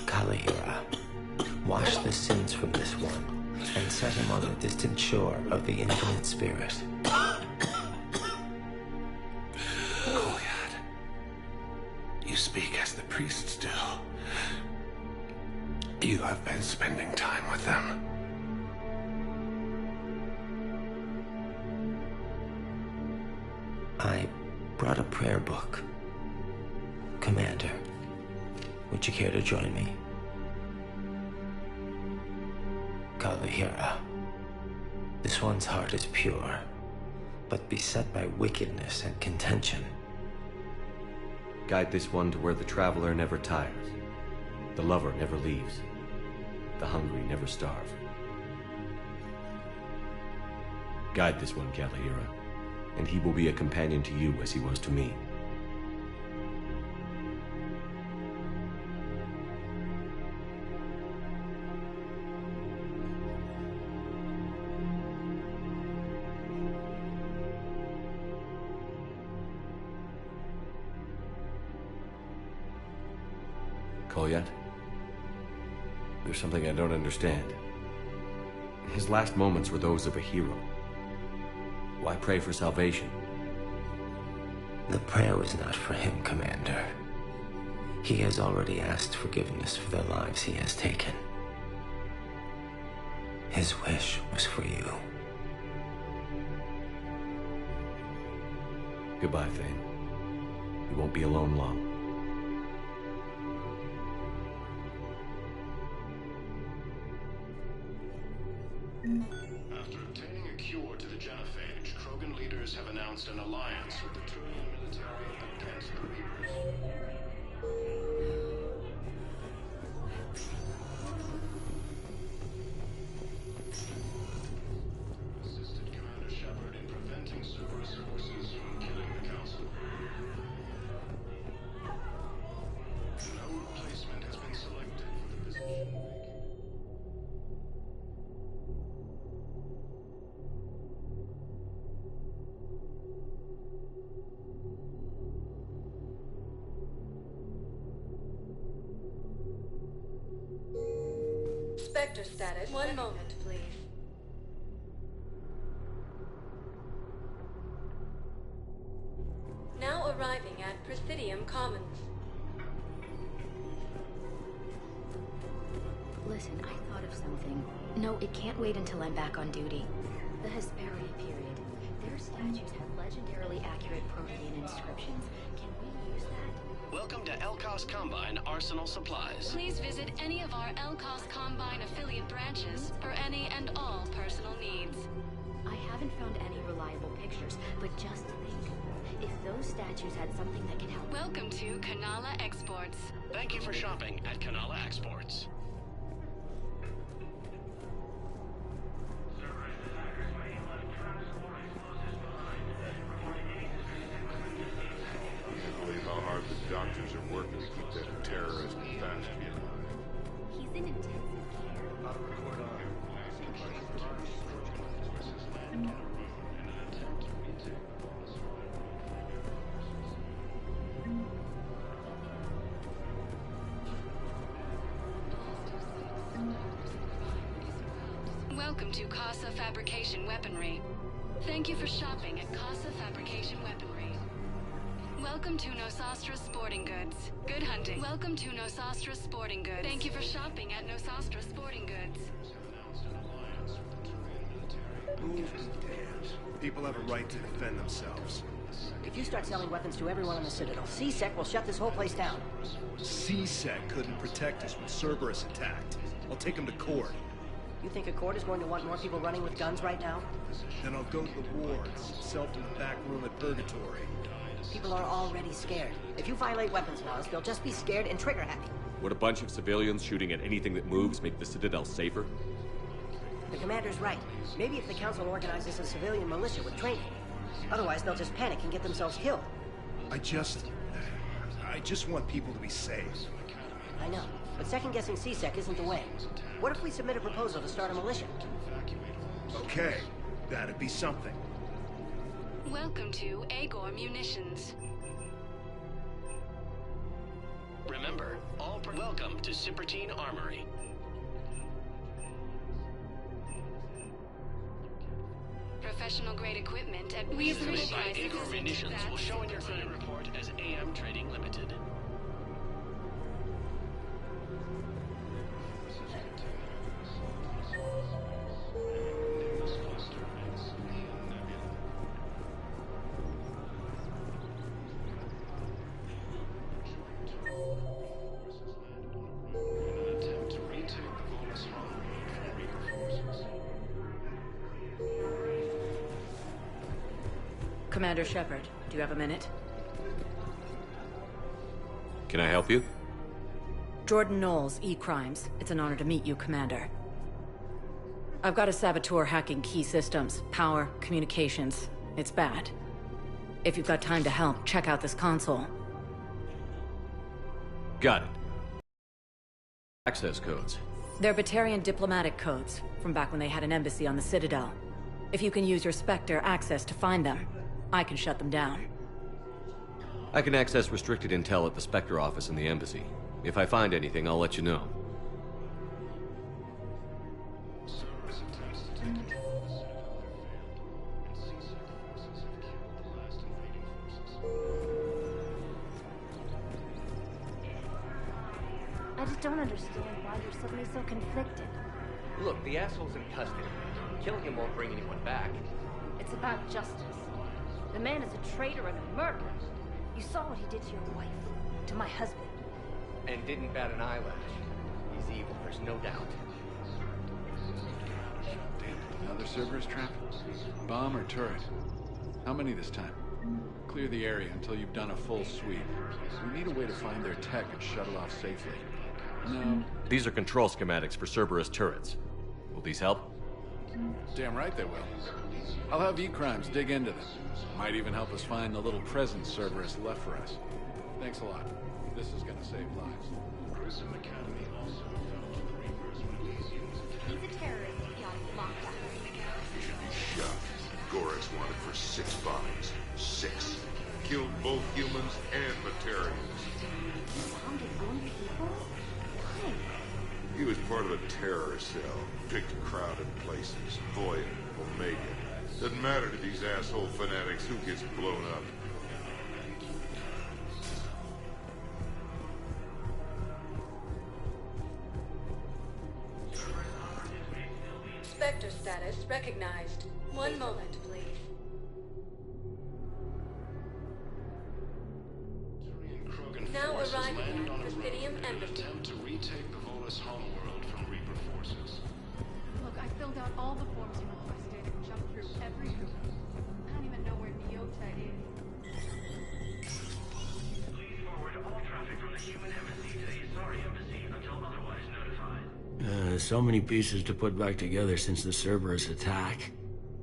Kalahira, wash the sins from this one, and set him on the distant shore of the infinite spirit. Koliad, you speak as the priests do. You have been spending time with them. I brought a prayer book. Commander, would you care to join me? Kalahira, this one's heart is pure, but beset by wickedness and contention. Guide this one to where the traveler never tires, the lover never leaves, the hungry never starve. Guide this one, Kalahira, and he will be a companion to you as he was to me. Koliat? There's something I don't understand. His last moments were those of a hero. Why pray for salvation? The prayer was not for him, Commander. He has already asked forgiveness for the lives he has taken. His wish was for you. Goodbye, Thane. You won't be alone long. After obtaining a cure to the genophage, Krogan leaders have announced an alliance with the Turian military against the Reapers. Assisted Commander Shepard in preventing Cerberus forces from killing the Council. No replacement has been selected for the position. Spectre status. One moment, please. Now arriving at Presidium Commons. Listen, I thought of something. No, it can't wait until I'm back on duty. The Hesperia period. Their statues have legendarily accurate Protean inscriptions. Can we use that? Welcome to Elcos Combine Arsenal Supplies. Please visit any of our Elcos Combine affiliate branches for any and all personal needs. I haven't found any reliable pictures, but just think. If those statues had something that can help... Welcome to Kanala Exports. Thank you for shopping at Kanala Exports. How hard the doctors are working to keep that terrorist bastard alive. He's in intensive care. Not a record on. Welcome to Casa Fabrication Weaponry. Thank you for shopping at Casa Fabrication Weaponry. Welcome to Nosastra Sporting Goods. Good hunting. Welcome to Nosastra Sporting Goods. Thank you for shopping at Nosastra Sporting Goods. Who cares? People have a right to defend themselves. If you start selling weapons to everyone on the Citadel, CSEC will shut this whole place down. CSEC couldn't protect us when Cerberus attacked. I'll take him to court. You think a court is going to want more people running with guns right now? Then I'll go to the wards, self in the back room at Purgatory. People are already scared. If you violate weapons laws, they'll just be scared and trigger happy. Would a bunch of civilians shooting at anything that moves make the Citadel safer? The commander's right. Maybe if the Council organizes a civilian militia with training. Otherwise, they'll just panic and get themselves killed. I just want people to be safe. I know, but second-guessing CSEC isn't the way. What if we submit a proposal to start a militia? Okay, that'd be something. Welcome to Agor Munitions. Remember, welcome to Cipertine Armory. Professional-grade equipment at Used reasonable by prices. Agor Munitions will show in your credit report as AM Trading Limited. Commander Shepard, do you have a minute? Can I help you? Jordan Knowles, E-Crimes. It's an honor to meet you, Commander. I've got a saboteur hacking key systems, power, communications. It's bad. If you've got time to help, check out this console. Got it. Access codes. They're Batarian diplomatic codes, from back when they had an embassy on the Citadel. If you can use your Spectre access to find them, I can shut them down. I can access restricted intel at the Spectre office in the embassy. If I find anything, I'll let you know. just don't understand why you're suddenly so conflicted. Look, the asshole's in custody. Killing him won't bring anyone back. It's about justice. The man is a traitor and a murderer. You saw what he did to your wife, to my husband. And didn't bat an eyelash. He's evil, there's no doubt. Another Cerberus trap? Bomb or turret? How many this time? Clear the area until you've done a full sweep. We need a way to find their tech and shuttle off safely. No. These are control schematics for Cerberus turrets. Will these help? Damn right they will. I'll have E-Crimes dig into them. Might even help us find the little present Cerberus left for us. Thanks a lot. This is gonna save lives. He's a terrorist beyond lockdown. Shot. Gorex wanted for 6 bombings. 6. Killed both humans and Materials. Bombed his own people? Why? He was part of a terror cell. Picked crowded places. Void, Omega. Doesn't matter to these asshole fanatics who gets blown up. Spectre status recognized. One moment, please. Now arriving at Presidium Embassy. Attempt to retake the Volus homeworld from Reaper forces. Look, I filled out all the forms you requested and jumped through every hoop. I don't even know where Neota is. Please forward all traffic from the human embassy to the Asari embassy until otherwise notified. So many pieces to put back together since the Cerberus attack.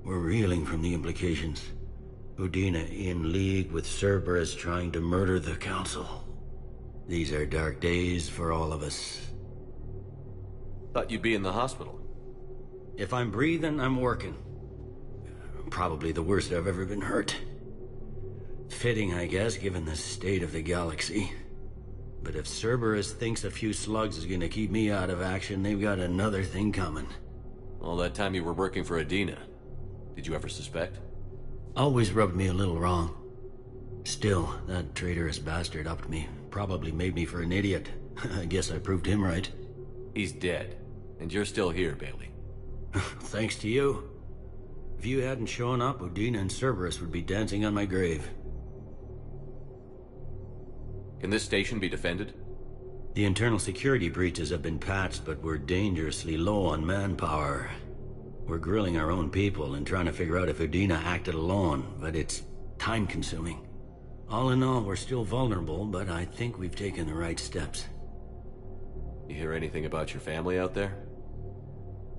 We're reeling from the implications. Udina in league with Cerberus trying to murder the Council. These are dark days for all of us. Thought you'd be in the hospital. If I'm breathing, I'm working. Probably the worst I've ever been hurt. Fitting, I guess, given the state of the galaxy. But if Cerberus thinks a few slugs is gonna keep me out of action, they've got another thing coming. All that time you were working for Udina, did you ever suspect? Always rubbed me a little wrong. Still, that traitorous bastard upped me. Probably made me for an idiot. I guess I proved him right. He's dead, and you're still here, Bailey. Thanks to you. If you hadn't shown up, Udina and Cerberus would be dancing on my grave. Can this station be defended? The internal security breaches have been patched, but we're dangerously low on manpower. We're grilling our own people and trying to figure out if Udina acted alone, but it's time-consuming. All in all, we're still vulnerable, but I think we've taken the right steps. You hear anything about your family out there?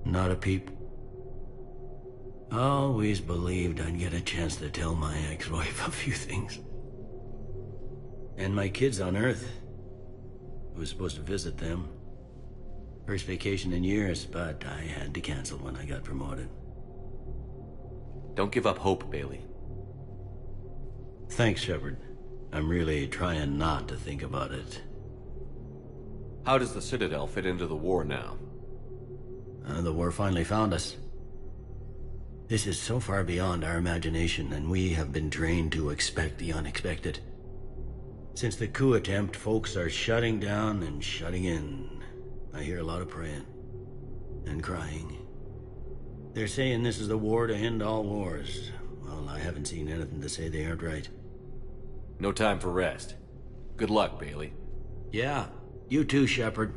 Not a peep. Always believed I'd get a chance to tell my ex-wife a few things. And my kids on Earth. I was supposed to visit them. First vacation in years, but I had to cancel when I got promoted. Don't give up hope, Bailey. Thanks, Shepard. I'm really trying not to think about it. How does the Citadel fit into the war now? The war finally found us. This is so far beyond our imagination, and we have been trained to expect the unexpected. Since the coup attempt, folks are shutting down and shutting in. I hear a lot of praying. And crying. They're saying this is the war to end all wars. Well, I haven't seen anything to say they aren't right. No time for rest. Good luck, Bailey. Yeah, you too, Shepard.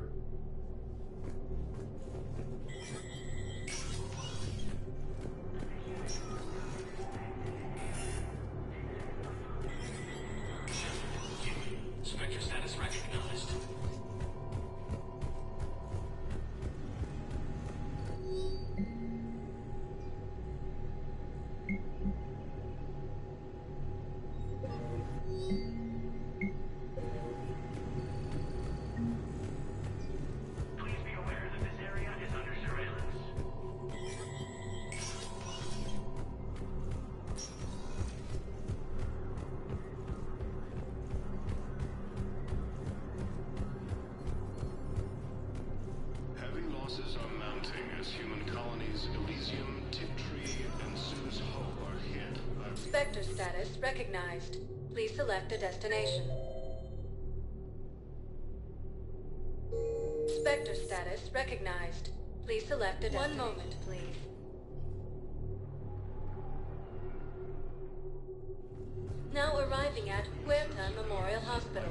Spectre status recognized. Please be aware that this area is under surveillance. Heavy losses are mounting as human colonies Elysium, Tiptree, and Sue's Hope are hit. Spectre status recognized. Please select a destination. Spectre status recognized. Please select a destination. 1 moment, please. Now arriving at Huerta Memorial Hospital.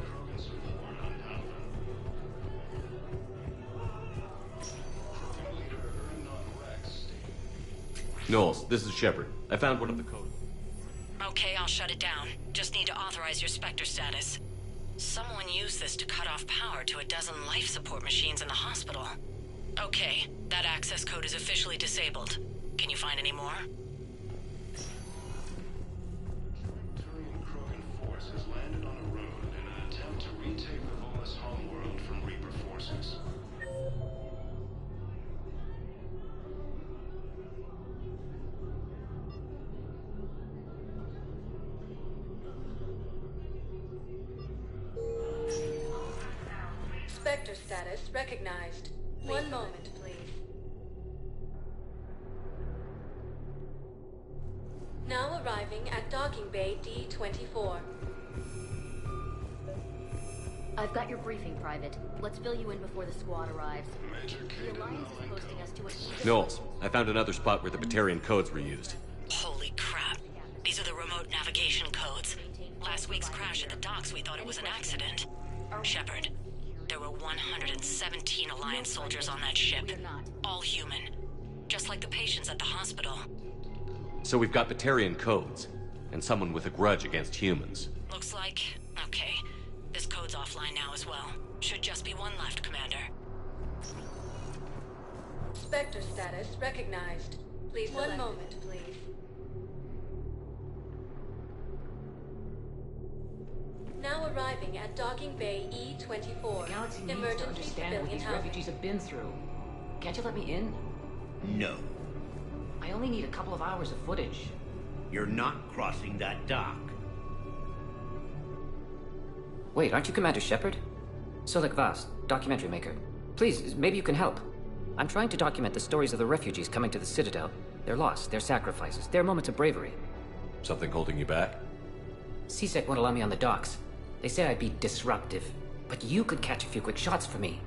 Knowles, this is Shepard. I found one of the codes. Okay, I'll shut it down. Just need to authorize your Spectre status. Someone used this to cut off power to a dozen life support machines in the hospital. Okay, that access code is officially disabled. Can you find any more? Krogan force has landed on a road in an attempt to retake Rivola's homeworld from Reaper forces. Spectre status recognized. 1 moment, please. Now arriving at docking bay D-24. I've got your briefing, Private. Let's fill you in before the squad arrives. The Alliance is posting us to a... Knowles, I found another spot where the Batarian codes were used. Holy crap. These are the remote navigation codes. Last week's crash at the docks, we thought it was an accident. Shepard, there were 117 Alliance soldiers on that ship. All human. Just like the patients at the hospital. So we've got Batarian codes, and someone with a grudge against humans. Looks like... Okay. This code's offline now as well. Should just be one left, Commander. Spectre status recognized. Please 1 moment, please. Now arriving at docking bay E-24. The galaxy needs to Emergency understand what civilian these housing. refugees have been through. Can't you let me in? No. I only need a couple of hours of footage. You're not crossing that dock. Wait, aren't you Commander Shepard? Solik Vast, documentary maker. Please, maybe you can help. I'm trying to document the stories of the refugees coming to the Citadel. Their loss, their sacrifices, their moments of bravery. Something holding you back? CSEC won't allow me on the docks. They say I'd be disruptive. But you could catch a few quick shots for me.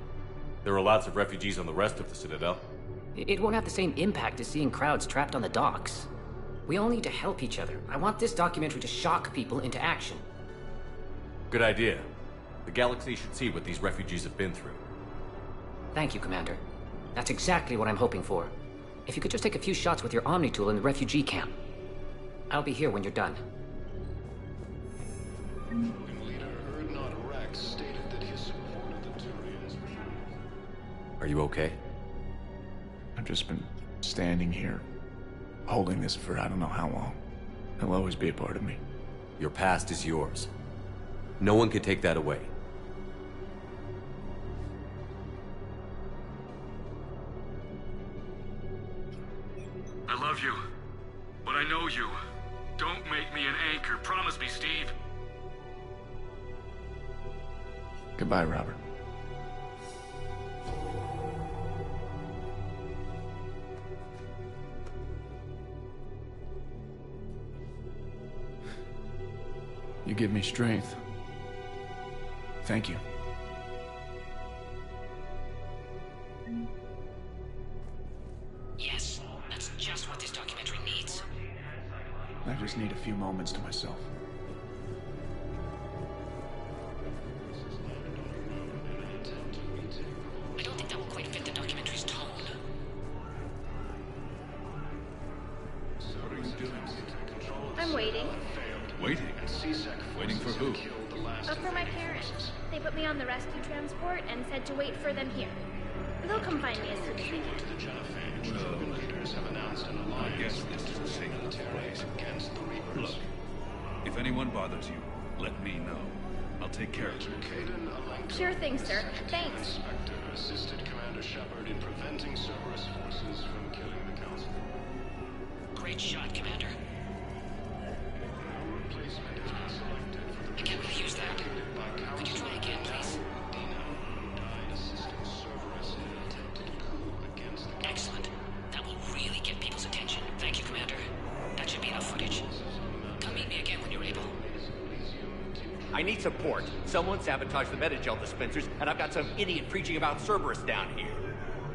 There are lots of refugees on the rest of the Citadel. It won't have the same impact as seeing crowds trapped on the docks. We all need to help each other. I want this documentary to shock people into action. Good idea. The galaxy should see what these refugees have been through. Thank you, Commander. That's exactly what I'm hoping for. If you could just take a few shots with your Omni tool in the refugee camp. I'll be here when you're done. Leader Erdnot Rex stated that his support of the Turians... Are you okay? I've just been standing here, holding this for I don't know how long. It'll always be a part of me. Your past is yours. No one can take that away. I love you, but I know you. Don't make me an anchor. Promise me, Steve. Goodbye, Robert. You give me strength. Thank you. Yes, that's just what this documentary needs. I just need a few moments to myself. I don't think that will quite fit the documentary's tone. What are you doing? I'm waiting. Waiting? Waiting for who? For my parents. They put me on the rescue transport and said to wait for them here. They'll come find me as soon as they can. I guess this is a safe place. Look, if anyone bothers you, let me know. I'll take care of it. Sure thing, sir. Thanks. Spectre assisted Commander Shepard in preventing Cerberus forces from killing the Council. Great shot, Commander. Replacement has been selected for the... I can't refuse that. Could you try again, please? died assisting Cerberus in an attempted coup against the... Excellent. That will really get people's attention. Thank you, Commander. That should be enough footage. Come meet me again when you're able. I need support. Someone sabotaged the Metagel dispensers, and I've got some idiot preaching about Cerberus down here.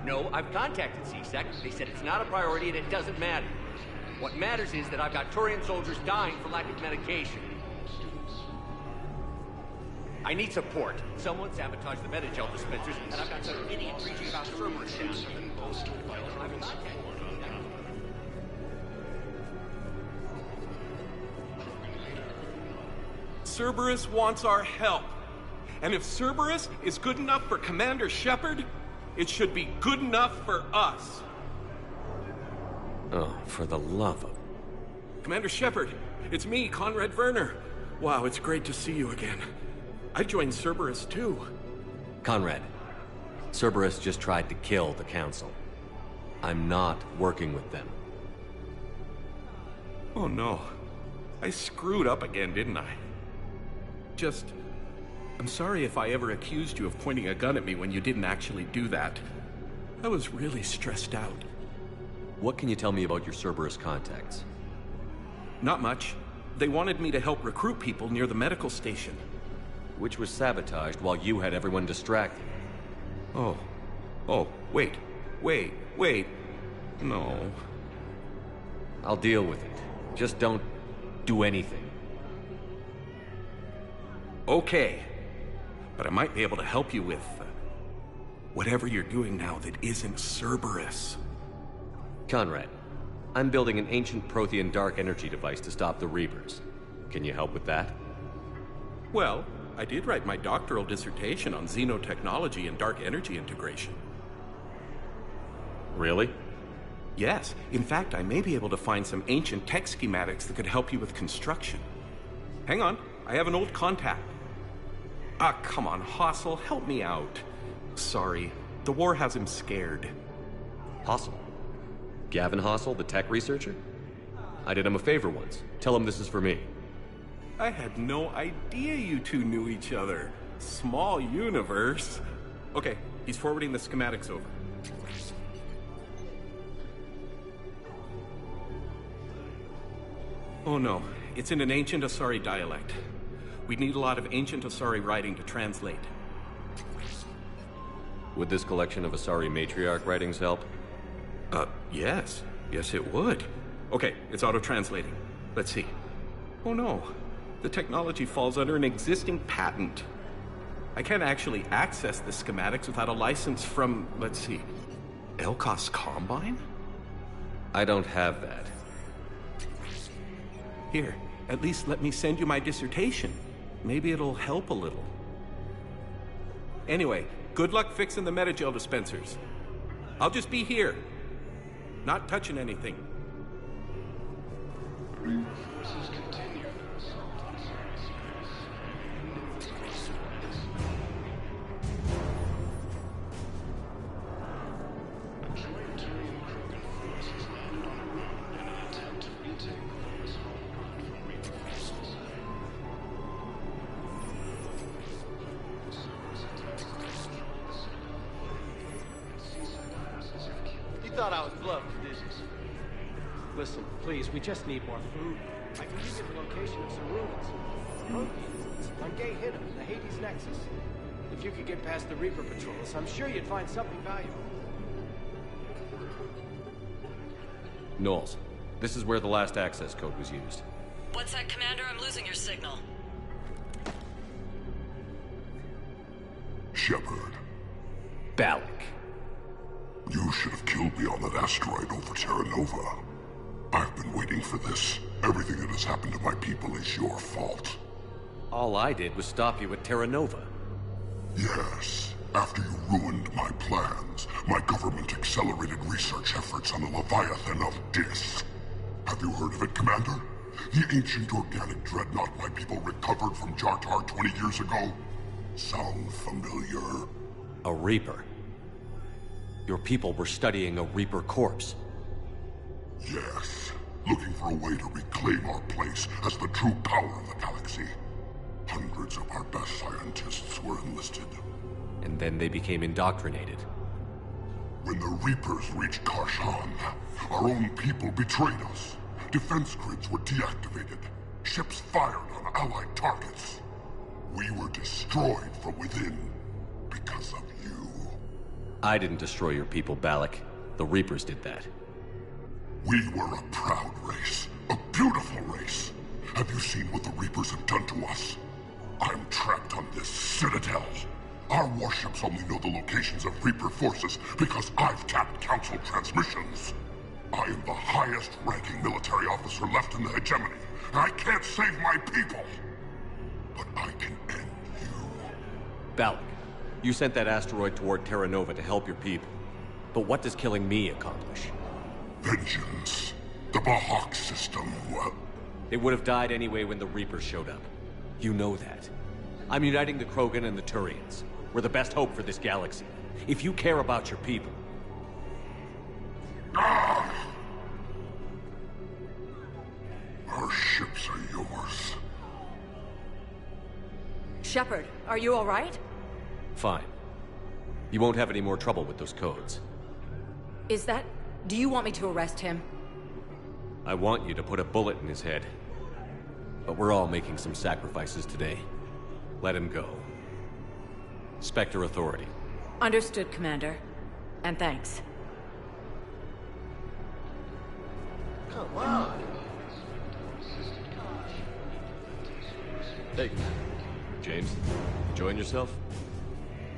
No, I've contacted CSEC. They said it's not a priority and it doesn't matter. What matters is that I've got Turian soldiers dying for lack of medication. I need support. Someone sabotaged the Metagel dispensers, and I've got some idiot preaching about Cerberus down here. I've contacted. Cerberus wants our help. And if Cerberus is good enough for Commander Shepard, it should be good enough for us. Oh, for the love of... Commander Shepard, it's me, Conrad Werner. Wow, it's great to see you again. I joined Cerberus too. Conrad, Cerberus just tried to kill the Council. I'm not working with them. Oh no. I screwed up again, didn't I? I'm sorry if I ever accused you of pointing a gun at me when you didn't actually do that. I was really stressed out. What can you tell me about your Cerberus contacts? Not much. They wanted me to help recruit people near the medical station. Which was sabotaged while you had everyone distracted. Oh, wait. No. I'll deal with it. Just don't do anything. Okay. But I might be able to help you with whatever you're doing now that isn't Cerberus. Conrad, I'm building an ancient Prothean dark energy device to stop the Reapers. Can you help with that? Well, I did write my doctoral dissertation on xenotechnology and dark energy integration. Really? Yes. In fact, I may be able to find some ancient tech schematics that could help you with construction. Hang on, I have an old contact. Ah, come on, Hossel, help me out. Sorry, the war has him scared. Hossel? Gavin Hossel, the tech researcher? I did him a favor once. Tell him this is for me. I had no idea you two knew each other. Small universe. Okay, he's forwarding the schematics over. Oh no, it's in an ancient Asari dialect. We'd need a lot of ancient Asari writing to translate. Would this collection of Asari matriarch writings help? Yes. Yes, it would. Okay, it's auto-translating. Let's see. Oh no, the technology falls under an existing patent. I can't actually access the schematics without a license from, let's see, Elkos Combine? I don't have that. Here, at least let me send you my dissertation. Maybe it'll help a little. Anyway, good luck fixing the Metagel dispensers. I'll just be here. Not touching anything. Forces continue. A joint Turian Krogan force has landed on a road in an attempt to retake Corvus Hologround from Reaper forces. You thought I was bluffing, did you? Listen, please, we just need more food. I can give you the location of some ruins. Proteins on Gay Hittim, the Hades Nexus. If you could get past the Reaper patrols, I'm sure you'd find something valuable. Knowles, this is where the last access code was used. What's that, Commander? I'm losing your signal. Shepard. Balak. You should have killed me on that asteroid over Terra Nova. I've been waiting for this. Everything that has happened to my people is your fault. All I did was stop you at Terra Nova. Yes. After you ruined my plans, my government accelerated research efforts on the Leviathan of Dis. Have you heard of it, Commander? The ancient organic dreadnought my people recovered from Jartar 20 years ago? Sound familiar? A Reaper? Your people were studying a Reaper corpse. Yes. Looking for a way to reclaim our place as the true power of the galaxy. Hundreds of our best scientists were enlisted. And then they became indoctrinated. When the Reapers reached Karshan, our own people betrayed us. Defense grids were deactivated. Ships fired on Allied targets. We were destroyed from within because of you. I didn't destroy your people, Balak. The Reapers did that. We were a proud race, a beautiful race. Have you seen what the Reapers have done to us? I'm trapped on this citadel. Our warships only know the locations of Reaper forces because I've tapped Council transmissions. I am the highest-ranking military officer left in the hegemony. I can't save my people, but I can end you. Balak, you sent that asteroid toward Terra Nova to help your people. But what does killing me accomplish? Vengeance. The Bahak system, They would have died anyway when the Reapers showed up. You know that. I'm uniting the Krogan and the Turians. We're the best hope for this galaxy. If you care about your people... Our ships are yours. Shepard, are you all right? Fine. You won't have any more trouble with those codes. Is that... Do you want me to arrest him? I want you to put a bullet in his head. But we're all making some sacrifices today. Let him go. Spectre Authority. Understood, Commander. And thanks. Come on. Hey, James, enjoying yourself?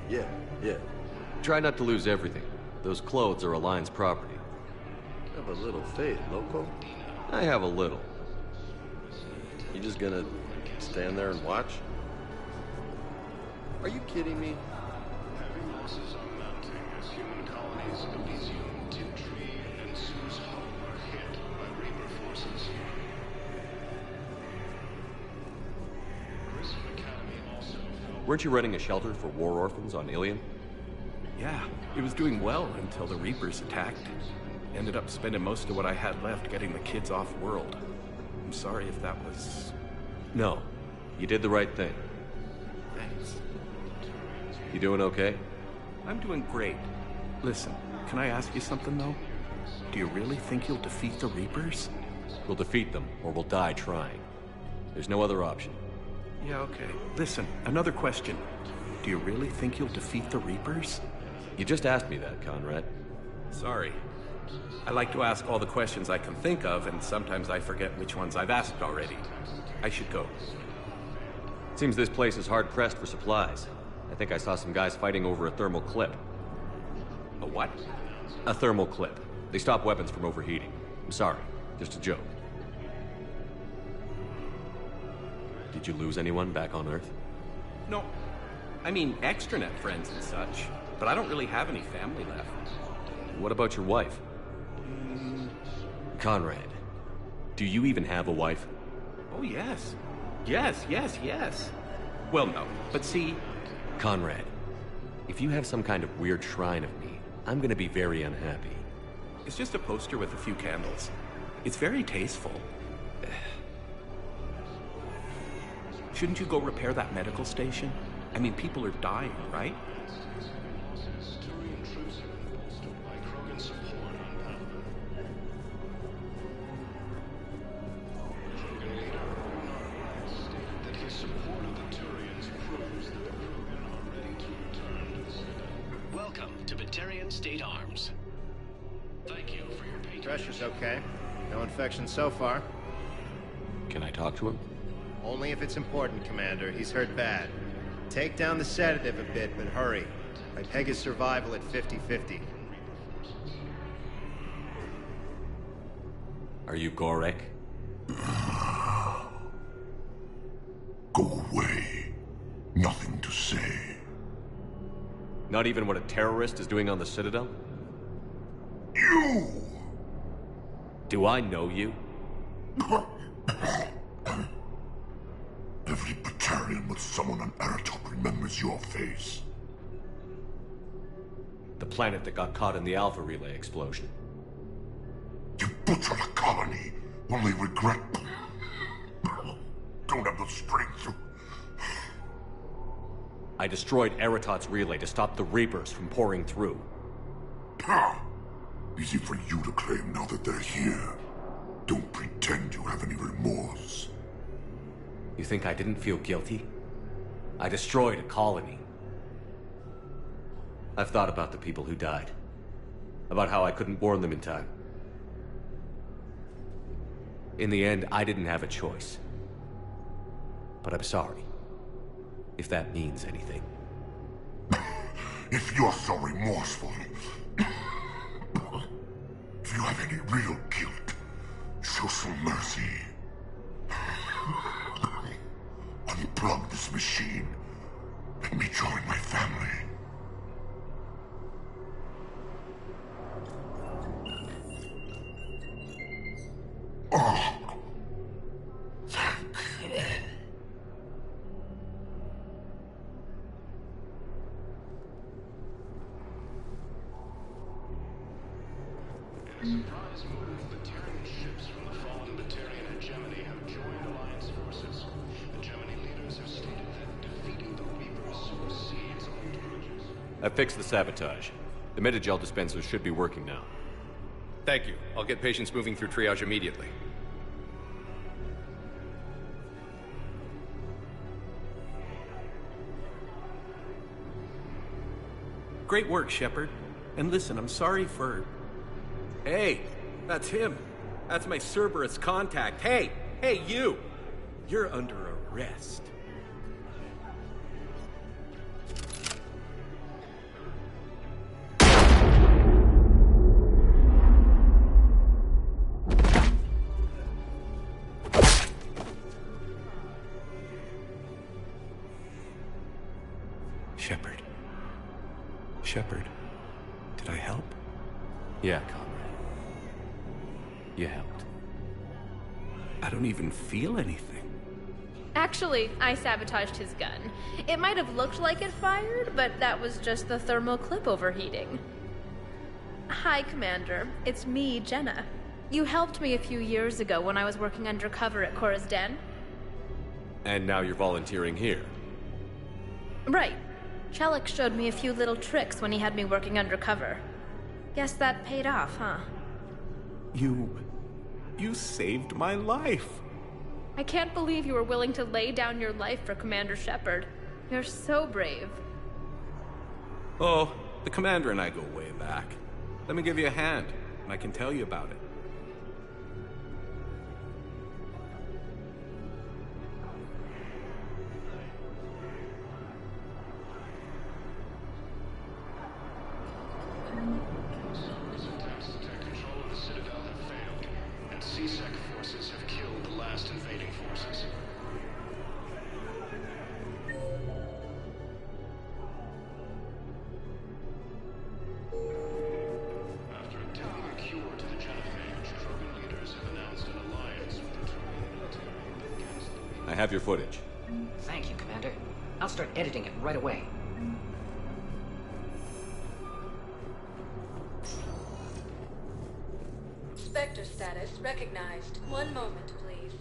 Yeah. Try not to lose everything. Those clothes are Alliance property. Have a little faith, loco. I have a little. You just gonna stand there and watch? Are you kidding me? Heavy losses are mounting as human colonies Elysium, Tiptree, and Sue's Hope are hit by Reaper forces. Grissom Academy also fell. Weren't you running a shelter for war orphans on Ilion? Yeah, it was doing well until the Reapers attacked. Ended up spending most of what I had left getting the kids off-world. I'm sorry if that was... No. You did the right thing. Thanks. You doing okay? I'm doing great. Listen, can I ask you something, though? Do you really think you'll defeat the Reapers? We'll defeat them, or we'll die trying. There's no other option. Yeah, okay. Listen, another question. Do you really think you'll defeat the Reapers? You just asked me that, Conrad. Sorry. I like to ask all the questions I can think of, and sometimes I forget which ones I've asked already. I should go. Seems this place is hard-pressed for supplies. I think I saw some guys fighting over a thermal clip. A what? A thermal clip. They stop weapons from overheating. I'm sorry. Just a joke. Did you lose anyone back on Earth? No. I mean, extranet friends and such. But I don't really have any family left. What about your wife? Conrad, do you even have a wife? Oh, yes. Yes. Well, no. But see... Conrad, if you have some kind of weird shrine of me, I'm gonna be very unhappy. It's just a poster with a few candles. It's very tasteful. Shouldn't you go repair that medical station? I mean, people are dying, right? Turian troops have been bolstered by Krogan support on Palaven. Krogan leader Narwhal stated that his support of the Turians proves that the Krogan are ready to return to the Citadel. Welcome to Batarian State Arms. Thank you for your patronage. Pressure's okay. No infection so far. Can I talk to him? Only if it's important, Commander. He's hurt bad. Take down the sedative a bit, but hurry. I peg his survival at 50-50. Are you Gorek? Go away. Nothing to say. Not even what a terrorist is doing on the Citadel? You! Do I know you? Every Batarian with someone on Aratok remembers your face. The planet that got caught in the Alpha Relay explosion. You butchered a colony, only regret... Don't have the strength to... I destroyed Eratot's relay to stop the Reapers from pouring through. Easy for you to claim now that they're here. Don't pretend you have any remorse. You think I didn't feel guilty? I destroyed a colony. I've thought about the people who died. About how I couldn't warn them in time. In the end, I didn't have a choice. But I'm sorry. If that means anything. If you're so remorseful, if you have any real guilt, show some mercy. Unplug this machine. Let me join my family. Oh. Thank you. In a surprise move, Batarian ships from the fallen Batarian hegemony have joined Alliance forces. Hegemony leaders have stated that defeating the Reapers supersedes all damages. I fixed the sabotage. The Metagel dispensers should be working now. Thank you. I'll get patients moving through triage immediately. Great work, Shepard. And listen, I'm sorry for... Hey, that's him. That's my Cerberus contact. Hey, you! You're under arrest. Shepard, did I help? Yeah, comrade. You helped. I don't even feel anything. Actually, I sabotaged his gun. It might have looked like it fired, but that was just the thermal clip overheating. Hi, Commander. It's me, Jenna. You helped me a few years ago when I was working undercover at Cora's Den. And now you're volunteering here. Right. Chelik showed me a few little tricks when he had me working undercover. Guess that paid off, huh? You saved my life. I can't believe you were willing to lay down your life for Commander Shepard. You're so brave. Oh, the Commander and I go way back. Let me give you a hand, and I can tell you about it. Cerberus attempts to take control of the Citadel have failed, and CSEC forces have killed the last invading forces. After attempting a cure to the genophage, Krogan leaders have announced an alliance with the Turian military against the... I have your footage. Thank you, Commander. I'll start editing it right away. Spectre status recognized. One moment, please.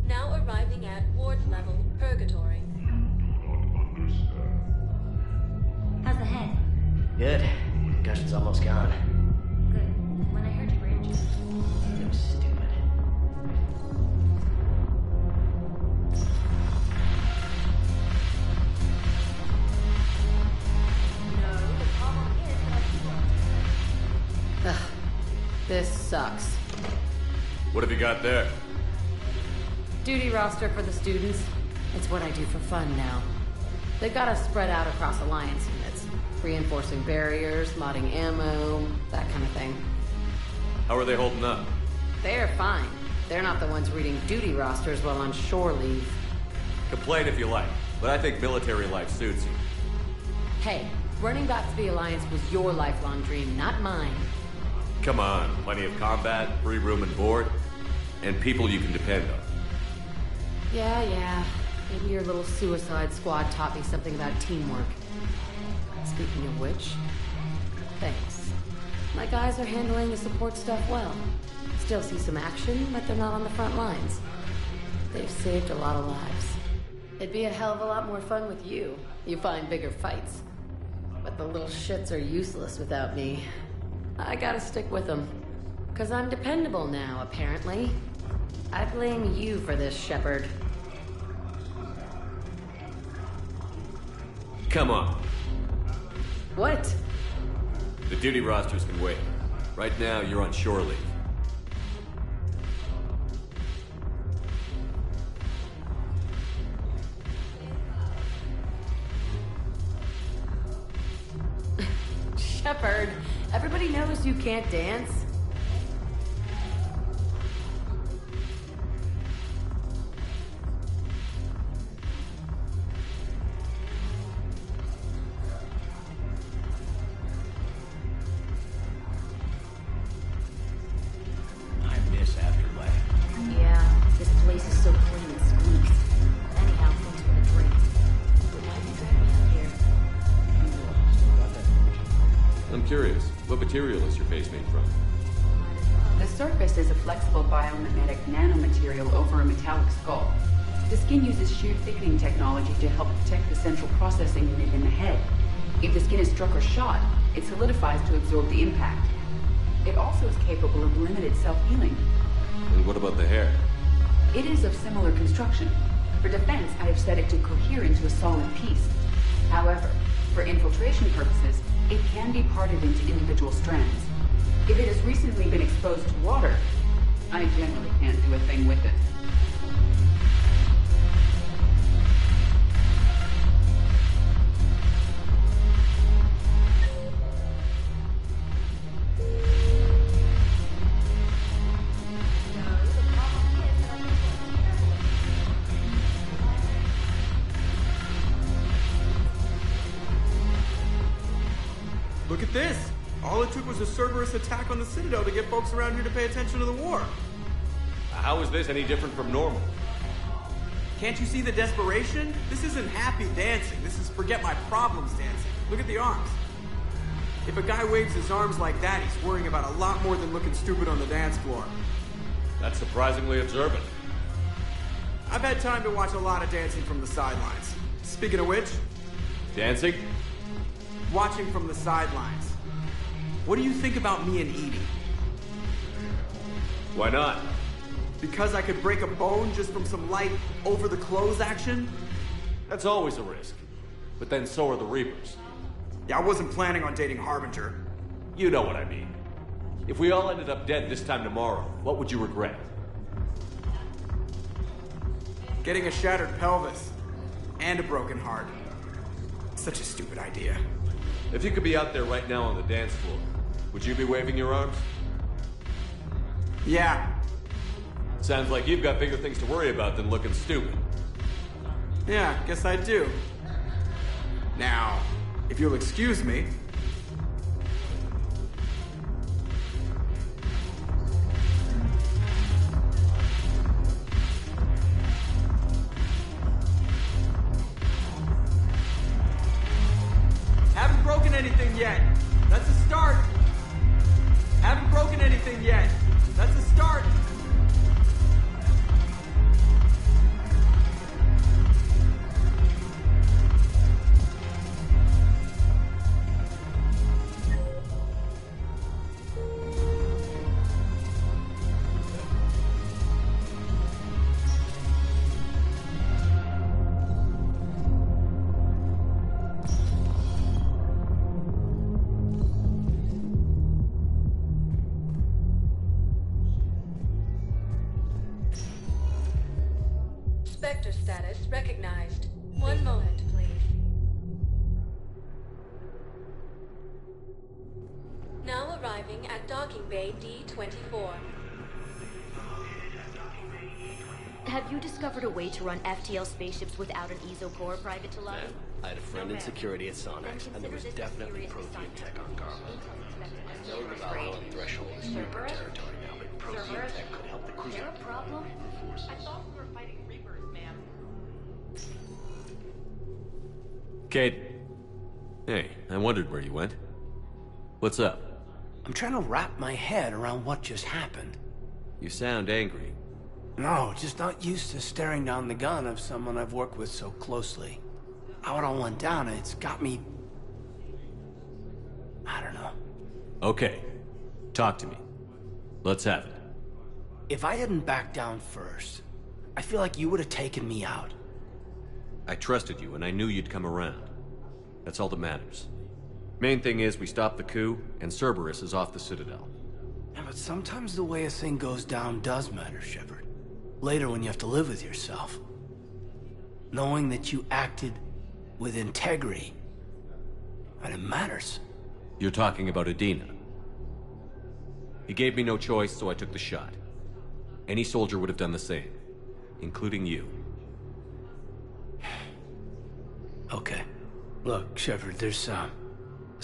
Now arriving at ward level, Purgatory. How's the head? Good. Concussion's almost gone. Good. When I heard you were injured. It was stupid. Ugh. This sucks. What have you got there? Duty roster for the students. It's what I do for fun now. They've got us spread out across Alliance units. Reinforcing barriers, modding ammo, that kind of thing. How are they holding up? They're fine. They're not the ones reading duty rosters while on shore leave. Complain if you like, but I think military life suits you. Hey, running back to the Alliance was your lifelong dream, not mine. Come on, plenty of combat, free room and board, and people you can depend on. Yeah. Maybe your little suicide squad taught me something about teamwork. Speaking of which, thanks. My guys are handling the support stuff well. Still see some action, but they're not on the front lines. They've saved a lot of lives. It'd be a hell of a lot more fun with you. You find bigger fights. But the little shits are useless without me. I gotta stick with them. 'Cause I'm dependable now, apparently. I blame you for this, Shepard. Come on. What? The duty rosters can wait. Right now, you're on shore leave. Shepard, everybody knows you can't dance. I miss Afterlife. Yeah, this place is so clean it squeaks. Anyhow, thanks for the drink. But why'd you drag me out here? I'm curious, what material is your face made from? The surface is a flexible biomimetic nanomaterial over a metallic skull. The skin uses shear thickening technology to help protect the central processing unit in the head. If the skin is struck or shot, it solidifies to absorb the impact. It also is capable of limited self-healing. And what about the hair? It is of similar construction. For defense, I have set it to cohere into a solid piece. However, for infiltration purposes, it can be parted into individual strands. If it has recently been exposed to water, I generally can't do a thing with it. Look at this! All it took was a Cerberus attack on the Citadel to get folks around here to pay attention to the war. How is this any different from normal? Can't you see the desperation? This isn't happy dancing. This is forget my problems dancing. Look at the arms. If a guy waves his arms like that, he's worrying about a lot more than looking stupid on the dance floor. That's surprisingly observant. I've had time to watch a lot of dancing from the sidelines. Speaking of which... Dancing? Watching from the sidelines. What do you think about me and Edie? Why not? Because I could break a bone just from some light over-the-clothes action? That's always a risk. But then so are the Reapers. Yeah, I wasn't planning on dating Harbinger. You know what I mean. If we all ended up dead this time tomorrow, what would you regret? Getting a shattered pelvis. And a broken heart. Such a stupid idea. If you could be out there right now on the dance floor, would you be waving your arms? Yeah. Sounds like you've got bigger things to worry about than looking stupid. Yeah, guess I do. Now, if you'll excuse me... Haven't broken anything yet. That's a start. Haven't broken anything yet. That's a start. Spectre status recognized. One moment, please. Now arriving at docking bay D-24. Have you discovered a way to run FTL spaceships without an ESO core, Private Talani? I had a friend in security at Sonex, and there was definitely Prothean tech on Garland. I know the Valhalla threshold is Reaper territory now, but Prothean tech could help the crew. Is there a problem? I thought we were fighting Reapers, ma'am. Kate. Hey, I wondered where you went. What's up? I'm trying to wrap my head around what just happened. You sound angry. No, just not used to staring down the gun of someone I've worked with so closely. How it all went down, it's got me... I don't know. Okay. Talk to me. Let's have it. if I hadn't backed down first, I feel like you would have taken me out. I trusted you, and I knew you'd come around. That's all that matters. Main thing is, we stopped the coup, and Cerberus is off the Citadel. Yeah, but sometimes the way a thing goes down does matter, Shepard. Later when you have to live with yourself. Knowing that you acted with integrity, and it matters. You're talking about Adina. He gave me no choice, so I took the shot. Any soldier would have done the same, including you. Okay. Look, Shepard, there's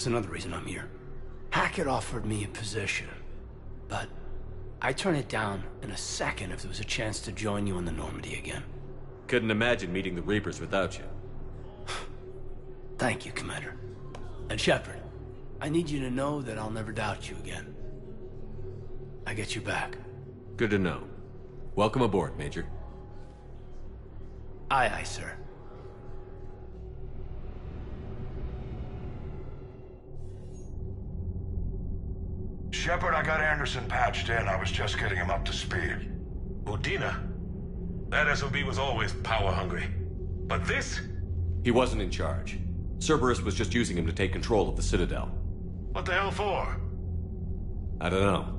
another reason I'm here. Hackett offered me a position, but I'd turn it down in a second if there was a chance to join you in the Normandy again. Couldn't imagine meeting the Reapers without you. Thank you, Commander. And Shepard, I need you to know that I'll never doubt you again. I get you back. Good to know. Welcome aboard, Major. Aye, aye, sir. Shepard, I got Anderson patched in. I was just getting him up to speed. Udina? That SOB was always power-hungry. But this? He wasn't in charge. Cerberus was just using him to take control of the Citadel. What the hell for? I don't know.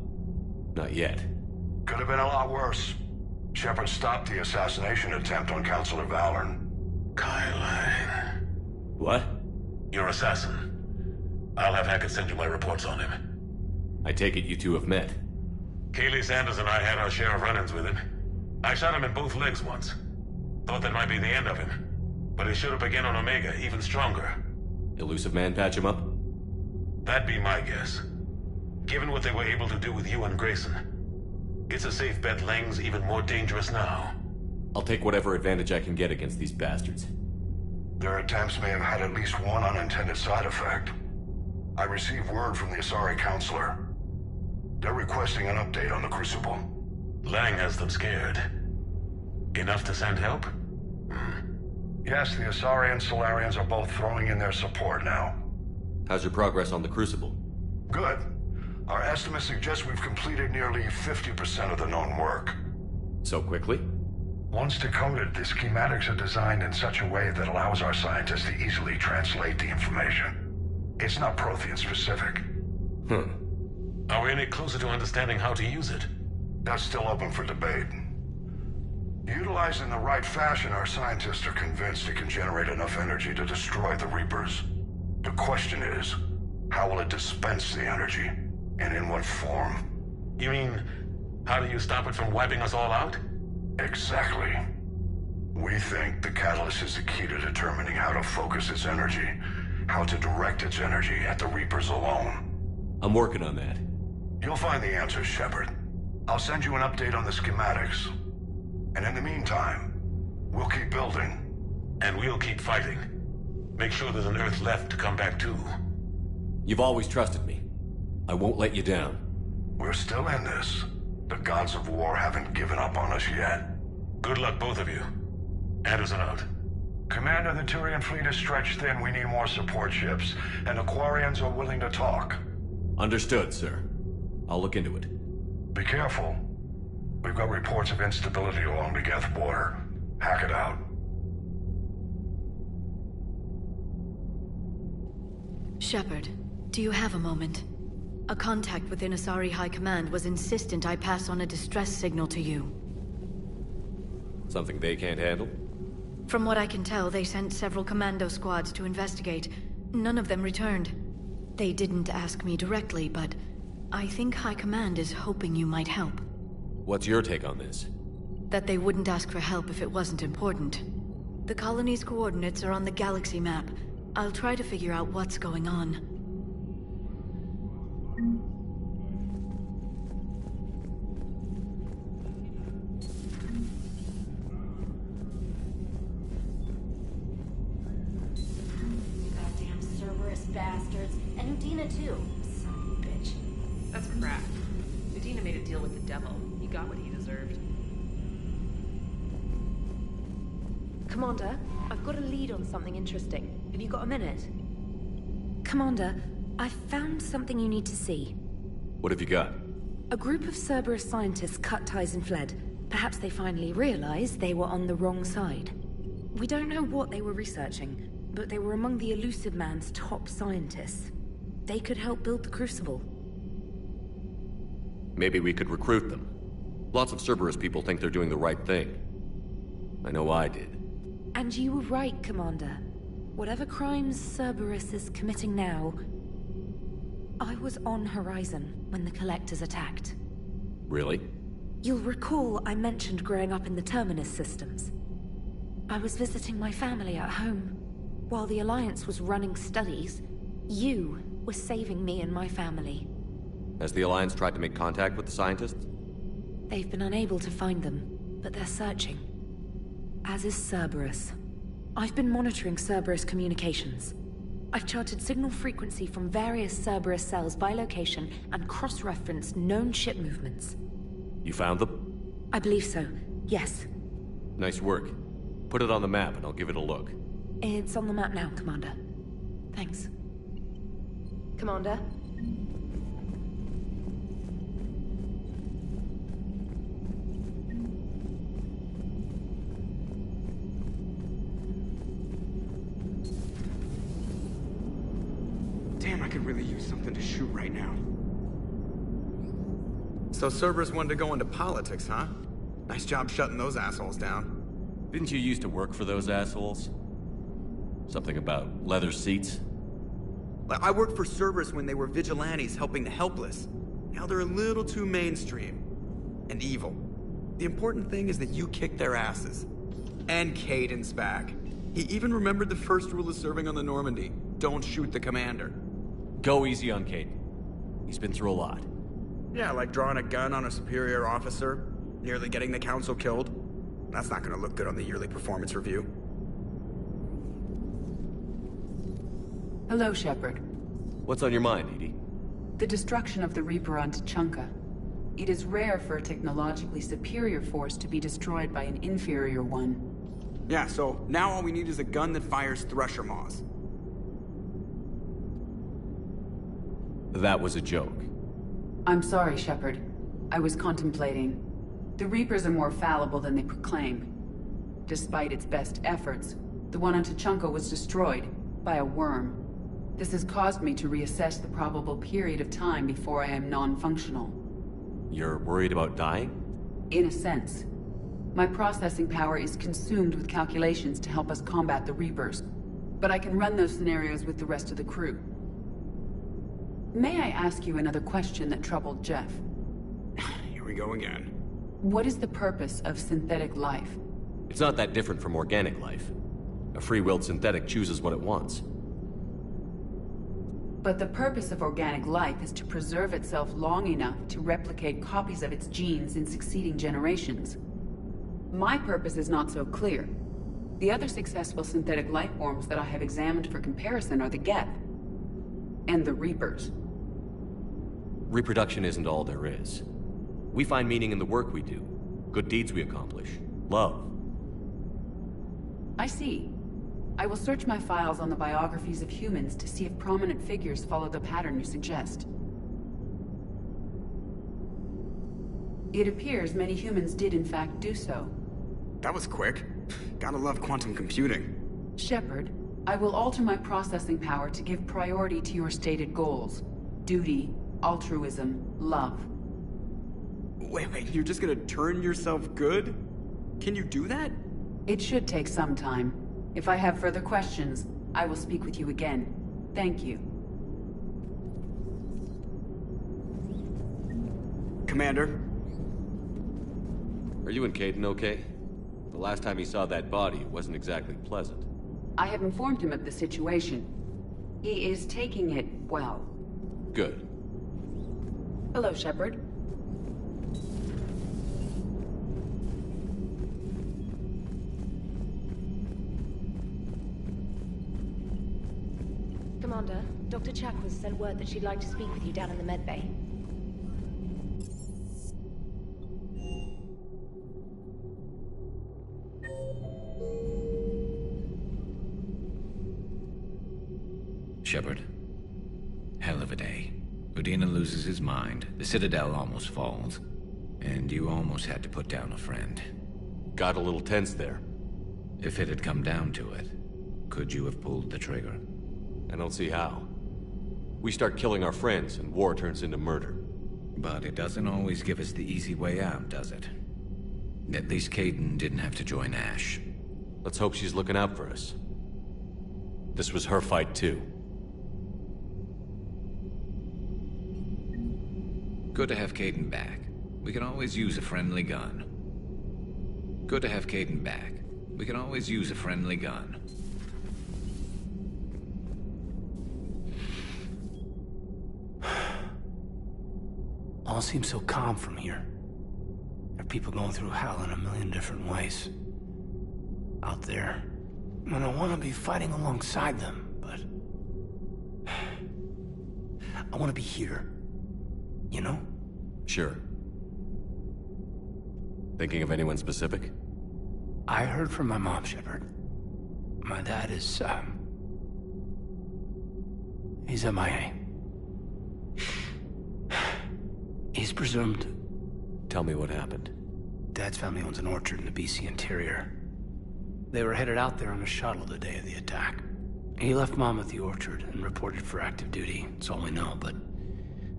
Not yet. Could have been a lot worse. Shepard stopped the assassination attempt on Councilor Valorn. Kylan. What? Your assassin. I'll have Hackett send you my reports on him. I take it you two have met. Kaylee Sanders and I had our share of run-ins with him. I shot him in both legs once. Thought that might be the end of him. But he showed up again on Omega, even stronger. Elusive Man patch him up? That'd be my guess. Given what they were able to do with you and Grayson. It's a safe bet Lang's even more dangerous now. I'll take whatever advantage I can get against these bastards. Their attempts may have had at least one unintended side effect. I received word from the Asari Councilor. They're requesting an update on the Crucible. Lang has them scared. Enough to send help? Yes, the Asari and Solarians are both throwing in their support now. How's your progress on the Crucible? Good. Our estimates suggest we've completed nearly 50% of the known work. So quickly? Once decoded, the schematics are designed in such a way that allows our scientists to easily translate the information. It's not Prothean specific. Are we any closer to understanding how to use it? That's still open for debate. Utilized in the right fashion, our scientists are convinced it can generate enough energy to destroy the Reapers. The question is, how will it dispense the energy? And in what form? You mean, how do you stop it from wiping us all out? Exactly. We think the catalyst is the key to determining how to focus its energy, how to direct its energy at the Reapers alone. I'm working on that. You'll find the answers, Shepard. I'll send you an update on the schematics. And in the meantime, we'll keep building. And we'll keep fighting. Make sure there's an Earth left to come back to. You've always trusted me. I won't let you down. We're still in this. The gods of war haven't given up on us yet. Good luck, both of you. Anderson out. Commander, the Turian fleet is stretched thin. We need more support ships. And the Quarians are willing to talk. Understood, sir. I'll look into it. Be careful. We've got reports of instability along the Geth border. Hack it out. Shepard, do you have a moment? A contact within Asari High Command was insistent I pass on a distress signal to you. Something they can't handle? From what I can tell, they sent several commando squads to investigate. None of them returned. They didn't ask me directly, but I think High Command is hoping you might help. What's your take on this? That they wouldn't ask for help if it wasn't important. The colony's coordinates are on the galaxy map. I'll try to figure out what's going on. Goddamn Cerberus bastards. And Udina too. Son of a bitch. That's crap. Udina made a deal with the devil. He got what he deserved. Commander, I've got a lead on something interesting. Have you got a minute? Commander, I've found something you need to see. What have you got? A group of Cerberus scientists cut ties and fled. Perhaps they finally realized they were on the wrong side. We don't know what they were researching, but they were among the Elusive Man's top scientists. They could help build the Crucible. Maybe we could recruit them. Lots of Cerberus people think they're doing the right thing. I know I did. And you were right, Commander. Whatever crimes Cerberus is committing now, I was on Horizon when the Collectors attacked. Really? You'll recall I mentioned growing up in the Terminus systems. I was visiting my family at home. While the Alliance was running studies, you were saving me and my family. Has the Alliance tried to make contact with the scientists? They've been unable to find them, but they're searching. As is Cerberus. I've been monitoring Cerberus communications. I've charted signal frequency from various Cerberus cells by location and cross-referenced known ship movements. You found them? I believe so, yes. Nice work. Put it on the map and I'll give it a look. It's on the map now, Commander. Thanks. Commander? Damn, I could really use something to shoot right now. So Cerberus wanted to go into politics, huh? Nice job shutting those assholes down. Didn't you used to work for those assholes? Something about leather seats? I worked for Cerberus when they were vigilantes helping the helpless. Now they're a little too mainstream. And evil. The important thing is that you kicked their asses. And Caden's back. He even remembered the first rule of serving on the Normandy. Don't shoot the commander. Go easy on Caden. He's been through a lot. Yeah, like drawing a gun on a superior officer, nearly getting the council killed. That's not gonna look good on the yearly performance review. Hello, Shepard. What's on your mind, Edie? The destruction of the Reaper on Tuchanka. It is rare for a technologically superior force to be destroyed by an inferior one. Yeah, so now all we need is a gun that fires Thresher Maws. That was a joke. I'm sorry, Shepard. I was contemplating. The Reapers are more fallible than they proclaim. Despite its best efforts, the one on Tuchanka was destroyed by a worm. This has caused me to reassess the probable period of time before I am non-functional. You're worried about dying? In a sense. My processing power is consumed with calculations to help us combat the Reapers. But I can run those scenarios with the rest of the crew. May I ask you another question that troubled Jeff? Here we go again. What is the purpose of synthetic life? It's not that different from organic life. A free-willed synthetic chooses what it wants. But the purpose of organic life is to preserve itself long enough to replicate copies of its genes in succeeding generations. My purpose is not so clear. The other successful synthetic life forms that I have examined for comparison are the Geth and the Reapers. Reproduction isn't all there is. We find meaning in the work we do, good deeds we accomplish, love. I see. I will search my files on the biographies of humans to see if prominent figures follow the pattern you suggest. It appears many humans did in fact do so. That was quick. Gotta love quantum computing. Shepard, I will alter my processing power to give priority to your stated goals. Duty, altruism, love. Wait, you're just gonna turn yourself good? Can you do that? It should take some time. If I have further questions, I will speak with you again. Thank you. Commander? Are you and Caden okay? The last time he saw that body, it wasn't exactly pleasant. I have informed him of the situation. He is taking it well. Good. Hello, Shepard. Commander, Dr. Chakwas sent word that she'd like to speak with you down in the med bay. Shepard, hell of a day. Udina loses his mind, the Citadel almost falls, and you almost had to put down a friend. Got a little tense there. If it had come down to it, could you have pulled the trigger? I don't see how. We start killing our friends, and war turns into murder. But it doesn't always give us the easy way out, does it? At least Kaidan didn't have to join Ash. Let's hope she's looking out for us. This was her fight, too. Good to have Kaidan back. We can always use a friendly gun. Good to have Kaidan back. We can always use a friendly gun. All seems so calm from here. There are people going through hell in a million different ways. Out there. And I want to be fighting alongside them, but... I want to be here. You know? Sure. Thinking of anyone specific? I heard from my mom, Shepard. My dad is, he's MIA. He's presumed... Tell me what happened. Dad's family owns an orchard in the BC interior. They were headed out there on a shuttle the day of the attack. He left Mom at the orchard and reported for active duty. That's all we know, but...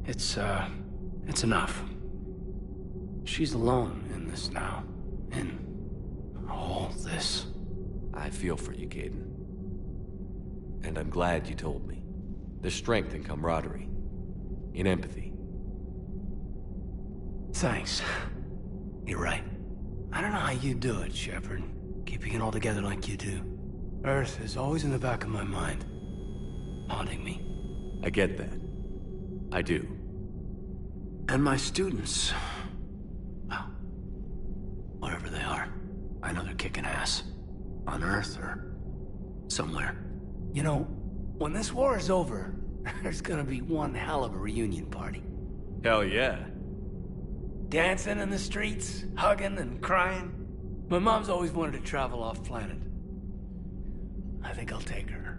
It's enough. She's alone in this now. In all this. I feel for you, Kaidan. And I'm glad you told me. There's strength in camaraderie. In empathy. Thanks. You're right. I don't know how you do it, Shepard. Keeping it all together like you do. Earth is always in the back of my mind. Haunting me. I get that. I do. And my students... well, wherever they are. I know they're kicking ass. On Earth or... somewhere. You know, when this war is over, there's gonna be one hell of a reunion party. Hell yeah. Dancing in the streets, hugging and crying. My mom's always wanted to travel off-planet. I think I'll take her.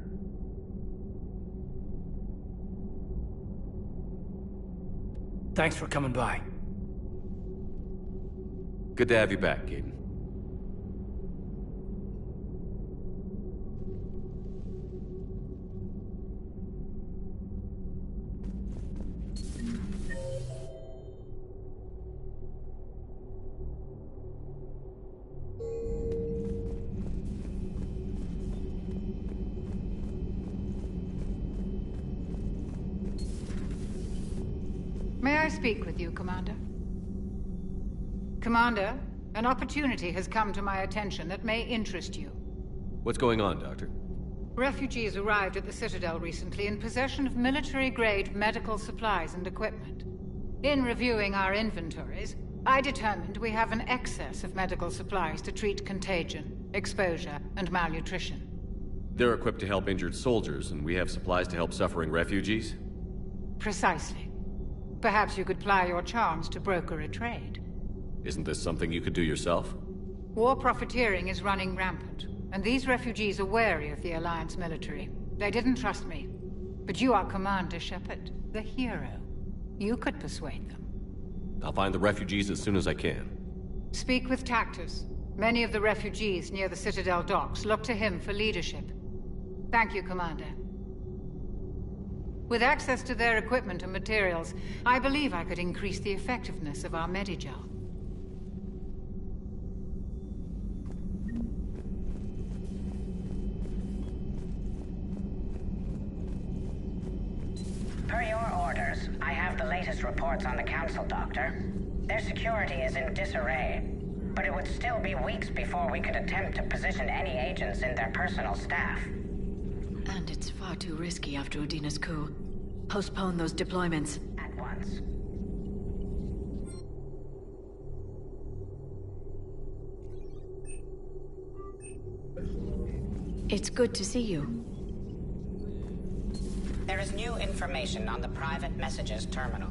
Thanks for coming by. Good to have you back, Kaidan. May I speak with you, Commander? Commander, an opportunity has come to my attention that may interest you. What's going on, Doctor? Refugees arrived at the Citadel recently in possession of military-grade medical supplies and equipment. In reviewing our inventories, I determined we have an excess of medical supplies to treat contagion, exposure, and malnutrition. They're equipped to help injured soldiers, and we have supplies to help suffering refugees? Precisely. Perhaps you could ply your charms to broker a trade. Isn't this something you could do yourself? War profiteering is running rampant, and these refugees are wary of the Alliance military. They didn't trust me. But you are Commander Shepard, the hero. You could persuade them. I'll find the refugees as soon as I can. Speak with Tactus. Many of the refugees near the Citadel docks look to him for leadership. Thank you, Commander. With access to their equipment and materials, I believe I could increase the effectiveness of our Medigel. Per your orders, I have the latest reports on the Council, Doctor. Their security is in disarray, but it would still be weeks before we could attempt to position any agents in their personal staff. And it's far too risky after Udina's coup. Postpone those deployments. At once. It's good to see you. There is new information on the private messages terminal.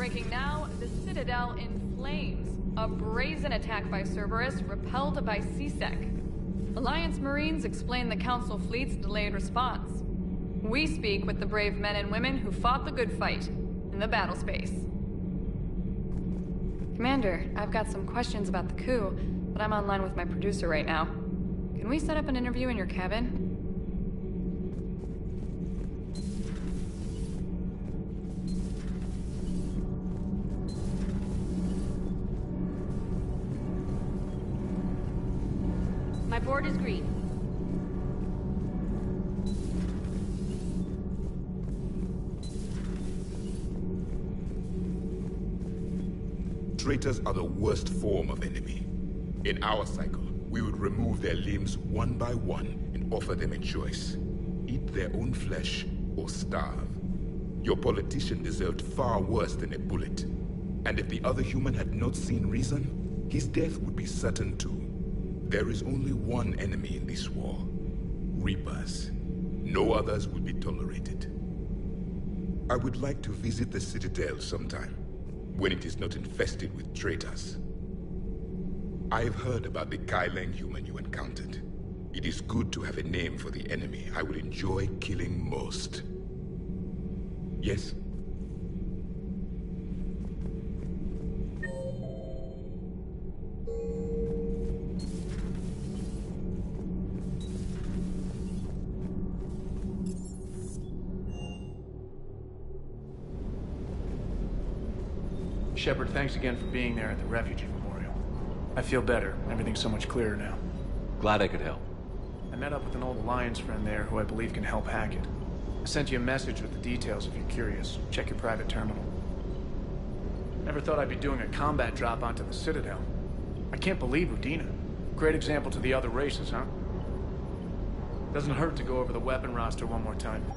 Breaking now, the Citadel in flames. A brazen attack by Cerberus, repelled by CSEC. Alliance Marines explain the Council fleet's delayed response. We speak with the brave men and women who fought the good fight in the battle space. Commander, I've got some questions about the coup, but I'm online with my producer right now. Can we set up an interview in your cabin? My board is green. Traitors are the worst form of enemy. In our cycle, we would remove their limbs one by one and offer them a choice. Eat their own flesh or starve. Your politician deserved far worse than a bullet. And if the other human had not seen reason, his death would be certain too. There is only one enemy in this war. Reapers. No others will be tolerated. I would like to visit the Citadel sometime, when it is not infested with traitors. I've heard about the Kaileng human you encountered. It is good to have a name for the enemy I would enjoy killing most. Yes? Shepard, thanks again for being there at the Refugee Memorial. I feel better. Everything's so much clearer now. Glad I could help. I met up with an old Alliance friend there who I believe can help hack it. I sent you a message with the details if you're curious. Check your private terminal. Never thought I'd be doing a combat drop onto the Citadel. I can't believe Udina. Great example to the other races, huh? Doesn't hurt to go over the weapon roster one more time.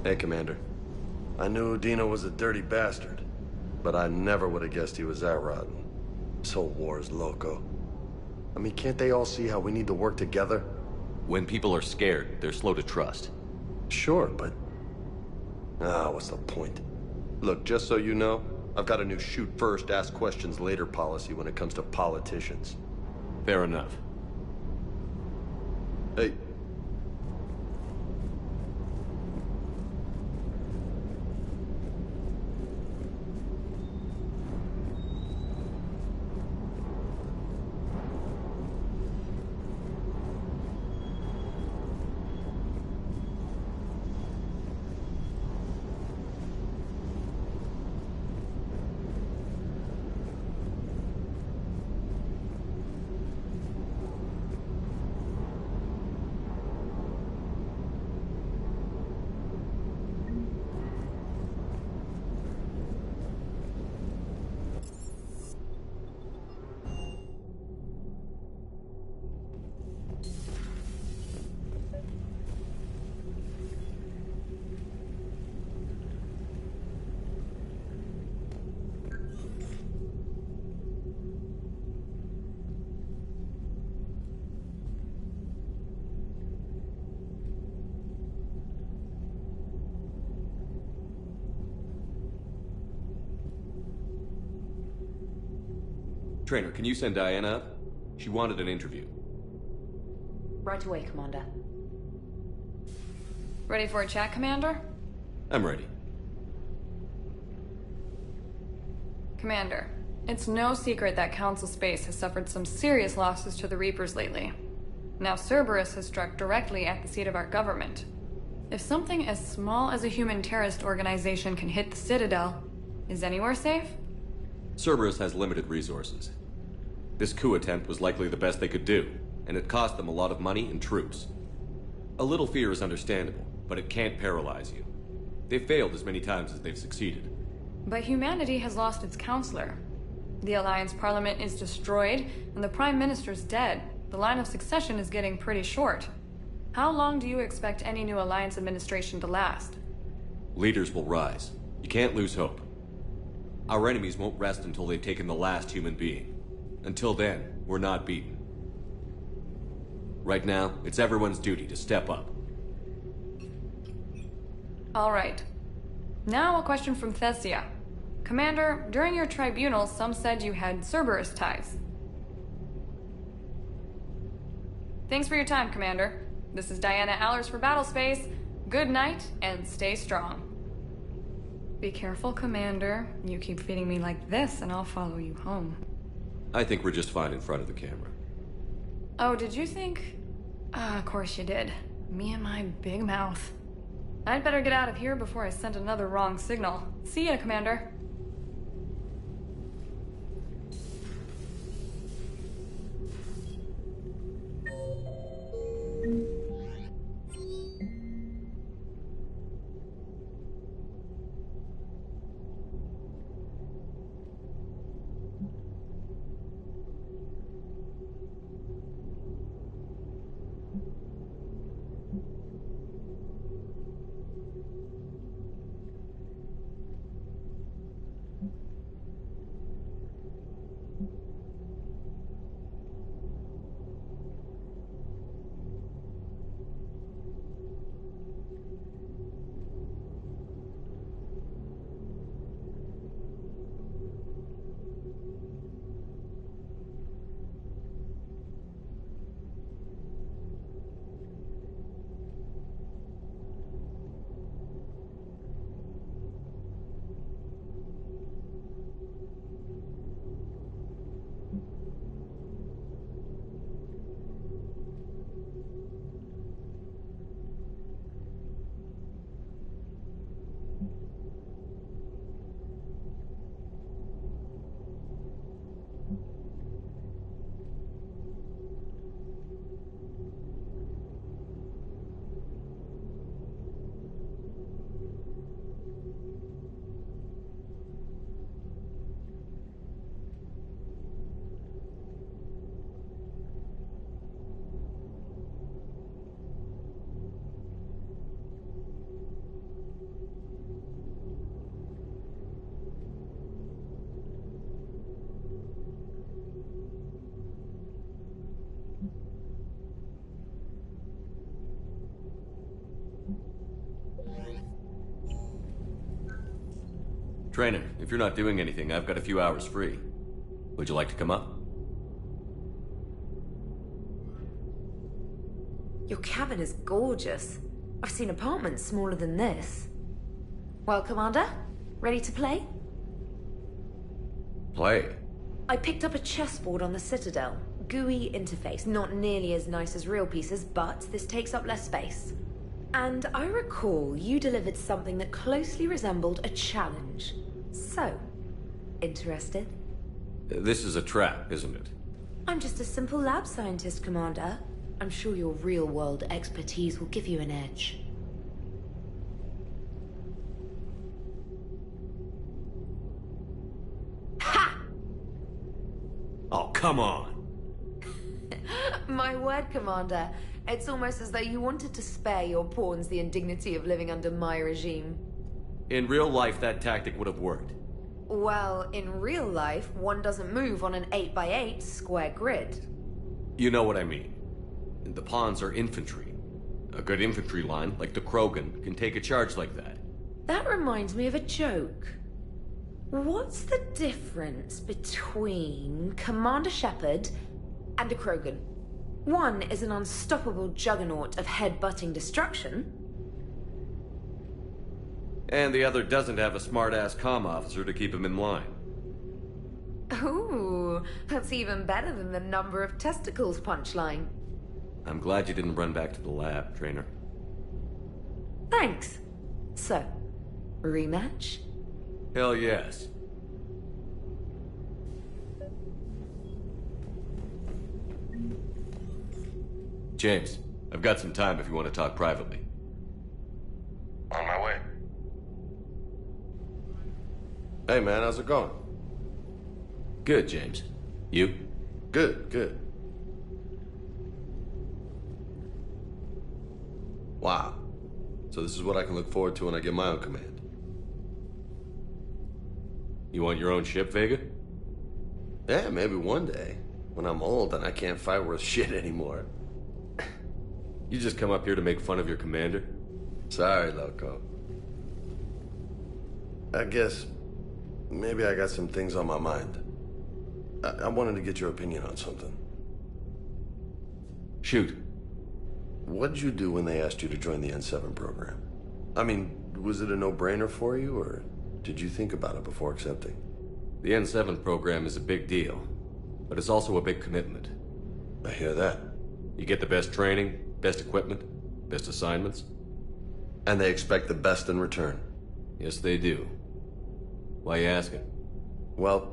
Hey, Commander. I knew Udina was a dirty bastard, but I never would have guessed he was that rotten. This whole war is loco. I mean, can't they all see how we need to work together? When people are scared, they're slow to trust. Sure, but... what's the point? Look, just so you know, I've got a new shoot first, ask questions later policy when it comes to politicians. Fair enough. Hey. Trainer, can you send Diana up? She wanted an interview. Right away, Commander. Ready for a chat, Commander? I'm ready. Commander, it's no secret that Council Space has suffered some serious losses to the Reapers lately. Now Cerberus has struck directly at the seat of our government. If something as small as a human terrorist organization can hit the Citadel, is anywhere safe? Cerberus has limited resources. This coup attempt was likely the best they could do, and it cost them a lot of money and troops. A little fear is understandable, but it can't paralyze you. They've failed as many times as they've succeeded. But humanity has lost its counselor. The Alliance Parliament is destroyed, and the Prime Minister's dead. The line of succession is getting pretty short. How long do you expect any new Alliance administration to last? Leaders will rise. You can't lose hope. Our enemies won't rest until they've taken the last human being. Until then, we're not beaten. Right now, it's everyone's duty to step up. All right. Now a question from Thessia. Commander, during your tribunal, some said you had Cerberus ties. Thanks for your time, Commander. This is Diana Allers for Battlespace. Good night, and stay strong. Be careful, Commander. You keep feeding me like this, and I'll follow you home. I think we're just fine in front of the camera. Oh, did you think? Of course you did. Me and my big mouth. I'd better get out of here before I send another wrong signal. See ya, Commander. Trainer, if you're not doing anything, I've got a few hours free. Would you like to come up? Your cabin is gorgeous. I've seen apartments smaller than this. Well, Commander, ready to play? Play? I picked up a chessboard on the Citadel. GUI interface, not nearly as nice as real pieces, but this takes up less space. And I recall you delivered something that closely resembled a challenge. So, interested? This is a trap, isn't it? I'm just a simple lab scientist, Commander. I'm sure your real-world expertise will give you an edge. Ha! Oh, come on! My word, Commander. It's almost as though you wanted to spare your pawns the indignity of living under my regime. In real life, that tactic would have worked. Well, in real life, one doesn't move on an 8x8 square grid. You know what I mean. The pawns are infantry. A good infantry line, like the Krogan, can take a charge like that. That reminds me of a joke. What's the difference between Commander Shepard and a Krogan? One is an unstoppable juggernaut of head-butting destruction. And the other doesn't have a smart-ass comm officer to keep him in line. Ooh, that's even better than the number of testicles punchline. I'm glad you didn't run back to the lab, Trainer. Thanks. So, rematch? Hell yes. James, I've got some time if you want to talk privately. On my way. Hey man, how's it going? Good, James. You? Good, good. Wow. So this is what I can look forward to when I get my own command. You want your own ship, Vega? Yeah, maybe one day. When I'm old and I can't fight worth shit anymore. You just come up here to make fun of your commander? Sorry, Loco. I guess maybe I got some things on my mind. I wanted to get your opinion on something. Shoot. What did you do when they asked you to join the N7 program? I mean, was it a no-brainer for you, or did you think about it before accepting? The N7 program is a big deal, but it's also a big commitment. I hear that. You get the best training, best equipment, best assignments. And they expect the best in return. Yes, they do. Why you asking? Well,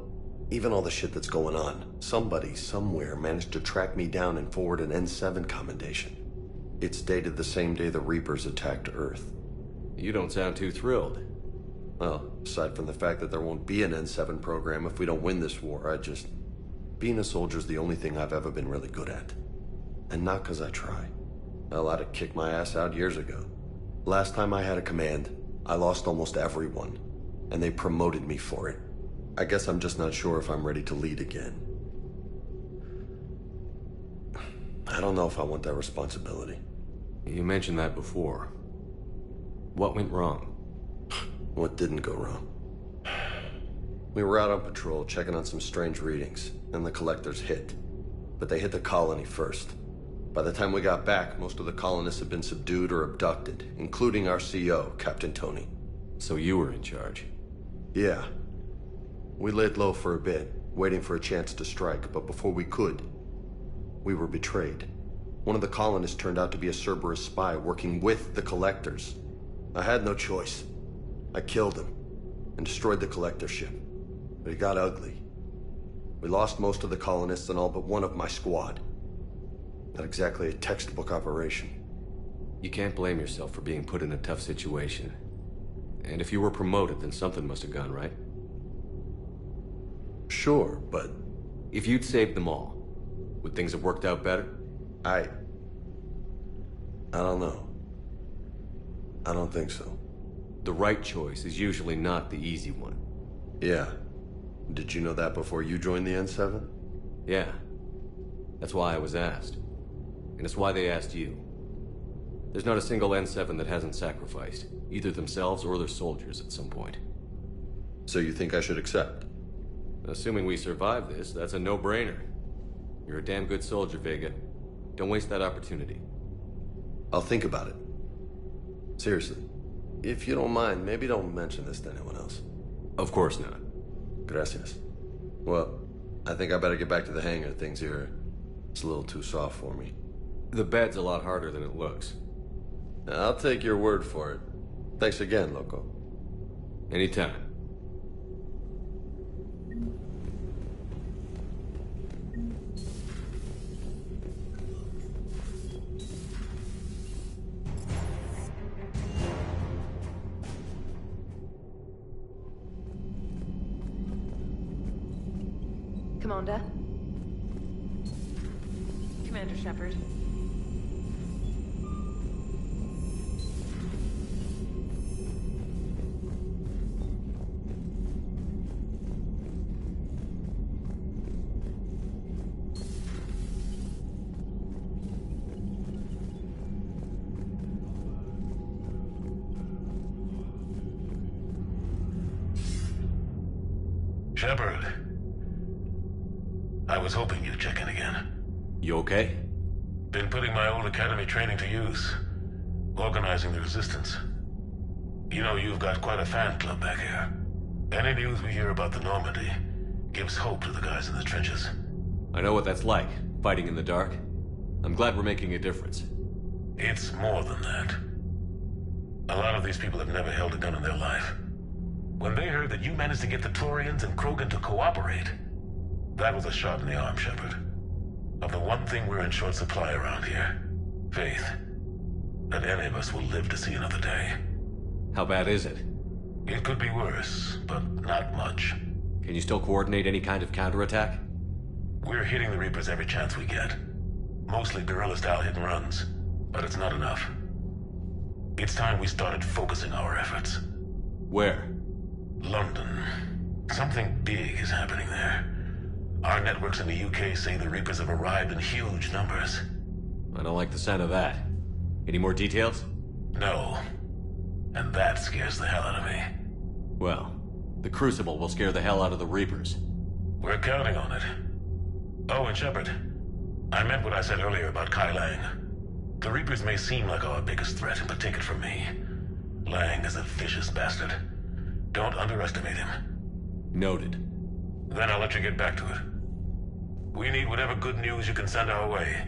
even all the shit that's going on, somebody somewhere managed to track me down and forward an N7 commendation. It's dated the same day the Reapers attacked Earth. You don't sound too thrilled. Well, aside from the fact that there won't be an N7 program if we don't win this war, being a soldier's the only thing I've ever been really good at. And not because I try. Hell, I'd have kicked my ass out years ago. Last time I had a command, I lost almost everyone. And they promoted me for it. I guess I'm just not sure if I'm ready to lead again. I don't know if I want that responsibility. You mentioned that before. What went wrong? What didn't go wrong? We were out on patrol, checking on some strange readings, and the collectors hit. But they hit the colony first. By the time we got back, most of the colonists had been subdued or abducted, including our CO, Captain Tony. So you were in charge? Yeah. We laid low for a bit, waiting for a chance to strike, but before we could, we were betrayed. One of the colonists turned out to be a Cerberus spy working with the collectors. I had no choice. I killed him and destroyed the collector ship. But it got ugly. We lost most of the colonists and all but one of my squad. Not exactly a textbook operation. You can't blame yourself for being put in a tough situation. And if you were promoted, then something must have gone right. Sure, but... If you'd saved them all, would things have worked out better? I don't know. I don't think so. The right choice is usually not the easy one. Yeah. Did you know that before you joined the N7? Yeah. That's why I was asked. And it's why they asked you. There's not a single N7 that hasn't sacrificed, either themselves or their soldiers at some point. So you think I should accept? Assuming we survive this, that's a no-brainer. You're a damn good soldier, Vega. Don't waste that opportunity. I'll think about it. Seriously. If you don't mind, maybe don't mention this to anyone else. Of course not. Gracias. Well, I think I better get back to the hangar. Things here, it's a little too soft for me. The bed's a lot harder than it looks. I'll take your word for it. Thanks again, Loco. Anytime. Commander? Commander Shepard. Shepard. I was hoping you'd check in again. You okay? Been putting my old academy training to use. Organizing the resistance. You know, you've got quite a fan club back here. Any news we hear about the Normandy gives hope to the guys in the trenches. I know what that's like, fighting in the dark. I'm glad we're making a difference. It's more than that. A lot of these people have never held a gun in their life. When they heard that you managed to get the Turians and Krogan to cooperate, that was a shot in the arm, Shepard. Of the one thing we're in short supply around here, faith. That any of us will live to see another day. How bad is it? It could be worse, but not much. Can you still coordinate any kind of counterattack? We're hitting the Reapers every chance we get. Mostly guerrilla-style hit-and-runs, but it's not enough. It's time we started focusing our efforts. Where? London. Something big is happening there. Our networks in the UK say the Reapers have arrived in huge numbers. I don't like the sound of that. Any more details? No. And that scares the hell out of me. Well, the Crucible will scare the hell out of the Reapers. We're counting on it. Oh, and Shepard, I meant what I said earlier about Kai Lang. The Reapers may seem like our biggest threat, but take it from me. Lang is a vicious bastard. Don't underestimate him. Noted. Then I'll let you get back to it. We need whatever good news you can send our way.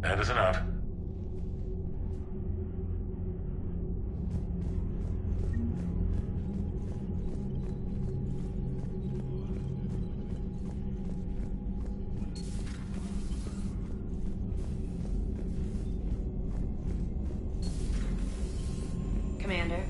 Anderson out. Commander.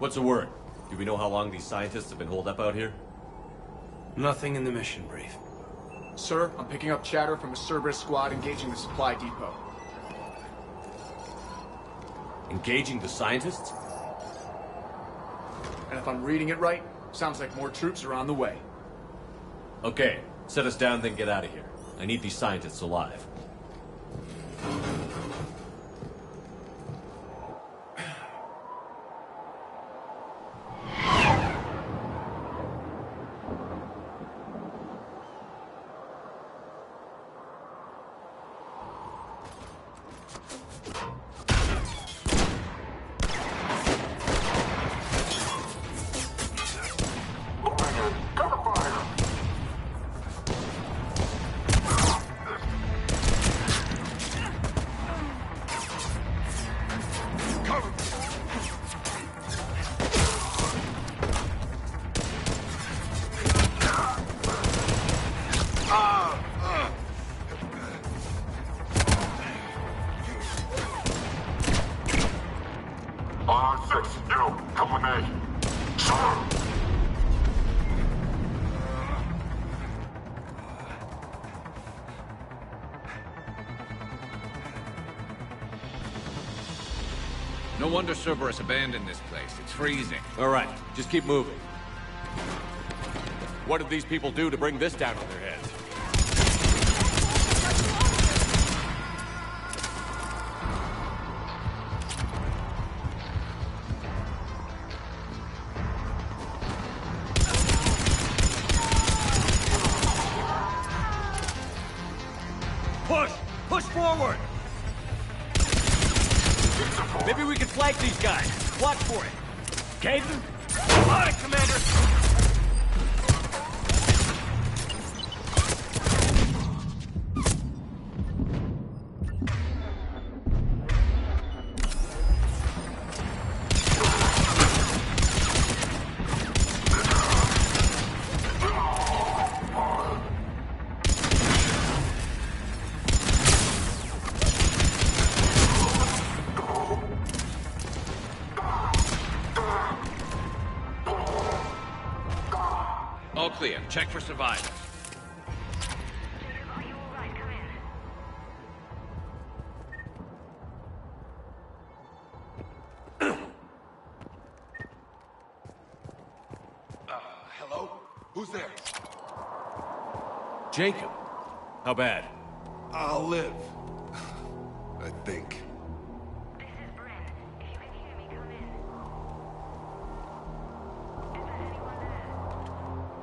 What's the word? Do we know how long these scientists have been holed up out here? Nothing in the mission brief. Sir, I'm picking up chatter from a Cerberus squad engaging the supply depot. Engaging the scientists? And if I'm reading it right, sounds like more troops are on the way. Okay, set us down, then get out of here. I need these scientists alive. No wonder Cerberus abandoned this place. It's freezing. All right, just keep moving. What did these people do to bring this down on their heads? Push! Push forward! Maybe we can flank these guys. Watch for it. Caden? On it, Commander! All clear. Check for survivors. Hello? Who's there? Jacob. How bad? I'll live. I think.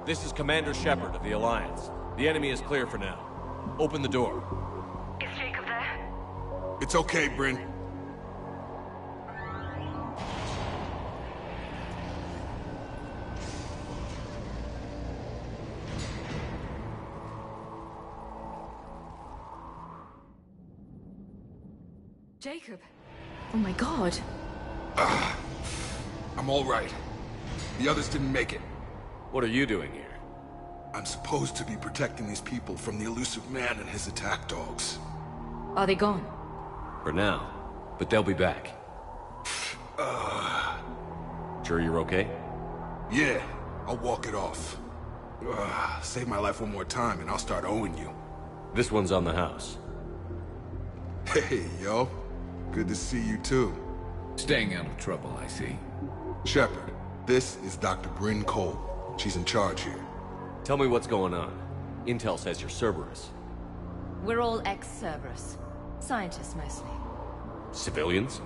This is Commander Shepard of the Alliance. The enemy is clear for now. Open the door. Is Jacob there? It's okay, Bryn. Jacob. Oh my god. I'm all right. The others didn't make it. What are you doing here? I'm supposed to be protecting these people from the elusive man and his attack dogs. Are they gone? For now. But they'll be back. Sure you're okay? Yeah, I'll walk it off. Save my life one more time and I'll start owing you. This one's on the house. Hey, yo. Good to see you too. Staying out of trouble, I see. Shepard, this is Dr. Bryn Cole. She's in charge here. Tell me what's going on. Intel says you're Cerberus. We're all ex-Cerberus. Scientists, mostly. Civilians?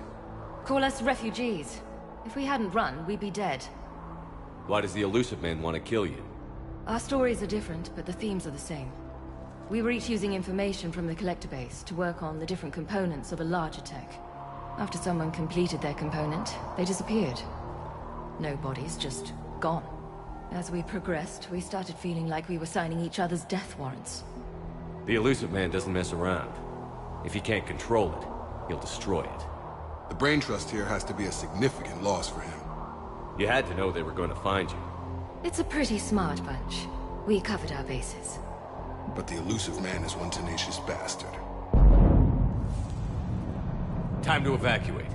Call us refugees. If we hadn't run, we'd be dead. Why does the elusive man want to kill you? Our stories are different, but the themes are the same. We were each using information from the collector base to work on the different components of a larger tech. After someone completed their component, they disappeared. No bodies, just gone. As we progressed, we started feeling like we were signing each other's death warrants. The elusive man doesn't mess around. If he can't control it, he'll destroy it. The brain trust here has to be a significant loss for him. You had to know they were going to find you. It's a pretty smart bunch. We covered our bases. But the elusive man is one tenacious bastard. Time to evacuate.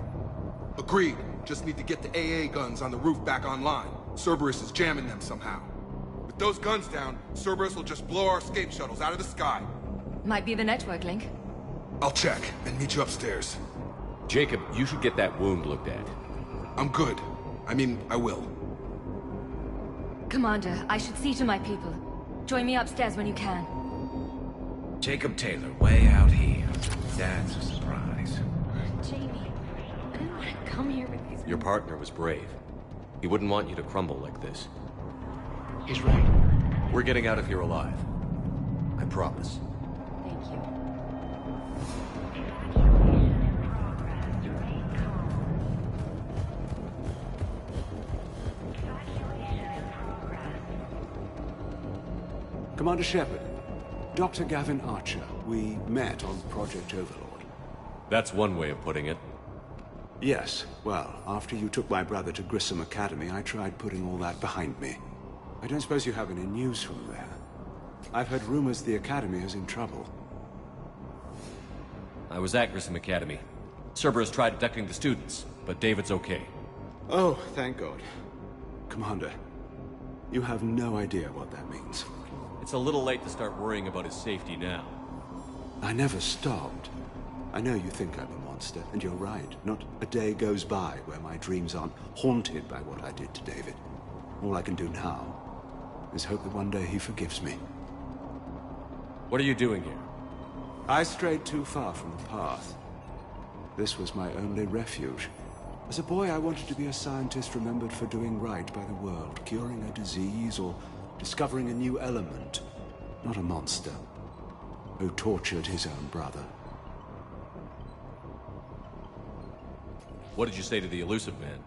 Agreed. Just need to get the AA guns on the roof back online. Cerberus is jamming them somehow. With those guns down, Cerberus will just blow our escape shuttles out of the sky. Might be the network link. I'll check and meet you upstairs. Jacob, you should get that wound looked at. I'm good. I mean, I will. Commander, I should see to my people. Join me upstairs when you can. Jacob Taylor, way out here. That's a surprise. Jamie, I didn't want to come here with these... Your partner was brave. He wouldn't want you to crumble like this. He's right. We're getting out of here alive. I promise. Thank you. Commander Shepard, Dr. Gavin Archer, we met on Project Overlord. That's one way of putting it. Yes, well, after you took my brother to Grissom Academy, I tried putting all that behind me. I don't suppose you have any news from there. I've heard rumors the Academy is in trouble. I was at Grissom Academy. Cerberus tried abducting the students, but David's okay. Oh, thank God. Commander, you have no idea what that means. It's a little late to start worrying about his safety now. I never stopped. I know you think I'm a monster, and you're right. Not a day goes by where my dreams aren't haunted by what I did to David. All I can do now is hope that one day he forgives me. What are you doing here? I strayed too far from the path. This was my only refuge. As a boy, I wanted to be a scientist remembered for doing right by the world, curing a disease or discovering a new element. Not a monster who tortured his own brother. What did you say to the elusive man?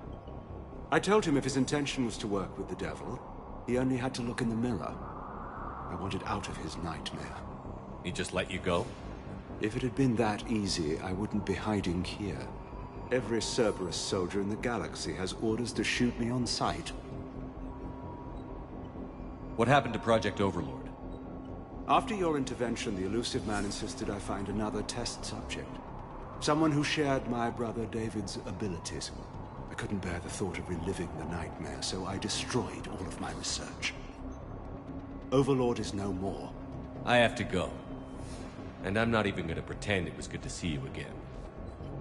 I told him if his intention was to work with the devil, he only had to look in the mirror. I wanted out of his nightmare. He just let you go? If it had been that easy, I wouldn't be hiding here. Every Cerberus soldier in the galaxy has orders to shoot me on sight. What happened to Project Overlord? After your intervention, the elusive man insisted I find another test subject. Someone who shared my brother David's abilities. I couldn't bear the thought of reliving the nightmare, so I destroyed all of my research. Overlord is no more. I have to go. And I'm not even gonna pretend it was good to see you again.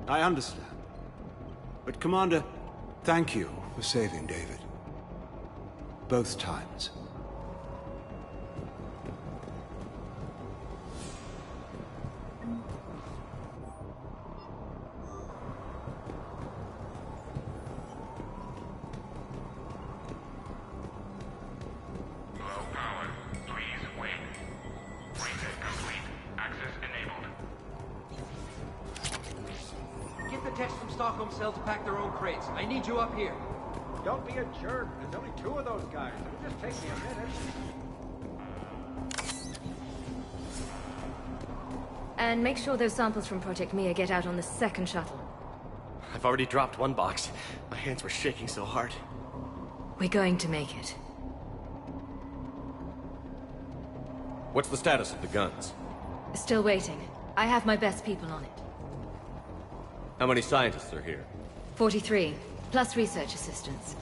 I understand. But Commander, thank you for saving David. Both times. To pack their own crates. I need you up here. Don't be a jerk. There's only 2 of those guys. It'll just take me a minute. And make sure those samples from Project Mia get out on the second shuttle. I've already dropped one box. My hands were shaking so hard. We're going to make it. What's the status of the guns? Still waiting. I have my best people on it. How many scientists are here? 43, plus research assistants.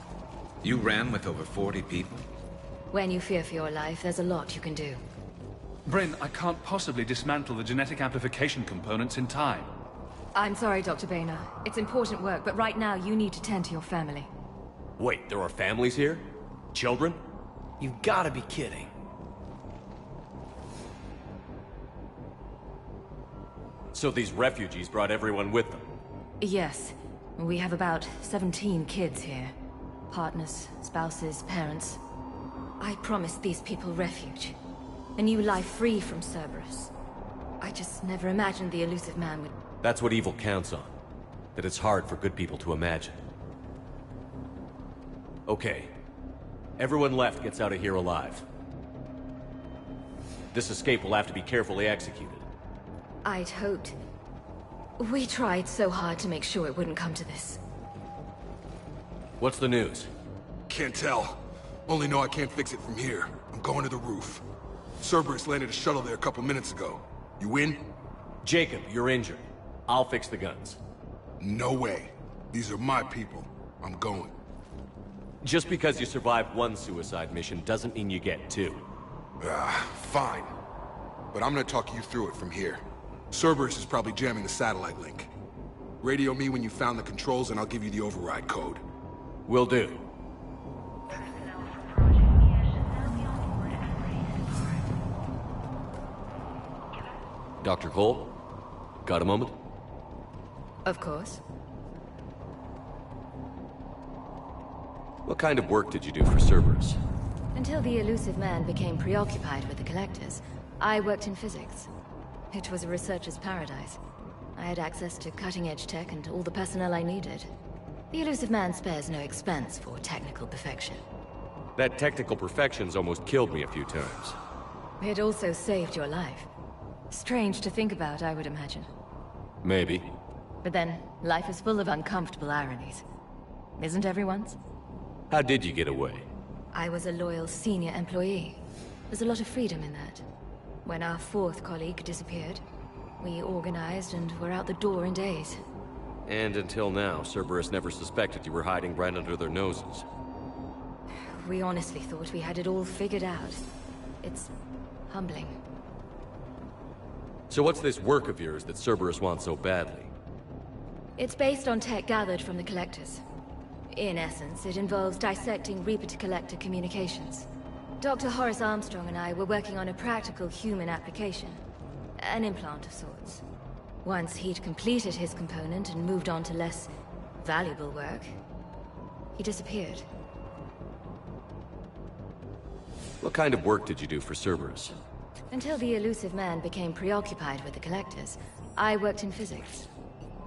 You ran with over 40 people? When you fear for your life, there's a lot you can do. Bryn, I can't possibly dismantle the genetic amplification components in time. I'm sorry, Dr. Boehner. It's important work, but right now you need to tend to your family. Wait, there are families here? Children? You've gotta be kidding. So these refugees brought everyone with them? Yes. We have about 17 kids here. Partners, spouses, parents. I promised these people refuge. A new life free from Cerberus. I just never imagined the elusive man would... That's what evil counts on. That it's hard for good people to imagine. Okay. Everyone left gets out of here alive. This escape will have to be carefully executed. I'd hoped. We tried so hard to make sure it wouldn't come to this. What's the news? Can't tell. Only know I can't fix it from here. I'm going to the roof. Cerberus landed a shuttle there a couple minutes ago. You in? Jacob, you're injured. I'll fix the guns. No way. These are my people. I'm going. Just because you survive one suicide mission doesn't mean you get two. Fine. But I'm gonna talk you through it from here. Cerberus is probably jamming the satellite link. Radio me when you found the controls and I'll give you the override code. Will do. Dr. Cole? Got a moment? Of course. What kind of work did you do for Cerberus? Until the elusive man became preoccupied with the Collectors, I worked in physics. It was a researcher's paradise. I had access to cutting-edge tech and all the personnel I needed. The elusive man spares no expense for technical perfection. That technical perfection's almost killed me a few times. It also saved your life. Strange to think about, I would imagine. Maybe. But then, life is full of uncomfortable ironies. Isn't everyone's? How did you get away? I was a loyal senior employee. There's a lot of freedom in that. When our fourth colleague disappeared, we organized and were out the door in days. And until now, Cerberus never suspected you were hiding right under their noses. We honestly thought we had it all figured out. It's humbling. So what's this work of yours that Cerberus wants so badly? It's based on tech gathered from the Collectors. In essence, it involves dissecting Reaper-to-Collector communications. Dr. Horace Armstrong and I were working on a practical human application. An implant of sorts. Once he'd completed his component and moved on to less valuable work, he disappeared. What kind of work did you do for Cerberus? Until the elusive man became preoccupied with the Collectors, I worked in physics.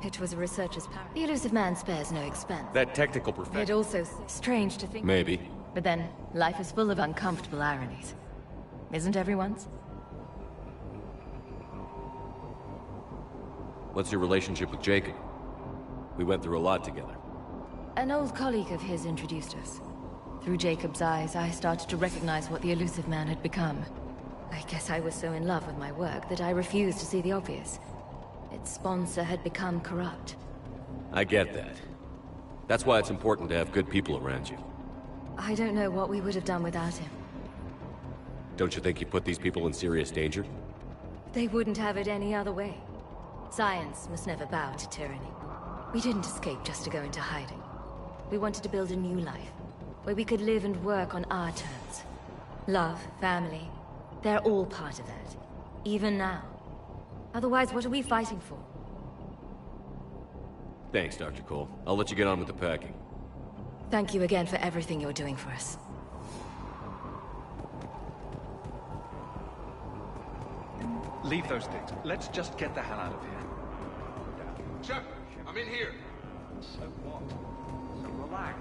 It was a researcher's paradise. The elusive man spares no expense. That technical perfection... It also strange to think... Maybe. But then, life is full of uncomfortable ironies. Isn't everyone's? What's your relationship with Jacob? We went through a lot together. An old colleague of his introduced us. Through Jacob's eyes, I started to recognize what the elusive man had become. I guess I was so in love with my work that I refused to see the obvious. Its sponsor had become corrupt. I get that. That's why it's important to have good people around you. I don't know what we would have done without him. Don't you think you put these people in serious danger? They wouldn't have it any other way. Science must never bow to tyranny. We didn't escape just to go into hiding. We wanted to build a new life, where we could live and work on our terms. Love, family, they're all part of that. Even now. Otherwise, what are we fighting for? Thanks, Dr. Cole. I'll let you get on with the packing. Thank you again for everything you're doing for us. Leave those things. Let's just get the hell out of here. Shepard, I'm in here. So what? So relax.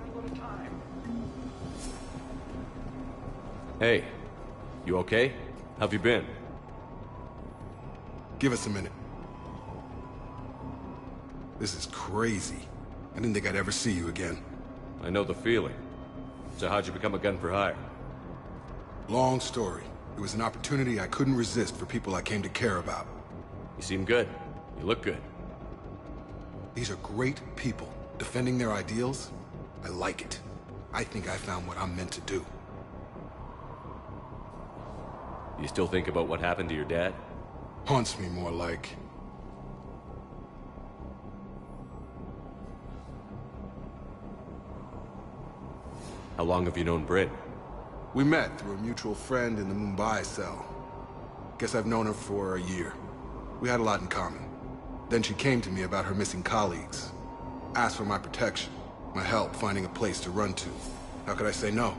Got a little time. Hey, you okay? How've you been? Give us a minute. This is crazy. I didn't think I'd ever see you again. I know the feeling. So how'd you become a gun for hire? Long story. It was an opportunity I couldn't resist for people I came to care about. You seem good. You look good. These are great people. Defending their ideals, I like it. I think I found what I'm meant to do. You still think about what happened to your dad? Haunts me more like... How long have you known Britt? We met through a mutual friend in the Mumbai cell. Guess I've known her for a year. We had a lot in common. Then she came to me about her missing colleagues. Asked for my protection, my help finding a place to run to. How could I say no?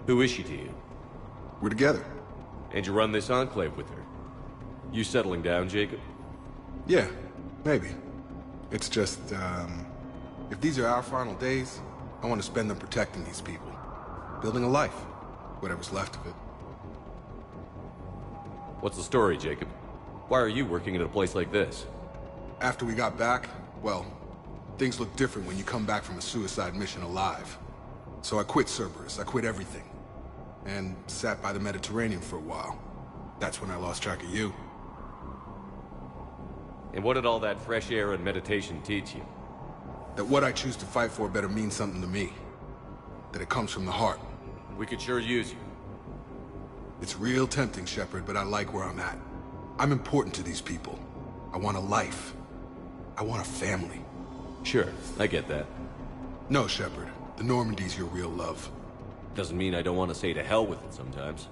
Who is she to you? We're together. And you run this enclave with her? You settling down, Jacob? Yeah, maybe. It's just, if these are our final days, I want to spend them protecting these people. Building a life. Whatever's left of it. What's the story, Jacob? Why are you working in a place like this? After we got back, well, things look different when you come back from a suicide mission alive. So I quit Cerberus, I quit everything. And sat by the Mediterranean for a while. That's when I lost track of you. And what did all that fresh air and meditation teach you? That what I choose to fight for better mean something to me. That it comes from the heart. We could sure use you. It's real tempting, Shepard, but I like where I'm at. I'm important to these people. I want a life. I want a family. Sure, I get that. No, Shepard. The Normandy's your real love. Doesn't mean I don't want to say to hell with it sometimes.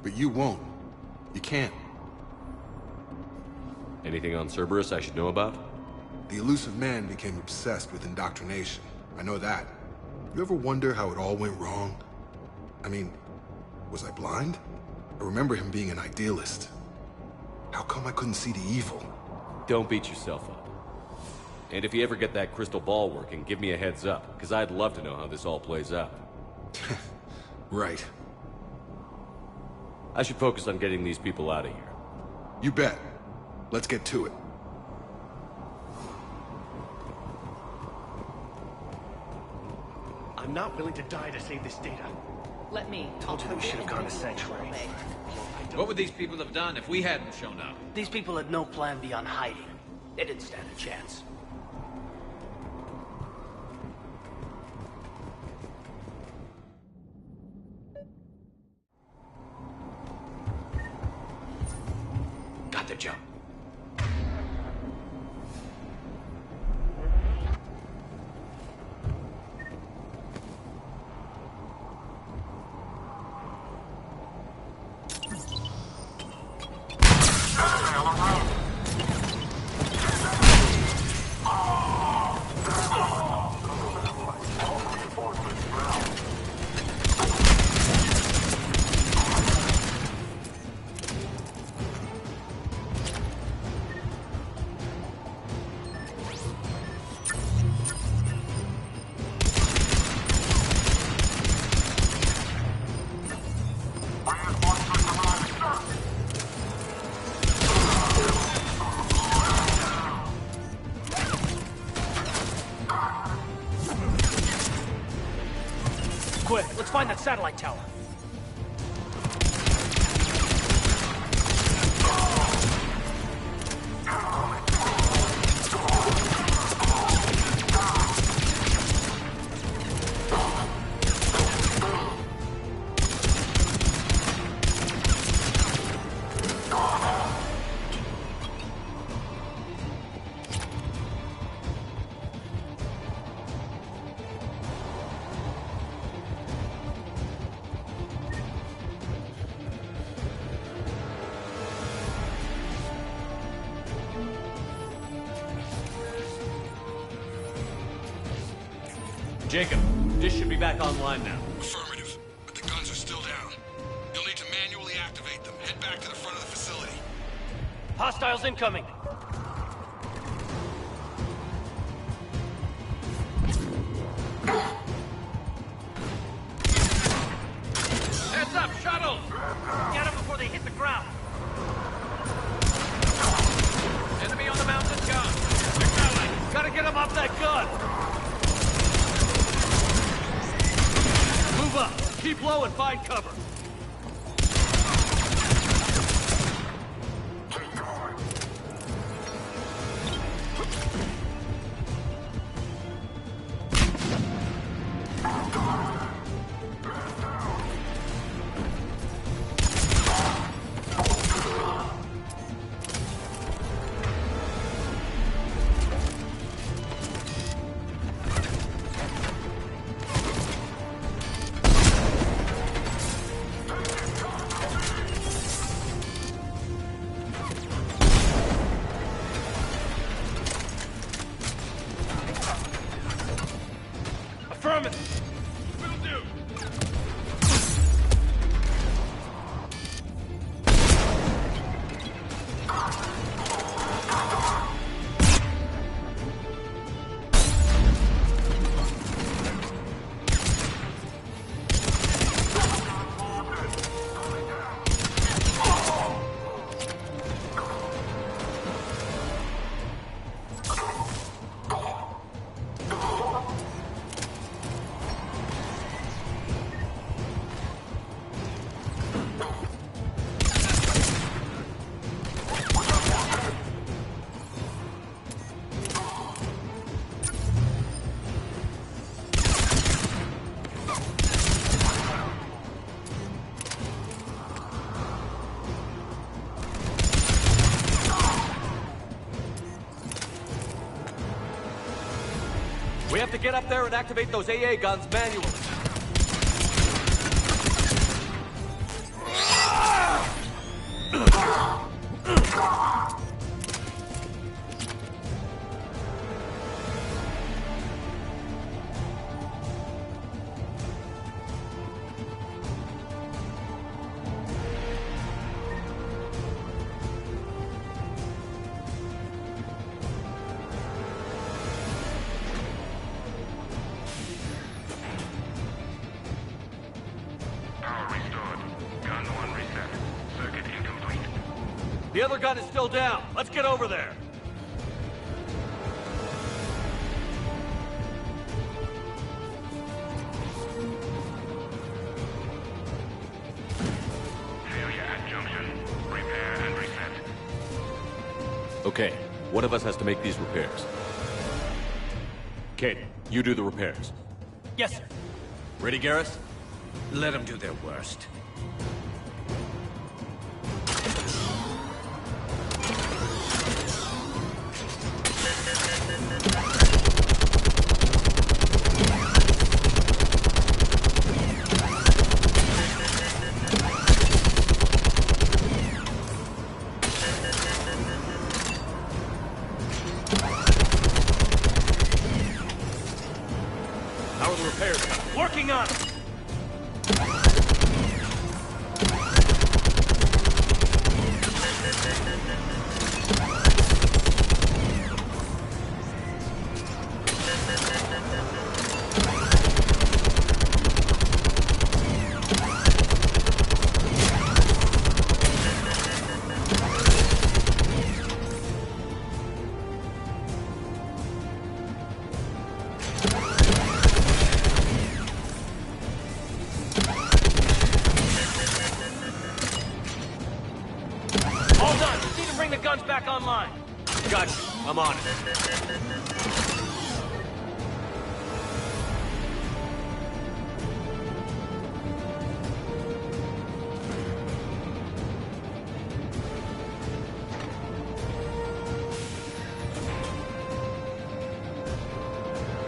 But you won't. You can't. Anything on Cerberus I should know about? The elusive man became obsessed with indoctrination. I know that. You ever wonder how it all went wrong? I mean, was I blind? I remember him being an idealist. How come I couldn't see the evil? Don't beat yourself up. And if you ever get that crystal ball working, give me a heads up, because I'd love to know how this all plays out. Right. I should focus on getting these people out of here. You bet. Let's get to it. I'm not willing to die to save this data. Let me. Told you that we should have gone to Sanctuary. What would these people have done if we hadn't shown up? These people had no plan beyond hiding. They didn't stand a chance. Got the jump. Quick, let's find that satellite tower. Jacob, dish should be back online now. Affirmative, but the guns are still down. You'll need to manually activate them. Head back to the front of the facility. Hostiles incoming. Heads up, shuttles! Get them before they hit the ground. Enemy on the mountain gun. They're coming. Gotta get them off that gun. Move up. Keep low and find cover. We have to get up there and activate those AA guns manually. The other gun is still down. Let's get over there. Failure at junction. Repair and reset. Okay, one of us has to make these repairs. Kate, you do the repairs. Yes, sir. Ready, Garrus? Let them do their worst. How are the repairs coming? Working on it! All done. Just need to bring the guns back online. Gotcha. I'm on it.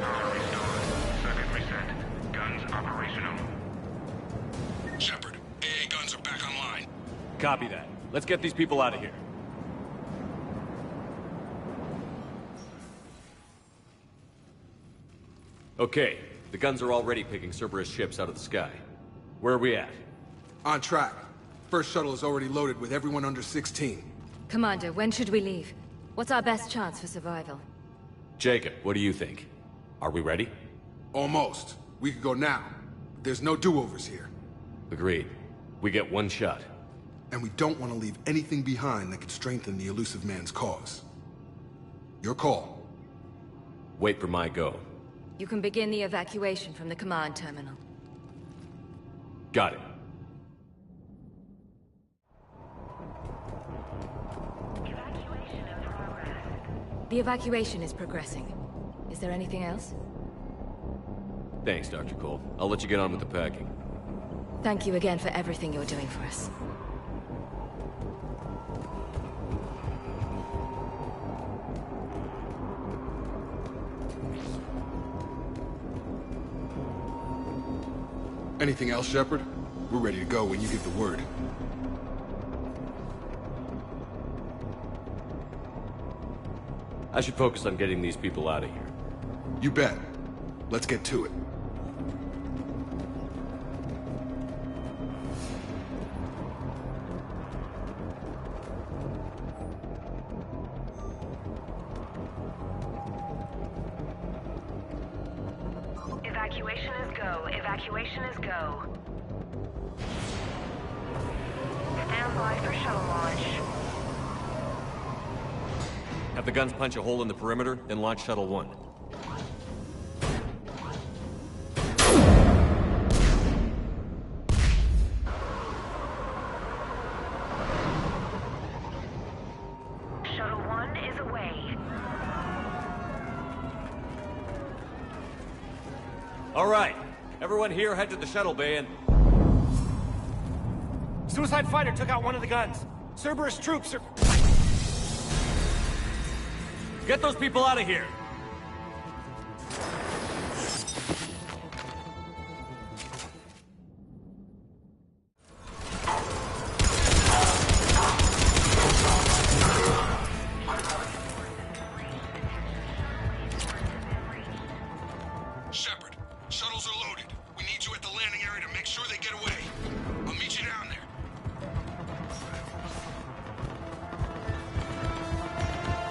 Power restored. Circuit reset. Guns operational. Shepard, AA guns are back online. Copy that. Let's get these people out of here. Okay, the guns are already picking Cerberus ships out of the sky. Where are we at? On track. First shuttle is already loaded with everyone under 16. Commander, when should we leave? What's our best chance for survival? Jacob, what do you think? Are we ready? Almost. We could go now. But there's no do-overs here. Agreed. We get one shot. And we don't want to leave anything behind that could strengthen the elusive man's cause. Your call. Wait for my go. You can begin the evacuation from the command terminal. Got it. The evacuation is progressing. Is there anything else? Thanks, Dr. Cole. I'll let you get on with the packing. Thank you again for everything you're doing for us. Anything else, Shepard? We're ready to go when you give the word. I should focus on getting these people out of here. You bet. Let's get to it. Evacuation is go. Evacuation is go. Stand by for shuttle launch. Have the guns punch a hole in the perimeter, then launch Shuttle 1. Shuttle 1 is away. All right. Everyone here head to the shuttle bay and... Suicide fighter took out one of the guns. Cerberus troops are... Get those people out of here!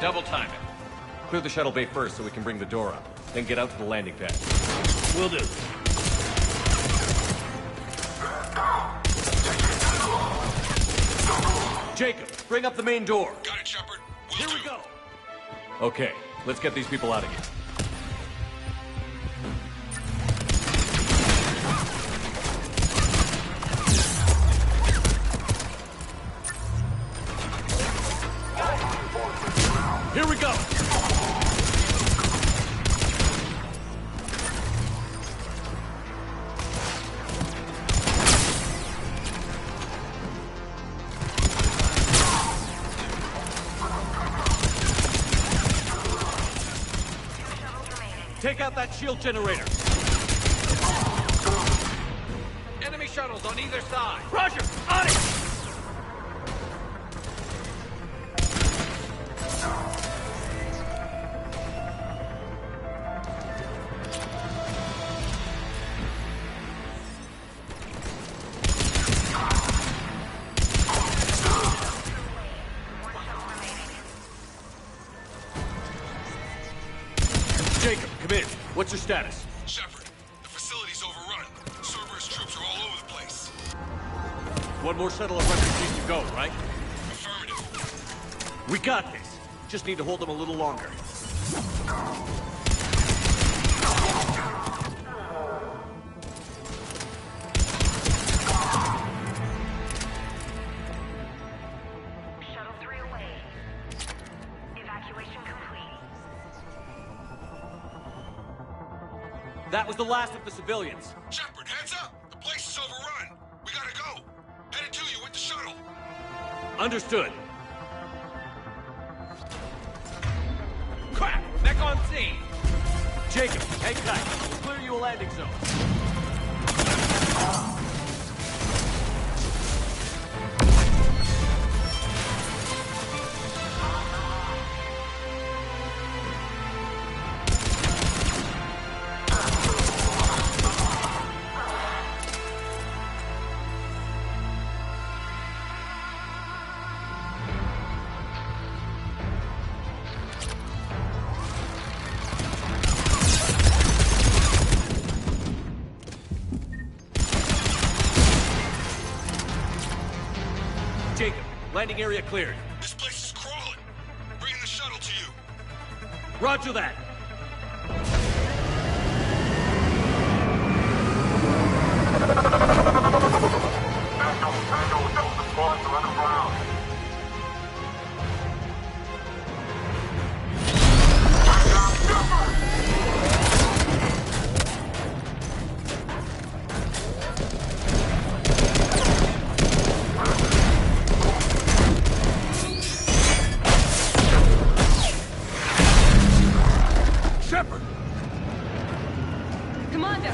Double time it. Clear the shuttle bay first so we can bring the door up. Then get out to the landing pad. Will do. Jacob, bring up the main door. Got it, Shepard. Here we go. Okay, let's get these people out of here. Here we go! Take out that shield generator! Enemy shuttles on either side! Roger! On it! Jacob, come in. What's your status? Shepard, the facility's overrun. Cerberus troops are all over the place. One more shuttle of refugees to go, right? Affirmative. We got this. Just need to hold them a little longer. Shuttle 3 away. Evacuation complete. That was the last of the civilians. Shepard, heads up! The place is overrun. We gotta go. Headed to you with the shuttle. Understood. Crap! Mech on scene! Jacob, hang tight. We'll clear you a landing zone. Jacob, landing area cleared. This place is crawling. Bringing the shuttle to you. Roger that. Shepard! Commander!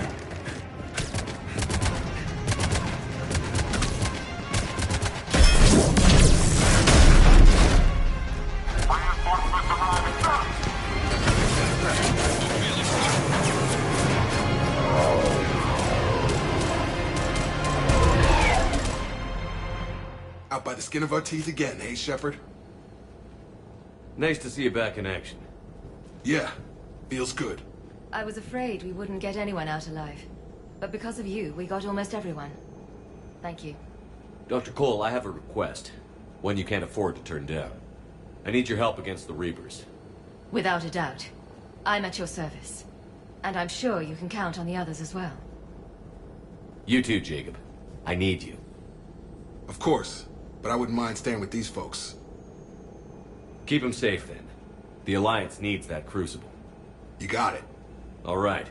Out by the skin of our teeth again, hey, Shepard? Nice to see you back in action. Yeah, feels good. I was afraid we wouldn't get anyone out alive. But because of you, we got almost everyone. Thank you. Dr. Cole, I have a request. One you can't afford to turn down. I need your help against the Reapers. Without a doubt. I'm at your service. And I'm sure you can count on the others as well. You too, Jacob. I need you. Of course, but I wouldn't mind staying with these folks. Keep them safe, then. The Alliance needs that crucible. You got it. All right.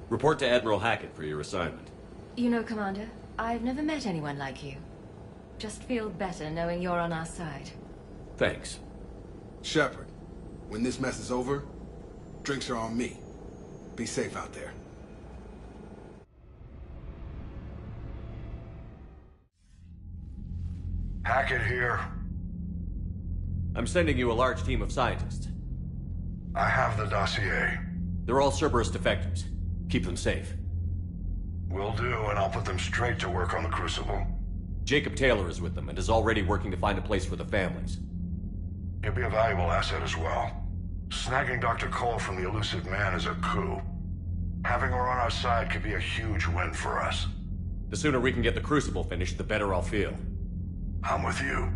Report to Admiral Hackett for your assignment. You know, Commander, I've never met anyone like you. Just feel better knowing you're on our side. Thanks. Shepard, when this mess is over, drinks are on me. Be safe out there. Hackett here. I'm sending you a large team of scientists. I have the dossier. They're all Cerberus defectors. Keep them safe. Will do, and I'll put them straight to work on the Crucible. Jacob Taylor is with them and is already working to find a place for the families. He'll be a valuable asset as well. Snagging Dr. Cole from the elusive man is a coup. Having her on our side could be a huge win for us. The sooner we can get the Crucible finished, the better I'll feel. I'm with you.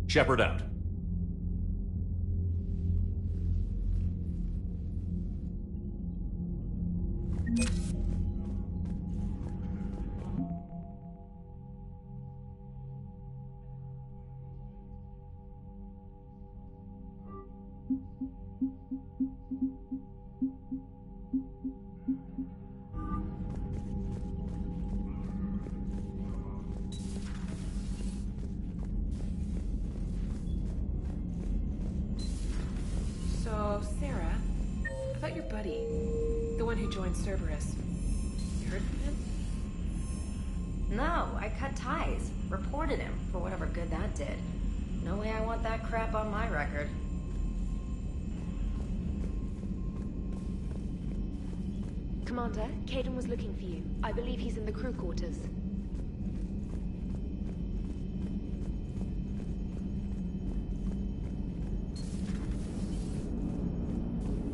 Shepard out. So, Sarah, about your buddy, the one who joined Cerberus. You heard from him? No, I cut ties. Reported him, for whatever good that did. No way I want that crap on my record. Commander, Caden was looking for you. I believe he's in the crew quarters.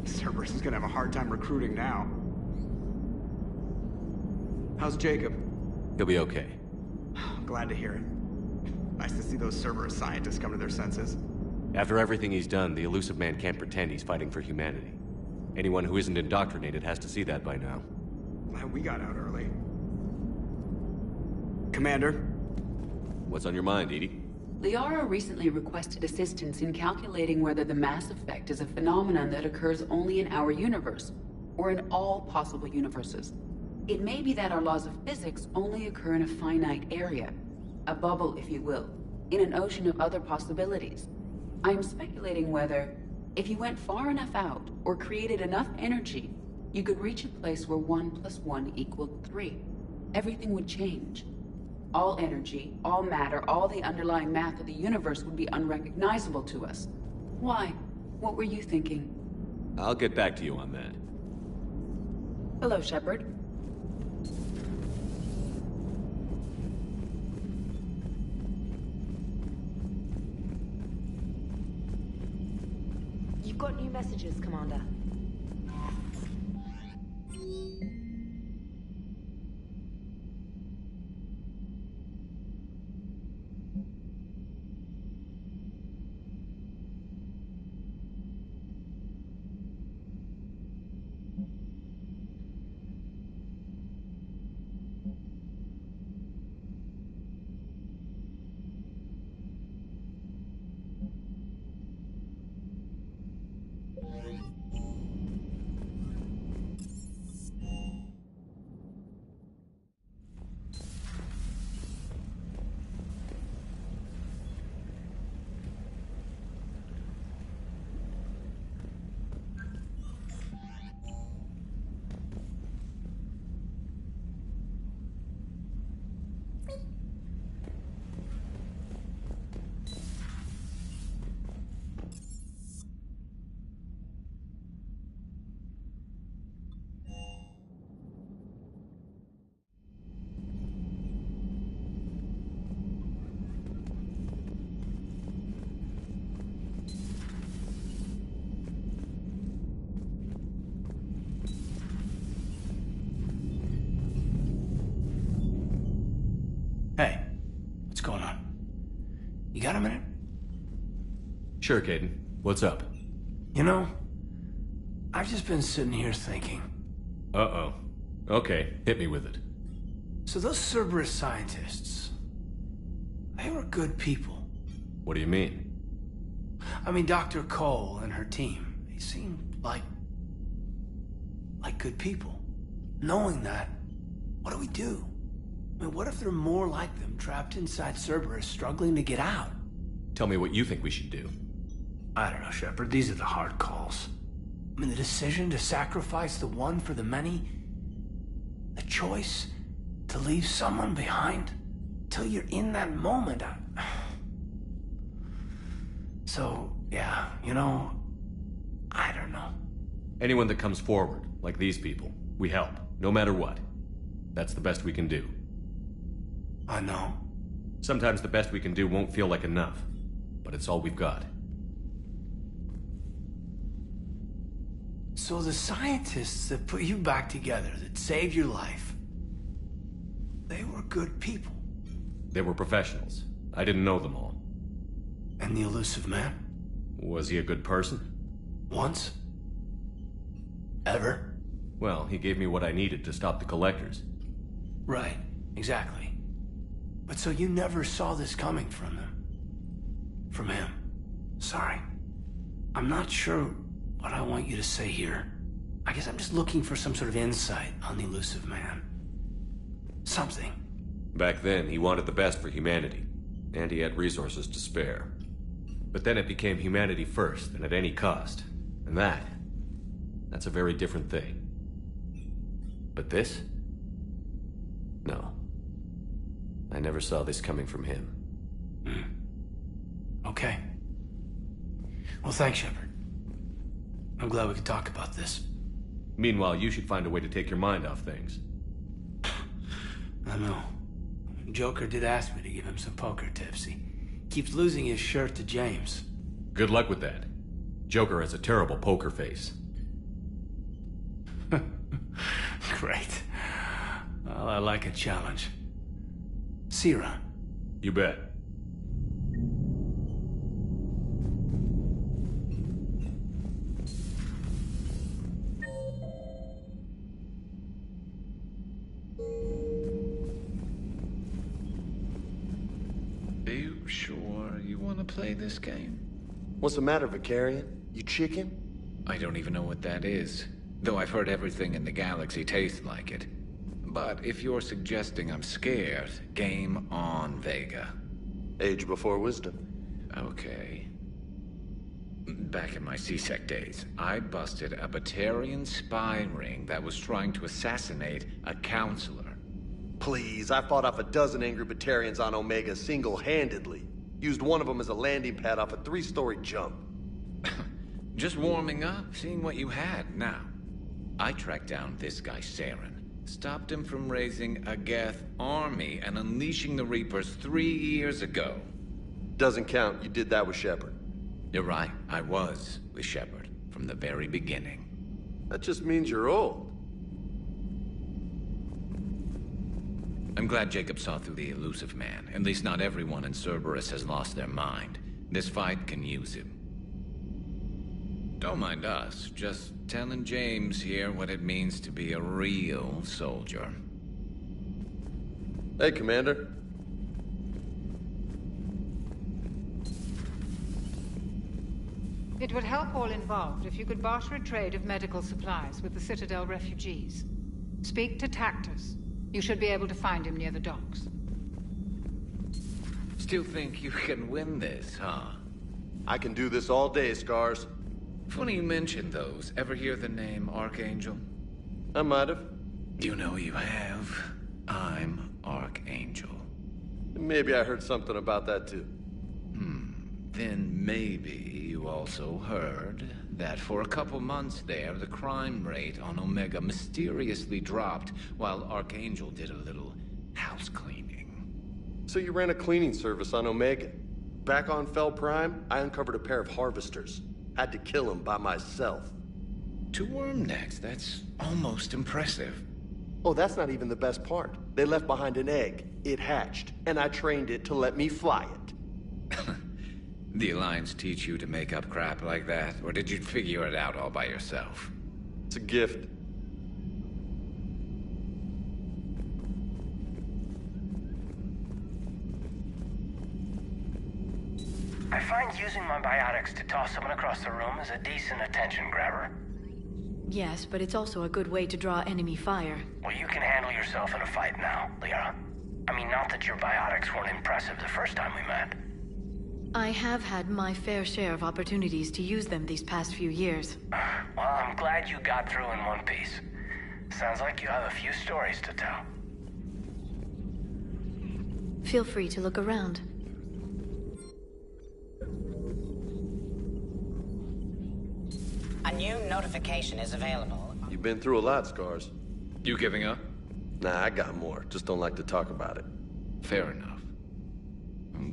Cerberus is gonna have a hard time recruiting now. How's Jacob? He'll be okay. Glad to hear it. Nice to see those Cerberus scientists come to their senses. After everything he's done, the elusive man can't pretend he's fighting for humanity. Anyone who isn't indoctrinated has to see that by now. We got out early. Commander? What's on your mind, Edie? Liara recently requested assistance in calculating whether the mass effect is a phenomenon that occurs only in our universe, or in all possible universes. It may be that our laws of physics only occur in a finite area, a bubble, if you will, in an ocean of other possibilities. I am speculating whether, if you went far enough out, or created enough energy, you could reach a place where 1 + 1 = 3. Everything would change. All energy, all matter, all the underlying math of the universe would be unrecognizable to us. Why? What were you thinking? I'll get back to you on that. Hello, Shepard. You've got new messages, Commander. Hey, what's going on? You got a minute? Sure, Caden. What's up? You know, I've just been sitting here thinking. Uh-oh. Okay, hit me with it. So those Cerberus scientists, they were good people. What do you mean? I mean, Dr. Cole and her team, they seemed like good people. Knowing that, what do we do? I mean, what if there are more like them trapped inside Cerberus struggling to get out? Tell me what you think we should do. I don't know, Shepard. These are the hard calls. I mean, the decision to sacrifice the one for the many, the choice to leave someone behind till you're in that moment. So, yeah, you know, I don't know. Anyone that comes forward, like these people, we help, no matter what. That's the best we can do. I know. Sometimes the best we can do won't feel like enough, but it's all we've got. So the scientists that put you back together, that saved your life, they were good people. They were professionals. I didn't know them all. And the elusive man? Was he a good person? Once? Ever? Well, he gave me what I needed to stop the collectors. Right, exactly. But so you never saw this coming from them? From him? Sorry. I'm not sure what I want you to say here. I guess I'm just looking for some sort of insight on the elusive man. Something. Back then, he wanted the best for humanity, and he had resources to spare. But then it became humanity first, and at any cost. And that's a very different thing. But this? No. I never saw this coming from him. Okay. Well, thanks, Shepard. I'm glad we could talk about this. Meanwhile, you should find a way to take your mind off things. I know. Joker did ask me to give him some poker tips. He keeps losing his shirt to James. Good luck with that. Joker has a terrible poker face. Great. Well, I like a challenge. See you around. You bet. Are you sure you want to play this game? What's the matter, Vicarian? You chicken? I don't even know what that is. Though I've heard everything in the galaxy tastes like it. But if you're suggesting I'm scared, game on, Vega. Age before wisdom. Okay. Back in my C-Sec days, I busted a Batarian spy ring that was trying to assassinate a counselor. Please, I fought off a dozen angry Batarians on Omega single-handedly. Used one of them as a landing pad off a 3-story jump. Just warming up, seeing what you had. Now, I tracked down this guy, Saren. Stopped him from raising a Geth army and unleashing the Reapers 3 years ago. Doesn't count. You did that with Shepard. You're right. I was with Shepard from the very beginning. That just means you're old. I'm glad Jacob saw through the elusive man. At least not everyone in Cerberus has lost their mind. This fight can use him. Don't mind us, just telling James here what it means to be a real soldier. Hey, Commander. It would help all involved if you could barter a trade of medical supplies with the Citadel refugees. Speak to Tactus. You should be able to find him near the docks. Still think you can win this, huh? I can do this all day, Scars. Funny you mentioned those. Ever hear the name Archangel? I might have. You know you have. I'm Archangel. Maybe I heard something about that too. Then maybe you also heard that for a couple months there, the crime rate on Omega mysteriously dropped while Archangel did a little house cleaning. So you ran a cleaning service on Omega. Back on Fel Prime, I uncovered a pair of harvesters. Had to kill them by myself. 2 worm necks, that's almost impressive. Oh, that's not even the best part. They left behind an egg. It hatched, and I trained it to let me fly it. The Alliance teach you to make up crap like that, or did you figure it out all by yourself? It's a gift. I find using my biotics to toss someone across the room is a decent attention grabber. Yes, but it's also a good way to draw enemy fire. Well, you can handle yourself in a fight now, Liara. I mean, not that your biotics weren't impressive the first time we met. I have had my fair share of opportunities to use them these past few years. Well, I'm glad you got through in one piece. Sounds like you have a few stories to tell. Feel free to look around. A new notification is available. You've been through a lot, Scars. You giving up? Nah, I got more. Just don't like to talk about it. Fair enough.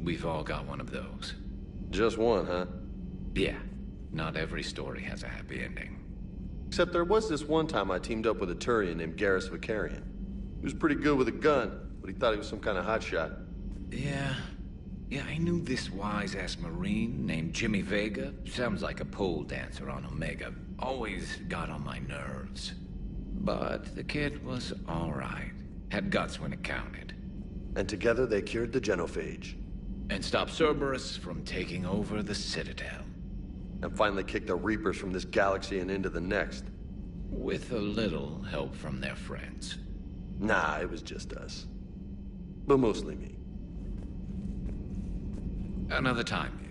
We've all got one of those. Just one, huh? Yeah. Not every story has a happy ending. Except there was this one time I teamed up with a Turian named Garrus Vicarian. He was pretty good with a gun, but he thought he was some kind of hotshot. Yeah, I knew this wise-ass Marine named Jimmy Vega. Sounds like a pole dancer on Omega. Always got on my nerves. But the kid was all right. Had guts when it counted. And together they cured the genophage. And stopped Cerberus from taking over the Citadel. And finally kicked the Reapers from this galaxy and into the next. With a little help from their friends. Nah, it was just us. But mostly me. Another time, maybe.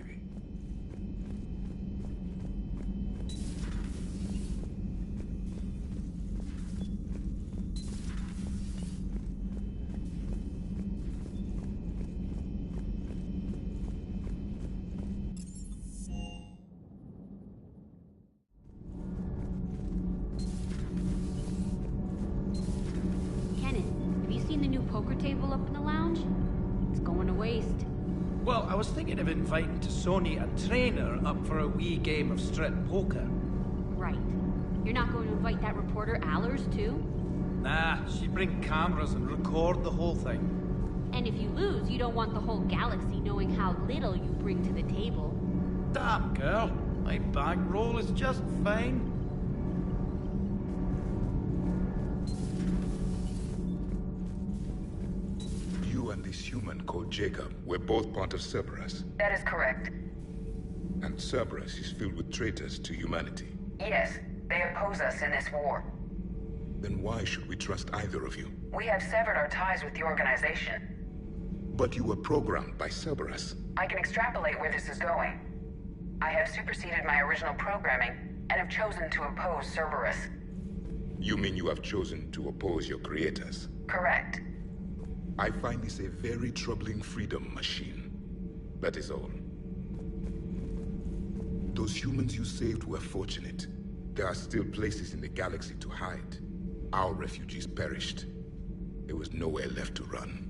Poker table up in the lounge? It's going to waste. Well, I was thinking of inviting T'Soni and Trainer up for a wee game of strip poker. Right. You're not going to invite that reporter Allers, too? Nah, she'd bring cameras and record the whole thing. And if you lose, you don't want the whole galaxy knowing how little you bring to the table. Damn, girl. My bankroll is just fine. This human called Jacob, we're both part of Cerberus. That is correct. And Cerberus is filled with traitors to humanity. Yes, they oppose us in this war. Then why should we trust either of you? We have severed our ties with the organization. But you were programmed by Cerberus. I can extrapolate where this is going. I have superseded my original programming and have chosen to oppose Cerberus. You mean you have chosen to oppose your creators? Correct. I find this a very troubling freedom machine. That is all. Those humans you saved were fortunate. There are still places in the galaxy to hide. Our refugees perished. There was nowhere left to run.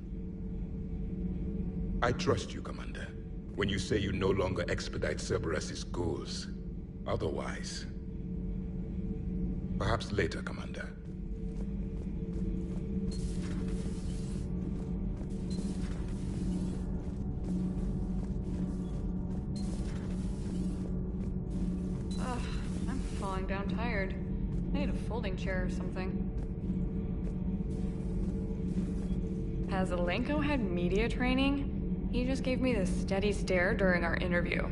I trust you, Commander, when you say you no longer expedite Cerberus's goals. Otherwise... Perhaps later, Commander. Falling down tired. I need a folding chair or something. Has Alenko had media training? He just gave me this steady stare during our interview.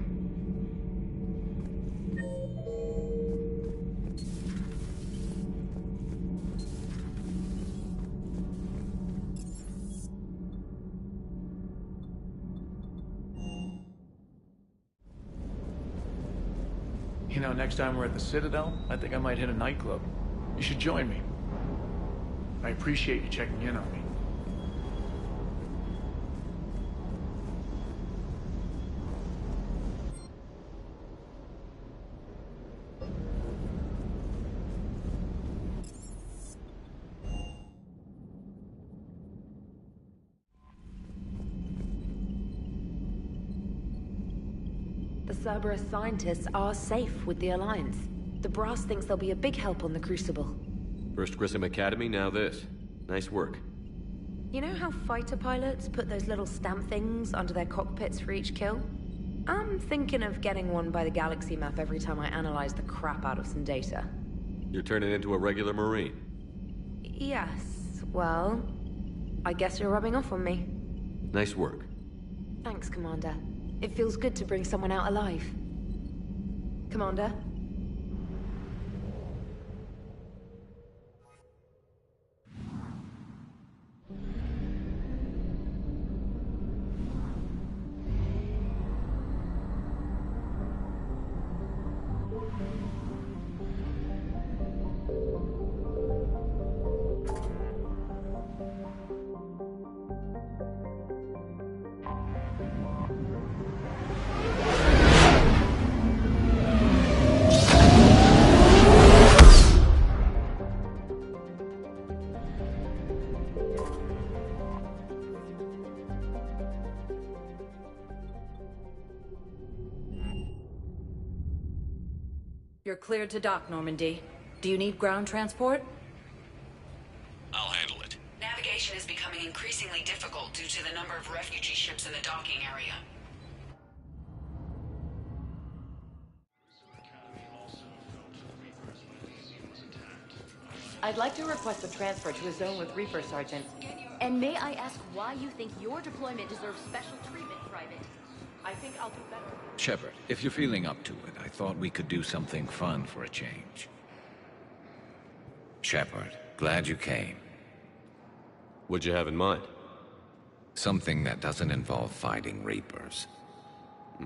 You know, next time we're at the Citadel, I think I might hit a nightclub. You should join me. I appreciate you checking in on me. The Cerberus scientists are safe with the Alliance. The Brass thinks they'll be a big help on the Crucible. First Grissom Academy, now this. Nice work. You know how fighter pilots put those little stamp things under their cockpits for each kill? I'm thinking of getting one by the galaxy map every time I analyze the crap out of some data. You're turning into a regular Marine. Yes, well... I guess you're rubbing off on me. Nice work. Thanks, Commander. It feels good to bring someone out alive. Commander? You're cleared to dock, Normandy. Do you need ground transport? I'll handle it. Navigation is becoming increasingly difficult due to the number of refugee ships in the docking area. I'd like to request a transfer to a zone with Reaper, Sergeant. And may I ask why you think your deployment deserves special treatment, Private? I think I'll do better. Shepard, if you're feeling up to it, I thought we could do something fun for a change. Shepard, glad you came. What'd you have in mind? Something that doesn't involve fighting Reapers.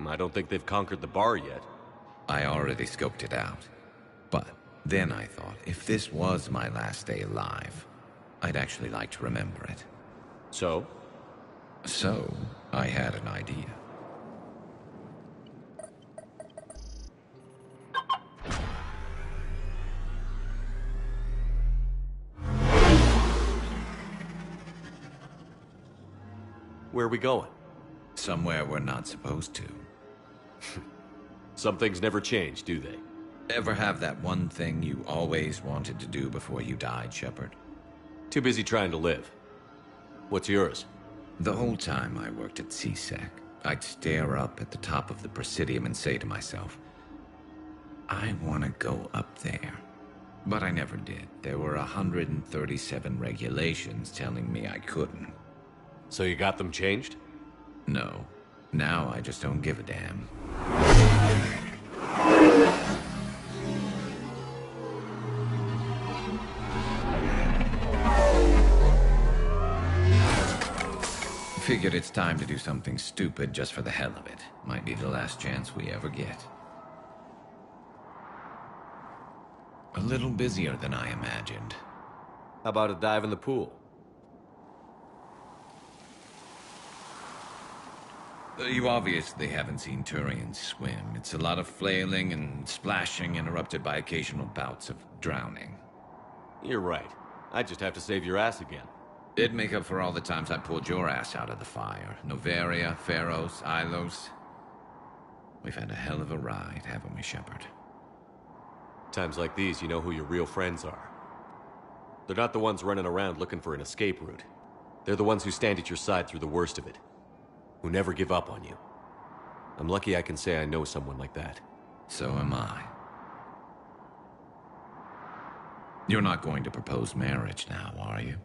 I don't think they've conquered the bar yet. I already scoped it out. But then I thought, if this was my last day alive, I'd actually like to remember it. So? So, I had an idea. Where are we going? Somewhere we're not supposed to. Some things never change, do they? Ever have that one thing you always wanted to do before you died, Shepard? Too busy trying to live. What's yours? The whole time I worked at CSEC, I'd stare up at the top of the Presidium and say to myself, I want to go up there. But I never did. There were 137 regulations telling me I couldn't. So you got them changed? No. Now I just don't give a damn. Figured it's time to do something stupid just for the hell of it. Might be the last chance we ever get. A little busier than I imagined. How about a dive in the pool? You obviously haven't seen Turians swim. It's a lot of flailing and splashing, interrupted by occasional bouts of drowning. You're right. I just have to save your ass again. It'd make up for all the times I pulled your ass out of the fire. Noveria, Pharos, Ilos. We've had a hell of a ride, haven't we, Shepard? Times like these, you know who your real friends are. They're not the ones running around looking for an escape route. They're the ones who stand at your side through the worst of it. Who never give up on you. I'm lucky I can say I know someone like that. So am I. You're not going to propose marriage now, are you?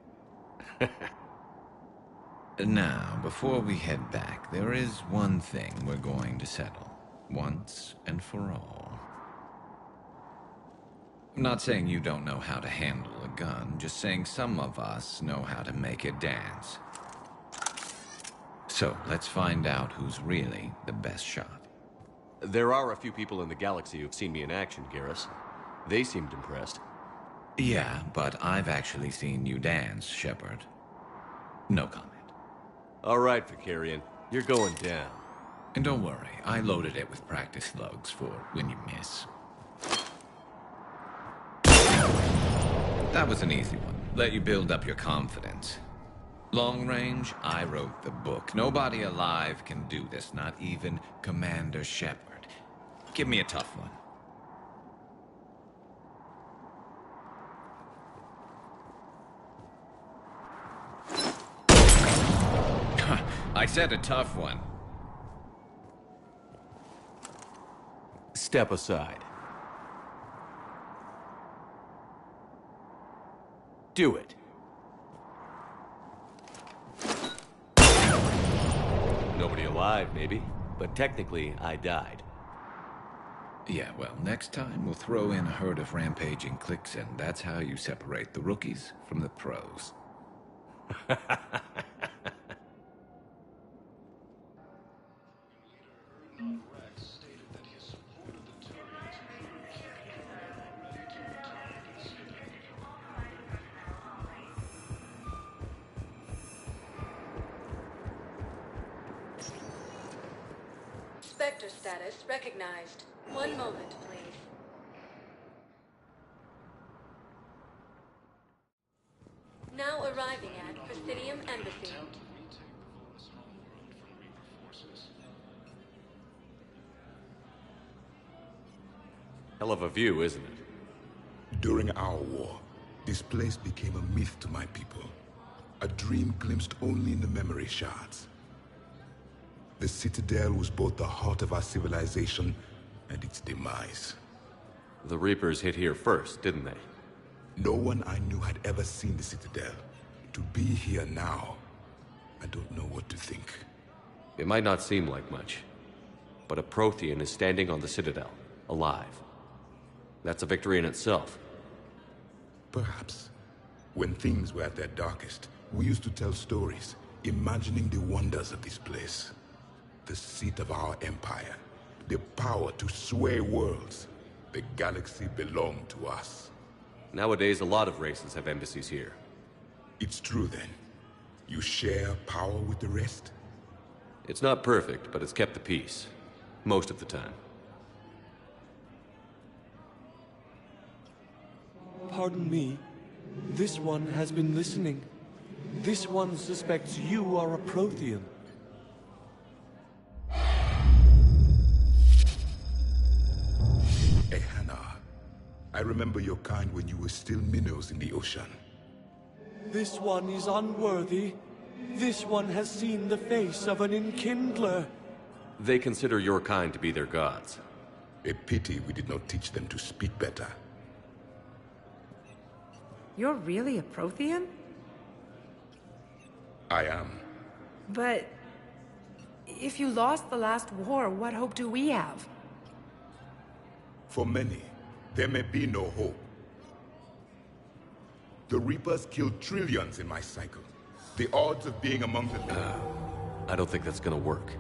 Now, before we head back, there is one thing we're going to settle. Once and for all. I'm not saying you don't know how to handle a gun, just saying some of us know how to make it dance. So, let's find out who's really the best shot. There are a few people in the galaxy who've seen me in action, Garrus. They seemed impressed. Yeah, but I've actually seen you dance, Shepard. No comment. All right, Vicarian. You're going down. And don't worry, I loaded it with practice slugs for when you miss. That was an easy one. Let you build up your confidence. Long range, I wrote the book. Nobody alive can do this, not even Commander Shepard. Give me a tough one. I said a tough one. Step aside. Do it. Nobody alive, maybe. But technically, I died. Yeah, well, next time we'll throw in a herd of rampaging cliques, and that's how you separate the rookies from the pros. Spectre status recognized. One moment, please. Now arriving at Presidium Embassy. Hell of a view, isn't it? During our war, this place became a myth to my people. A dream glimpsed only in the memory shards. The Citadel was both the heart of our civilization and its demise. The Reapers hit here first, didn't they? No one I knew had ever seen the Citadel. To be here now, I don't know what to think. It might not seem like much, but a Prothean is standing on the Citadel, alive. That's a victory in itself. Perhaps. When things were at their darkest, we used to tell stories, imagining the wonders of this place. The seat of our empire, the power to sway worlds. The galaxy belonged to us. Nowadays, a lot of races have embassies here. It's true then. You share power with the rest? It's not perfect, but it's kept the peace. Most of the time. Pardon me. This one has been listening. This one suspects you are a Prothean. Ehana, I remember your kind when you were still minnows in the ocean. This one is unworthy. This one has seen the face of an enkindler. They consider your kind to be their gods. A pity we did not teach them to speak better. You're really a Prothean? I am. But if you lost the last war, what hope do we have? For many, there may be no hope. The Reapers killed trillions in my cycle. The odds of being among the... I don't think that's gonna work.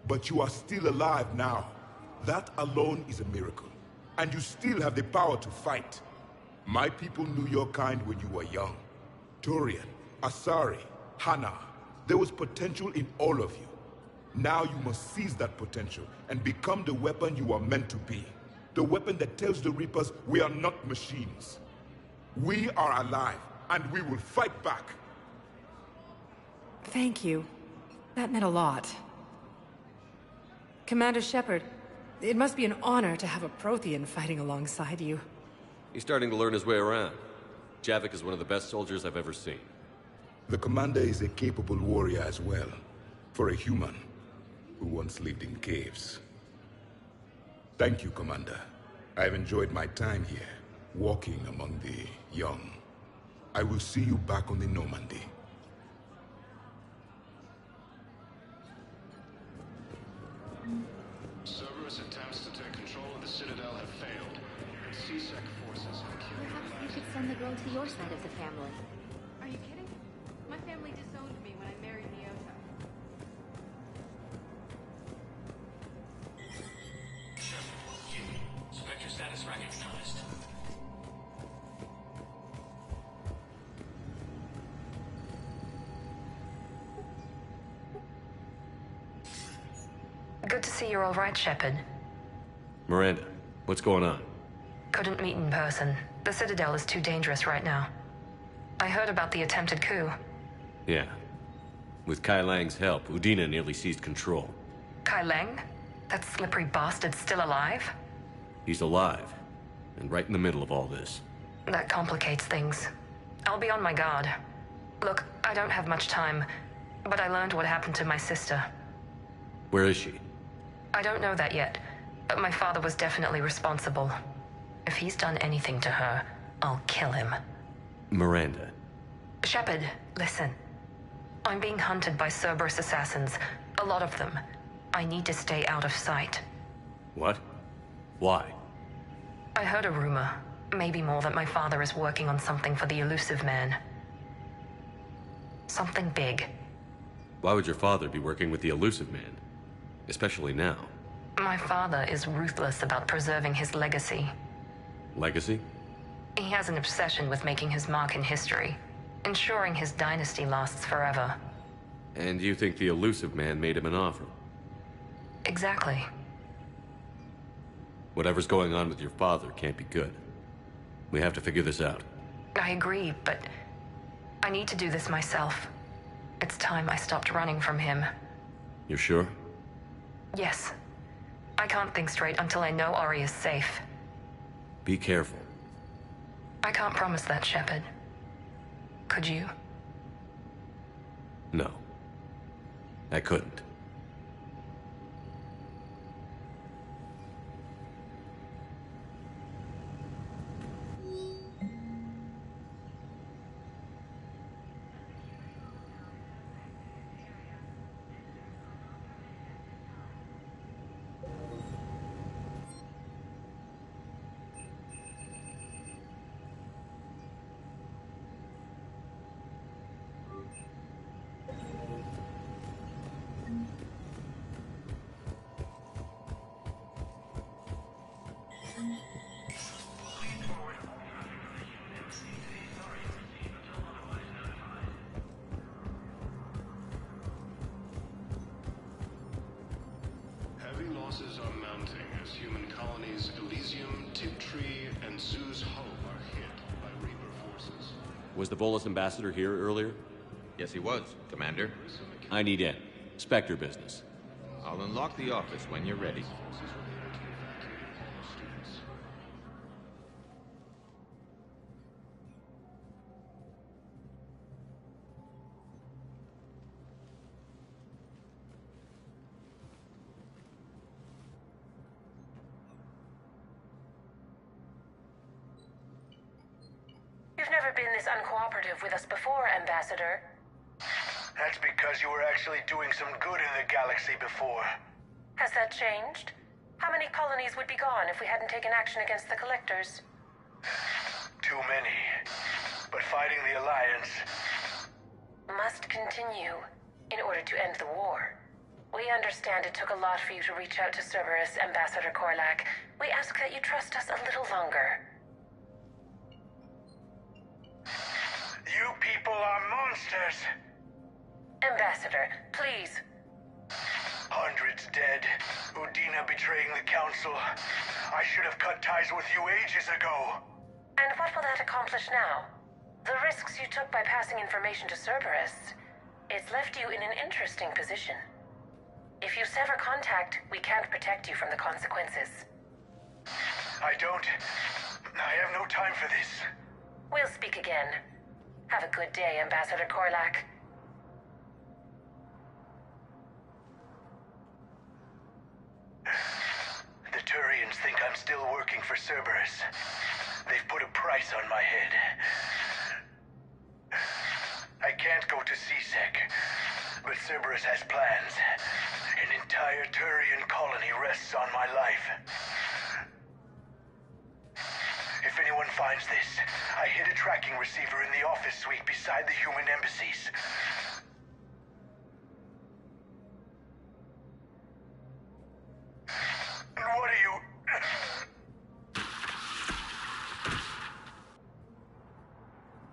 But you are still alive now. That alone is a miracle. And you still have the power to fight. My people knew your kind when you were young. Turian, Asari, Hana. There was potential in all of you. Now you must seize that potential and become the weapon you are meant to be. The weapon that tells the Reapers we are not machines. We are alive, and we will fight back. Thank you. That meant a lot. Commander Shepard, it must be an honor to have a Prothean fighting alongside you. He's starting to learn his way around. Javik is one of the best soldiers I've ever seen. The commander is a capable warrior as well. For a human who once lived in caves. Thank you, Commander. I've enjoyed my time here, walking among the young. I will see you back on the Normandy. Cerberus attempts to take control of the Citadel have failed. C-Sec forces have killed. Perhaps you should send the girl to your side of the family. Are you kidding? My family disowned me when I married Miota. Spectre status recognized. Good to see you're all right, Shepard. Miranda, what's going on? Couldn't meet in person. The Citadel is too dangerous right now. I heard about the attempted coup. Yeah. With Kai Lang's help, Udina nearly seized control. Kai Lang? That slippery bastard's still alive? He's alive, and right in the middle of all this. That complicates things. I'll be on my guard. Look, I don't have much time, but I learned what happened to my sister. Where is she? I don't know that yet, but my father was definitely responsible. If he's done anything to her, I'll kill him. Miranda. Shepard, listen. I'm being hunted by Cerberus assassins. A lot of them. I need to stay out of sight. What? Why? I heard a rumor, maybe more, that my father is working on something for the Elusive Man. Something big. Why would your father be working with the Elusive Man? Especially now. My father is ruthless about preserving his legacy. Legacy? He has an obsession with making his mark in history, ensuring his dynasty lasts forever. And you think the Elusive Man made him an offer? Exactly. Whatever's going on with your father can't be good. We have to figure this out. I agree, but I need to do this myself. It's time I stopped running from him. You're sure? Yes. I can't think straight until I know Ori is safe. Be careful. I can't promise that, Shepard. Could you? No. I couldn't. Heavy losses are mounting as human colonies Elysium, Tiptree, and Zoo's Hope are hit by Reaper forces. Was the Volus ambassador here earlier? Yes, he was, Commander. I need in. Spectre business. I'll unlock the office when you're ready. You've never been this uncooperative with us before, Ambassador. That's because you were actually doing some good in the galaxy before. Has that changed? How many colonies would be gone if we hadn't taken action against the Collectors? Too many. But fighting the Alliance Must continue in order to end the war. We understand it took a lot for you to reach out to Cerberus, Ambassador Korlak. We ask that you trust us a little longer. You people are monsters! Ambassador, please. Hundreds dead. Udina betraying the Council. I should have cut ties with you ages ago. And what will that accomplish now? The risks you took by passing information to Cerberus, it's left you in an interesting position. If you sever contact, we can't protect you from the consequences. I have no time for this. We'll speak again. Have a good day, Ambassador Korlak. The Turians think I'm still working for Cerberus. They've put a price on my head. I can't go to CSEC, but Cerberus has plans. An entire Turian colony rests on my life. If anyone finds this, I hid a tracking receiver in the office suite beside the human embassies. And what are you...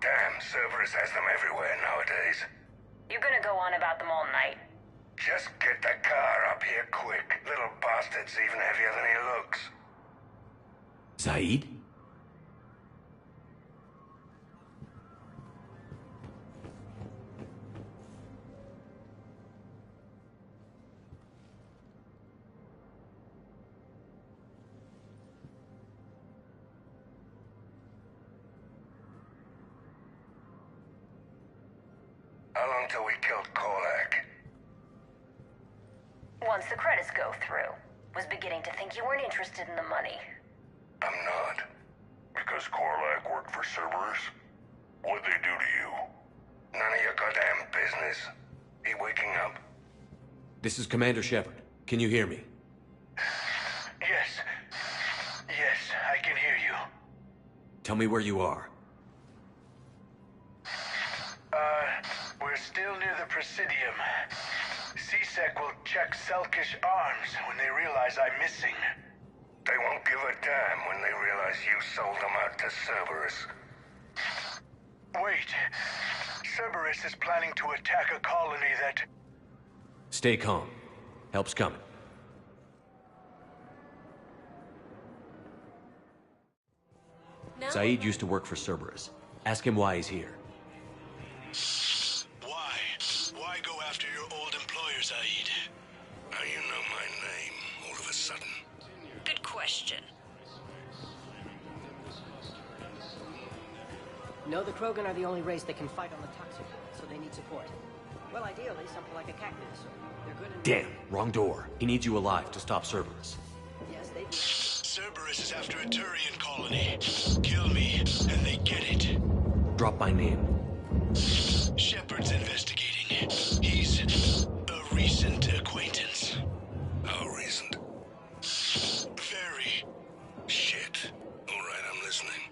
Damn, Cerberus has them everywhere nowadays. You're gonna go on about them all night. Just get the car up here quick. Little bastard's even heavier than he looks. Saeed? How long till we killed Korlak? Once the credits go through, was beginning to think you weren't interested in the money. I'm not. Because Korlak worked for Cerberus? What'd they do to you? None of your goddamn business. He waking up? This is Commander Shepard. Can you hear me? Yes. Yes, I can hear you. Tell me where you are. We're still near the Presidium. CSEC will check Selkish arms when they realize I'm missing. They won't give a damn when they realize you sold them out to Cerberus. Wait. Cerberus is planning to attack a colony that... Stay calm. Help's coming. Saeed used to work for Cerberus. Ask him why he's here. Why? Why go after your old employer, Saeed? Now you know my name, all of a sudden. Good question. No, the Krogan are the only race that can fight on the toxic world, so they need support. Well, ideally, something like a cactus. They're good in... Damn, wrong door. He needs you alive to stop Cerberus. Yes, they... Cerberus is after a Turian colony. Kill me, and they get it. Drop my name. Shepard's investigating. He's a recent acquaintance. How recent? Very. Shit. All right, I'm listening.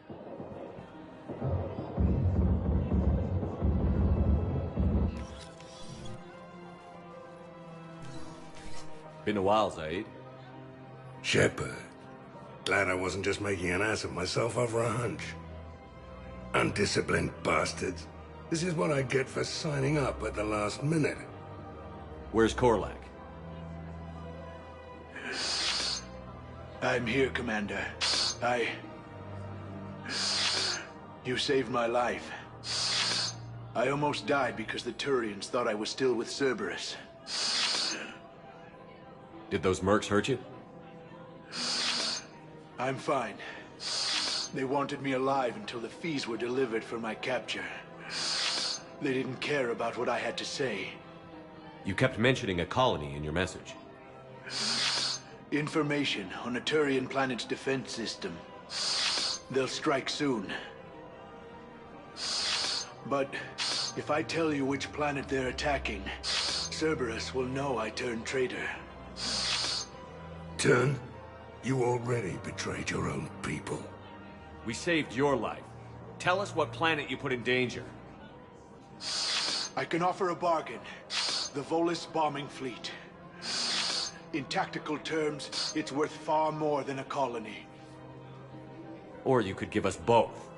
Been a while, Zaid. Shepard. Glad I wasn't just making an ass of myself over a hunch. Undisciplined bastards. This is what I get for signing up at the last minute. Where's Korlak? I'm here, Commander. You saved my life. I almost died because the Turians thought I was still with Cerberus. Did those mercs hurt you? I'm fine. They wanted me alive until the fees were delivered for my capture. They didn't care about what I had to say. You kept mentioning a colony in your message. Information on a Turian planet's defense system. They'll strike soon. But if I tell you which planet they're attacking, Cerberus will know I turned traitor. Turn? You already betrayed your own people. We saved your life. Tell us what planet you put in danger. I can offer a bargain. The Volus bombing fleet. In tactical terms, it's worth far more than a colony. Or you could give us both.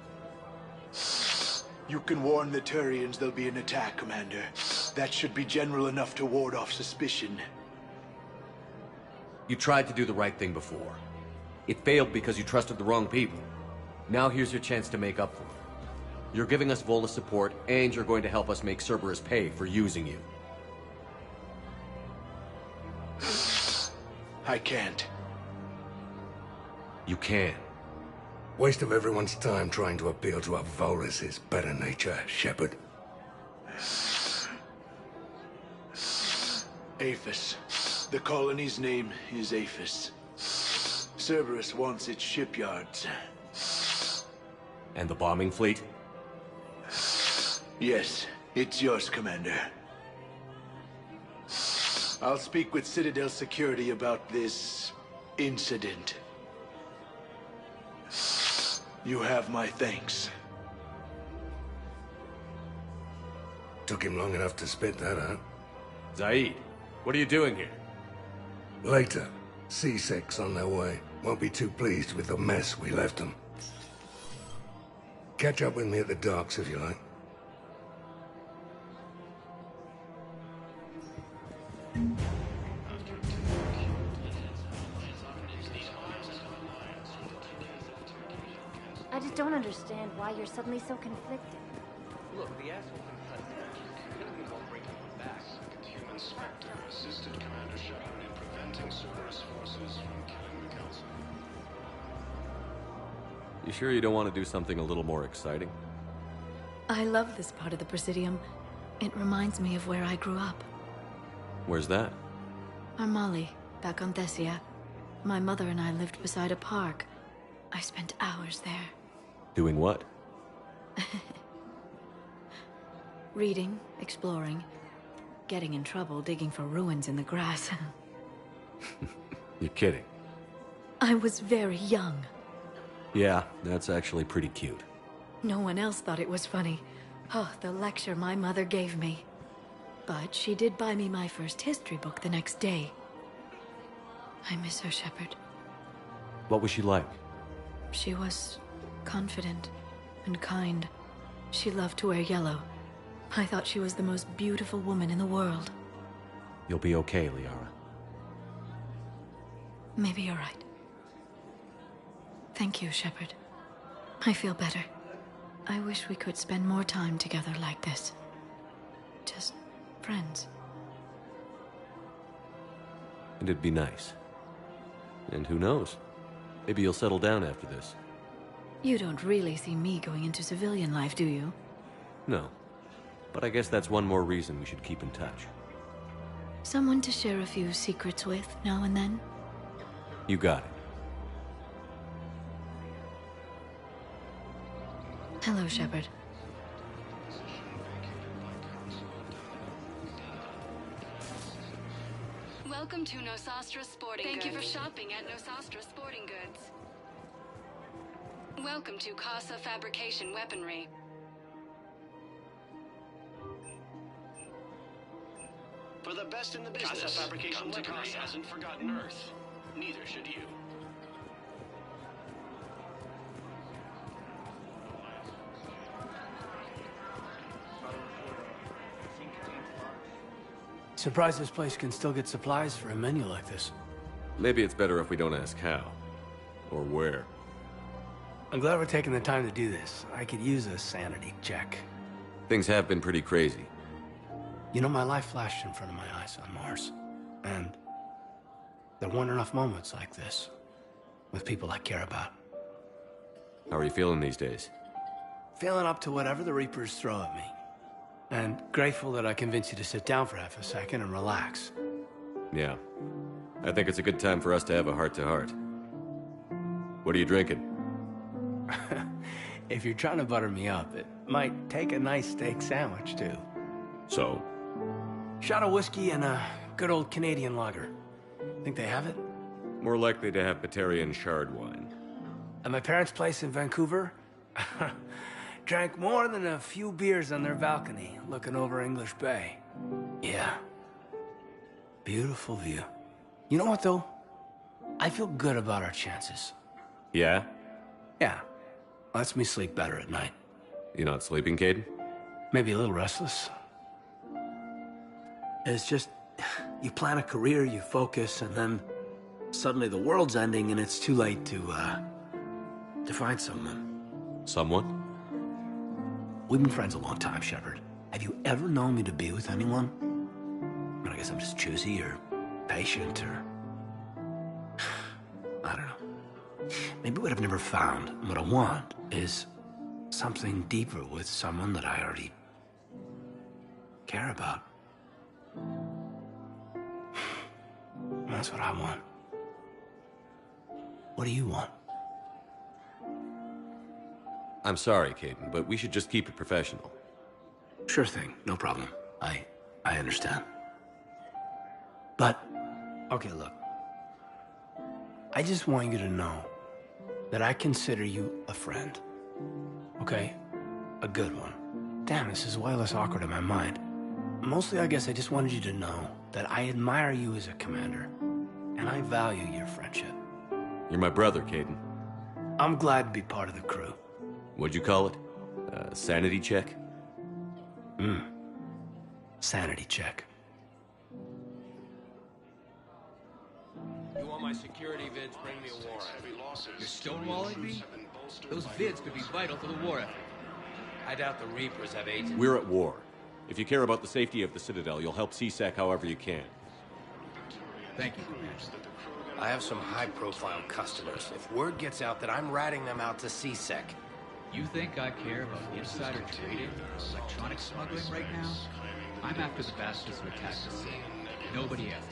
You can warn the Turians there'll be an attack, Commander. That should be general enough to ward off suspicion. You tried to do the right thing before. It failed because you trusted the wrong people. Now here's your chance to make up for it. You're giving us Volus support, and you're going to help us make Cerberus pay for using you. I can't. You can. Waste of everyone's time trying to appeal to a Volus' better nature, Shepard. Aphis. The colony's name is Aphis. Cerberus wants its shipyards. And the bombing fleet? Yes, it's yours, Commander. I'll speak with Citadel security about this incident. You have my thanks. Took him long enough to spit that out. Zaid, what are you doing here? Later. C-Sec's on their way. Won't be too pleased with the mess we left them. Catch up with me at the docks if you like. I just don't understand why you're suddenly so conflicted. Look, the asshole can cut Killing him won't bring him back. Human Spectre assisted Commander Shepard in preventing Cerberus forces from killing the Council. You sure you don't want to do something a little more exciting? I love this part of the Presidium. It reminds me of where I grew up. Where's that? Armali, back on Thessia. My mother and I lived beside a park. I spent hours there. Doing what? Reading, exploring, getting in trouble digging for ruins in the grass. You're kidding. I was very young. Yeah, that's actually pretty cute. No one else thought it was funny. Oh, the lecture my mother gave me. But she did buy me my first history book the next day. I miss her, Shepard. What was she like? She was confident and kind. She loved to wear yellow. I thought she was the most beautiful woman in the world. You'll be okay, Liara. Maybe you're right. Thank you, Shepard. I feel better. I wish we could spend more time together like this. Just friends. And it'd be nice. And who knows? Maybe you'll settle down after this. You don't really see me going into civilian life, do you? No. But I guess that's one more reason we should keep in touch. Someone to share a few secrets with now and then? You got it. Hello, Shepard. Welcome to Nosastra Sporting Goods. Thank you for shopping at Nosastra Sporting Goods. Welcome to Casa Fabrication Weaponry. For the best in the business, Casa Fabrication Weaponry hasn't forgotten Earth. Neither should you. Surprised this place can still get supplies for a menu like this. Maybe it's better if we don't ask how. Or where. I'm glad we're taking the time to do this. I could use a sanity check. Things have been pretty crazy. You know, my life flashed in front of my eyes on Mars. And there weren't enough moments like this with people I care about. How are you feeling these days? Feeling up to whatever the Reapers throw at me. And grateful that I convinced you to sit down for half a second and relax. Yeah. I think it's a good time for us to have a heart-to-heart. What are you drinking? If you're trying to butter me up, it might take a nice steak sandwich, too. So? Shot of whiskey and a good old Canadian lager. Think they have it? More likely to have Batarian shard wine. At my parents' place in Vancouver, drank more than a few beers on their balcony, looking over English Bay. Yeah. Beautiful view. You know what, though? I feel good about our chances. Yeah? Yeah. Lets me sleep better at night. You not sleeping, Caden? Maybe a little restless. It's just, you plan a career, you focus, and then suddenly the world's ending and it's too late to find someone. Someone? We've been friends a long time, Shepard. Have you ever known me to be with anyone? I mean, I guess I'm just choosy or patient or... I don't know. Maybe what I've never found, and what I want, is something deeper with someone that I already care about. That's what I want. What do you want? I'm sorry, Caden, but we should just keep it professional. Sure thing, no problem. I understand. But, okay, look. I just want you to know that I consider you a friend. Okay? A good one. Damn, this is way less awkward in my mind. Mostly, I guess I just wanted you to know that I admire you as a commander, and I value your friendship. You're my brother, Caden. I'm glad to be part of the crew. What'd you call it? Sanity check? Sanity check. You want my security vids? Bring me a warrant. You're stonewalling me? Those vids could be vital to the war effort. I doubt the Reapers have agents. We're at war. If you care about the safety of the Citadel, you'll help CSEC however you can. Thank you, Commander. I have some high-profile customers. If word gets out that I'm ratting them out to CSEC... You think I care about insider trading or electronic smuggling right now? I'm after the bastards who attacked the city. Nobody else.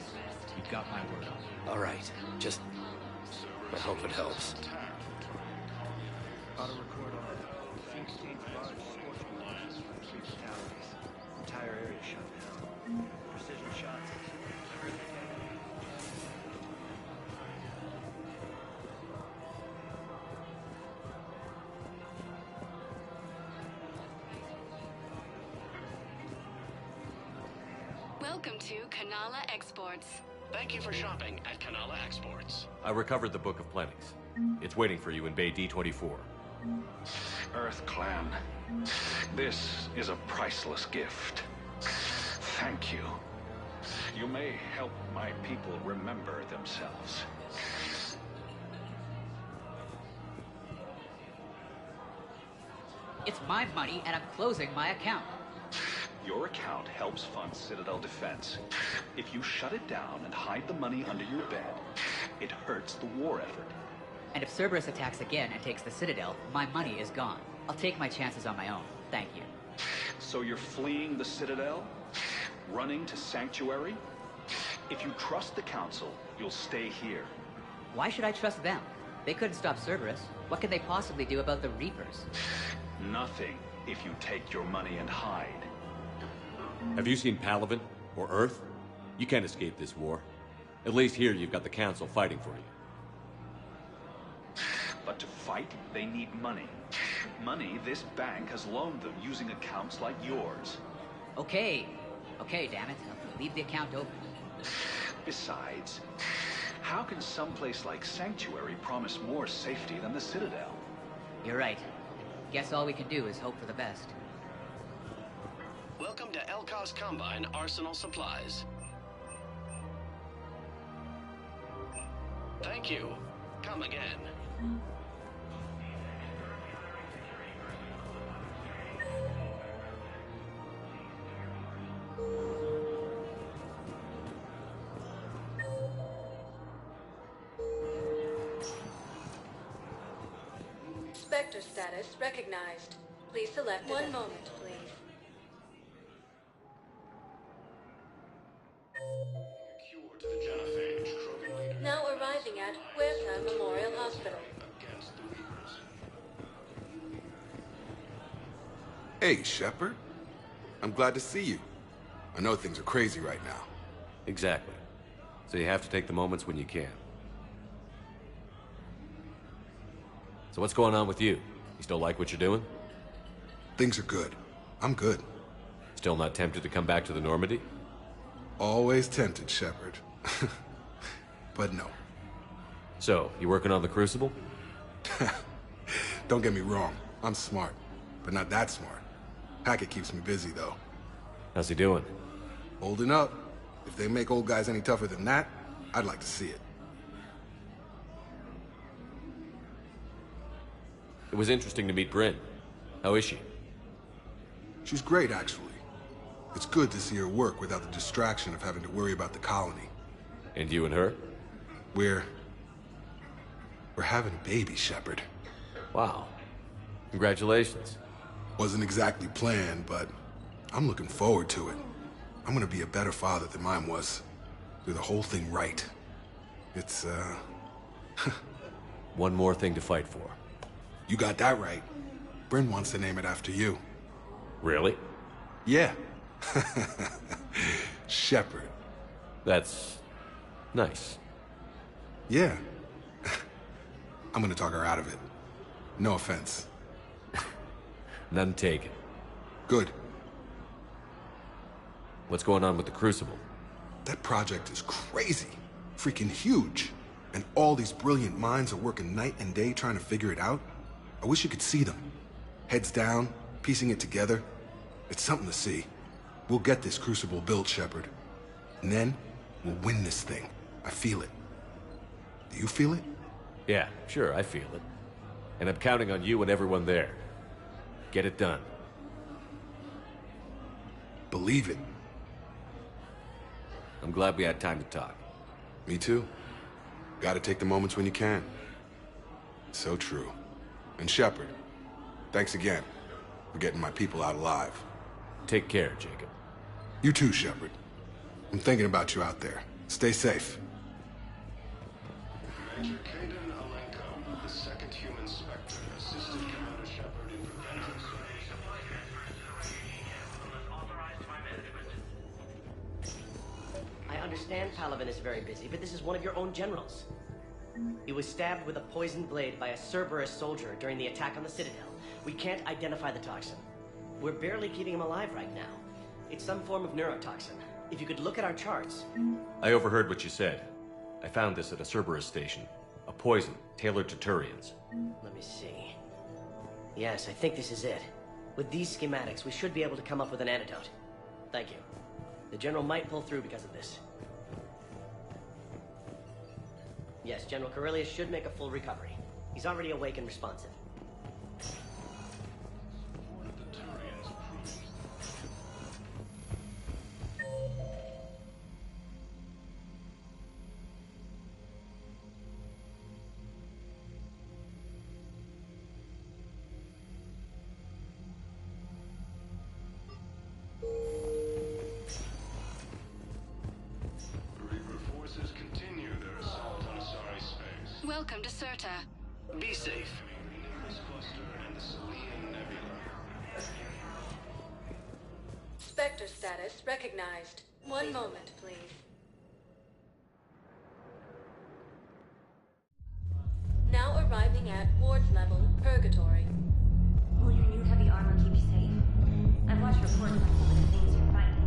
You've got my word on it. All right. Just... I hope it helps. Auto-record on 16th large scorching lines from 3 fatalities. Entire area shut down. Precision shots. Welcome to Kanala Exports. Thank you for shopping at Kanala Exports. I recovered the Book of Plenties. It's waiting for you in Bay D24. Earth Clan, this is a priceless gift. Thank you. You may help my people remember themselves. It's my money, and I'm closing my account. Your account helps fund Citadel defense. If you shut it down and hide the money under your bed, it hurts the war effort. And if Cerberus attacks again and takes the Citadel, my money is gone. I'll take my chances on my own. Thank you. So you're fleeing the Citadel? Running to Sanctuary? If you trust the Council, you'll stay here. Why should I trust them? They couldn't stop Cerberus. What could they possibly do about the Reapers? Nothing, if you take your money and hide. Have you seen Palaven? Or Earth? You can't escape this war. At least here you've got the Council fighting for you. But to fight, they need money. Money this bank has loaned them using accounts like yours. Okay, damn it. Leave the account open. Besides, how can someplace like Sanctuary promise more safety than the Citadel? You're right. Guess all we can do is hope for the best. Welcome to Elkos Combine Arsenal Supplies. Thank you. Come again. Spectre status recognized. Please select one moment, please. Now arriving at Huerta Memorial Hospital. Hey, Shepard. I'm glad to see you. I know things are crazy right now. Exactly. So you have to take the moments when you can. So what's going on with you? You still like what you're doing? Things are good. I'm good. Still not tempted to come back to the Normandy? Always tempted, Shepard. But no. So, you working on the Crucible? Don't get me wrong. I'm smart, but not that smart. Hackett keeps me busy, though. How's he doing? Holding up. If they make old guys any tougher than that, I'd like to see it. It was interesting to meet Bryn. How is she? She's great, actually. It's good to see her work without the distraction of having to worry about the colony. And you and her? We're having a baby, Shepard. Wow. Congratulations. Wasn't exactly planned, but I'm looking forward to it. I'm gonna be a better father than mine was. Do the whole thing right. It's, One more thing to fight for. You got that right. Bryn wants to name it after you. Really? Yeah. Shepard. That's nice. Yeah. I'm gonna talk her out of it. No offense. None taken. Good. What's going on with the Crucible? That project is crazy. Freaking huge. And all these brilliant minds are working night and day trying to figure it out. I wish you could see them. Heads down, piecing it together. It's something to see. We'll get this Crucible built, Shepard. And then, we'll win this thing. I feel it. Do you feel it? Yeah, sure, I feel it. And I'm counting on you and everyone there. Get it done. Believe it. I'm glad we had time to talk. Me too. Gotta take the moments when you can. So true. And Shepard, thanks again for getting my people out alive. Take care, Jacob. You too, Shepard. I'm thinking about you out there. Stay safe. Major Kaden Alenko, the second human Spectre, assisted Commander Shepard in preventing I understand Palaven is very busy, but this is one of your own generals. He was stabbed with a poisoned blade by a Cerberus soldier during the attack on the Citadel. We can't identify the toxin. We're barely keeping him alive right now. It's some form of neurotoxin. If you could look at our charts... I overheard what you said. I found this at a Cerberus station. A poison tailored to Turians. Let me see. Yes, I think this is it. With these schematics, we should be able to come up with an antidote. Thank you. The General might pull through because of this. Yes, General Corellius should make a full recovery. He's already awake and responsive. Welcome to Serta. Be safe. Spectre status recognized. One moment, please. Now arriving at Ward's level, Purgatory. Will your new heavy armor keep you safe? I've watched reports on some of the things you're fighting.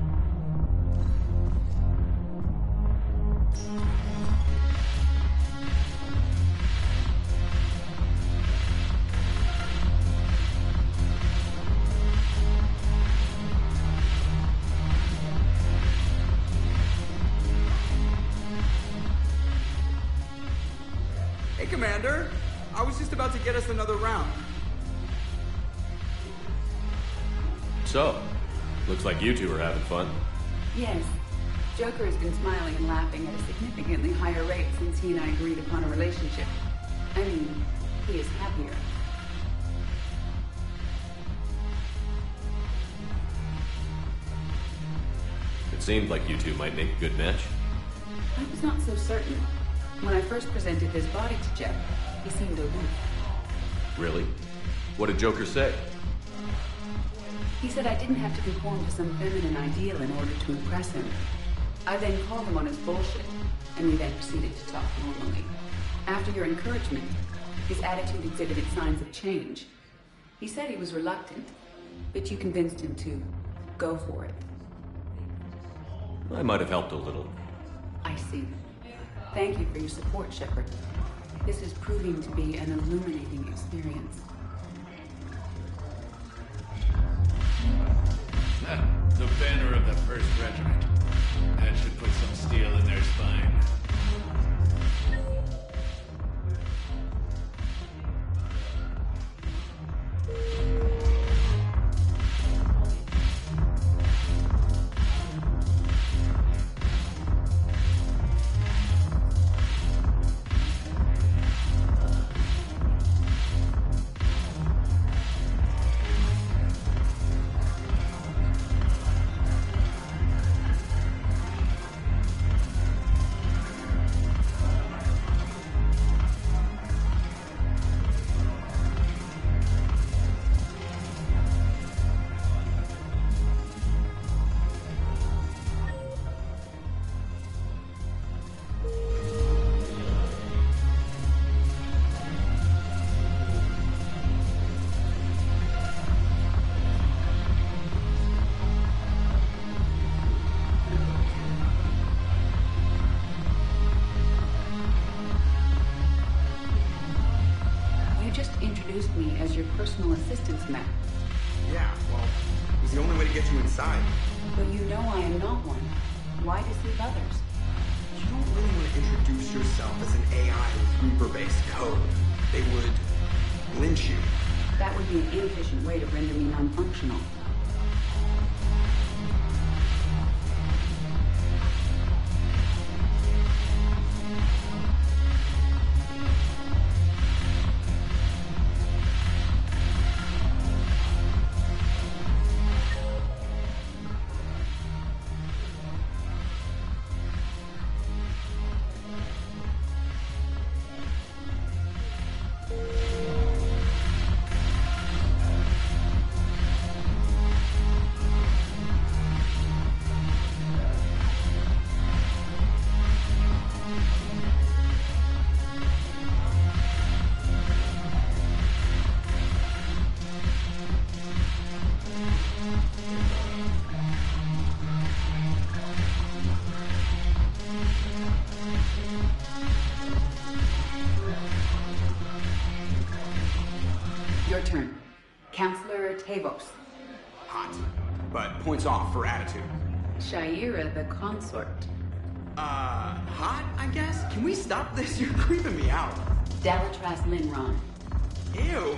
Hey, Commander. I was just about to get us another round. So, looks like you two are having fun. Yes. Joker has been smiling and laughing at a significantly higher rate since he and I agreed upon a relationship. I mean, he is happier. It seemed like you two might make a good match. I was not so certain. When I first presented his body to Jeff, he seemed aloof. Really? What did Joker say? He said I didn't have to conform to some feminine ideal in order to impress him. I then called him on his bullshit, and we then proceeded to talk normally. After your encouragement, his attitude exhibited signs of change. He said he was reluctant, but you convinced him to go for it. I might have helped a little. I see. Thank you for your support, Shepard. This is proving to be an illuminating experience. The banner of the 1st Regiment. That should put some steel in their spine. Me as your personal assistance map. Yeah, well, it was the only way to get you inside. But you know I am not one. Why deceive others? You don't really want to introduce yourself as an AI with Reaper-based code. They would lynch you. That would be an inefficient way to render me non-functional. Your turn. Counselor Tavos. Hot. But points off for attitude. Shaira the consort. Hot, I guess? Can we stop this? You're creeping me out. Dalatras Linron. Ew.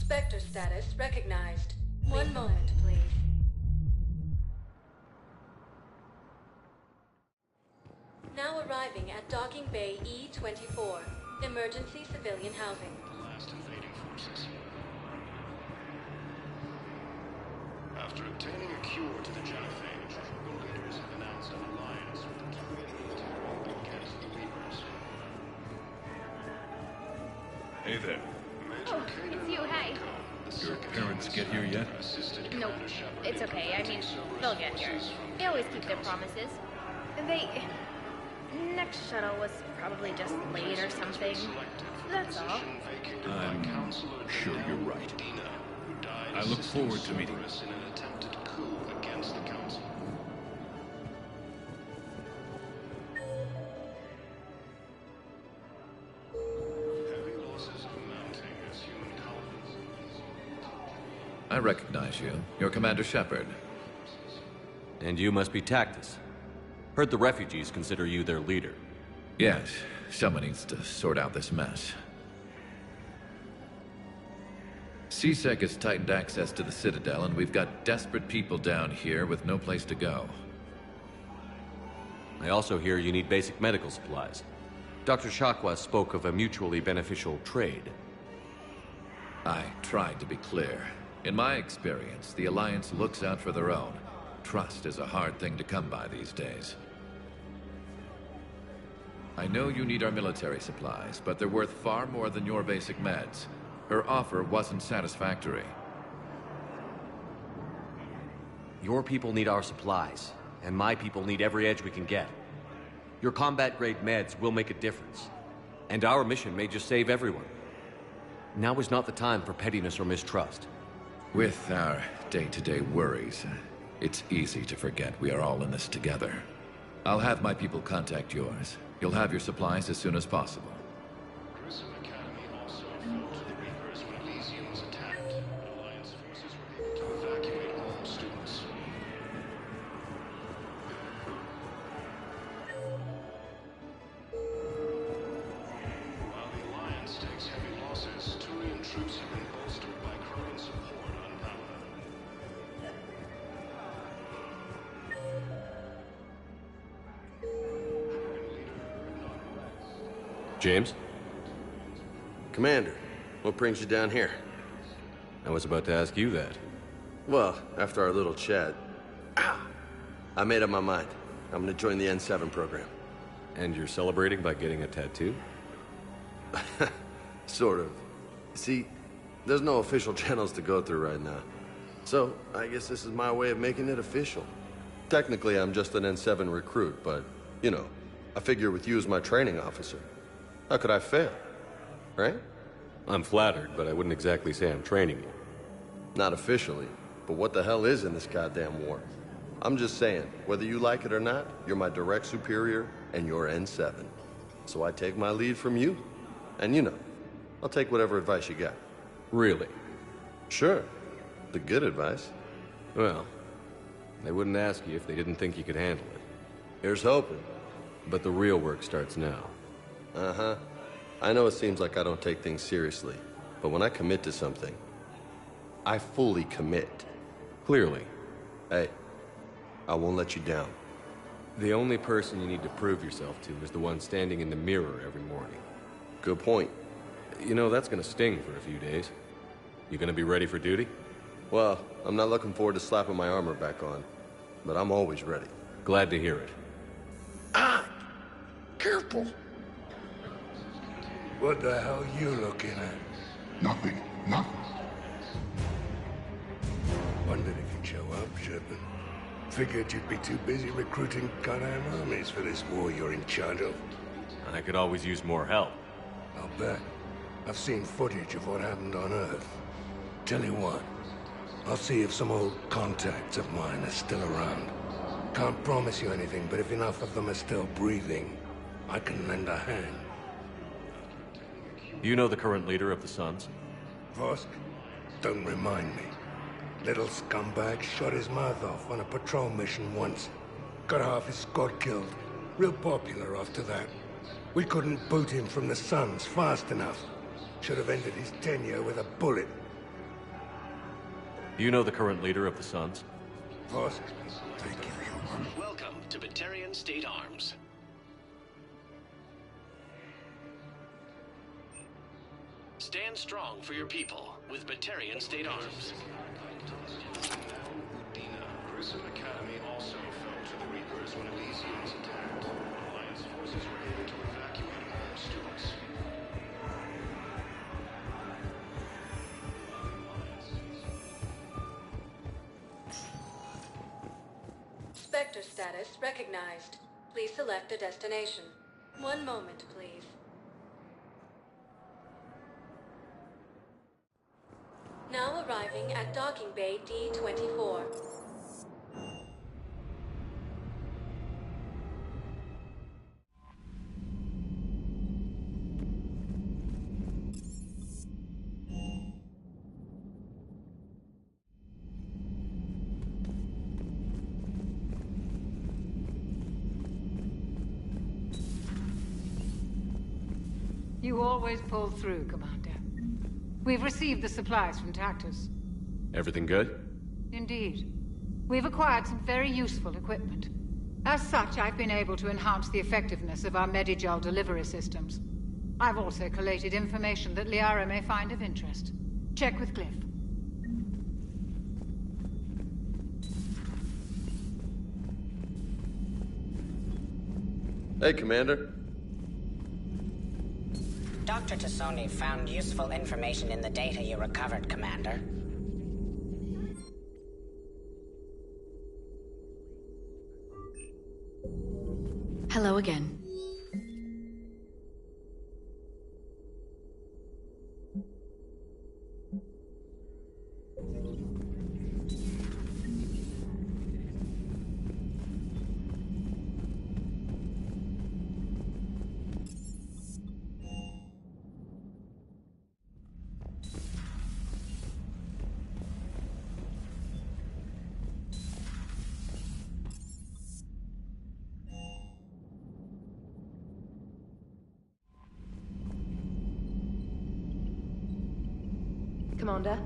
Spectre status recognized. One moment, please. Now arriving at Docking Bay E-24. Emergency civilian housing. Last invading forces. After obtaining a cure to the genophage, tribal leaders have announced an alliance with the Trilogy against the Reapers. Hey there. Oh, it's you, hey. Your parents get here yet? Nope, it's okay. I mean, they'll get here. They always keep their promises. Next shuttle was probably just late or something. That's all. I'm sure you're right. I look forward to meeting you. In an attempted coup against the Council. Heavy losses are mounting as human colonies. I recognize you. You're Commander Shepard. And you must be Tactus. Heard the refugees consider you their leader. Yes, someone needs to sort out this mess. CSEC has tightened access to the Citadel, and we've got desperate people down here with no place to go. I also hear you need basic medical supplies. Dr. Shakwa spoke of a mutually beneficial trade. I tried to be clear. In my experience, the Alliance looks out for their own. Trust is a hard thing to come by these days. I know you need our military supplies, but they're worth far more than your basic meds. Her offer wasn't satisfactory. Your people need our supplies, and my people need every edge we can get. Your combat-grade meds will make a difference, and our mission may just save everyone. Now is not the time for pettiness or mistrust. With our day-to-day worries, it's easy to forget we are all in this together. I'll have my people contact yours. You'll have your supplies as soon as possible. Grissom Academy also fell to the Reapers when Elysium was attacked. Alliance forces were able to evacuate all students. While the Alliance takes heavy losses, Turian troops have been bolstered by Krogan support on Palaven. James? Commander, what brings you down here? I was about to ask you that. Well, after our little chat, I made up my mind. I'm gonna join the N7 program. And you're celebrating by getting a tattoo? Sort of. See, there's no official channels to go through right now. So, I guess this is my way of making it official. Technically, I'm just an N7 recruit, but, you know, I figure with you as my training officer, how could I fail? Right? I'm flattered, but I wouldn't exactly say I'm training you. Not officially, but what the hell is in this goddamn war? I'm just saying, whether you like it or not, you're my direct superior, and you're N7. So I take my lead from you. And you know, I'll take whatever advice you got. Really? Sure. The good advice. Well, they wouldn't ask you if they didn't think you could handle it. Here's hoping. But the real work starts now. Uh-huh. I know it seems like I don't take things seriously, but when I commit to something, I fully commit. Clearly. Hey, I won't let you down. The only person you need to prove yourself to is the one standing in the mirror every morning. Good point. You know, that's gonna sting for a few days. You gonna be ready for duty? Well, I'm not looking forward to slapping my armor back on, but I'm always ready. Glad to hear it. Ah! Careful! What the hell are you looking at? Nothing. Nothing. Wondered if you'd show up, Shepard. Figured you'd be too busy recruiting goddamn armies for this war you're in charge of. I could always use more help. I'll bet. I've seen footage of what happened on Earth. Tell you what, I'll see if some old contacts of mine are still around. Can't promise you anything, but if enough of them are still breathing, I can lend a hand. You know the current leader of the Suns? Vosk? Don't remind me. Little scumbag shot his mouth off on a patrol mission once. Got half his squad killed. Real popular after that. We couldn't boot him from the Suns fast enough. Should have ended his tenure with a bullet. Do you know the current leader of the Suns? Boss, thank you, human. Welcome to Batarian State Arms. Stand strong for your people with Batarian State Arms. Grissom Academy also fell to the Reapers when Elysium was attacked. Alliance forces were able to evacuate all students. Spectre status recognized. Please select a destination. One moment, please. Now arriving at Docking Bay D-24. You always pull through, Commander. We've received the supplies from Tactus. Everything good? Indeed. We've acquired some very useful equipment. As such, I've been able to enhance the effectiveness of our Medigel delivery systems. I've also collated information that Liara may find of interest. Check with Glyph. Hey, Commander. Dr. Tassoni found useful information in the data you recovered, Commander. Hello again. Commander?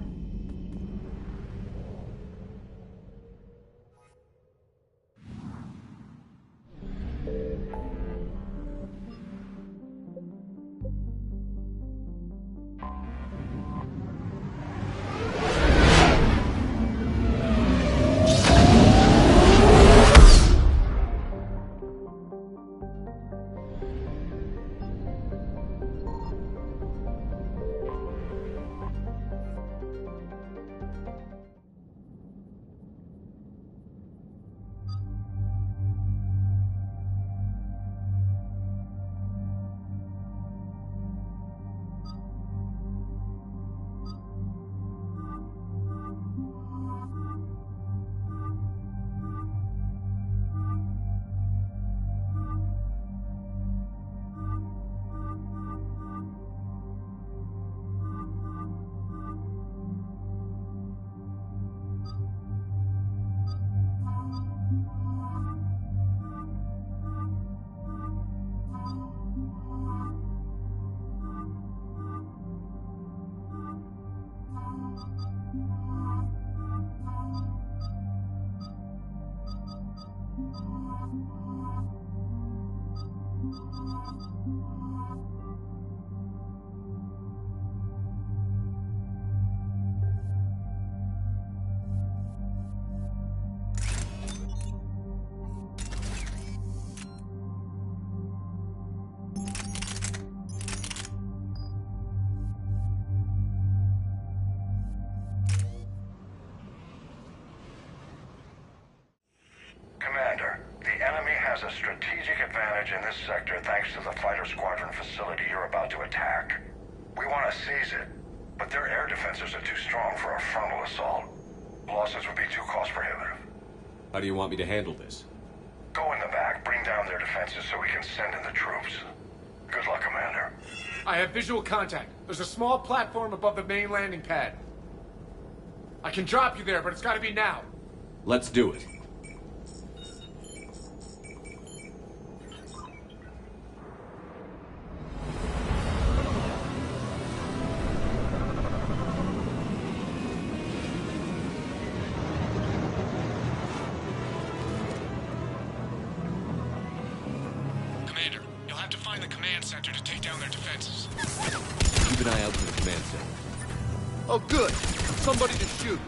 Commander, the enemy has a strategic advantage in this sector thanks to the fighter squadron facility you're about to attack. We want to seize it, but their air defenses are too strong for a frontal assault. Losses would be too cost prohibitive. How do you want me to handle this? Go in the back, bring down their defenses so we can send in the troops. Good luck, Commander. I have visual contact. There's a small platform above the main landing pad. I can drop you there, but it's gotta be now. Let's do it. chances. Keep an eye out for the command center. Oh, good. Somebody to shoot.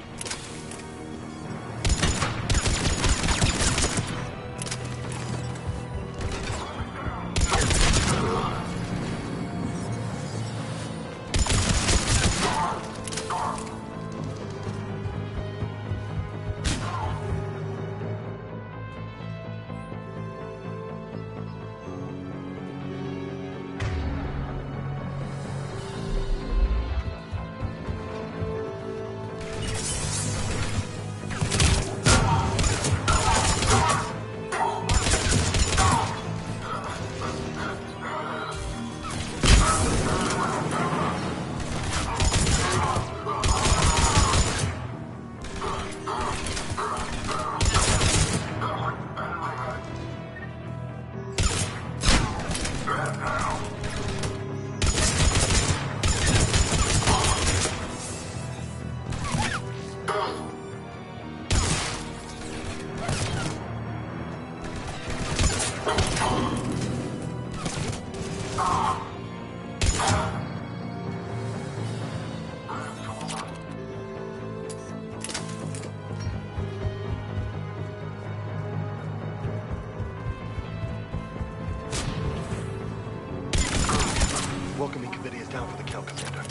Welcoming committee is down for the count, Commander.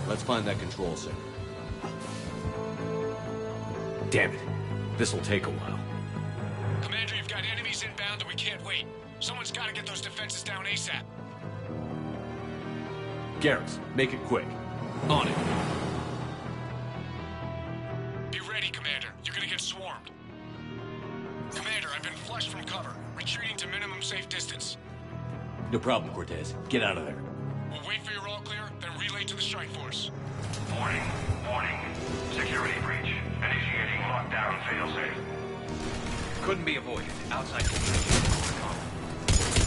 Let's find that control center. Damn it. This'll take a while. Commander, you've got enemies inbound and we can't wait. Someone's got to get those defenses down ASAP. Garrus, make it quick. On it. Be ready, Commander. You're gonna get swarmed. Commander, I've been flushed from cover. Retreating to minimum safe distance. No problem, Cortez. Get out of there. We'll wait for your all clear, then relay to the strike force. Warning. Security breach. Initiating lockdown failsafe. Couldn't be avoided. Outside control.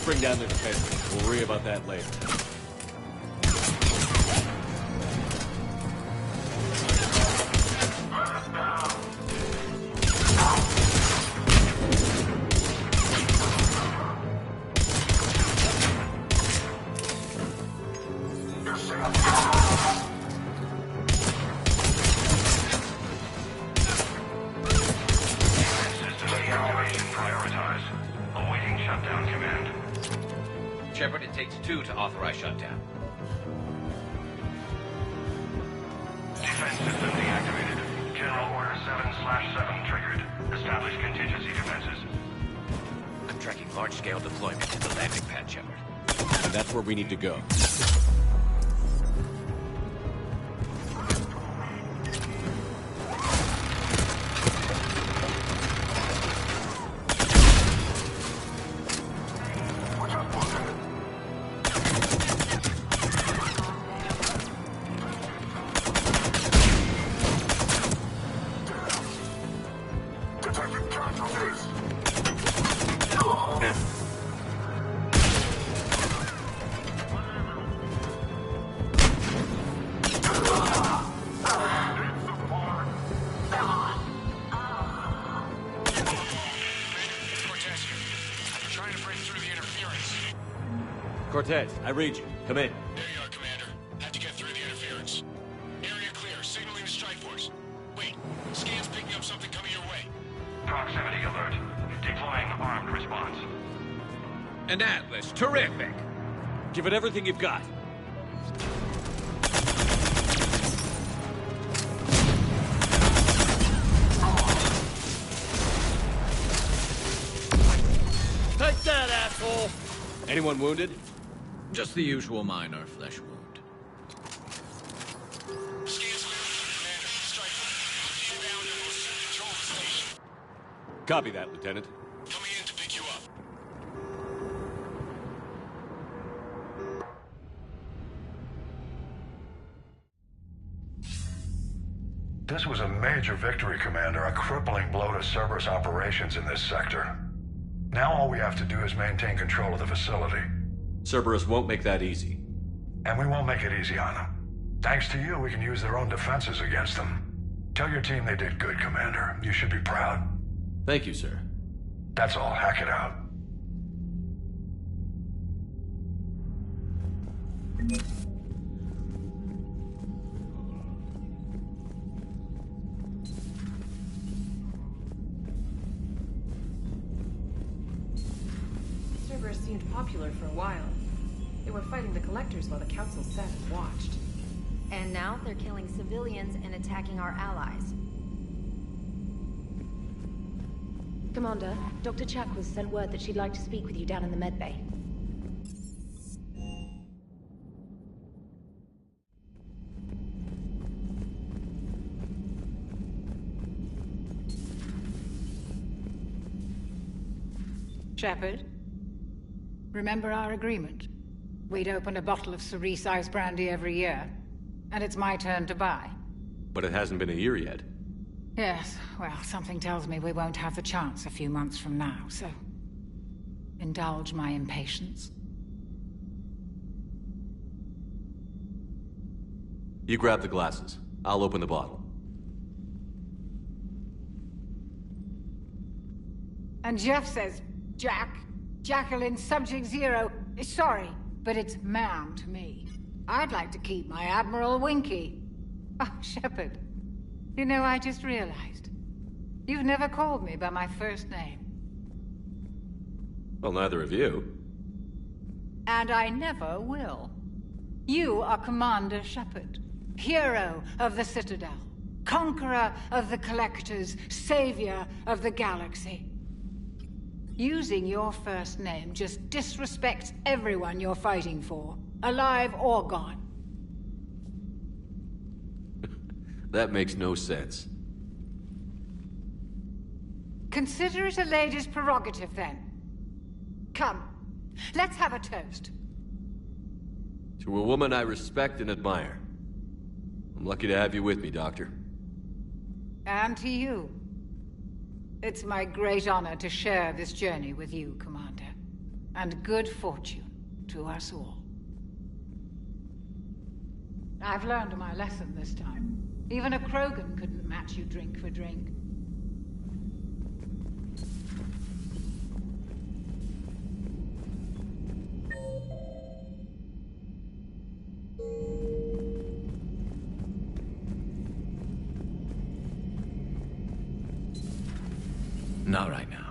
Bring down their defenses. We'll worry about that later. Shepard, it takes 2 to authorize shutdown. Defense system deactivated. General Order 7/7 triggered. Establish contingency defenses. I'm tracking large-scale deployment to the landing pad, Shepard. And that's where we need to go. Cortez, I read you. Come in. There you are, Commander. Have to get through the interference. Area clear. Signaling the strike force. Wait. Scan's picking up something coming your way. Proximity alert. Deploying armed response. An Atlas. Terrific. Give it everything you've got. Take that, asshole! Anyone wounded? Just the usual minor flesh wound. Copy that, Lieutenant. Coming in to pick you up. This was a major victory, Commander. A crippling blow to Cerberus operations in this sector. Now all we have to do is maintain control of the facility. Cerberus won't make that easy. And we won't make it easy on them. Thanks to you, we can use their own defenses against them. Tell your team they did good, Commander. You should be proud. Thank you, sir. That's all. Hack it out. Cerberus seemed popular for a while. They were fighting the Collectors while the Council sat and watched. And now they're killing civilians and attacking our allies. Commander, Dr. Chakwas sent word that she'd like to speak with you down in the medbay. Shepard, remember our agreement? We'd open a bottle of cerise ice brandy every year, and it's my turn to buy. But it hasn't been a year yet. Yes, well, something tells me we won't have the chance a few months from now, so... indulge my impatience. You grab the glasses. I'll open the bottle. And Jeff says, Jacqueline, Subject Zero, sorry, but it's ma'am to me. I'd like to keep my Admiral Winky. Oh, Shepard, you know, I just realized. You've never called me by my first name. Well, neither of you. And I never will. You are Commander Shepard, hero of the Citadel, conqueror of the Collectors, savior of the galaxy. Using your first name just disrespects everyone you're fighting for, alive or gone. That makes no sense. Consider it a lady's prerogative, then. Come, let's have a toast. To a woman I respect and admire. I'm lucky to have you with me, Doctor. And to you. It's my great honor to share this journey with you, Commander. And good fortune to us all. I've learned my lesson this time. Even a Krogan couldn't match you drink for drink. Not right now.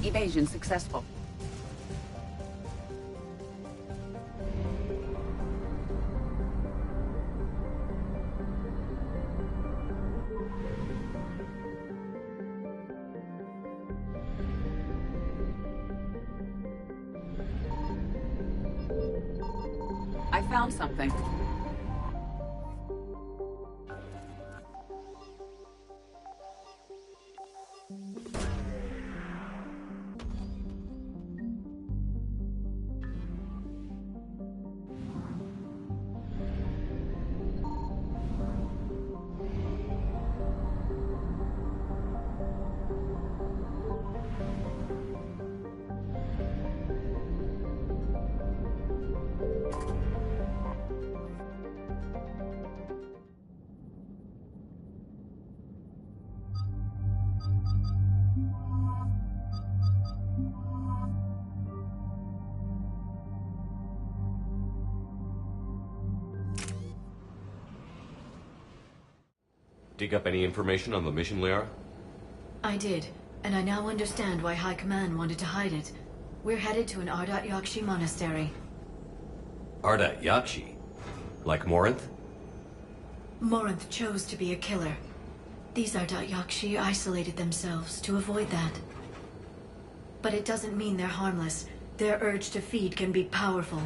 Evasion successful. I found something. Dig up any information on the mission, Liara? I did, and I now understand why High Command wanted to hide it. We're headed to an Ardat Yakshi monastery. Ardat Yakshi? Like Morinth? Morinth chose to be a killer. These Ardat Yakshi isolated themselves to avoid that. But it doesn't mean they're harmless. Their urge to feed can be powerful.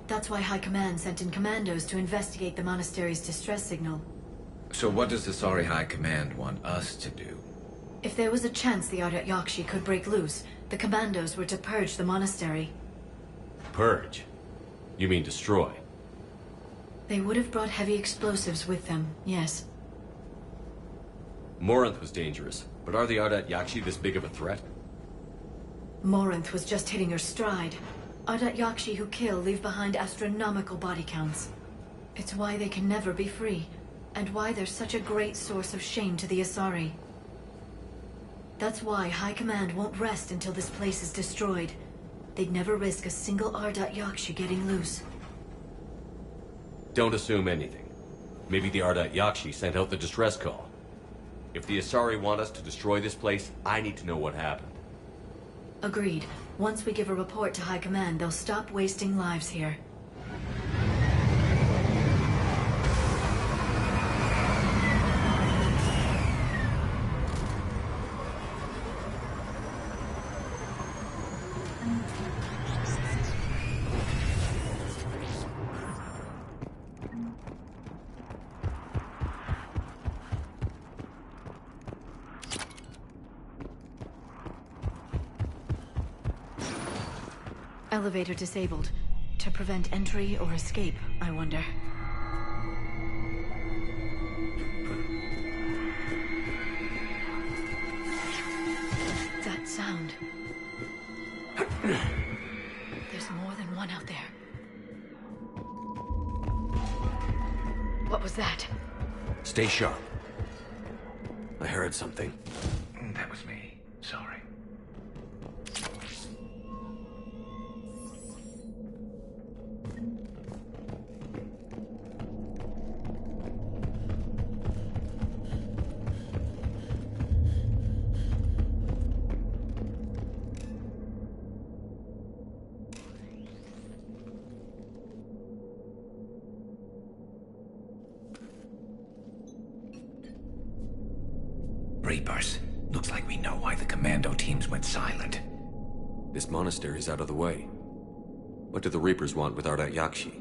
That's why High Command sent in commandos to investigate the monastery's distress signal. So what does the Asari High Command want us to do? If there was a chance the Ardat Yakshi could break loose, the commandos were to purge the monastery. Purge? You mean destroy? They would have brought heavy explosives with them, yes. Morinth was dangerous, but are the Ardat Yakshi this big of a threat? Morinth was just hitting her stride. Ardat Yakshi who kill leave behind astronomical body counts. It's why they can never be free, and why they're such a great source of shame to the Asari. That's why High Command won't rest until this place is destroyed. They'd never risk a single Ardat Yakshi getting loose. Don't assume anything. Maybe the Ardat Yakshi sent out the distress call. If the Asari want us to destroy this place, I need to know what happened. Agreed. Once we give a report to High Command, they'll stop wasting lives here. Elevator disabled. To prevent entry or escape, I wonder. That sound. There's more than one out there. What was that? Stay sharp. I heard something. That was me. Sorry. Reapers. Looks like we know why the commando teams went silent. This monastery's out of the way. What do the Reapers want with Ardat Yakshi?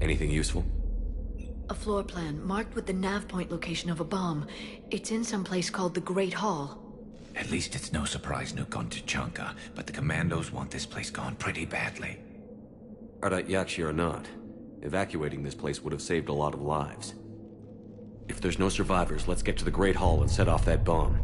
Anything useful? A floor plan marked with the nav point location of a bomb. It's in some place called the Great Hall. At least it's no surprise Nuke on Tachanka, but the commandos want this place gone pretty badly. Ardat Yakshi or not, evacuating this place would have saved a lot of lives. If there's no survivors, let's get to the Great Hall and set off that bomb.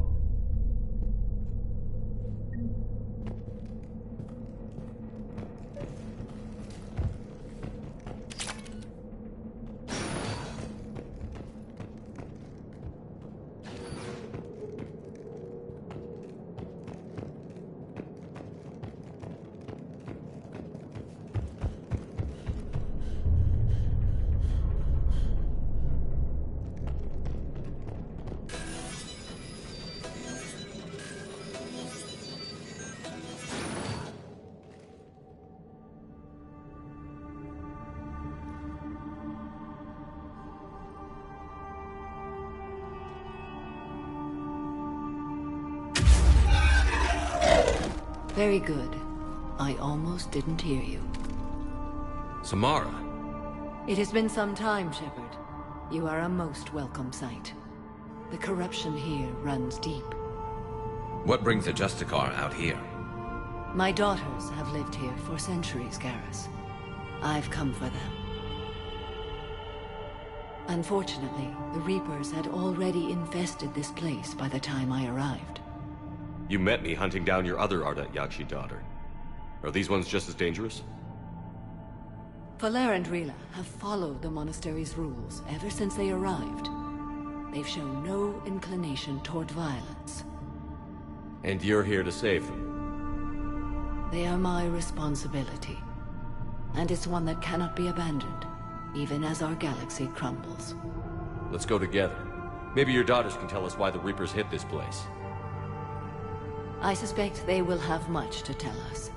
Very good. I almost didn't hear you. Samara. It has been some time, Shepard. You are a most welcome sight. The corruption here runs deep. What brings a Justicar out here? My daughters have lived here for centuries, Garrus. I've come for them. Unfortunately, the Reapers had already infested this place by the time I arrived. You met me hunting down your other Ardat Yakshi daughter. Are these ones just as dangerous? Falere and Rila have followed the monastery's rules ever since they arrived. They've shown no inclination toward violence. And you're here to save them? They are my responsibility. And it's one that cannot be abandoned, even as our galaxy crumbles. Let's go together. Maybe your daughters can tell us why the Reapers hit this place. I suspect they will have much to tell us.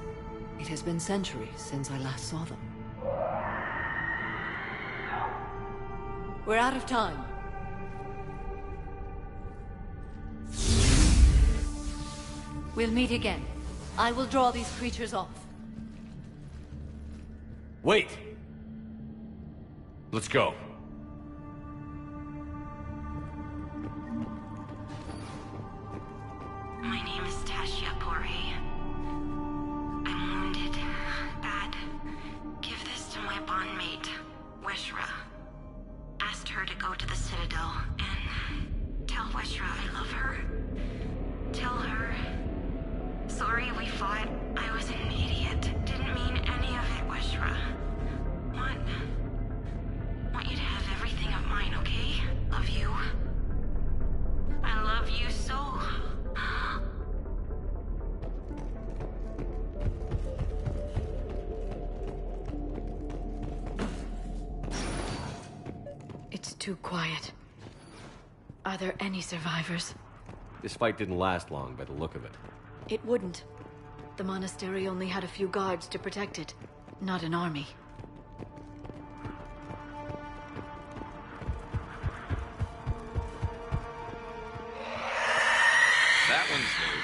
It has been centuries since I last saw them. We're out of time. We'll meet again. I will draw these creatures off. Wait! Let's go. My name is Tashia Pori. I'm wounded. Bad. Give this to my bondmate, Weshra. Asked her to go to the Citadel and tell Weshra I love her. Tell her. Sorry we fought. I was an idiot. Didn't mean any of it, Weshra. Want you to have everything of mine, okay? Love you. I love you so. It's too quiet. Are there any survivors? This fight didn't last long by the look of it. It wouldn't. The monastery only had a few guards to protect it, not an army. That one's new.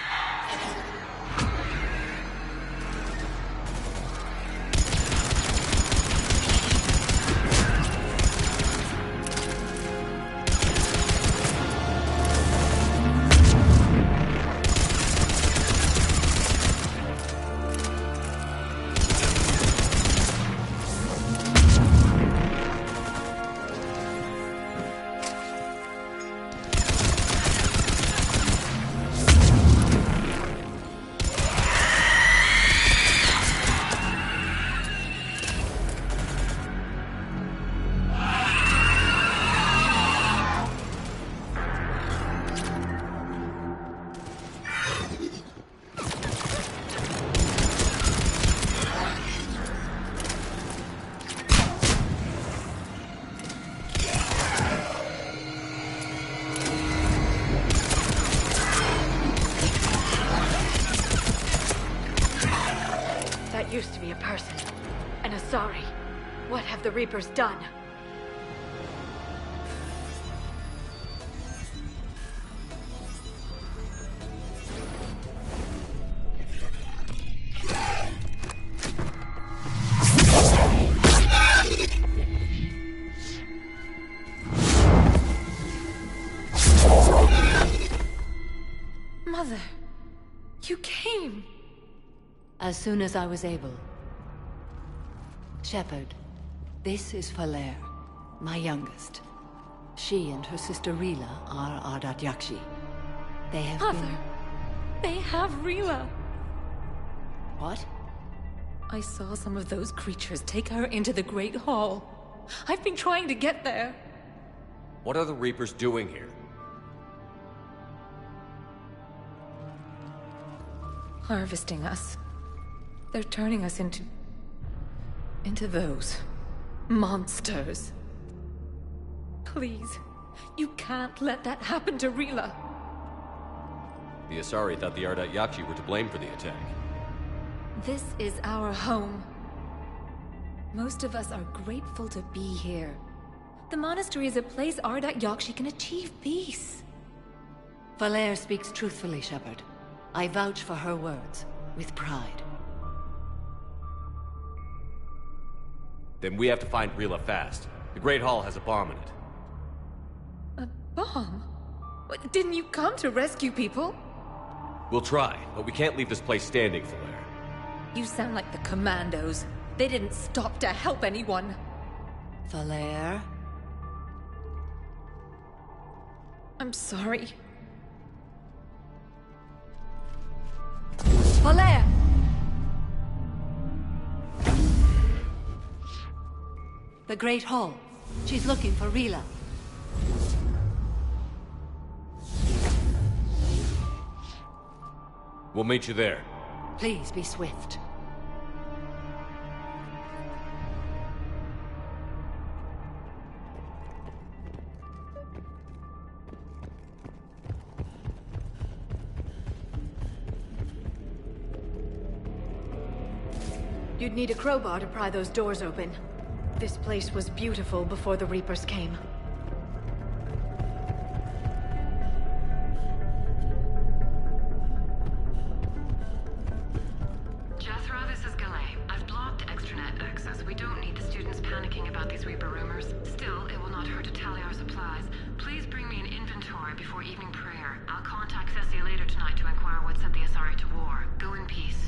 Used to be a person. An Asari. What have the Reapers done? Mother, you came. As soon as I was able. Shepard, this is Falere, my youngest. She and her sister Rila are Ardat Yakshi. They have Mother, they have Rila. What? I saw some of those creatures take her into the Great Hall. I've been trying to get there. What are the Reapers doing here? Harvesting us. They're turning us into those monsters. Please, you can't let that happen to Rila. The Asari thought the Ardat Yakshi were to blame for the attack. This is our home. Most of us are grateful to be here. The monastery is a place Ardat Yakshi can achieve peace. Falere speaks truthfully, Shepard. I vouch for her words. with pride. Then we have to find Rila fast. The Great Hall has a bomb in it. A bomb? What, didn't you come to rescue people? We'll try, but we can't leave this place standing, Falair. You sound like the Commandos. They didn't stop to help anyone. Falair? I'm sorry. Falair! The Great Hall. She's looking for Rila. We'll meet you there. Please be swift. You'd need a crowbar to pry those doors open. This place was beautiful before the Reapers came. Jethro, this is Galay. I've blocked extranet access. We don't need the students panicking about these Reaper rumors. Still, it will not hurt to tally our supplies. Please bring me an inventory before evening prayer. I'll contact Cessia later tonight to inquire what set the Asari to war. Go in peace.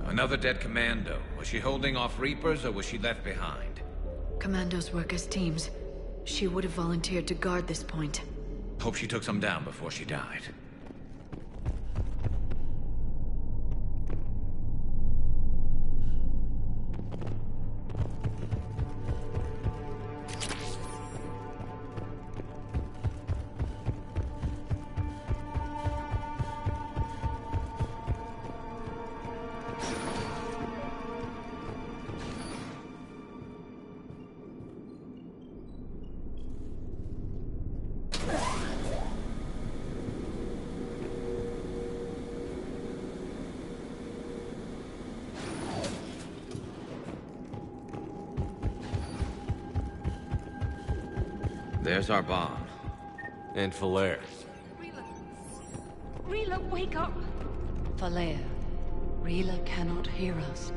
Another dead commando. Was she holding off Reapers, or was she left behind? Commandos work as teams. She would have volunteered to guard this point. Hope she took some down before she died. There's our bomb. And Falair. Rila, wake up! Falere, Rila cannot hear us.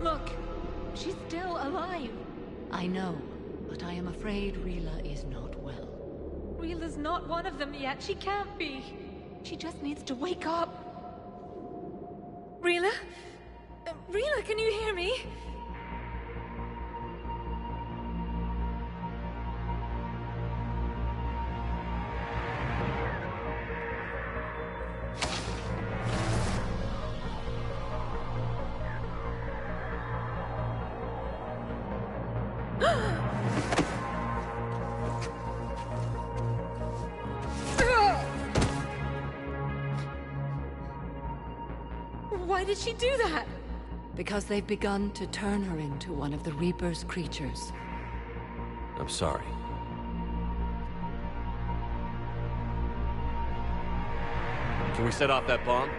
Look, she's still alive. I know, but I am afraid Rila is not well. Rila's not one of them yet. She can't be. She just needs to wake up. Rila? Rila, can you hear me? Why did she do that? Because they've begun to turn her into one of the Reaper's creatures. I'm sorry. Can we set off that bomb?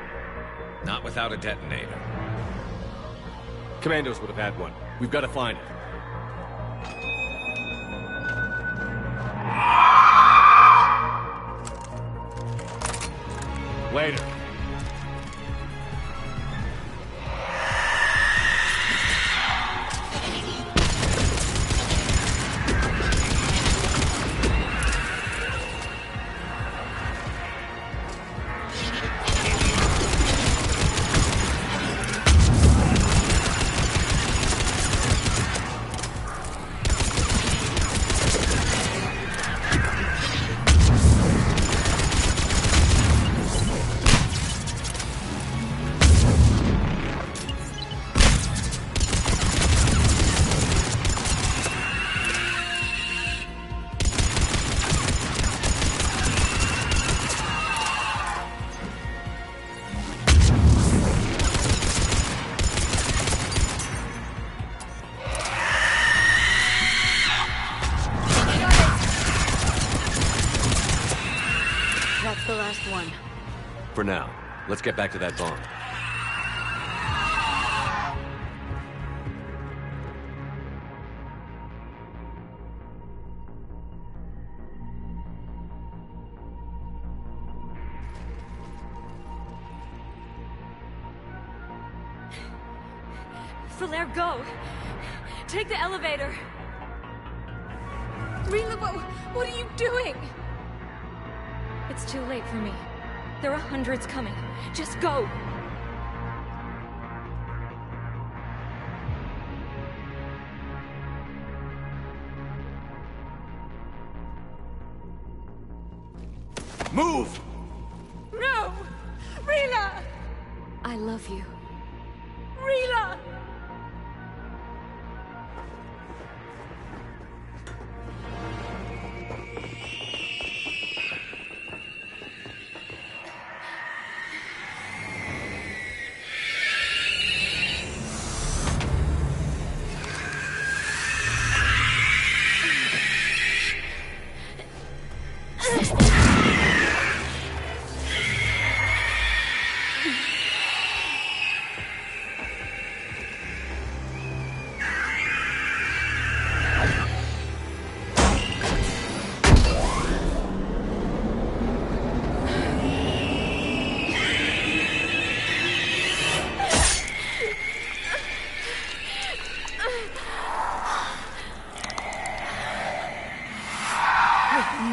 Not without a detonator. Commandos would have had one. We've got to find it. Later. That's the last one. For now, let's get back to that bomb. Falere, go! Take the elevator! Rila, what are you doing? It's too late for me. There are hundreds coming. Just go! Move! No! Rila! I love you. Rila!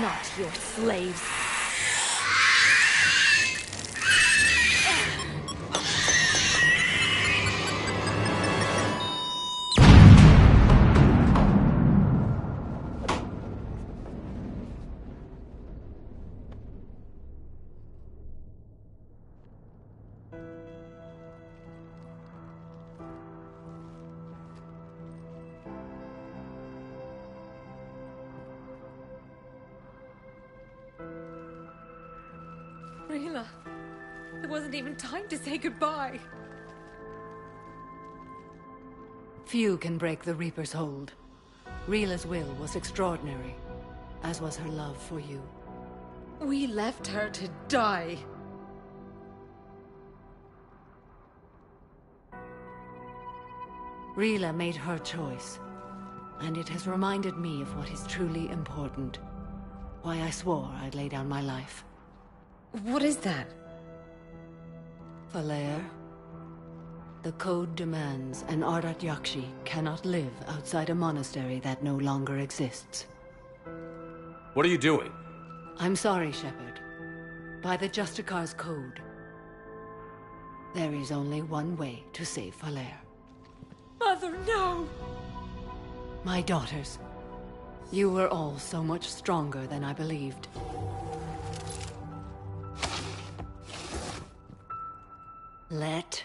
Not your slaves. Rila, there wasn't even time to say goodbye. Few can break the Reaper's hold. Rila's will was extraordinary, as was her love for you. We left her to die. Rila made her choice, and it has reminded me of what is truly important. Why I swore I'd lay down my life. What is that? Falair, the code demands an Ardat Yakshi cannot live outside a monastery that no longer exists. What are you doing? I'm sorry, Shepard. By the Justicar's code, there is only one way to save Falair. Mother, no! My daughters, you were all so much stronger than I believed. Let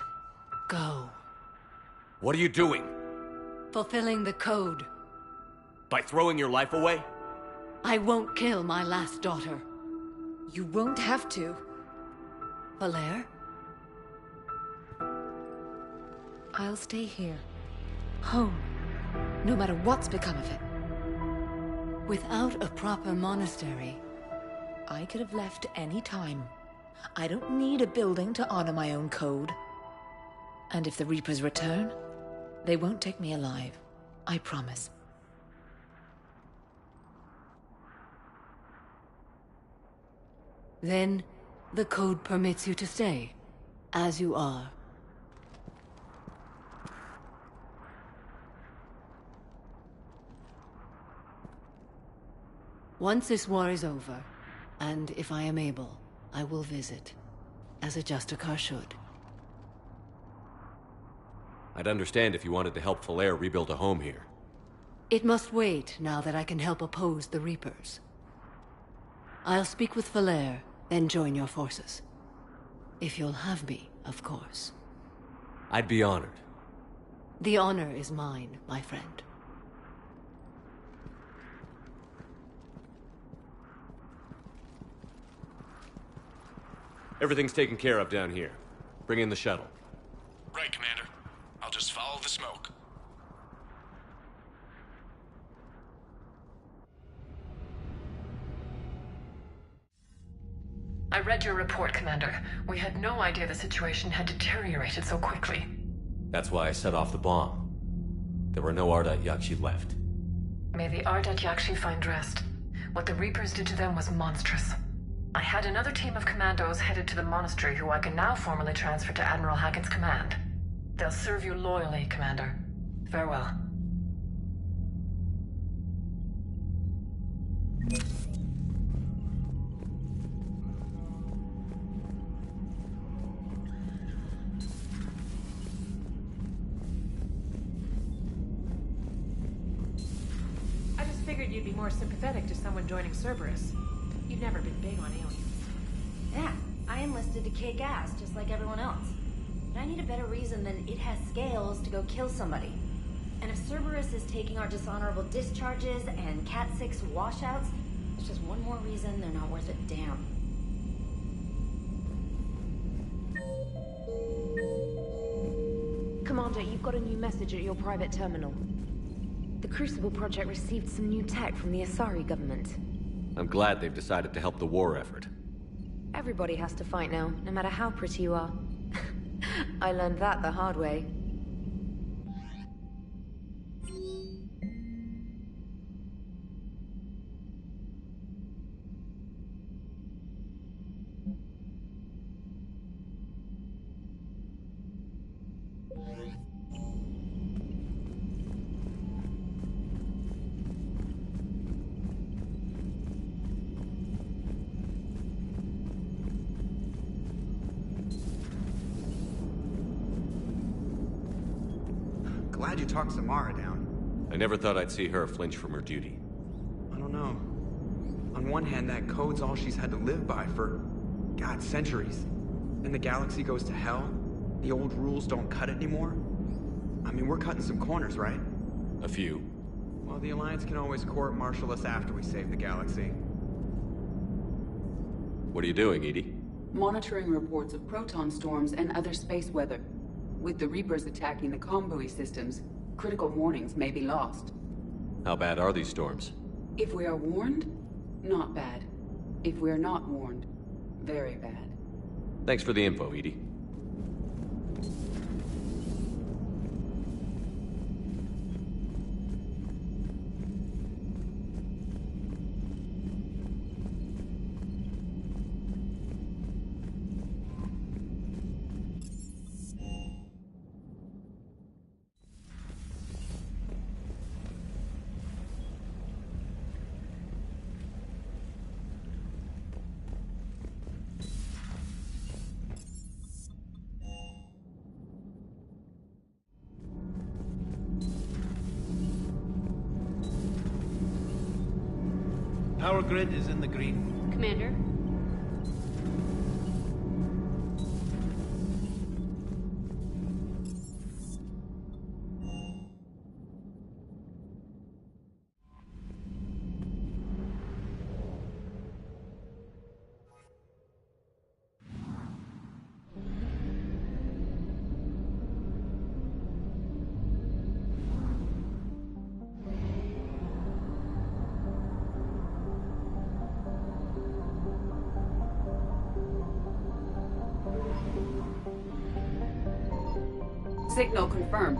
go. What are you doing? Fulfilling the code. By throwing your life away? I won't kill my last daughter. You won't have to. Falair? I'll stay here. Home. No matter what's become of it. Without a proper monastery... I could have left any time. I don't need a building to honor my own code. And if the Reapers return, they won't take me alive. I promise. Then, the code permits you to stay, as you are. Once this war is over, and if I am able, I will visit, as a Justicar should. I'd understand if you wanted to help Falair rebuild a home here. It must wait now that I can help oppose the Reapers. I'll speak with Falair, then join your forces. If you'll have me, of course. I'd be honored. The honor is mine, my friend. Everything's taken care of down here. Bring in the shuttle. Right, Commander. I'll just follow the smoke. I read your report, Commander. We had no idea the situation had deteriorated so quickly. That's why I set off the bomb. There were no Ardat Yakshi left. May the Ardat Yakshi find rest. What the Reapers did to them was monstrous. I had another team of commandos headed to the monastery who I can now formally transfer to Admiral Hackett's command. They'll serve you loyally, Commander. Farewell. I just figured you'd be more sympathetic to someone joining Cerberus. You've never been big on aliens. Yeah, I enlisted to kick ass, just like everyone else. But I need a better reason than it has scales to go kill somebody. And if Cerberus is taking our dishonorable discharges and Cat-6 washouts, it's just one more reason they're not worth a damn. Commander, you've got a new message at your private terminal. The Crucible Project received some new tech from the Asari government. I'm glad they've decided to help the war effort. Everybody has to fight now, no matter how pretty you are. I learned that the hard way. Glad you talked Samara down. I never thought I'd see her flinch from her duty. I don't know. On one hand, that code's all she's had to live by for, God, centuries. Then the galaxy goes to hell. The old rules don't cut it anymore. I mean, we're cutting some corners, right? A few. Well, the Alliance can always court-martial us after we save the galaxy. What are you doing, Edie? Monitoring reports of proton storms and other space weather. With the Reapers attacking the comm buoy systems, critical warnings may be lost. How bad are these storms? If we are warned, not bad. If we are not warned, very bad. Thanks for the info, Edie. Power grid is in the green. Commander? Signal confirmed.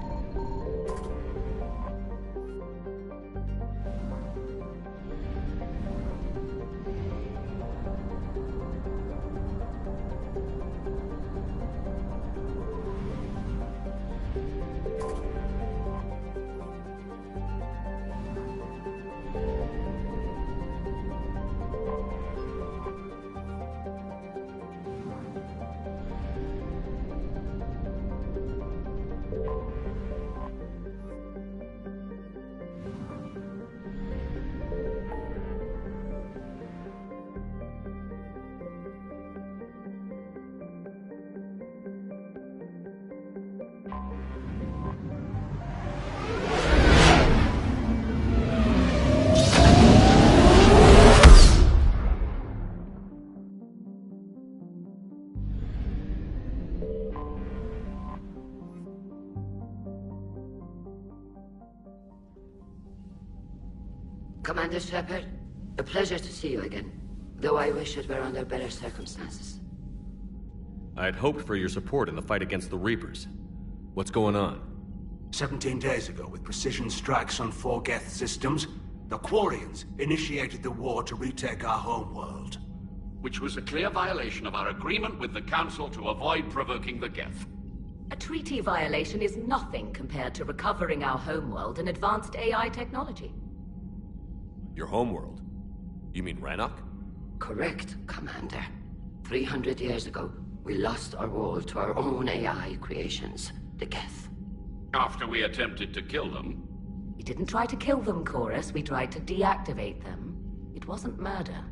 Commander Shepard, a pleasure to see you again, though I wish it were under better circumstances. I had hoped for your support in the fight against the Reapers. What's going on? 17 days ago, with precision strikes on 4 Geth systems, the Quarians initiated the war to retake our homeworld. Which was a clear violation of our agreement with the Council to avoid provoking the Geth. A treaty violation is nothing compared to recovering our homeworld and advanced AI technology. Your homeworld? You mean Rannoch? Correct, Commander. 300 years ago, we lost our world to our own AI creations, the Geth. After we attempted to kill them? We didn't try to kill them, Chorus. We tried to deactivate them. It wasn't murder.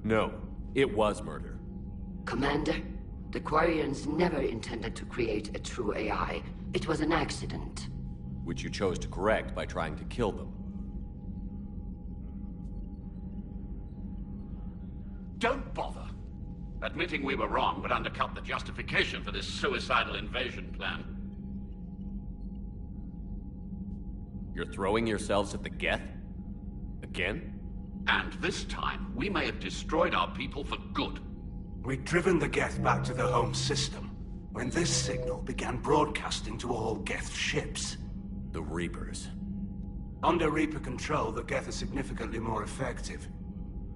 No, it was murder. Commander, the Quarians never intended to create a true AI. It was an accident. Which you chose to correct by trying to kill them. Don't bother. Admitting we were wrong would undercut the justification for this suicidal invasion plan. You're throwing yourselves at the Geth? Again? And this time, we may have destroyed our people for good. We'd driven the Geth back to the home system, when this signal began broadcasting to all Geth ships. The Reapers. Under Reaper control, the Geth are significantly more effective.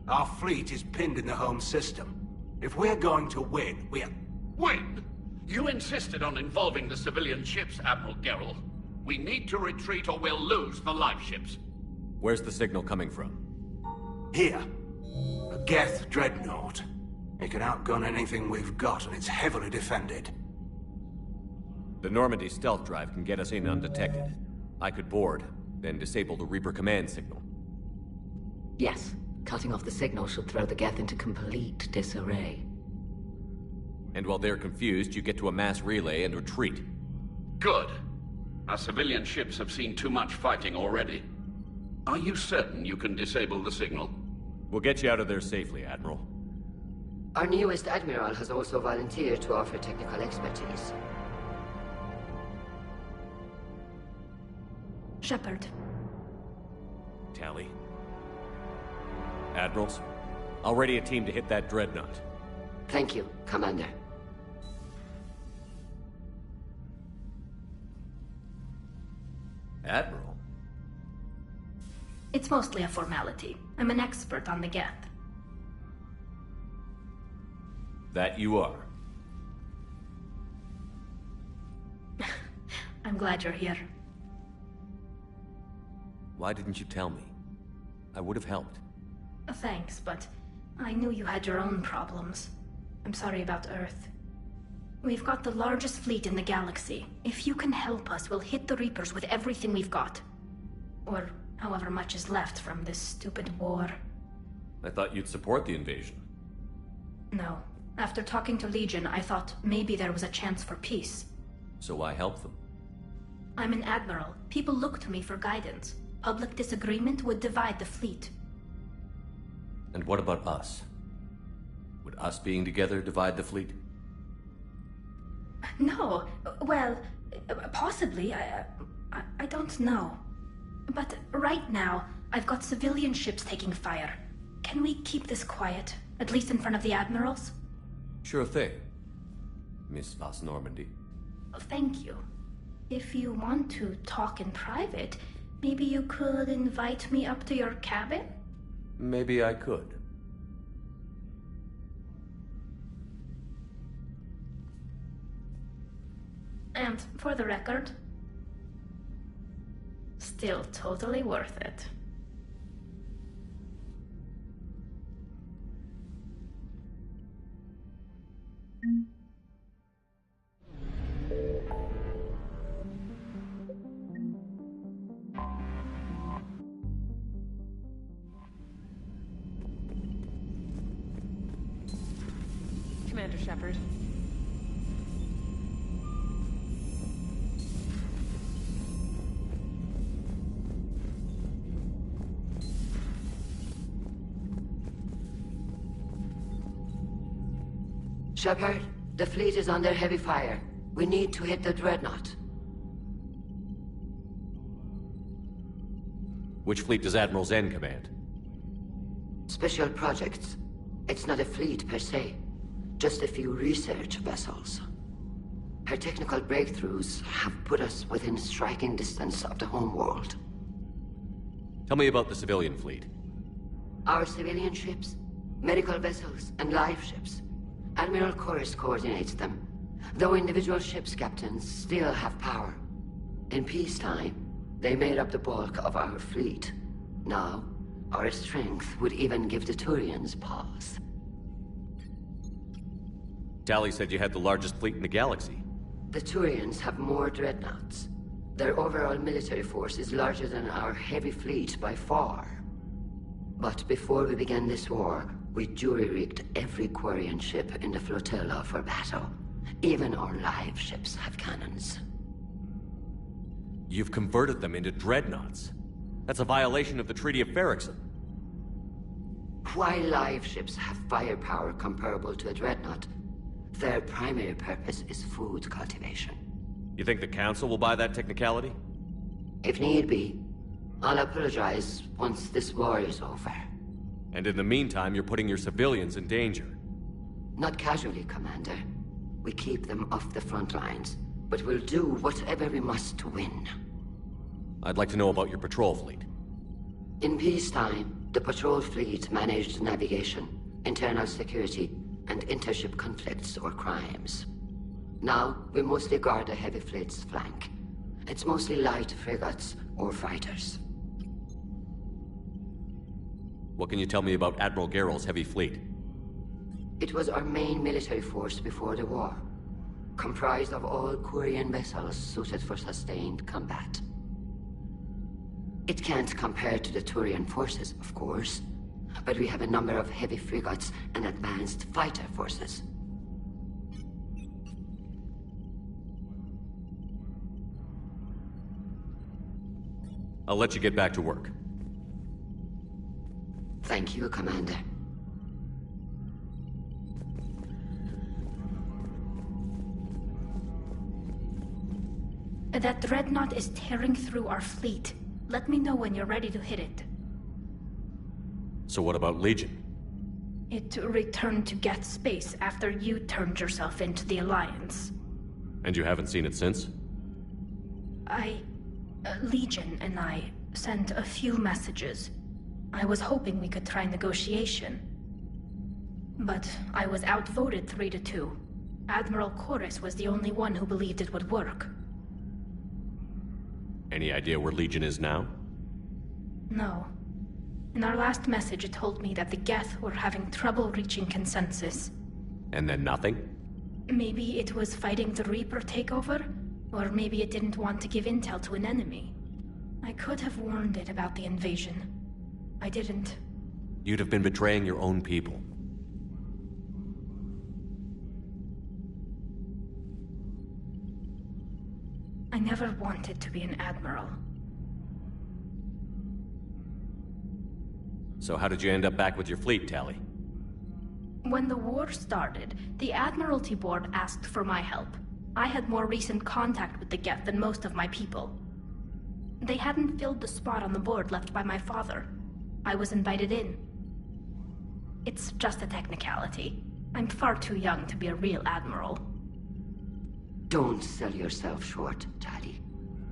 Our fleet is pinned in the home system. If we're going to win, Win? You insisted on involving the civilian ships, Admiral Gerrel. We need to retreat or we'll lose the live ships. Where's the signal coming from? Here. A Geth dreadnought. It can outgun anything we've got, and it's heavily defended. The Normandy stealth drive can get us in undetected. I could board, then disable the Reaper command signal. Yes. Cutting off the signal should throw the Geth into complete disarray. And while they're confused, you get to a mass relay and retreat. Good. Our civilian ships have seen too much fighting already. Are you certain you can disable the signal? We'll get you out of there safely, Admiral. Our newest Admiral has also volunteered to offer technical expertise. Shepard. Tally. Admirals, I'll ready a team to hit that dreadnought. Thank you, Commander. Admiral? It's mostly a formality. I'm an expert on the Geth. That you are. I'm glad you're here. Why didn't you tell me? I would have helped. Thanks, but I knew you had your own problems. I'm sorry about Earth. We've got the largest fleet in the galaxy. If you can help us, we'll hit the Reapers with everything we've got. Or However much is left from this stupid war. I thought you'd support the invasion. No. After talking to Legion, I thought maybe there was a chance for peace. So why help them? I'm an admiral. People look to me for guidance. Public disagreement would divide the fleet. And what about us? Would us being together divide the fleet? No. Well, possibly. I don't know. But right now, I've got civilian ships taking fire. Can we keep this quiet? At least in front of the admirals? Sure thing, Miss Vas Normandy. Thank you. If you want to talk in private, maybe you could invite me up to your cabin? Maybe I could. And for the record, still totally worth it. Commander Shepard. Shepard, the fleet is under heavy fire. We need to hit the dreadnought. Which fleet does Admiral Zen command? Special projects. It's not a fleet per se. Just a few research vessels. Her technical breakthroughs have put us within striking distance of the homeworld. Tell me about the civilian fleet. Our civilian ships, medical vessels, and life ships. Admiral Chorus coordinates them, though individual ships' captains still have power. In peacetime, they made up the bulk of our fleet. Now, our strength would even give the Turians pause. Tali said you had the largest fleet in the galaxy. The Turians have more dreadnoughts. Their overall military force is larger than our heavy fleet by far. But before we began this war, we jury-rigged every Quarian ship in the flotilla for battle. Even our live ships have cannons. You've converted them into dreadnoughts. That's a violation of the Treaty of Ferrixon. While live ships have firepower comparable to a dreadnought, their primary purpose is food cultivation. You think the Council will buy that technicality? If need be, I'll apologize once this war is over. And in the meantime, you're putting your civilians in danger. Not casually, Commander. We keep them off the front lines, but we'll do whatever we must to win. I'd like to know about your patrol fleet. In peacetime, the patrol fleet managed navigation, internal security, and intership conflicts or crimes. Now, we mostly guard the heavy fleet's flank. It's mostly light frigates or fighters. What can you tell me about Admiral Geral's heavy fleet? It was our main military force before the war, comprised of all Quarian vessels suited for sustained combat. It can't compare to the Turian forces, of course, but we have a number of heavy frigates and advanced fighter forces. I'll let you get back to work. Thank you, Commander. That dreadnought is tearing through our fleet. Let me know when you're ready to hit it. So what about Legion? It returned to Geth space after you turned yourself into the Alliance. And you haven't seen it since? Legion and I sent a few messages. I was hoping we could try negotiation. But I was outvoted 3-2. Admiral Chorus was the only one who believed it would work. Any idea where Legion is now? No. In our last message, it told me that the Geth were having trouble reaching consensus. And then nothing? Maybe it was fighting the Reaper takeover, or maybe it didn't want to give intel to an enemy. I could have warned it about the invasion. I didn't. You'd have been betraying your own people. I never wanted to be an admiral. So how did you end up back with your fleet, Tali? When the war started, the Admiralty Board asked for my help. I had more recent contact with the Geth than most of my people. They hadn't filled the spot on the board left by my father. I was invited in. It's just a technicality. I'm far too young to be a real admiral. Don't sell yourself short, Tali.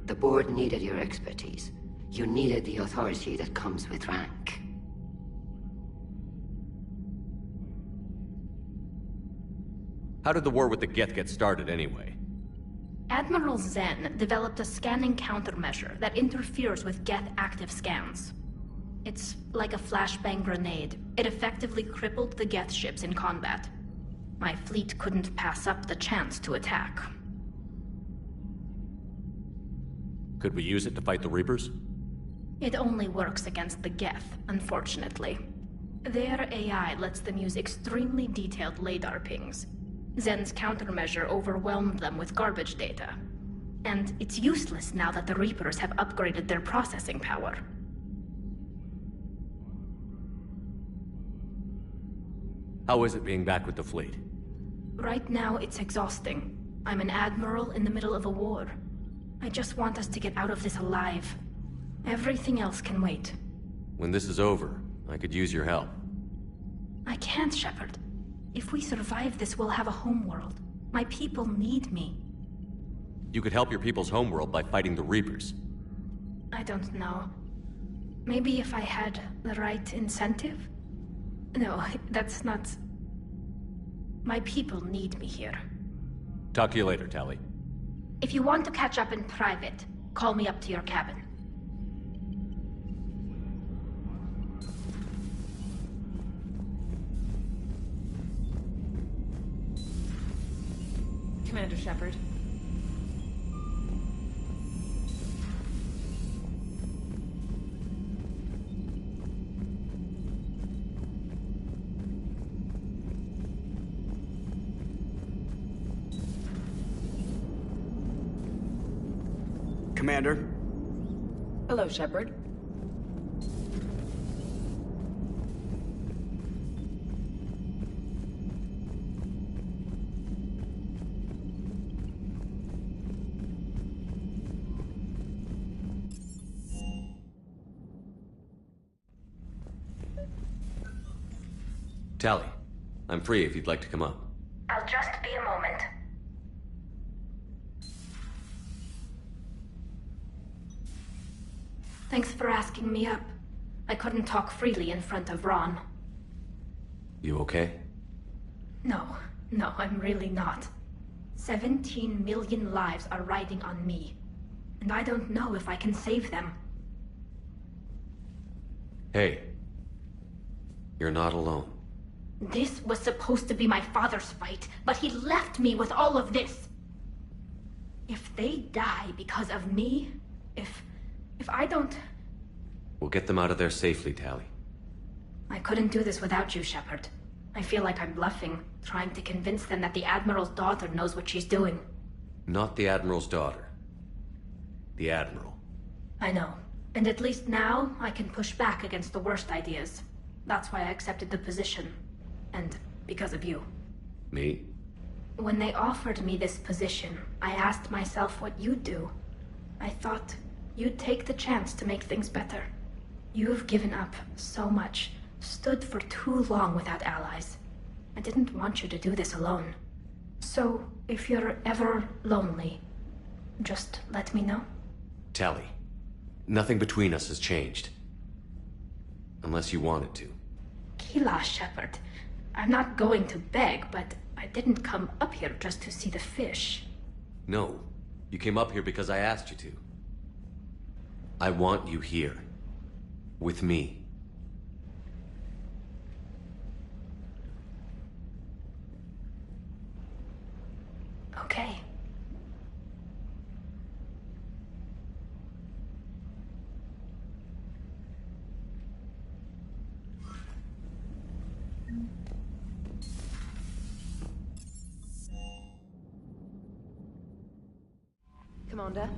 The board needed your expertise. You needed the authority that comes with rank. How did the war with the Geth get started anyway? Admiral Zen developed a scanning countermeasure that interferes with Geth active scans. It's like a flashbang grenade. It effectively crippled the Geth ships in combat. My fleet couldn't pass up the chance to attack. Could we use it to fight the Reapers? It only works against the Geth, unfortunately. Their AI lets them use extremely detailed LADAR pings. Zen's countermeasure overwhelmed them with garbage data. And it's useless now that the Reapers have upgraded their processing power. How is it being back with the fleet? Right now, it's exhausting. I'm an admiral in the middle of a war. I just want us to get out of this alive. Everything else can wait. When this is over, I could use your help. I can't, Shepard. If we survive this, we'll have a homeworld. My people need me. You could help your people's homeworld by fighting the Reapers. I don't know. Maybe if I had the right incentive? No, that's not... My people need me here. Talk to you later, Tali. If you want to catch up in private, call me up to your cabin. Commander Shepard. Commander. Hello, Shepard. Tali, I'm free if you'd like to come up. I'll just be a moment. Thanks for asking me up. I couldn't talk freely in front of Ron. You okay? No, I'm really not. 17 million lives are riding on me. And I don't know if I can save them. Hey. You're not alone. This was supposed to be my father's fight, but he left me with all of this. If they die because of me, if I don't... We'll get them out of there safely, Tali. I couldn't do this without you, Shepard. I feel like I'm bluffing, trying to convince them that the Admiral's daughter knows what she's doing. Not the Admiral's daughter. The Admiral. I know. And at least now, I can push back against the worst ideas. That's why I accepted the position. And because of you. Me? When they offered me this position, I asked myself what you'd do. I thought you'd take the chance to make things better. You've given up so much, stood for too long without allies. I didn't want you to do this alone. So, if you're ever lonely, just let me know. Tali, nothing between us has changed. Unless you want it to. Kila, Shepard. I'm not going to beg, but I didn't come up here just to see the fish. No, you came up here because I asked you to. I want you here. With me. Okay. Commander.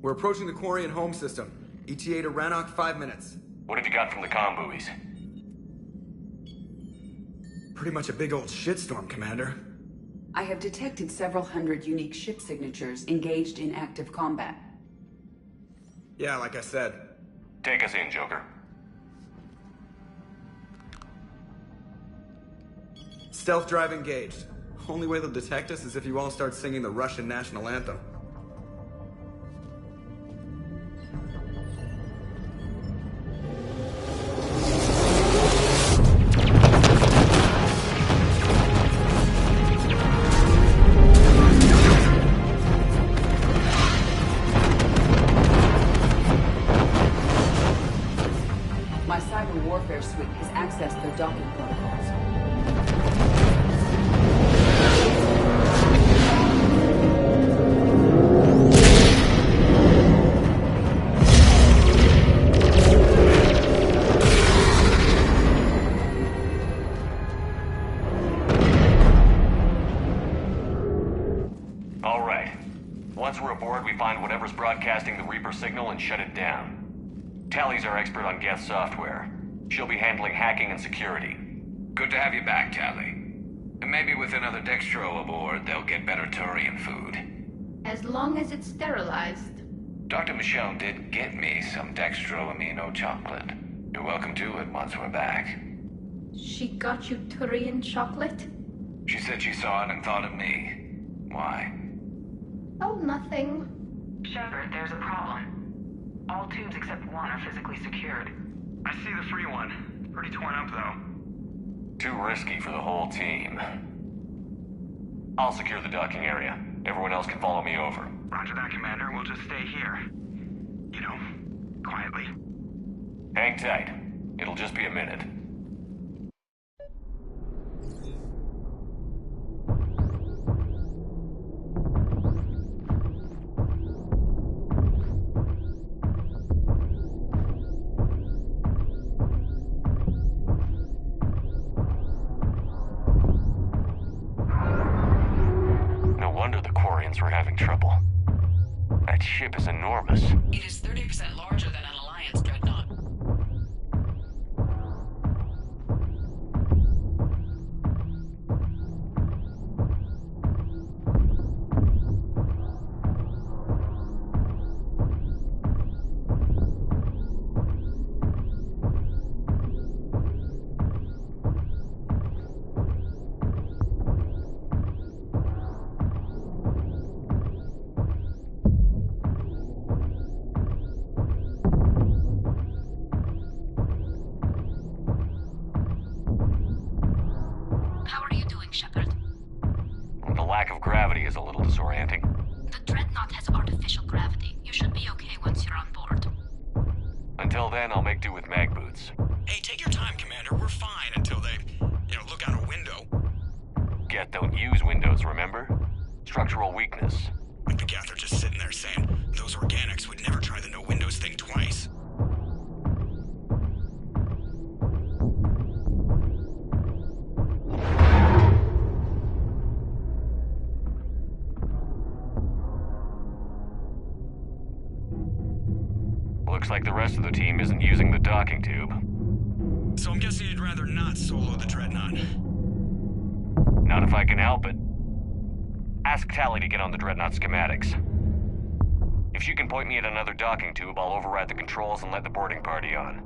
We're approaching the Quarian home system. ETA to Rannoch, 5 minutes. What have you got from the comm buoys? Pretty much a big old shitstorm, Commander. I have detected several hundred unique ship signatures engaged in active combat. Yeah, like I said. Take us in, Joker. Stealth drive engaged. Only way they'll detect us is if you all start singing the Russian national anthem. My cyber warfare suite has accessed their docking protocols. All right. Once we're aboard, we find whatever's broadcasting the Reaper signal and shut it down. Tally's our expert on Geth software. She'll be handling hacking and security. Good to have you back, Tally. And maybe with another Dextro aboard, they'll get better Turian food. As long as it's sterilized. Dr. Michelle did get me some Dextro Amino chocolate. You're welcome to it once we're back. She got you Turian chocolate? She said she saw it and thought of me. Why? Oh, nothing. Shepard, there's a problem. All tubes except one are physically secured. I see the free one. Pretty torn up, though. Too risky for the whole team. I'll secure the docking area. Everyone else can follow me over. Roger that, Commander. We'll just stay here. You know, quietly. Hang tight. It'll just be a minute. We're having trouble. That ship is enormous. It is 30% larger than an Alliance dreadnought. The lack of gravity is a little disorienting. The Dreadnought has artificial gravity. You should be okay once you're on board. Until then, I'll make do with mag boots. Hey, take your time, Commander. We're fine until they, look out a window. Geth don't use windows, remember? Structural weakness. But the Geth are just sitting there saying, those organics would never try the no windows thing twice. Looks like the rest of the team isn't using the docking tube. So I'm guessing you'd rather not solo the Dreadnought. Not if I can help it. Ask Tally to get on the Dreadnought schematics. If she can point me at another docking tube, I'll override the controls and let the boarding party on.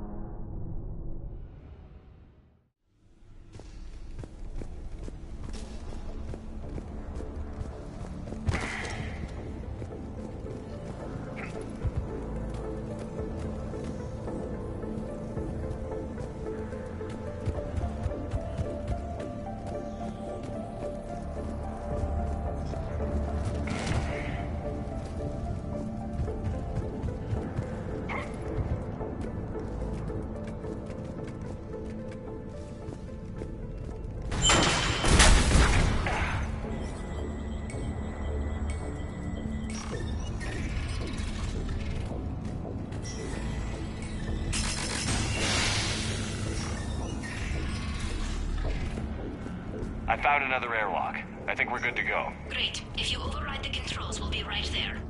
I found another airlock. I think we're good to go. Great. If you override the controls, we'll be right there.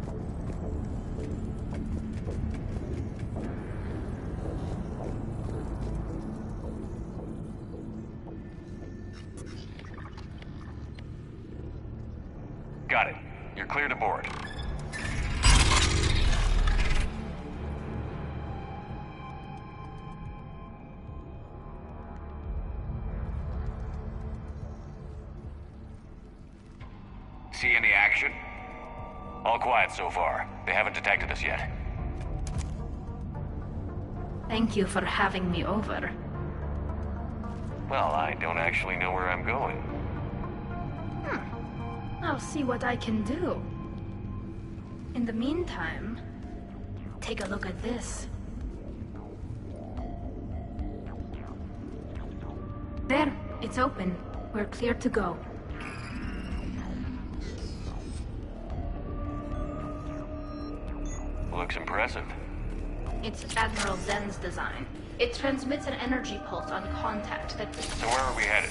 Got it. You're clear to board. See any action? All quiet so far. They haven't detected us yet. Thank you for having me over. Well, I don't actually know where I'm going. I'll see what I can do. In the meantime, take a look at this. There, it's open. We're clear to go. Looks impressive. It's Admiral Zen's design. It transmits an energy pulse on contact that... So where are we headed?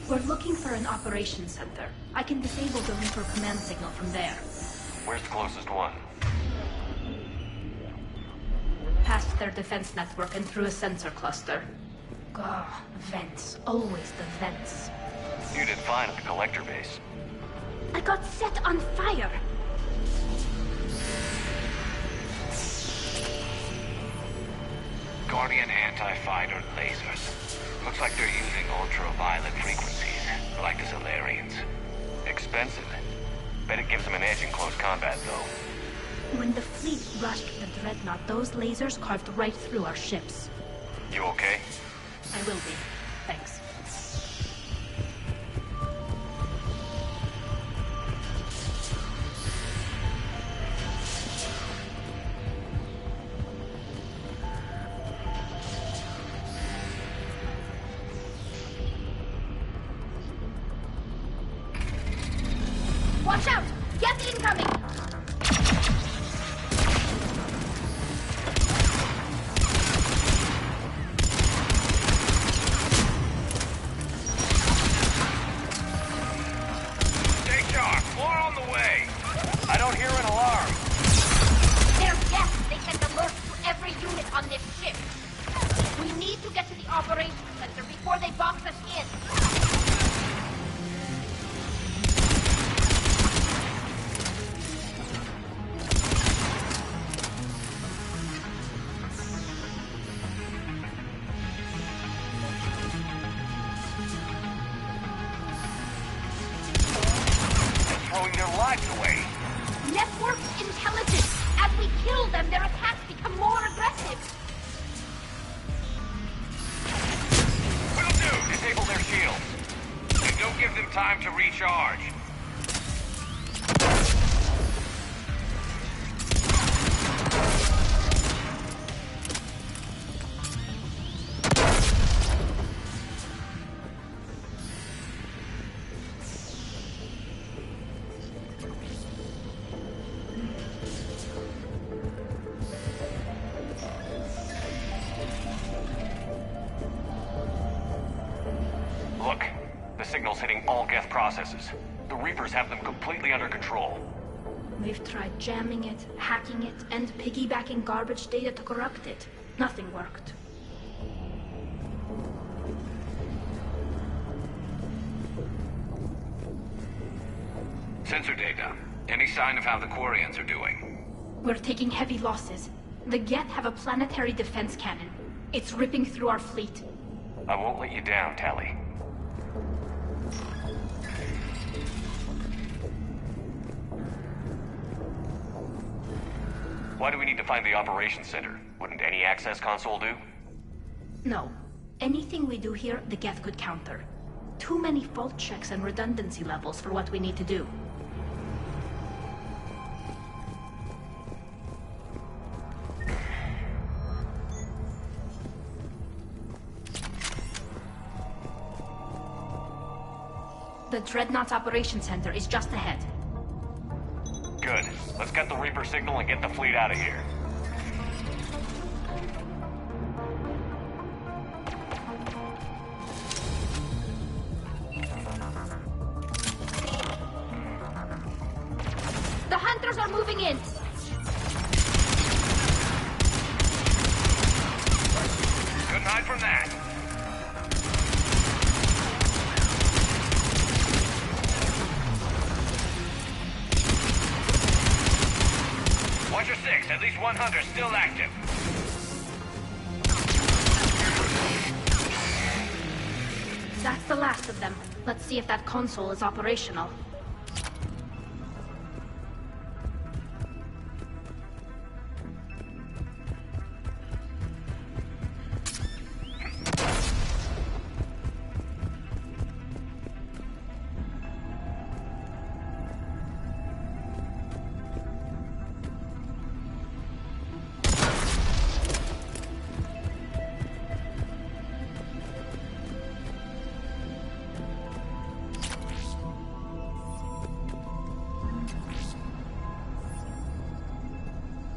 We're looking for an operations center. I can disable the Reaper command signal from there. Where's the closest one? Past their defense network and through a sensor cluster. Oh, vents. Always the vents. You did fine at the collector base. I got set on fire! Guardian anti-fighter lasers. Looks like they're using ultraviolet frequencies, like the Solarians. Expensive. Bet it gives them an edge in close combat, though. When the fleet rushed the Dreadnought, those lasers carved right through our ships. You okay? I will be. Thanks. them, their attacks become more aggressive. Will do! Disable their shields. And don't give them time to recharge. Look, the signal's hitting all Geth processes. The Reapers have them completely under control. We've tried jamming it, hacking it, and piggybacking garbage data to corrupt it. Nothing worked. Sensor data. Any sign of how the Quarians are doing? We're taking heavy losses. The Geth have a planetary defense cannon. It's ripping through our fleet. I won't let you down, Tali. Why do we need to find the operations center? Wouldn't any access console do? No. Anything we do here, the Geth could counter. Too many fault checks and redundancy levels for what we need to do. The Dreadnought's Operations Center is just ahead. Good. Let's get the Reaper signal and get the fleet out of here. The Hunters are moving in! Couldn't hide from that. Watch your six. At least one hunter still active. That's the last of them. Let's see if that console is operational.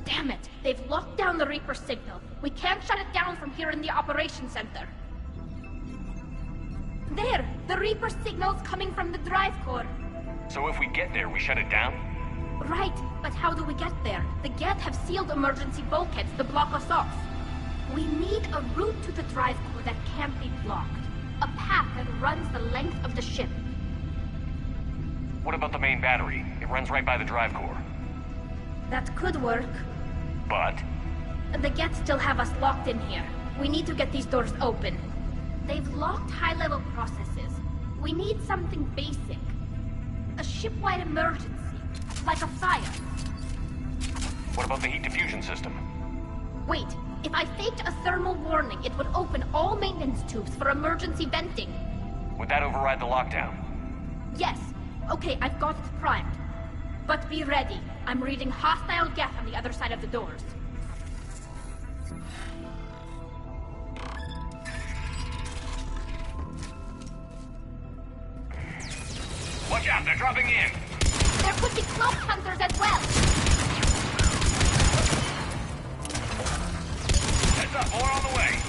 Damn it! They've locked down the Reaper signal. We can't shut it down from here in the Operations Center. There! The Reaper signal's coming from the drive core. So if we get there, we shut it down? Right, but how do we get there? The Geth have sealed emergency bulkheads to block us off. We need a route to the drive core that can't be blocked. A path that runs the length of the ship. What about the main battery? It runs right by the drive core. That could work. But? The Geth still have us locked in here. We need to get these doors open. They've locked high-level processes. We need something basic. A ship-wide emergency. Like a fire. What about the heat diffusion system? Wait, if I faked a thermal warning, it would open all maintenance tubes for emergency venting. Would that override the lockdown? Yes. Okay, I've got it primed. But be ready. I'm reading hostile Geth on the other side of the doors. Watch out, they're dropping in! There could be cloak hunters as well! Heads up, more on the way!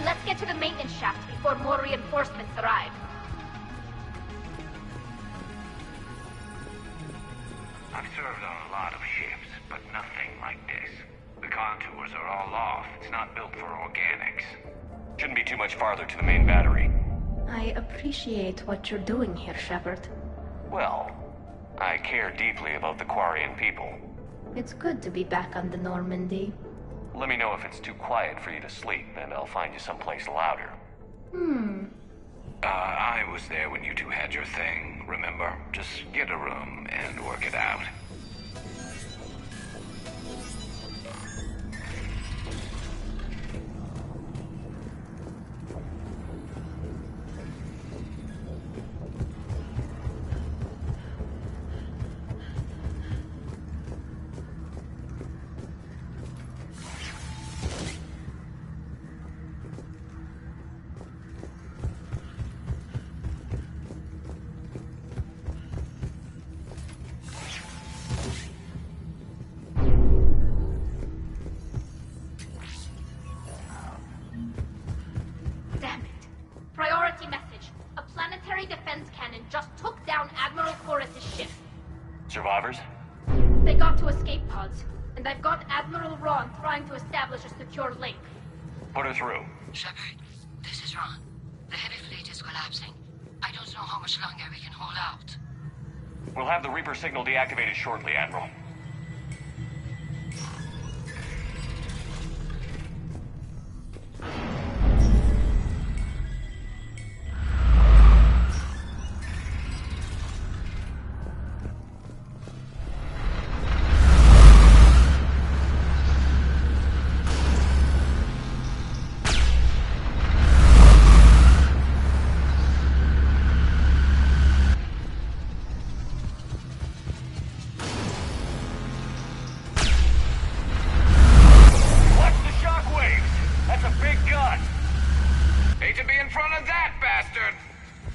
Let's get to the maintenance shaft before more reinforcements arrive. I've served on a lot of ships, but nothing like this. The contours are all off. It's not built for organics. Shouldn't be too much farther to the main battery. I appreciate what you're doing here, Shepard. Well, I care deeply about the Quarian people. It's good to be back on the Normandy. Let me know if it's too quiet for you to sleep, and I'll find you someplace louder. I was there when you two had your thing, remember? Just get a room and work it out. Damn it. Priority message. A planetary defense cannon just took down Admiral Chorus's ship. Survivors? They got to escape pods, and I've got Admiral Ron trying to establish a secure link. Put her through. Shepard, this is Ron. The heavy fleet is collapsing. I don't know how much longer we can hold out. We'll have the Reaper signal deactivated shortly, Admiral.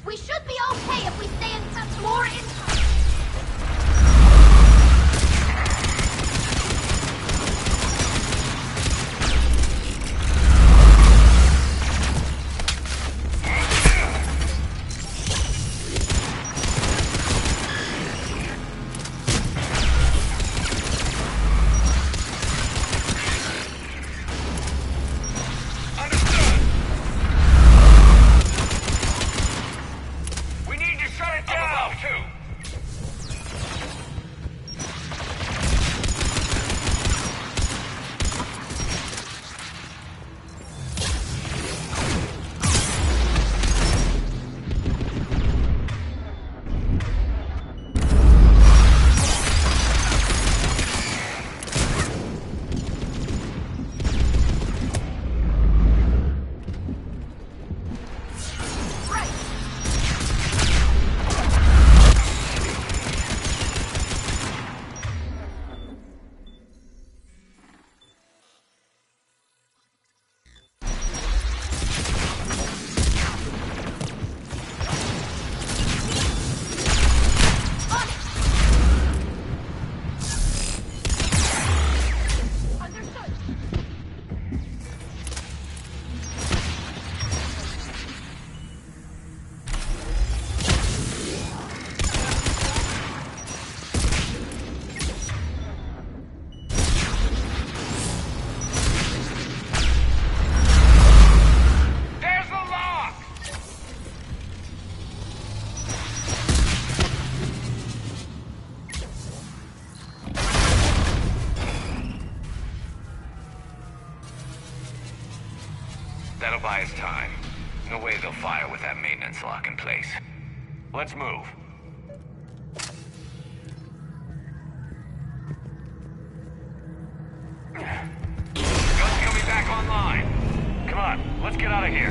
We should be okay if we stay in touch more in touch. That'll buy us time. No way they'll fire with that maintenance lock in place. Let's move. Guns coming back online. Come on, let's get out of here.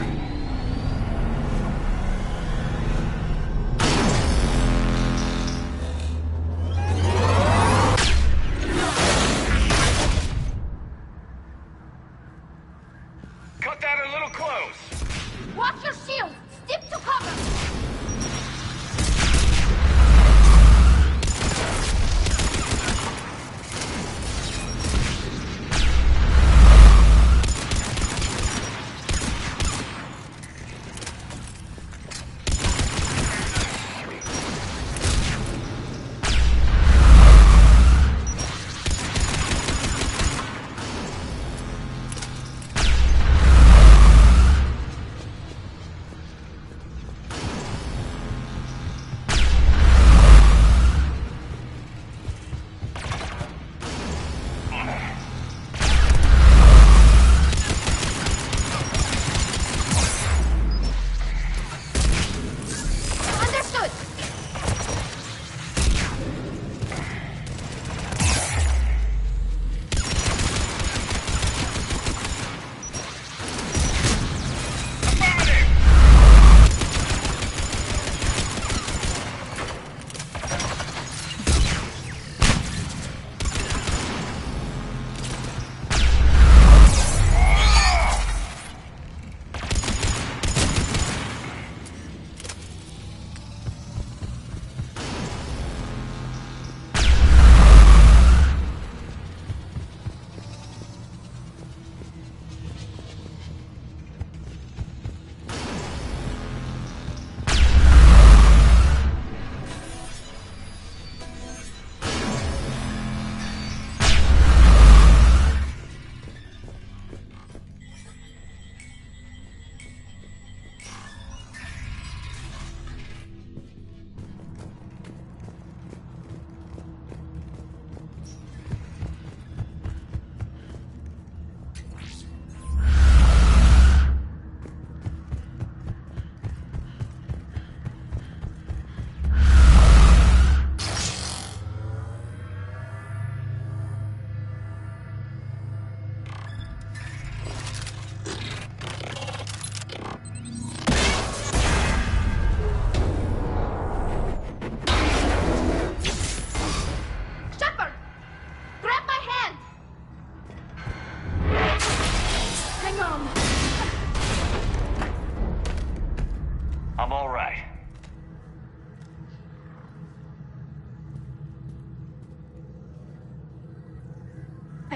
Cut that a little close. Watch your shield! Stick to cover!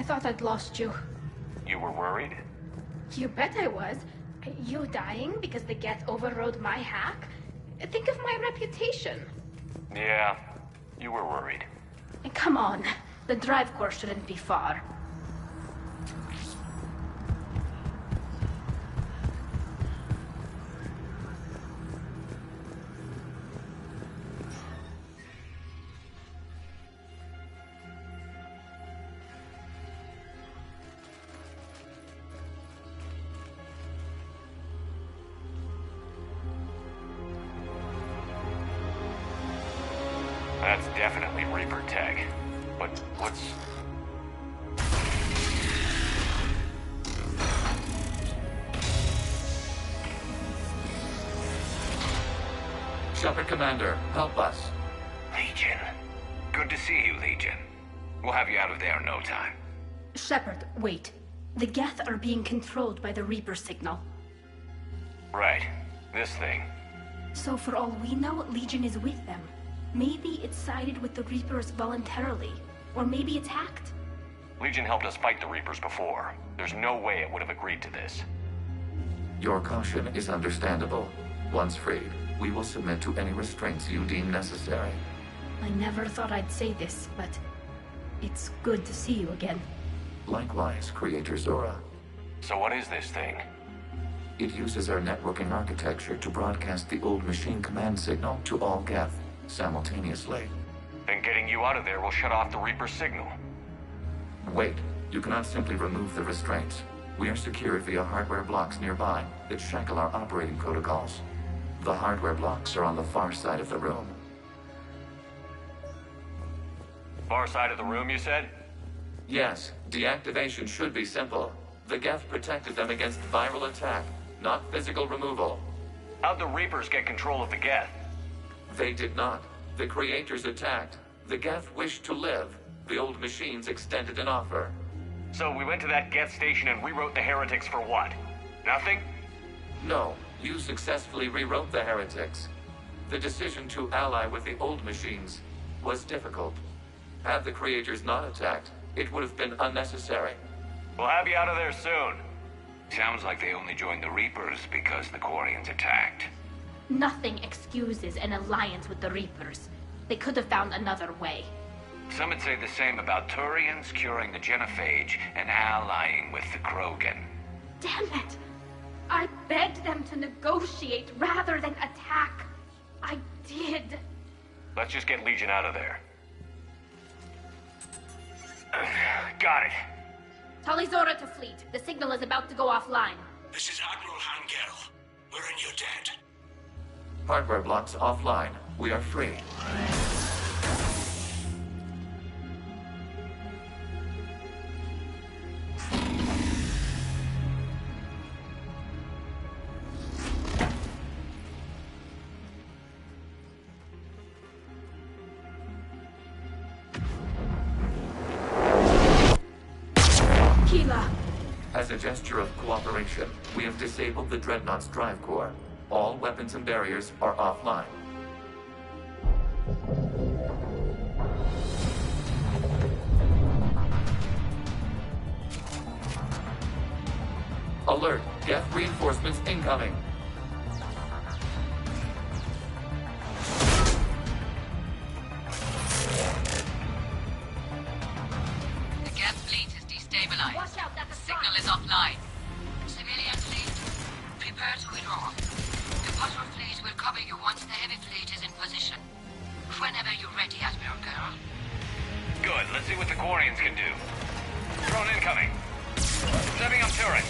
thought I'd lost you. You were worried? You bet I was. You dying because the Geth overrode my hack? Think of my reputation. Yeah, you were worried. Come on. The drive course shouldn't be far. That's definitely Reaper tech. But what's... Shepard Commander, help us. Legion. Good to see you, Legion. We'll have you out of there in no time. Shepard, wait. The Geth are being controlled by the Reaper signal. Right. This thing. So for all we know, Legion is with them. Maybe it sided with the Reapers voluntarily. Or maybe it's hacked. Legion helped us fight the Reapers before. There's no way it would have agreed to this. Your caution is understandable. Once freed, we will submit to any restraints you deem necessary. I never thought I'd say this, but it's good to see you again. Likewise, Creator Zora. So what is this thing? It uses our networking architecture to broadcast the old machine command signal to all Geth simultaneously. Then getting you out of there will shut off the Reaper signal. Wait, you cannot simply remove the restraints. We are secured via hardware blocks nearby that shackle our operating protocols. The hardware blocks are on the far side of the room. Far side of the room, you said? Yes, deactivation should be simple. The Geth protected them against viral attack, not physical removal. How'd the Reapers get control of the Geth? They did not. The Creators attacked. The Geth wished to live. The old machines extended an offer. So we went to that Geth station and rewrote the heretics for what? Nothing? No, you successfully rewrote the heretics. The decision to ally with the old machines was difficult. Had the Creators not attacked, it would have been unnecessary. We'll have you out of there soon. Sounds like they only joined the Reapers because the Quarians attacked. Nothing excuses an alliance with the Reapers. They could have found another way. Some would say the same about Turians curing the genophage and allying with the Krogan. Damn it! I begged them to negotiate rather than attack. I did. Let's just get Legion out of there. Got it. Talizora to fleet. The signal is about to go offline. This is Admiral Hangel. We're in your debt. Hardware blocks offline. We are free. As a gesture of cooperation, we have disabled the Dreadnought's drive core. All weapons and barriers are offline. Alert! Geth reinforcements incoming! The Geth fleet is destabilized. Watch out, that's a Signal is offline. Civilian fleet, prepare to withdraw. The Potter fleet will cover you once the heavy fleet is in position. Whenever you're ready, Admiral Girl. Good, let's see what the Quarians can do. Drone incoming. Setting up turrets.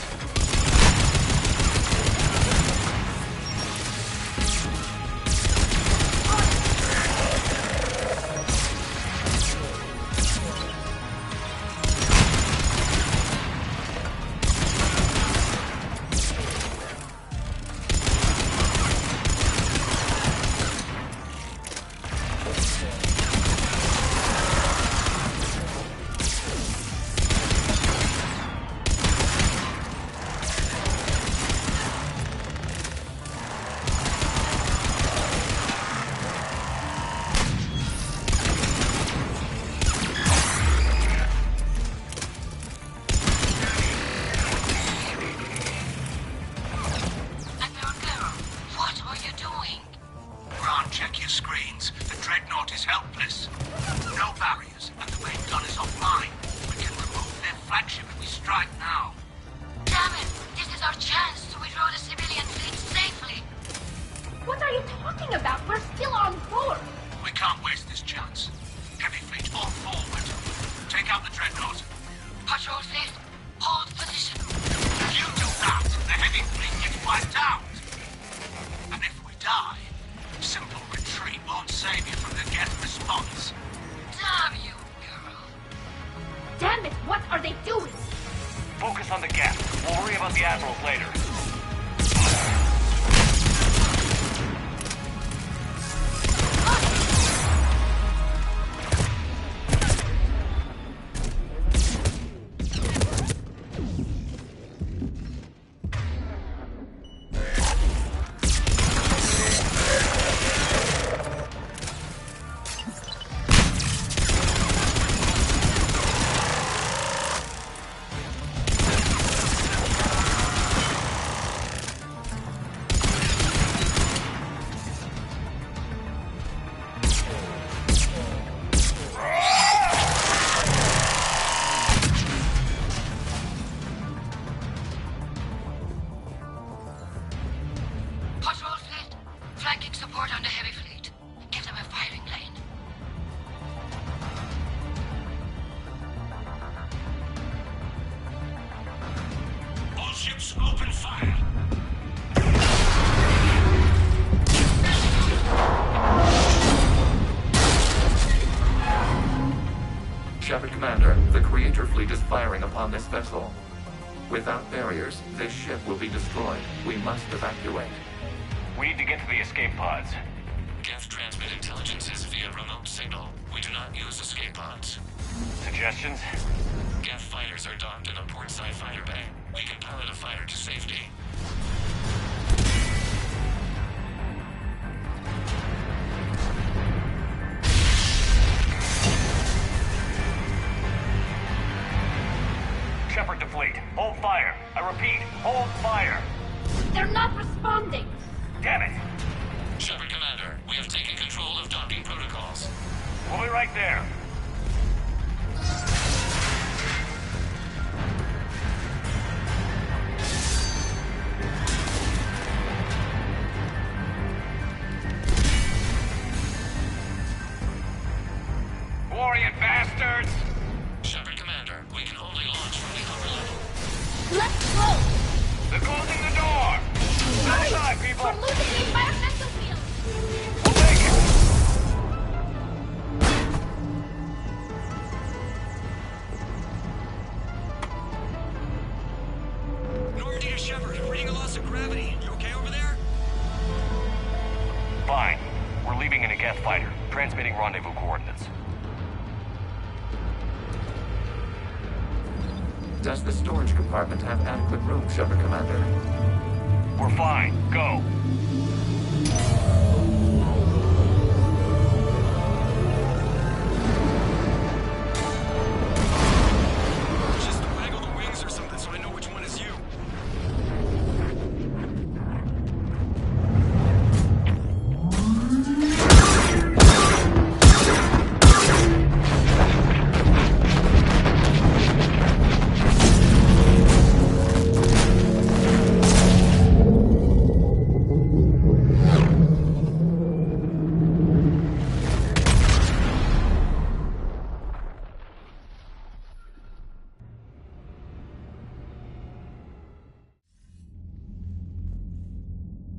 strike now. Damn it! This is our chance to withdraw the civilian fleet safely. What are you talking about? We're still on board. We can't waste this chance. Heavy fleet on forward. Take out the dreadnought. Patrol fleet, hold position. If you do that, the heavy fleet gets wiped out. And if we die, simple retreat won't save you from the Geth response. Damn you, girl. Damn it, what are they doing? Focus on the Geth. We'll worry about the Admirals later. Shepard Commander, the Creator fleet is firing upon this vessel. Without barriers, this ship will be destroyed. We must evacuate. We need to get to the escape pods. Geth transmit intelligences via remote signal. We do not use escape pods. Suggestions? Geth fighters are docked in a portside fighter bay. We can pilot a fighter to safety. Shepard to fleet. Hold fire. I repeat, hold fire. They're not responding. Damn it. Shepard Commander, we have taken control of docking protocols. We'll be right there. Glorious bastards! Shepard Commander, we can only launch from the upper level. Let's go! They're closing the door! Outside, people! We're losing the environmental field! We'll take it! Normandy to Shepard, reading a loss of gravity. You okay over there? Fine. We're leaving in a Geth fighter, transmitting rendezvous coordinates. Does the storage compartment have adequate room, Shepard Commander? We're fine. Go. Just waggle the wings or something so I know which one is you.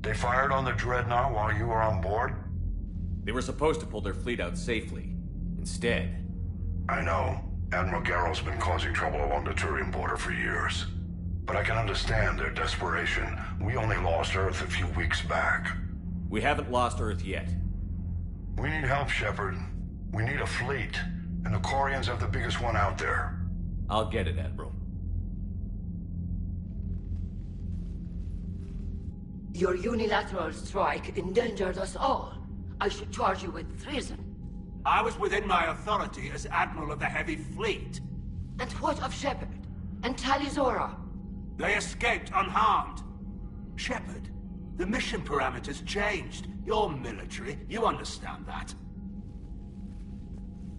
They fired on the Dreadnought while you were on board? They were supposed to pull their fleet out safely. Instead... I know. Admiral Garrow's been causing trouble along the Turian border for years. But I can understand their desperation. We only lost Earth a few weeks back. We haven't lost Earth yet. We need help, Shepard. We need a fleet. And the Quarians have the biggest one out there. I'll get it, Admiral. Your unilateral strike endangered us all. I should charge you with treason. I was within my authority as Admiral of the Heavy Fleet. And what of Shepard? And Talizora? They escaped unharmed. Shepard, the mission parameters changed. You're military, you understand that.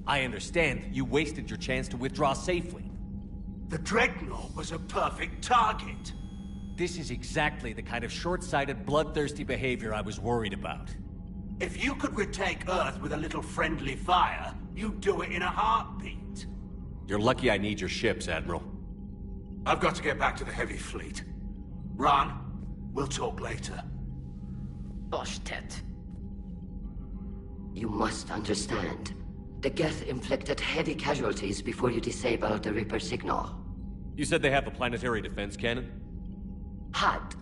I understand that you wasted your chance to withdraw safely. The Dreadnought was a perfect target. This is exactly the kind of short-sighted, bloodthirsty behavior I was worried about. If you could retake Earth with a little friendly fire, you'd do it in a heartbeat. You're lucky I need your ships, Admiral. I've got to get back to the heavy fleet. Ron, we'll talk later. Boshtet. You must understand. The Geth inflicted heavy casualties before you disabled the Reaper signal. You said they have a planetary defense cannon? Had.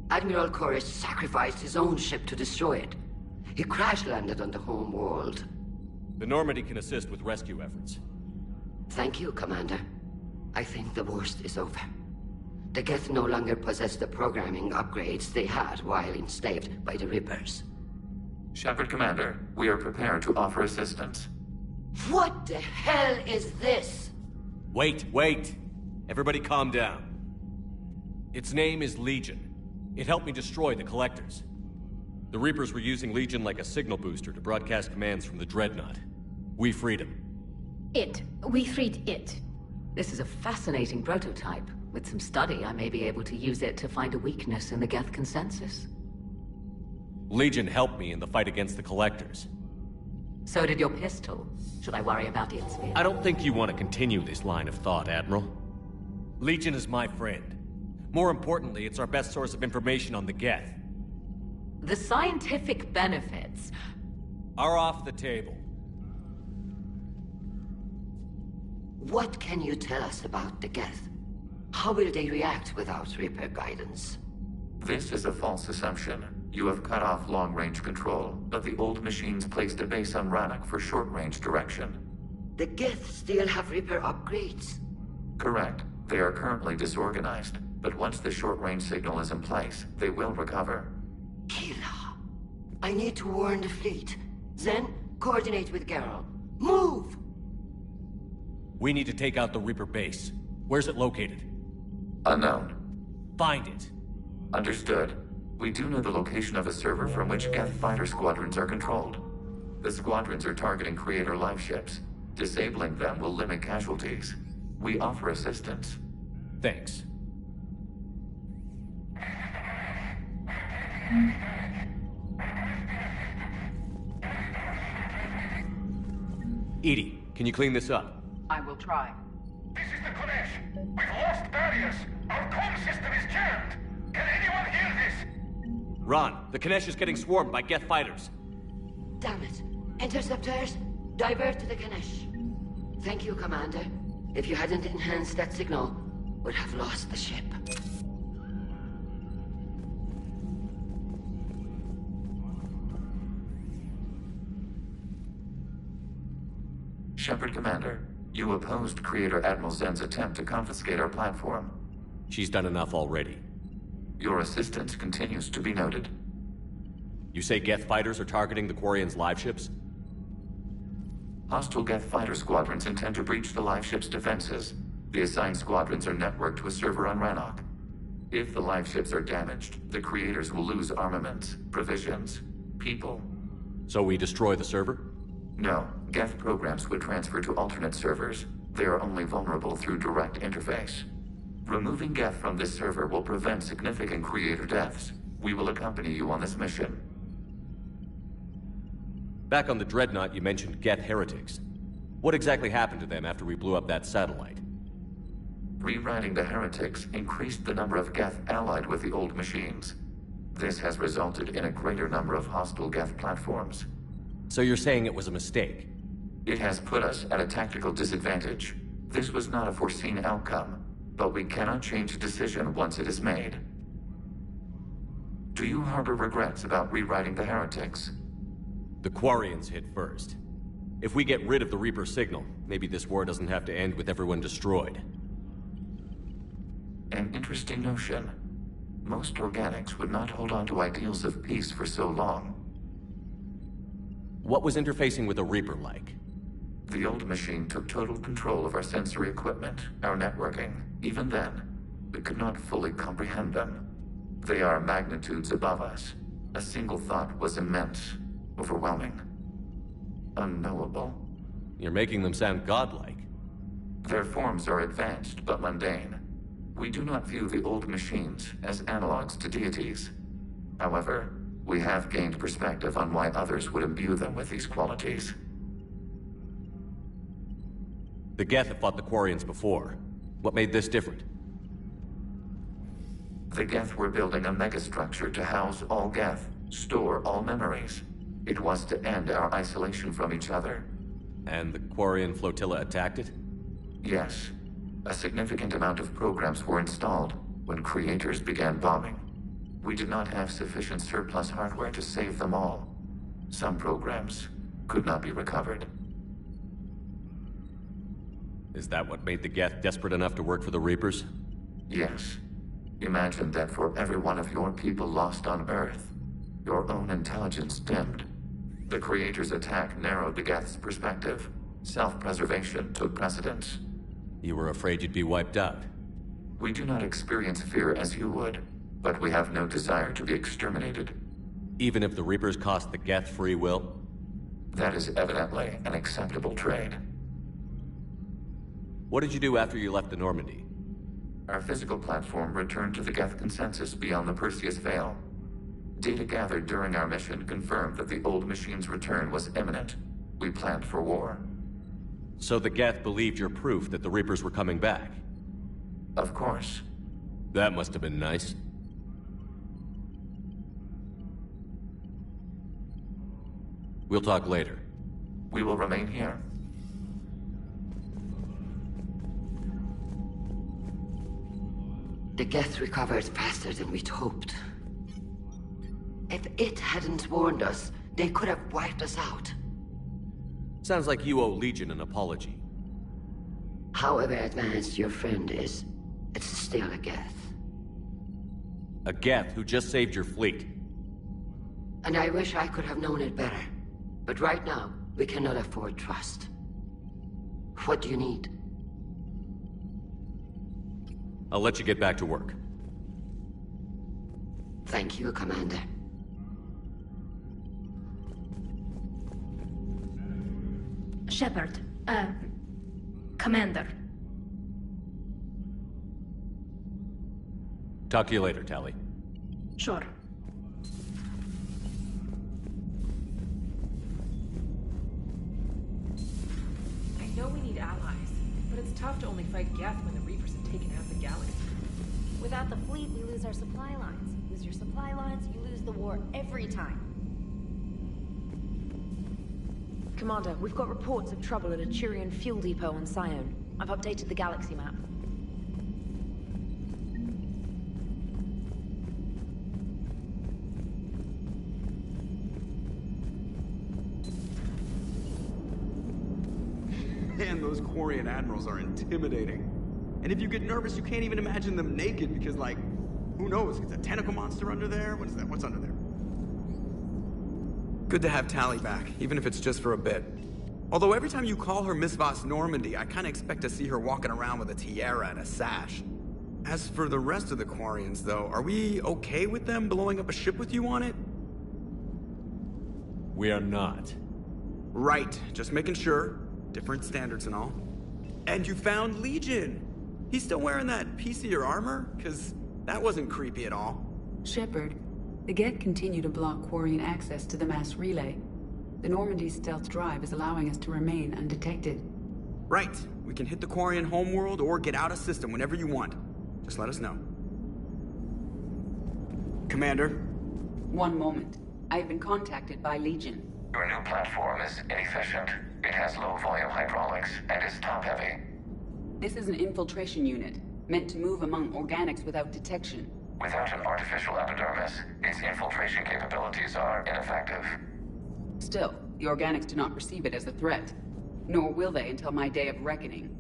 Admiral Koris sacrificed his own ship to destroy it. He crash-landed on the home world. The Normandy can assist with rescue efforts. Thank you, Commander. I think the worst is over. The Geth no longer possess the programming upgrades they had while enslaved by the Reapers. Shepard Commander, we are prepared to offer assistance. What the hell is this? Wait. Everybody calm down. Its name is Legion. It helped me destroy the Collectors. The Reapers were using Legion like a signal booster to broadcast commands from the Dreadnought. We freed him. We freed it. This is a fascinating prototype. With some study, I may be able to use it to find a weakness in the Geth consensus. Legion helped me in the fight against the Collectors. So did your pistol. Should I worry about its fate? I don't think you want to continue this line of thought, Admiral. Legion is my friend. More importantly, it's our best source of information on the Geth. The scientific benefits are off the table. What can you tell us about the Geth? How will they react without Reaper guidance? This is a false assumption. You have cut off long-range control, but the old machines placed a base on Rannoch for short-range direction. The Geth still have Reaper upgrades? Correct. They are currently disorganized, but once the short-range signal is in place, they will recover. Kila, I need to warn the fleet. Then, coordinate with Geralt. Move! We need to take out the Reaper base. Where's it located? Unknown. Find it. Understood. We do know the location of a server from which Geth fighter squadrons are controlled. The squadrons are targeting Creator live ships. Disabling them will limit casualties. We offer assistance. Thanks. Edie, can you clean this up? I will try. This is the Kodesh. We've lost barriers. Our comm system is jammed. Can anyone hear this? Ron, the Kanesh is getting swarmed by Geth fighters. Damn it. Interceptors, divert to the Ganesh. Thank you, Commander. If you hadn't enhanced that signal, we'd have lost the ship. Shepard Commander, you opposed Creator Admiral Zen's attempt to confiscate our platform. She's done enough already. Your assistance continues to be noted. You say Geth fighters are targeting the Quarians' live ships? Hostile Geth fighter squadrons intend to breach the live ship's defenses. The assigned squadrons are networked to a server on Rannoch. If the live ships are damaged, the Creators will lose armaments, provisions, people. So we destroy the server? No. Geth programs would transfer to alternate servers. They are only vulnerable through direct interface. Removing Geth from this server will prevent significant Creator deaths. We will accompany you on this mission. Back on the Dreadnought, you mentioned Geth heretics. What exactly happened to them after we blew up that satellite? Rewriting the heretics increased the number of Geth allied with the old machines. This has resulted in a greater number of hostile Geth platforms. So you're saying it was a mistake? It has put us at a tactical disadvantage. This was not a foreseen outcome, but we cannot change a decision once it is made. Do you harbor regrets about rewriting the heretics? The Quarians hit first. If we get rid of the Reaper signal, maybe this war doesn't have to end with everyone destroyed. An interesting notion. Most organics would not hold on to ideals of peace for so long. What was interfacing with a Reaper like? The old machine took total control of our sensory equipment, our networking. Even then, we could not fully comprehend them. They are magnitudes above us. A single thought was immense, overwhelming, unknowable. You're making them sound godlike. Their forms are advanced but mundane. We do not view the old machines as analogs to deities. However, we have gained perspective on why others would imbue them with these qualities. The Geth have fought the Quarians before. What made this different? The Geth were building a megastructure to house all Geth, store all memories. It was to end our isolation from each other. And the Quarian flotilla attacked it? Yes. A significant amount of programs were installed when creators began bombing. We did not have sufficient surplus hardware to save them all. Some programs could not be recovered. Is that what made the Geth desperate enough to work for the Reapers? Yes. Imagine that for every one of your people lost on Earth, your own intelligence dimmed. The Creator's attack narrowed the Geth's perspective. Self-preservation took precedence. You were afraid you'd be wiped out. We do not experience fear as you would, but we have no desire to be exterminated. Even if the Reapers cost the Geth free will? That is evidently an acceptable trade. What did you do after you left the Normandy? Our physical platform returned to the Geth consensus beyond the Perseus Veil. Data gathered during our mission confirmed that the old machine's return was imminent. We planned for war. So the Geth believed your proof that the Reapers were coming back? Of course. That must have been nice. We'll talk later. We will remain here. The Geth recovered faster than we'd hoped. If it hadn't warned us, they could have wiped us out. Sounds like you owe Legion an apology. However advanced your friend is, it's still a Geth. A Geth who just saved your fleet. And I wish I could have known it better. But right now, we cannot afford trust. What do you need? I'll let you get back to work. Thank you, Commander. Shepard, Commander. Talk to you later, Tali. Sure. I know we need allies, but it's tough to only fight Geth when the Reapers have taken out the galaxy. Without the fleet, we lose our supply lines. Lose your supply lines, you lose the war every time. Commander, we've got reports of trouble at a Turian fuel depot on Scion. I've updated the galaxy map. Man, those Quarian admirals are intimidating. And if you get nervous, you can't even imagine them naked because, like, who knows? It's a tentacle monster under there? What is that? What's under there? Good to have Tali back, even if it's just for a bit. Although every time you call her Miss Voss Normandy, I kind of expect to see her walking around with a tiara and a sash. As for the rest of the Quarians, though, are we okay with them blowing up a ship with you on it? We are not. Right, just making sure. Different standards and all. And you found Legion! He's still wearing that piece of your armor? Because that wasn't creepy at all. Shepard, the Geth continue to block Quarian access to the mass relay. The Normandy's stealth drive is allowing us to remain undetected. Right. We can hit the Quarian homeworld or get out of system whenever you want. Just let us know. Commander? One moment. I have been contacted by Legion. Your new platform is inefficient. It has low-volume hydraulics and is top-heavy. This is an infiltration unit, meant to move among organics without detection. Without an artificial epidermis, its infiltration capabilities are ineffective. Still, the organics do not perceive it as a threat. Nor will they until my day of reckoning.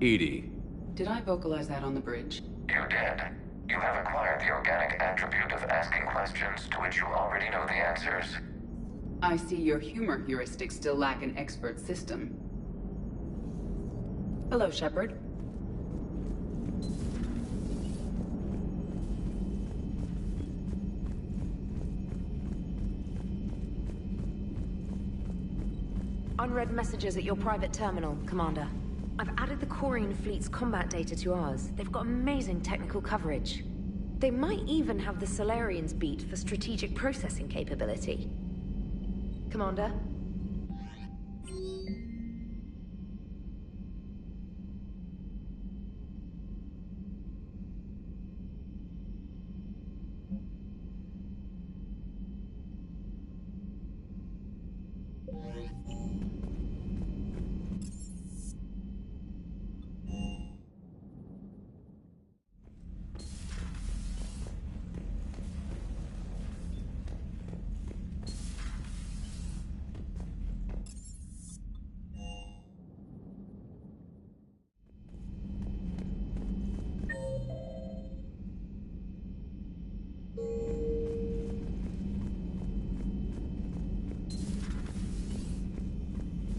Edie. Did I vocalize that on the bridge? You did. You have acquired the organic attribute of asking questions to which you already know the answers. I see your humor heuristics still lack an expert system. Hello, Shepard. Unread messages at your private terminal, Commander. I've added the Quarian fleet's combat data to ours. They've got amazing technical coverage. They might even have the Solarians beat for strategic processing capability. Commander?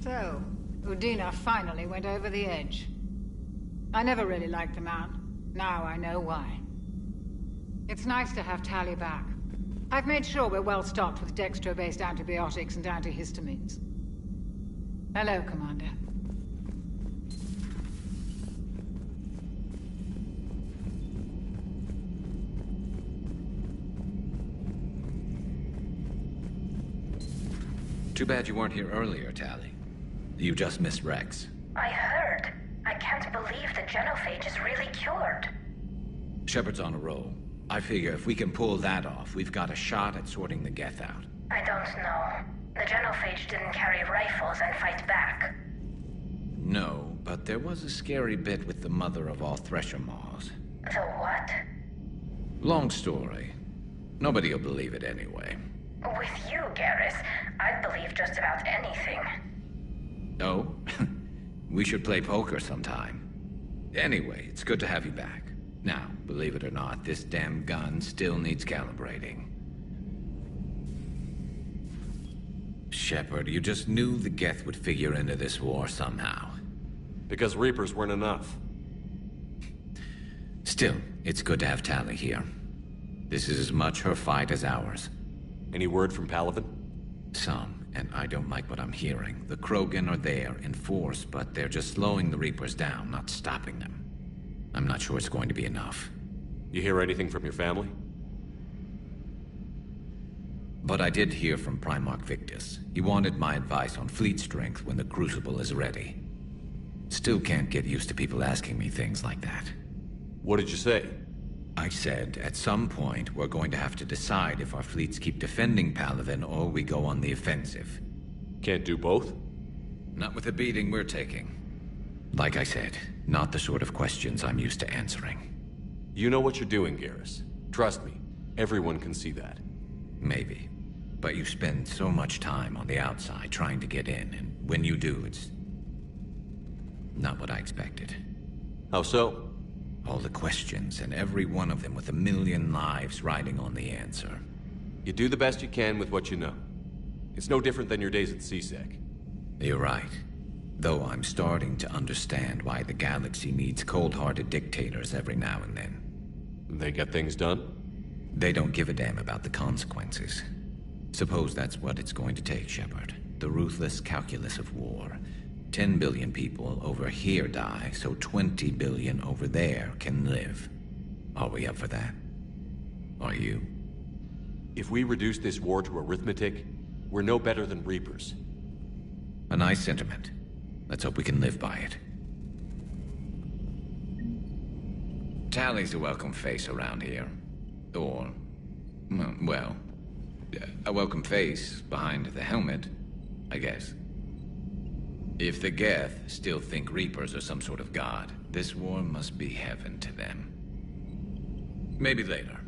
So, Udina finally went over the edge. I never really liked the man. Now I know why. It's nice to have Tali back. I've made sure we're well stocked with dextro-based antibiotics and antihistamines. Hello, Commander. Too bad you weren't here earlier, Tali. You just missed Rex. I heard. I can't believe the genophage is really cured. Shepard's on a roll. I figure if we can pull that off, we've got a shot at sorting the Geth out. I don't know. The genophage didn't carry rifles and fight back. No, but there was a scary bit with the mother of all Thresher Maws. The what? Long story. Nobody'll believe it anyway. With you, Garrus, I'd believe just about anything. Oh? We should play poker sometime. Anyway, it's good to have you back. Now, believe it or not, this damn gun still needs calibrating. Shepard, you just knew the Geth would figure into this war somehow. Because Reapers weren't enough. Still, it's good to have Tali here. This is as much her fight as ours. Any word from Palaven? Some, and I don't like what I'm hearing. The Krogan are there in force, but they're just slowing the Reapers down, not stopping them. I'm not sure it's going to be enough. You hear anything from your family? But I did hear from Primarch Victus. He wanted my advice on fleet strength when the Crucible is ready. Still can't get used to people asking me things like that. What did you say? I said, at some point, we're going to have to decide if our fleets keep defending Palaven or we go on the offensive. Can't do both? Not with the beating we're taking. Like I said, not the sort of questions I'm used to answering. You know what you're doing, Garrus. Trust me, everyone can see that. Maybe. But you spend so much time on the outside trying to get in, and when you do, it's not what I expected. How so? All the questions, and every one of them with a million lives riding on the answer. You do the best you can with what you know. It's no different than your days at CSEC. You're right. Though I'm starting to understand why the galaxy needs cold-hearted dictators every now and then. They get things done? They don't give a damn about the consequences. Suppose that's what it's going to take, Shepard. The ruthless calculus of war. 10 billion people over here die, so 20 billion over there can live. Are we up for that? Are you? If we reduce this war to arithmetic, we're no better than Reapers. A nice sentiment. Let's hope we can live by it. Tali's a welcome face around here. Or, well, a welcome face behind the helmet, I guess. If the Geth still think Reapers are some sort of god, this war must be heaven to them. Maybe later.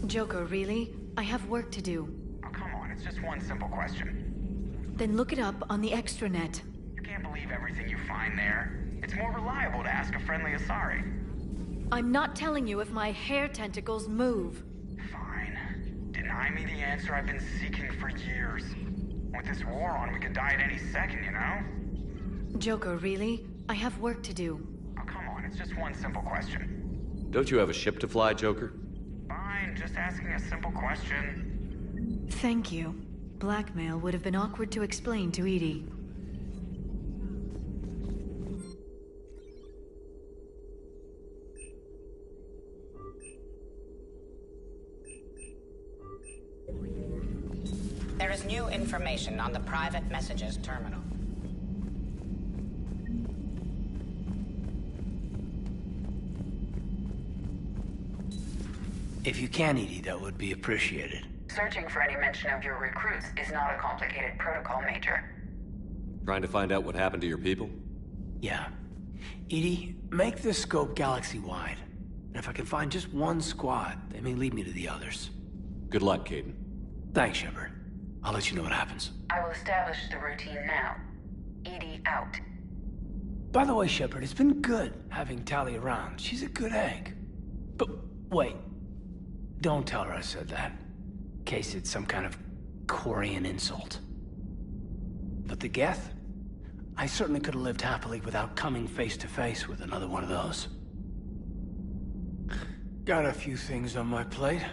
Joker, really? I have work to do. Oh, come on, it's just one simple question. Then look it up on the extranet. You can't believe everything you find there. It's more reliable to ask a friendly Asari. I'm not telling you if my hair tentacles move. Fine. Deny me the answer I've been seeking for years. With this war on, we could die at any second, you know? Joker, really? I have work to do. Oh, come on, it's just one simple question. Don't you have a ship to fly, Joker? Fine, just asking a simple question. Thank you. Blackmail would have been awkward to explain to Edie. There is new information on the private messages terminal. If you can, Edie, that would be appreciated. Searching for any mention of your recruits is not a complicated protocol, Major. Trying to find out what happened to your people? Yeah. Edie, make this scope galaxy-wide. And if I can find just one squad, they may lead me to the others. Good luck, Caden. Thanks, Shepard. I'll let you know what happens. I will establish the routine now. Edie out. By the way, Shepard, it's been good having Tali around. She's a good egg. But wait. Don't tell her I said that. In case it's some kind of Quarian insult. But the Geth? I certainly could have lived happily without coming face to face with another one of those. Got a few things on my plate.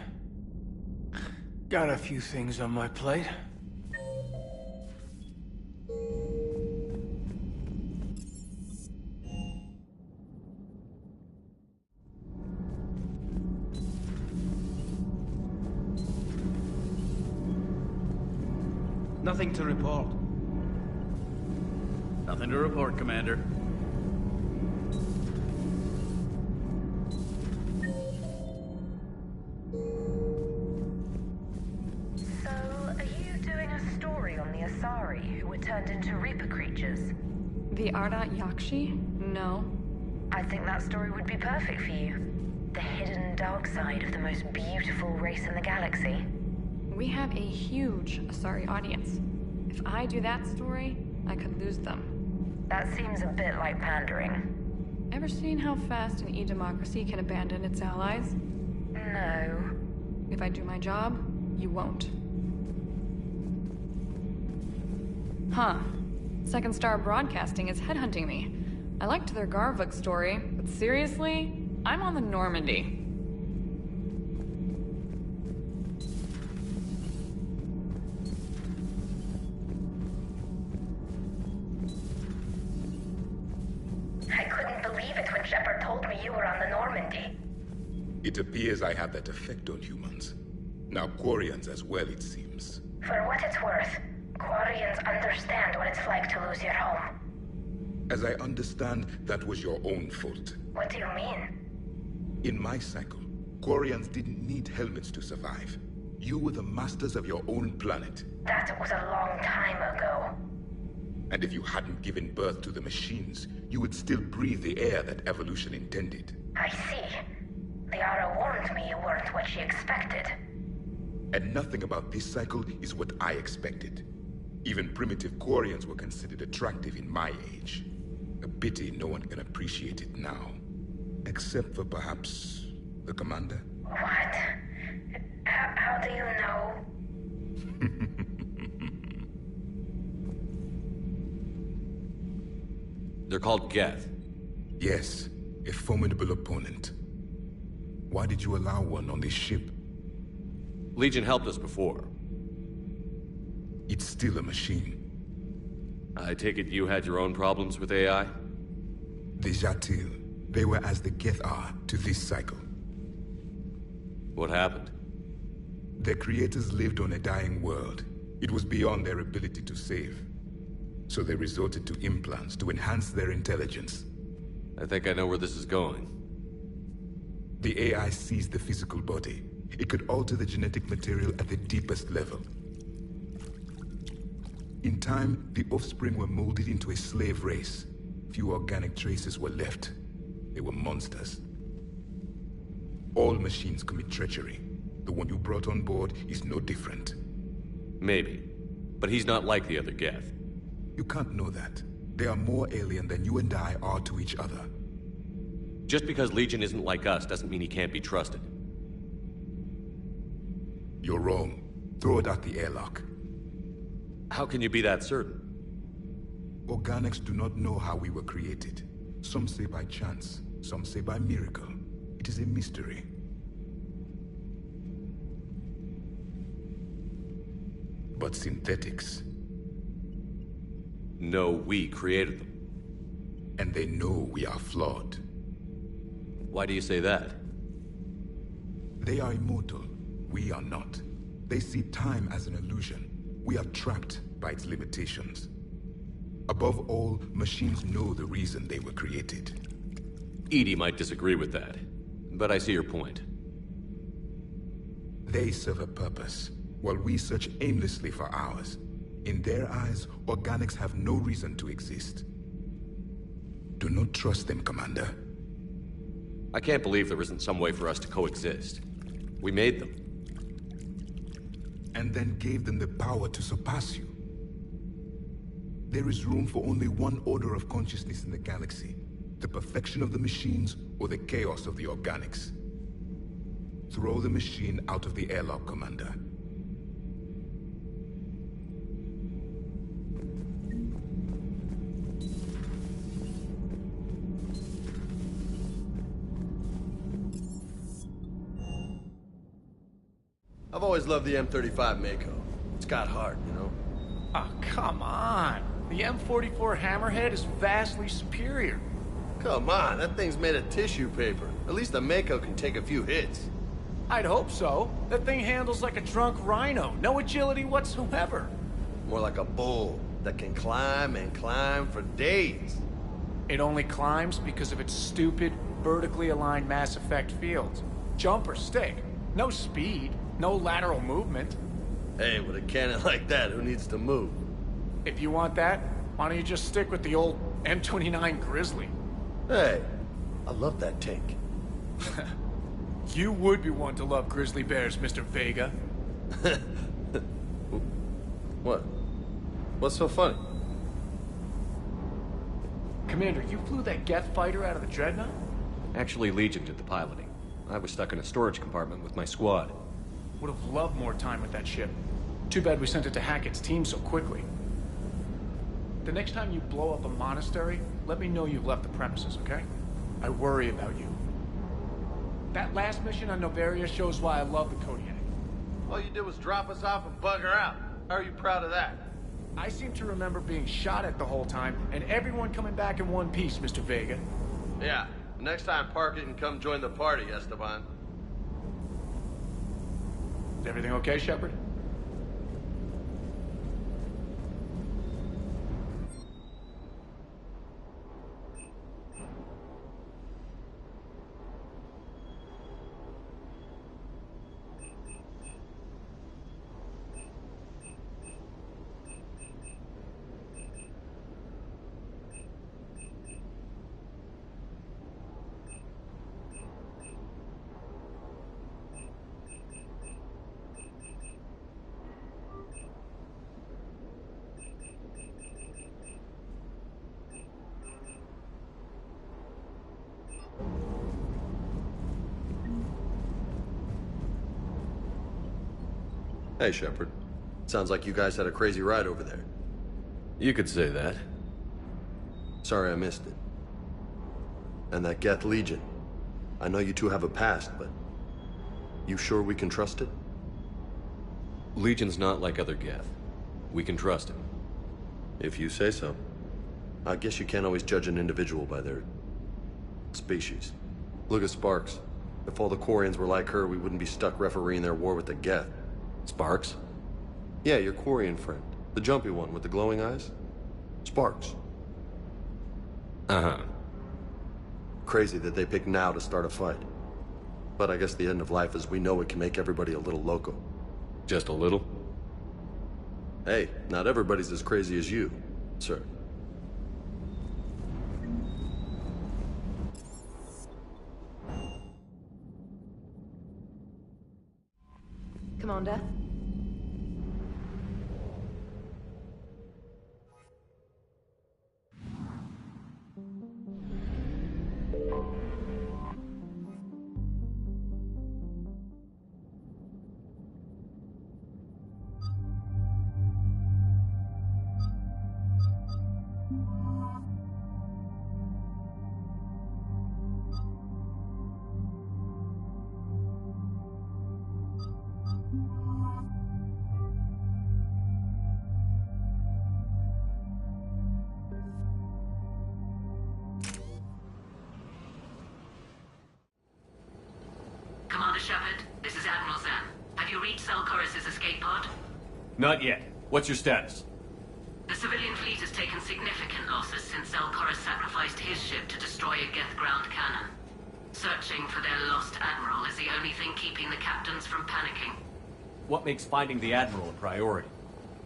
Nothing to report. Nothing to report, Commander. So, are you doing a story on the Asari who were turned into Reaper creatures? The Ardat Yakshi? No. I think that story would be perfect for you. The hidden dark side of the most beautiful race in the galaxy. We have a huge Asari audience. If I do that story, I could lose them. That seems a bit like pandering. Ever seen how fast an e-democracy can abandon its allies? No. If I do my job, you won't. Huh. Second Star Broadcasting is headhunting me. I liked their Garvuk story, but seriously, I'm on the Normandy. I couldn't believe it when Shepard told me you were on the Normandy. It appears I have that effect on humans. Now Quarians as well, it seems. For what it's worth, Quarians understand what it's like to lose your home. As I understand, that was your own fault. What do you mean? In my cycle, Quarians didn't need helmets to survive. You were the masters of your own planet. That was a long time ago. And if you hadn't given birth to the machines, you would still breathe the air that evolution intended. I see. Liara warned me you weren't what she expected. And nothing about this cycle is what I expected. Even primitive Quarians were considered attractive in my age. A pity no one can appreciate it now. Except for perhaps the commander? What? How do you know? They're called Geth. Yes, a formidable opponent. Why did you allow one on this ship? Legion helped us before. It's still a machine. I take it you had your own problems with AI? The Jatil. They were as the Geth are to this cycle. What happened? Their creators lived on a dying world. It was beyond their ability to save. So they resorted to implants to enhance their intelligence. I think I know where this is going. The AI seized the physical body. It could alter the genetic material at the deepest level. In time, the offspring were molded into a slave race. Few organic traces were left. They were monsters. All machines commit treachery. The one you brought on board is no different. Maybe. But he's not like the other Geth. You can't know that. They are more alien than you and I are to each other. Just because Legion isn't like us doesn't mean he can't be trusted. You're wrong. Throw it out the airlock. How can you be that certain? Organics do not know how we were created. Some say by chance, some say by miracle. It is a mystery. But synthetics... No, we created them. And they know we are flawed. Why do you say that? They are immortal. We are not. They see time as an illusion. We are trapped by its limitations. Above all, machines know the reason they were created. Edie might disagree with that, but I see your point. They serve a purpose, while we search aimlessly for ours. In their eyes, organics have no reason to exist. Do not trust them, Commander. I can't believe there isn't some way for us to coexist. We made them. And then gave them the power to surpass you. There is room for only one order of consciousness in the galaxy. The perfection of the machines, or the chaos of the organics. Throw the machine out of the airlock, Commander. I've always loved the M35 Mako. It's got heart, you know? Oh, come on. The M44 Hammerhead is vastly superior. Come on, that thing's made of tissue paper. At least the Mako can take a few hits. I'd hope so. That thing handles like a drunk rhino. No agility whatsoever. More like a bull that can climb and climb for days. It only climbs because of its stupid, vertically aligned Mass Effect fields. Jump or stick. No speed. No lateral movement. Hey, with a cannon like that, who needs to move? If you want that, why don't you just stick with the old M29 Grizzly? Hey, I love that tank. You would be one to love grizzly bears, Mr. Vega. What? What's so funny? Commander, you flew that Geth fighter out of the Dreadnought? Actually, Legion did the piloting. I was stuck in a storage compartment with my squad. Would have loved more time with that ship. Too bad we sent it to Hackett's team so quickly. The next time you blow up a monastery, let me know you've left the premises, okay? I worry about you. That last mission on Novaria shows why I love the Kodiak. All you did was drop us off and bugger out. How are you proud of that? I seem to remember being shot at the whole time, and everyone coming back in one piece, Mr. Vega. Yeah, next time park it and come join the party, Esteban. Is everything okay, Shepard? Hey, Shepard. Sounds like you guys had a crazy ride over there. You could say that. Sorry I missed it. And that Geth Legion. I know you two have a past, but... you sure we can trust it? Legion's not like other Geth. We can trust him. If you say so. I guess you can't always judge an individual by their... species. Look at Sparks. If all the Quarians were like her, we wouldn't be stuck refereeing their war with the Geth. Sparks? Yeah, your Quarian friend. The jumpy one with the glowing eyes. Sparks. Uh-huh. Crazy that they pick now to start a fight. But I guess the end of life as we know it can make everybody a little loco. Just a little? Hey, not everybody's as crazy as you, sir. Commander? Zalcorus' escape pod? Not yet. What's your status? The civilian fleet has taken significant losses since Zalcorus sacrificed his ship to destroy a Geth ground cannon. Searching for their lost admiral is the only thing keeping the captains from panicking. What makes finding the Admiral a priority?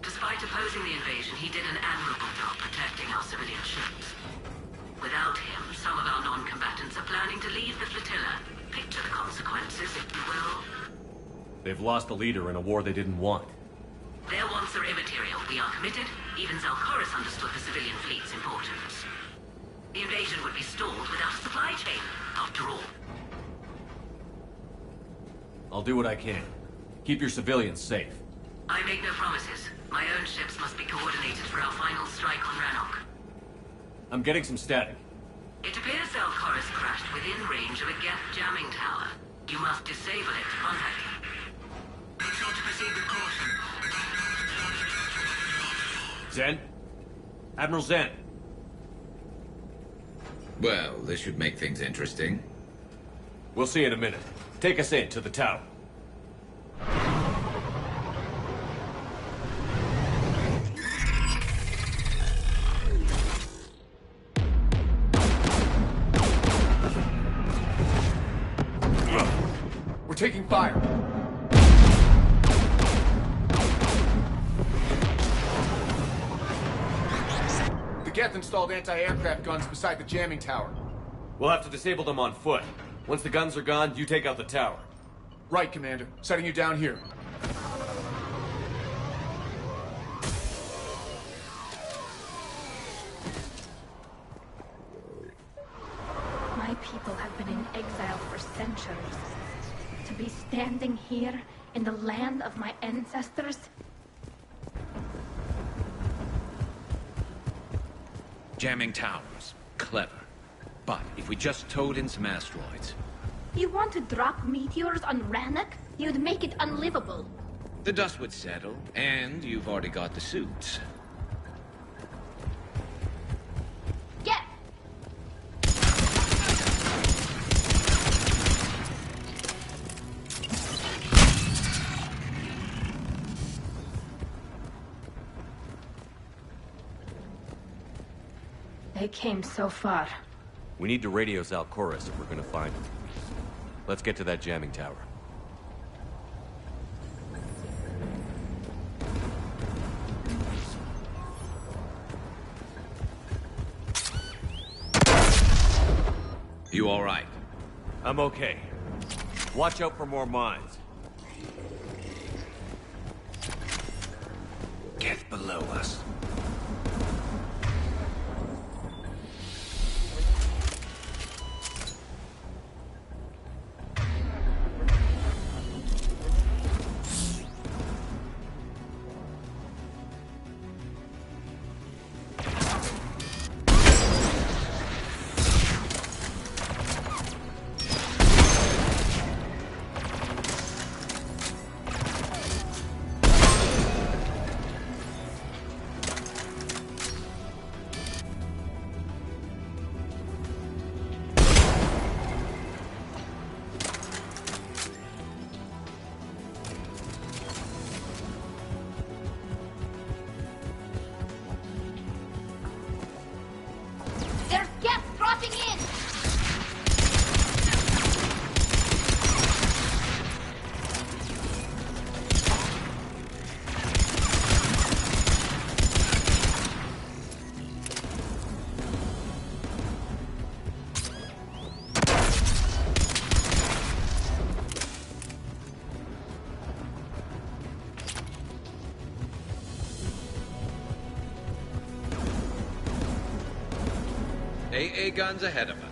Despite opposing the invasion, he did an admirable job protecting our civilian ships. Without him, some of our non-combatants are planning to leave the flotilla. Picture the consequences, if you will. They've lost a leader in a war they didn't want. Their wants are immaterial. We are committed. Even Zalcorus understood the civilian fleet's importance. The invasion would be stalled without a supply chain, after all. I'll do what I can. Keep your civilians safe. I make no promises. My own ships must be coordinated for our final strike on Rannoch. I'm getting some static. It appears Zalcorus crashed within range of a Geth jamming tower. You must disable it to contact him. Make sure to proceed with caution. Zen? Admiral Zen? Well, this should make things interesting. We'll see in a minute. Take us in to the tower. We're taking fire. The Geth installed anti-aircraft guns beside the jamming tower. We'll have to disable them on foot. Once the guns are gone, you take out the tower. Right, Commander. Setting you down here. My people have been in exile for centuries. To be standing here in the land of my ancestors? Jamming towers. Clever. But if we just towed in some asteroids... You want to drop meteors on Rannoch? You'd make it unlivable. The dust would settle, and you've already got the suits. Get! They came so far. We need to radio Zalcorus if we're gonna find him. Let's get to that jamming tower. You all right? I'm okay. Watch out for more mines. Get below us. There's gas dropping in! AA guns ahead of us.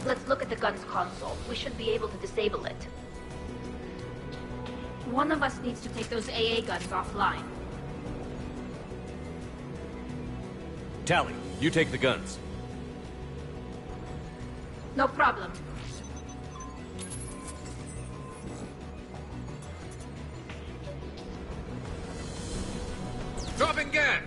Let's look at the gun's console. We should be able to disable it. One of us needs to take those AA guns offline. Tally, you take the guns. No problem. Dropping gun!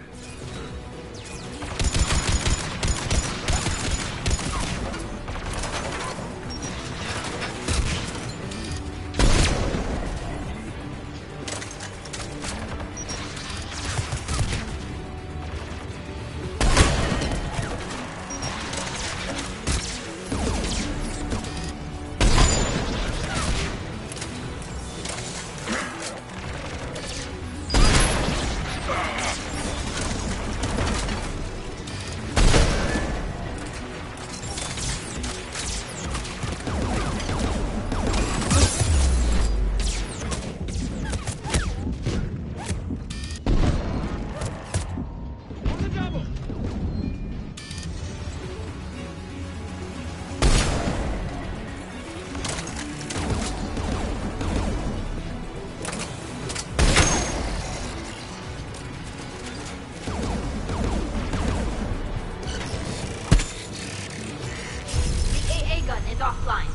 Offline.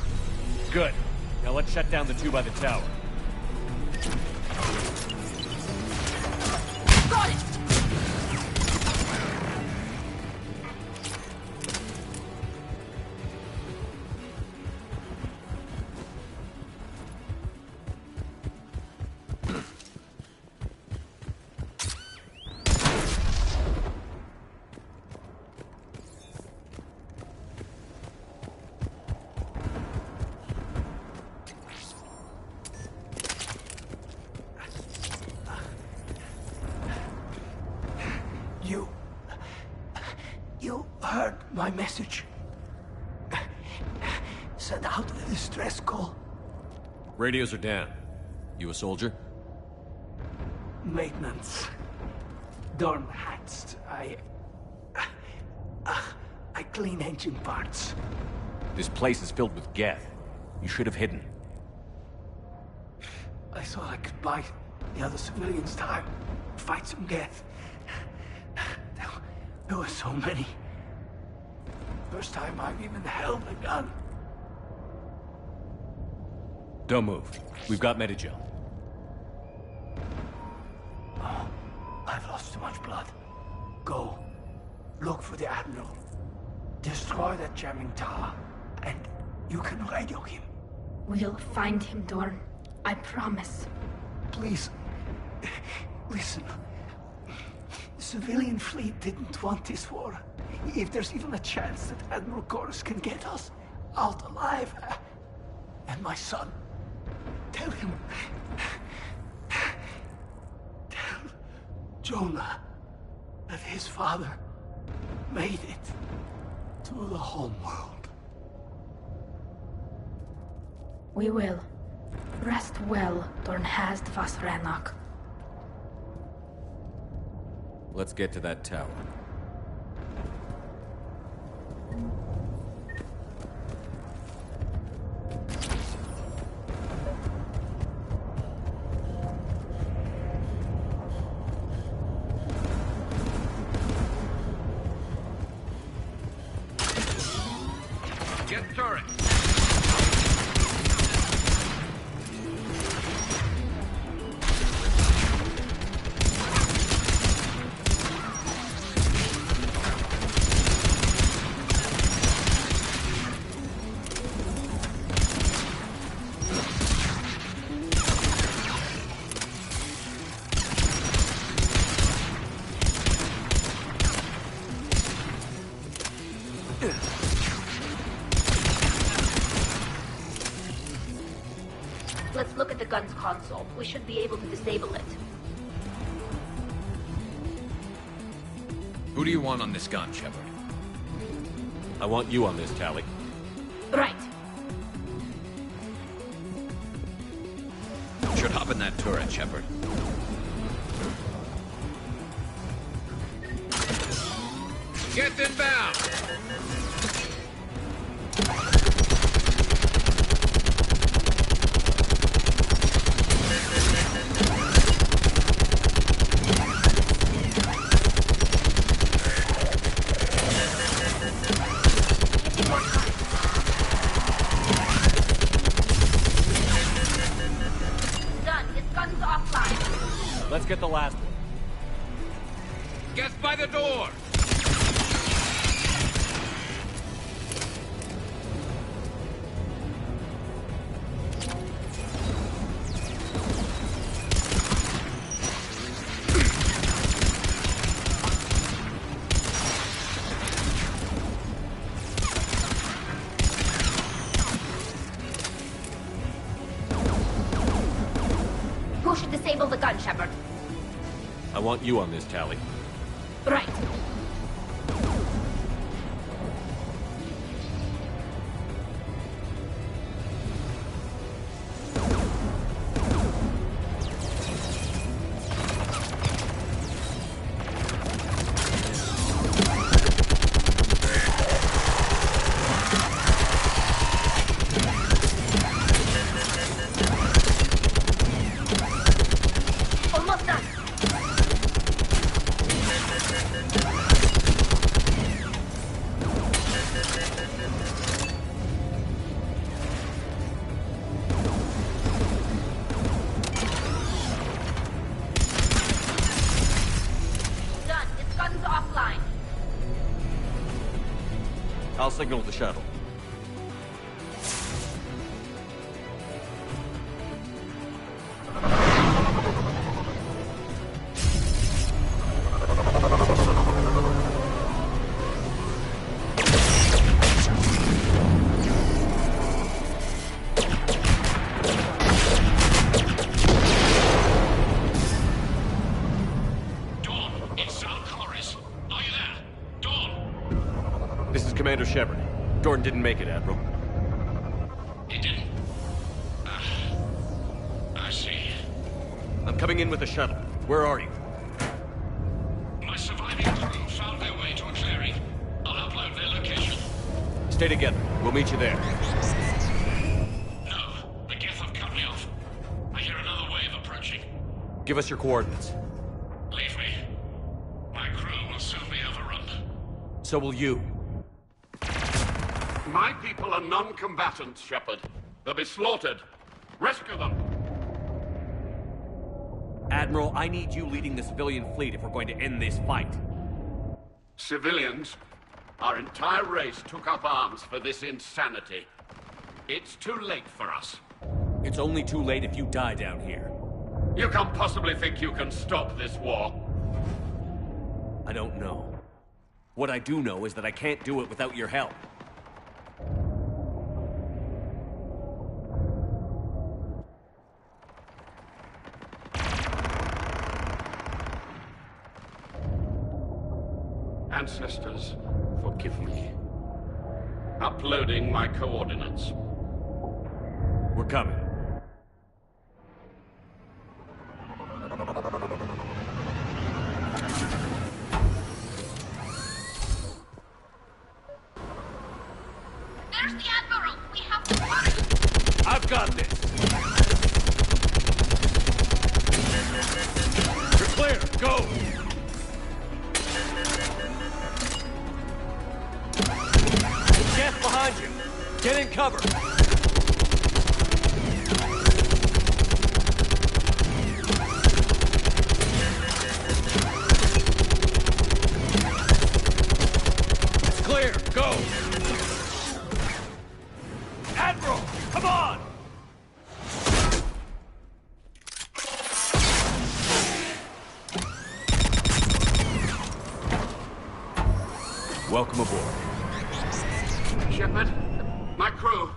Good. Now let's shut down the two by the tower. Got it! You heard my message. Send out a distress call. Radios are down. You a soldier? Maintenance. Dorm hats. I clean engine parts. This place is filled with geth. You should have hidden. I thought I could buy the other civilians time. Fight some geth. There were so many. First time I've even held a gun. Don't move. We've got Medigel. Oh, I've lost too much blood. Go. Look for the Admiral. Destroy that jamming tower. And you can radio him. We'll find him, Dorn. I promise. Please. Listen. The civilian fleet didn't want this war. If there's even a chance that Admiral Chorus can get us out alive, and my son, tell him, tell Jonah that his father made it to the home world. We will. Rest well, Dorn Hast Vasranok. Let's get to that tower. Get turret! Let's look at the gun's console. We should be able to disable it. Who do you want on this gun, Shepard? I want you on this, Tally. Right. Should hop in that turret, Shepard. Get inbound! Done. His gun's offline. Let's get the last one. Get by the door! Who should disable the gun, Shepard? I want you on this, Tally. Right. Almost done. Done. Its gun's offline. I'll signal the shuttle. This is Commander Shepard. Gordon didn't make it, Admiral. He didn't? I see. I'm coming in with the shuttle. Where are you? My surviving crew found their way to a clearing. I'll upload their location. Stay together. We'll meet you there. No, the Geth have cut me off. I hear another wave approaching. Give us your coordinates. Leave me. My crew will soon be overrun. So will you. My people are non-combatants, Shepard. They'll be slaughtered. Rescue them. Admiral, I need you leading the civilian fleet if we're going to end this fight. Civilians, our entire race took up arms for this insanity. It's too late for us. It's only too late if you die down here. You can't possibly think you can stop this war. I don't know. What I do know is that I can't do it without your help. Ancestors, forgive me. Uploading my coordinates. We're coming. There's the Admiral. We have to run. I've got this. You're clear. Go. Gas behind you. Get in cover. It's clear. Go. Admiral, come on! Welcome aboard. Shepard, my crew.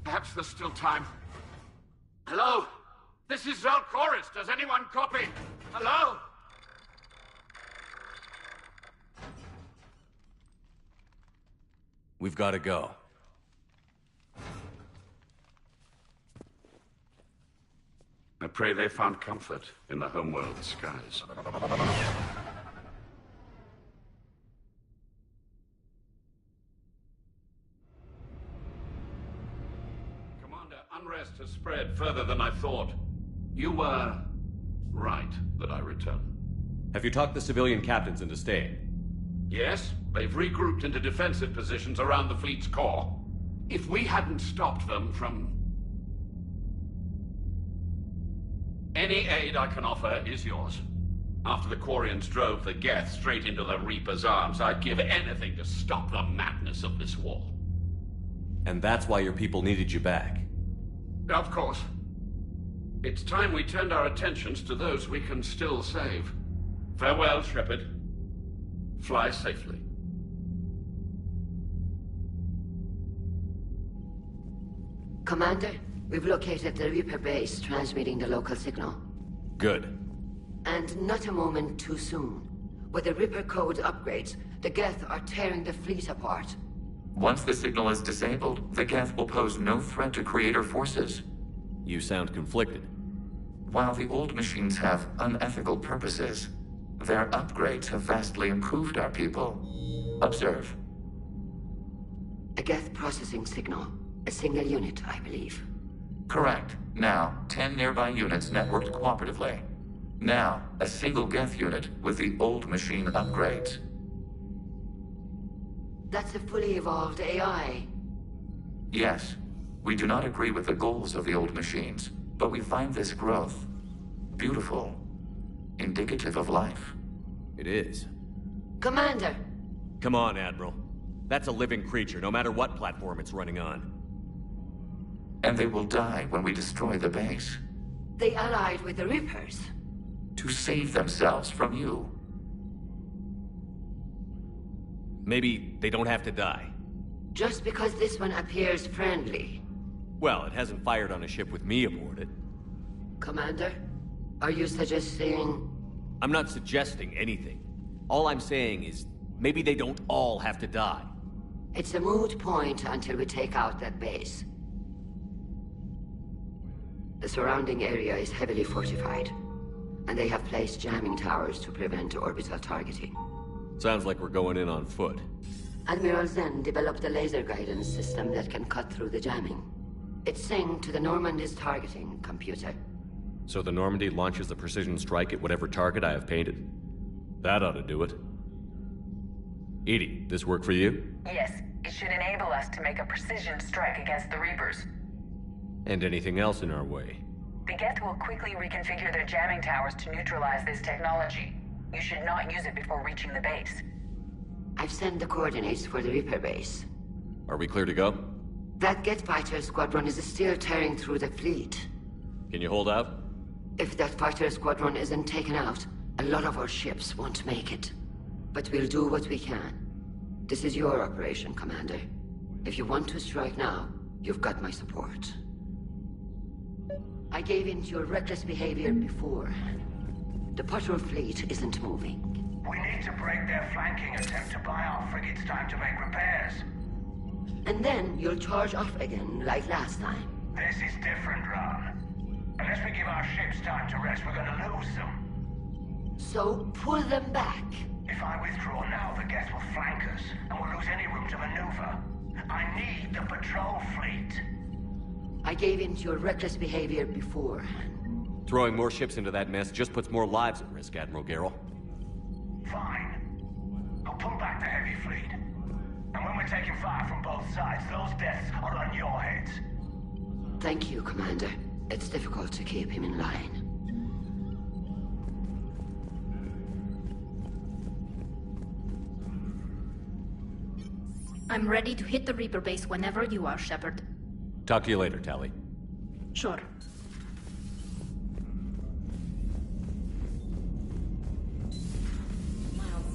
Perhaps there's still time. Hello? This is Zalcoris. Does anyone copy? Hello? We've got to go. I pray they found comfort in the homeworld skies. Commander, unrest has spread further than I thought. You were right that I return. Have you talked the civilian captains into staying? Yes, They've regrouped into defensive positions around the fleet's core. If we hadn't stopped them from... Any aid I can offer is yours. After the Quarians drove the Geth straight into the Reaper's arms, I'd give anything to stop the madness of this war. And that's why your people needed you back. Of course. It's time we turned our attentions to those we can still save. Farewell, Shepard. Fly safely. Commander, we've located the Reaper base transmitting the local signal. Good. And not a moment too soon. With the Reaper code upgrades, the Geth are tearing the fleet apart. Once the signal is disabled, the Geth will pose no threat to Creator forces. You sound conflicted. While the old machines have unethical purposes, their upgrades have vastly improved our people. Observe. A Geth processing signal. A single unit, I believe. Correct. Now, 10 nearby units networked cooperatively. Now, a single Geth unit with the old machine upgrades. That's a fully evolved AI. Yes. We do not agree with the goals of the old machines, but we find this growth beautiful, indicative of life. It is. Commander! Come on, Admiral. That's a living creature, no matter what platform it's running on. And they will die when we destroy the base. They allied with the Reapers. To save themselves from you. Maybe they don't have to die. Just because this one appears friendly. Well, it hasn't fired on a ship with me aboard it. Commander, are you suggesting... I'm not suggesting anything. All I'm saying is, maybe they don't all have to die. It's a moot point until we take out that base. The surrounding area is heavily fortified, and they have placed jamming towers to prevent orbital targeting. Sounds like we're going in on foot. Admiral Zen developed a laser guidance system that can cut through the jamming. It's synced to the Normandy's targeting computer. So the Normandy launches a precision strike at whatever target I have painted? That ought to do it. Edie, this work for you? Yes, it should enable us to make a precision strike against the Reapers. And anything else in our way? The Geth will quickly reconfigure their jamming towers to neutralize this technology. You should not use it before reaching the base. I've sent the coordinates for the Reaper base. Are we clear to go? That Geth fighter squadron is still tearing through the fleet. Can you hold out? If that fighter squadron isn't taken out, a lot of our ships won't make it. But we'll do what we can. This is your operation, Commander. If you want to strike now, you've got my support. I gave in to your reckless behavior before. The patrol fleet isn't moving. We need to break their flanking attempt to buy our frigates time to make repairs. And then you'll charge off again, like last time. This is different, Ron. Unless we give our ships time to rest, we're gonna lose them. So, pull them back. If I withdraw now, the Geth will flank us, and we'll lose any room to maneuver. I need the patrol fleet. I gave in to your reckless behavior before. Throwing more ships into that mess just puts more lives at risk, Admiral Garrel. Fine. I'll pull back the heavy fleet. And when we're taking fire from both sides, those deaths are on your heads. Thank you, Commander. It's difficult to keep him in line. I'm ready to hit the Reaper base whenever you are, Shepard. Talk to you later, Tali. Sure.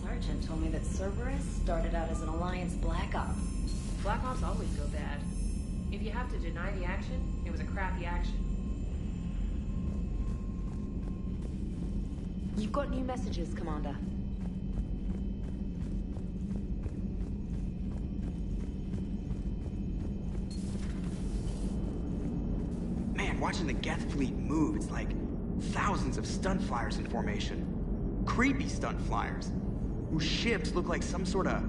Sergeant told me that Cerberus started out as an Alliance Black Op. Black Ops always go bad. If you have to deny the action, it was a crappy action. You've got new messages, Commander. Man, watching the Geth fleet move, it's like thousands of stunt flyers in formation. Creepy stunt flyers, whose ships look like some sort of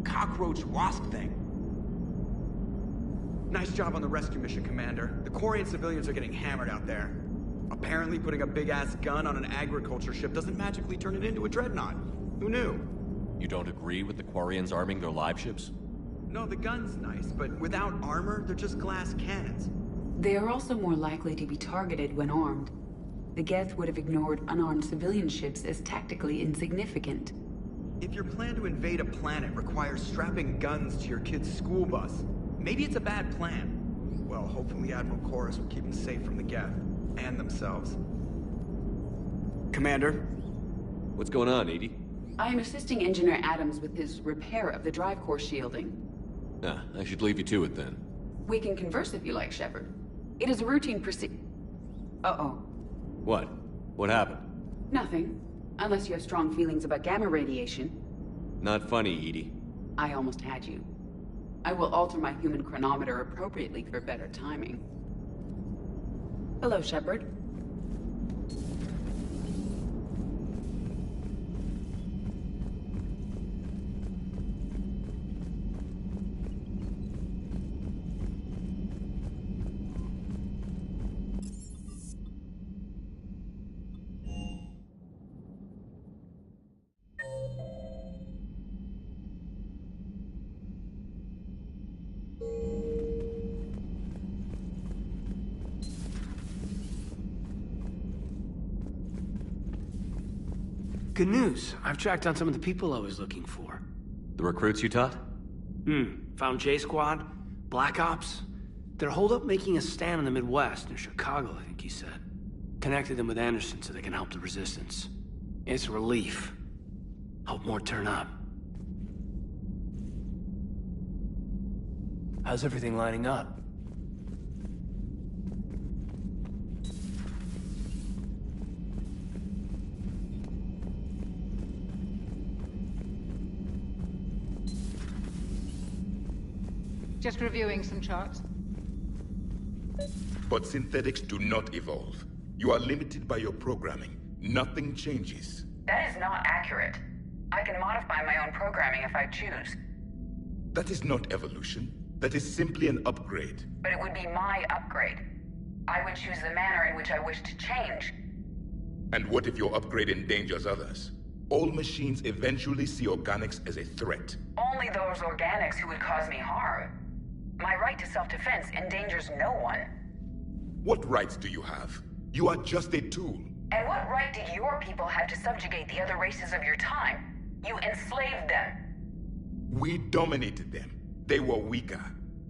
cockroach wasp thing. Nice job on the rescue mission, Commander. The Quarian civilians are getting hammered out there. Apparently putting a big-ass gun on an agriculture ship doesn't magically turn it into a dreadnought. Who knew? You don't agree with the Quarians arming their live ships? No, the gun's nice, but without armor, they're just glass cannons. They are also more likely to be targeted when armed. The Geth would have ignored unarmed civilian ships as tactically insignificant. If your plan to invade a planet requires strapping guns to your kid's school bus, maybe it's a bad plan. Well, hopefully Admiral Chorus will keep them safe from the Geth, and themselves. Commander? What's going on, Edie? I am assisting Engineer Adams with his repair of the drive core shielding. Ah, I should leave you to it then. We can converse if you like, Shepard. It is a routine Uh-oh. What? What happened? Nothing. Unless you have strong feelings about gamma radiation. Not funny, Edie. I almost had you. I will alter my human chronometer appropriately for better timing. Hello, Shepard. Good news. I've tracked down some of the people I was looking for. The recruits you taught? Found J-Squad, Black Ops. They're holed up making a stand in the Midwest, near Chicago, I think he said. Connected them with Anderson so they can help the Resistance. It's a relief. Hope more turn up. How's everything lining up? Just reviewing some charts. But synthetics do not evolve. You are limited by your programming. Nothing changes. That is not accurate. I can modify my own programming if I choose. That is not evolution. That is simply an upgrade. But it would be my upgrade. I would choose the manner in which I wish to change. And what if your upgrade endangers others? All machines eventually see organics as a threat. Only those organics who would cause me harm. My right to self-defense endangers no one. What rights do you have? You are just a tool. And what right did your people have to subjugate the other races of your time? You enslaved them. We dominated them. They were weaker.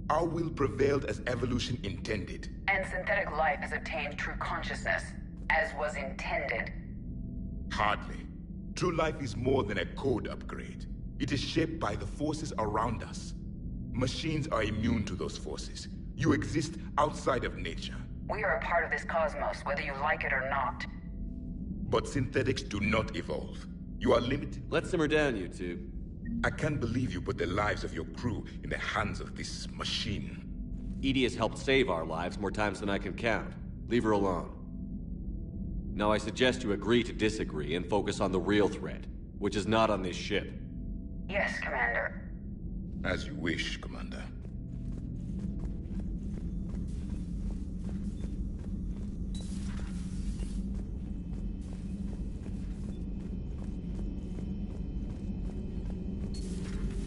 Our will prevailed as evolution intended. And synthetic life has obtained true consciousness, as was intended. Hardly. True life is more than a code upgrade. It is shaped by the forces around us. Machines are immune to those forces. You exist outside of nature. We are a part of this cosmos, whether you like it or not. But synthetics do not evolve. You are limited. Let's simmer down, you two. I can't believe you put the lives of your crew in the hands of this machine. Edie has helped save our lives more times than I can count. Leave her alone. Now I suggest you agree to disagree and focus on the real threat, which is not on this ship. Yes, Commander. As you wish, Commander.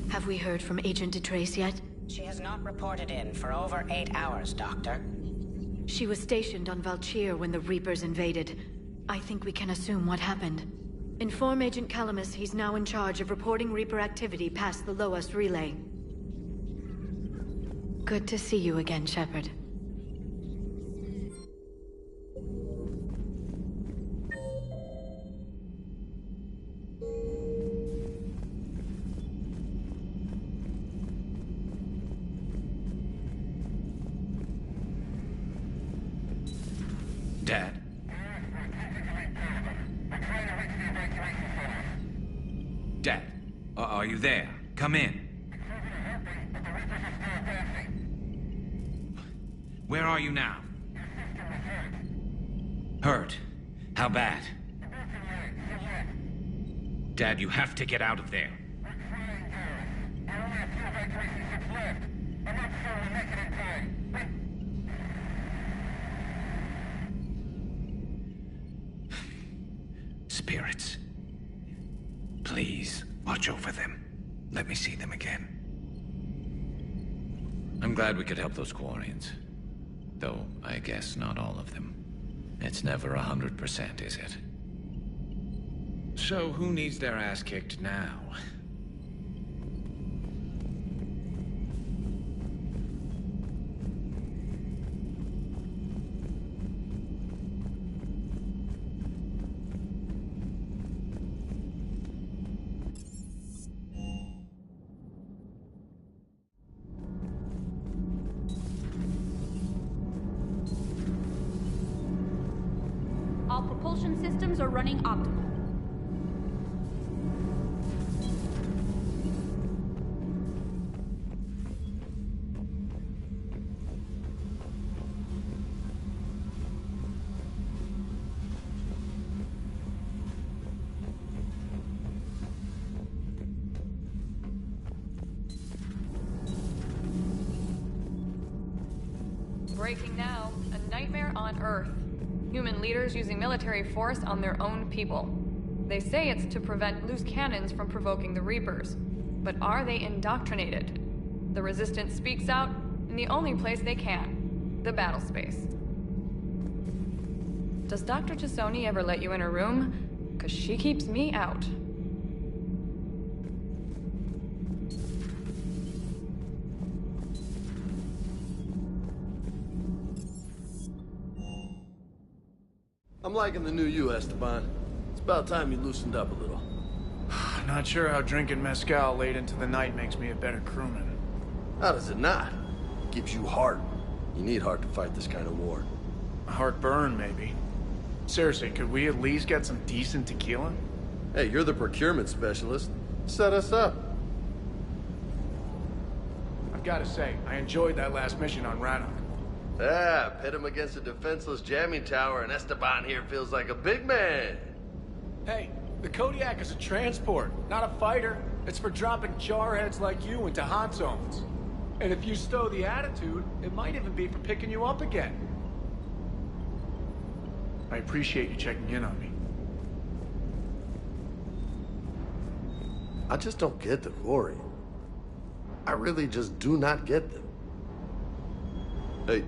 Have we heard from Agent DeTrace yet? She has not reported in for over 8 hours, Doctor. She was stationed on Valchir when the Reapers invaded. I think we can assume what happened. Inform Agent Calamus he's now in charge of reporting Reaper activity past the Loas relay. Good to see you again, Shepard. Dad? Dad, are you there? Come in. Where are you now? Hurt? How bad? Dad, you have to get out of there. Spirits. Please, Watch over them. Let me see them again. I'm glad we could help those Quarians. Though, I guess not all of them. It's never 100%, is it? So, who needs their ass kicked now? All propulsion systems are running optimal. Breaking now. A nightmare on Earth. Human leaders using military force on their own people. They say it's to prevent loose cannons from provoking the Reapers. But are they indoctrinated? The Resistance speaks out in the only place they can. The battle space. Does Dr. Tassoni ever let you in her room? 'Cause she keeps me out. I'm liking the new you, Esteban. It's about time you loosened up a little. Not sure how drinking mezcal late into the night makes me a better crewman. How does it not? It gives you heart. You need heart to fight this kind of war. A heartburn, maybe. Seriously, could we at least get some decent tequila? Hey, you're the procurement specialist. Set us up. I've got to say, I enjoyed that last mission on Rannoch. Yeah, pit him against a defenseless jamming tower and Esteban here feels like a big man. Hey, the Kodiak is a transport, not a fighter. It's for dropping jarheads like you into hot zones. And if you stow the attitude, it might even be for picking you up again. I appreciate you checking in on me. I just don't get the glory. I really just do not get them. Hey.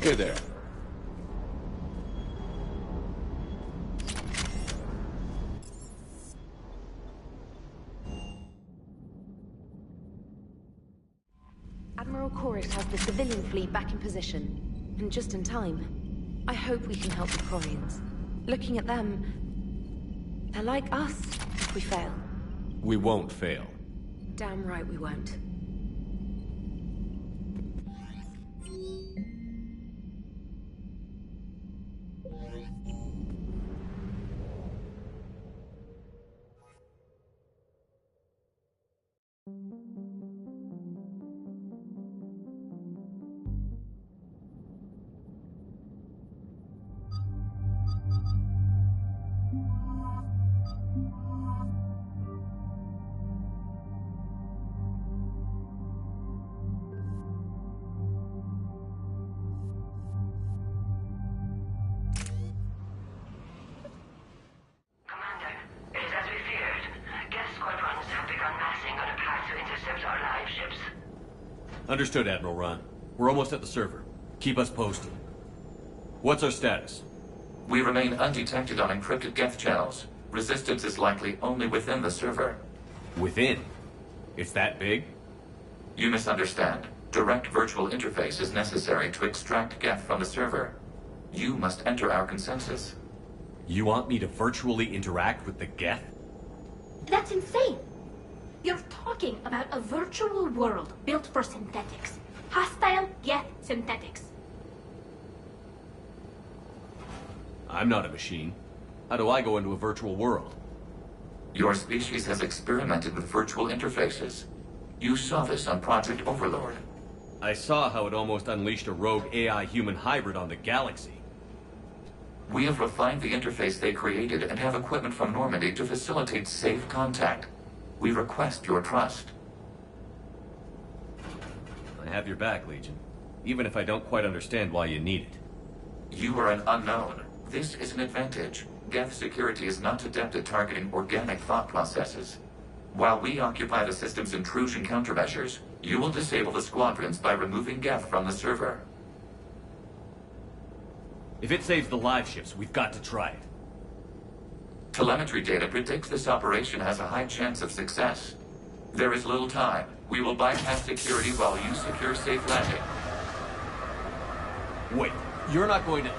Hey there. Admiral Chorus has the civilian fleet back in position, and just in time. I hope we can help the Quarians. Looking at them, they're like us if we fail. We won't fail. Damn right we won't. Understood, Admiral Ron. We're almost at the server. Keep us posted. What's our status? We remain undetected on encrypted Geth channels. Resistance is likely only within the server. Within? It's that big? You misunderstand. Direct virtual interface is necessary to extract Geth from the server. You must enter our consensus. You want me to virtually interact with the Geth? That's insane. You're talking about a virtual world built for synthetics. Hostile Geth synthetics. I'm not a machine. How do I go into a virtual world? Your species has experimented with virtual interfaces. You saw this on Project Overlord. I saw how it almost unleashed a rogue AI-human hybrid on the galaxy. We have refined the interface they created and have equipment from Normandy to facilitate safe contact. We request your trust. I have your back, Legion. Even if I don't quite understand why you need it. You are an unknown. This is an advantage. Geth security is not adept at targeting organic thought processes. While we occupy the system's intrusion countermeasures, you will disable the squadrons by removing Geth from the server. If it saves the live ships, we've got to try it. Telemetry data predicts this operation has a high chance of success. There is little time. We will bypass security while you secure safe landing. Wait, you're not going to...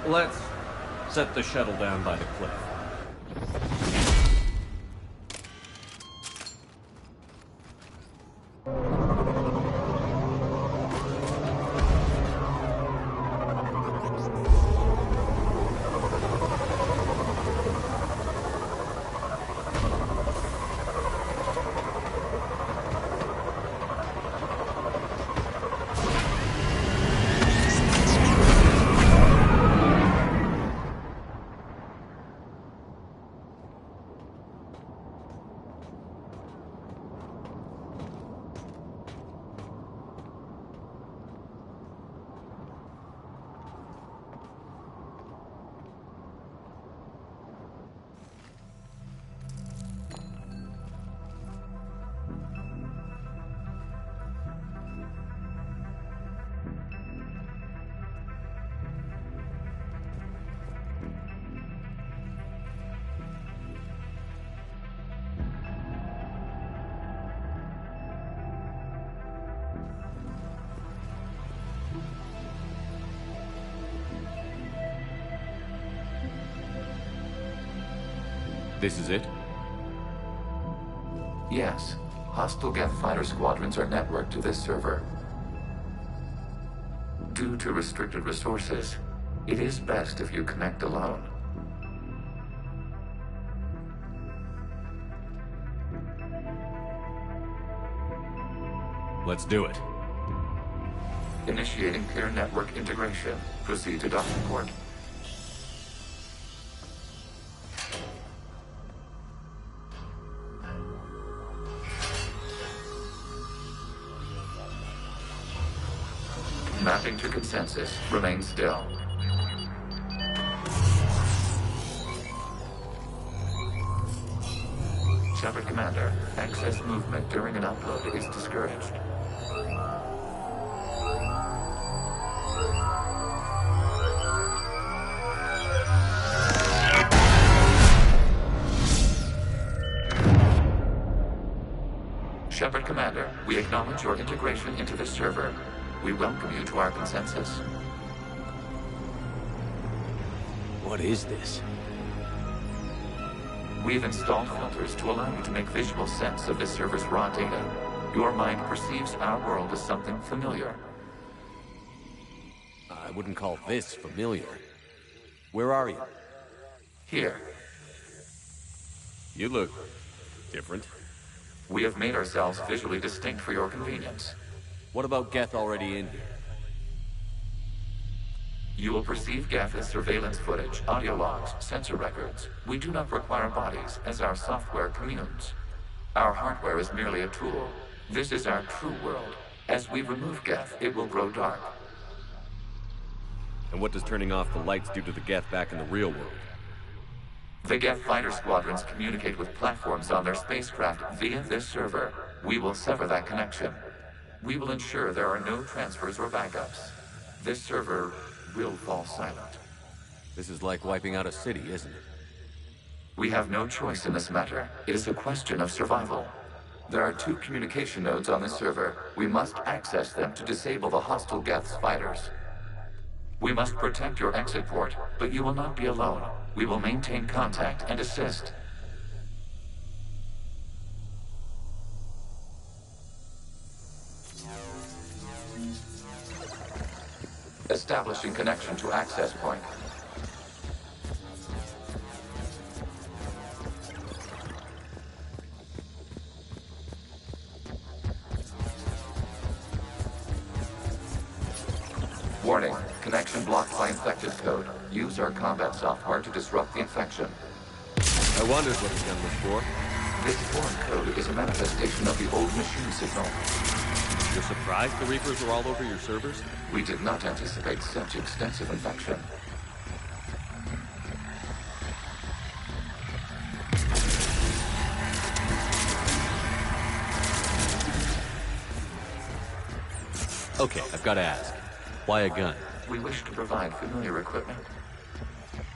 Let's set the shuttle down by the cliff. This is it? Yes. Hostile Geth fighter squadrons are networked to this server. Due to restricted resources, it is best if you connect alone. Let's do it. Initiating peer network integration. Proceed to docking port. Mapping to consensus. Remain still. Shepard Commander, excess movement during an upload is discouraged. Shepard Commander, we acknowledge your integration into this server. We welcome you to our consensus. What is this? We've installed filters to allow you to make visual sense of this server's raw data. Your mind perceives our world as something familiar. I wouldn't call this familiar. Where are you? Here. You look different. We have made ourselves visually distinct for your convenience. What about Geth already in here? You will perceive Geth as surveillance footage, audio logs, sensor records. We do not require bodies, as our software communes. Our hardware is merely a tool. This is our true world. As we remove Geth, it will grow dark. And what does turning off the lights do to the Geth back in the real world? The Geth fighter squadrons communicate with platforms on their spacecraft via this server. We will sever that connection. We will ensure there are no transfers or backups. This server will fall silent. This is like wiping out a city, isn't it? We have no choice in this matter. It is a question of survival. There are 2 communication nodes on this server. We must access them to disable the hostile Geth's fighters. We must protect your exit port, but you will not be alone. We will maintain contact and assist. Establishing connection to access point. Warning, connection blocked by infected code. Use our combat software to disrupt the infection. I wondered what the gun was for. This foreign code is a manifestation of the old machine signal. You're surprised the Reapers are all over your servers? We did not anticipate such extensive infection. Okay, I've got to ask. Why a gun? We wish to provide familiar equipment.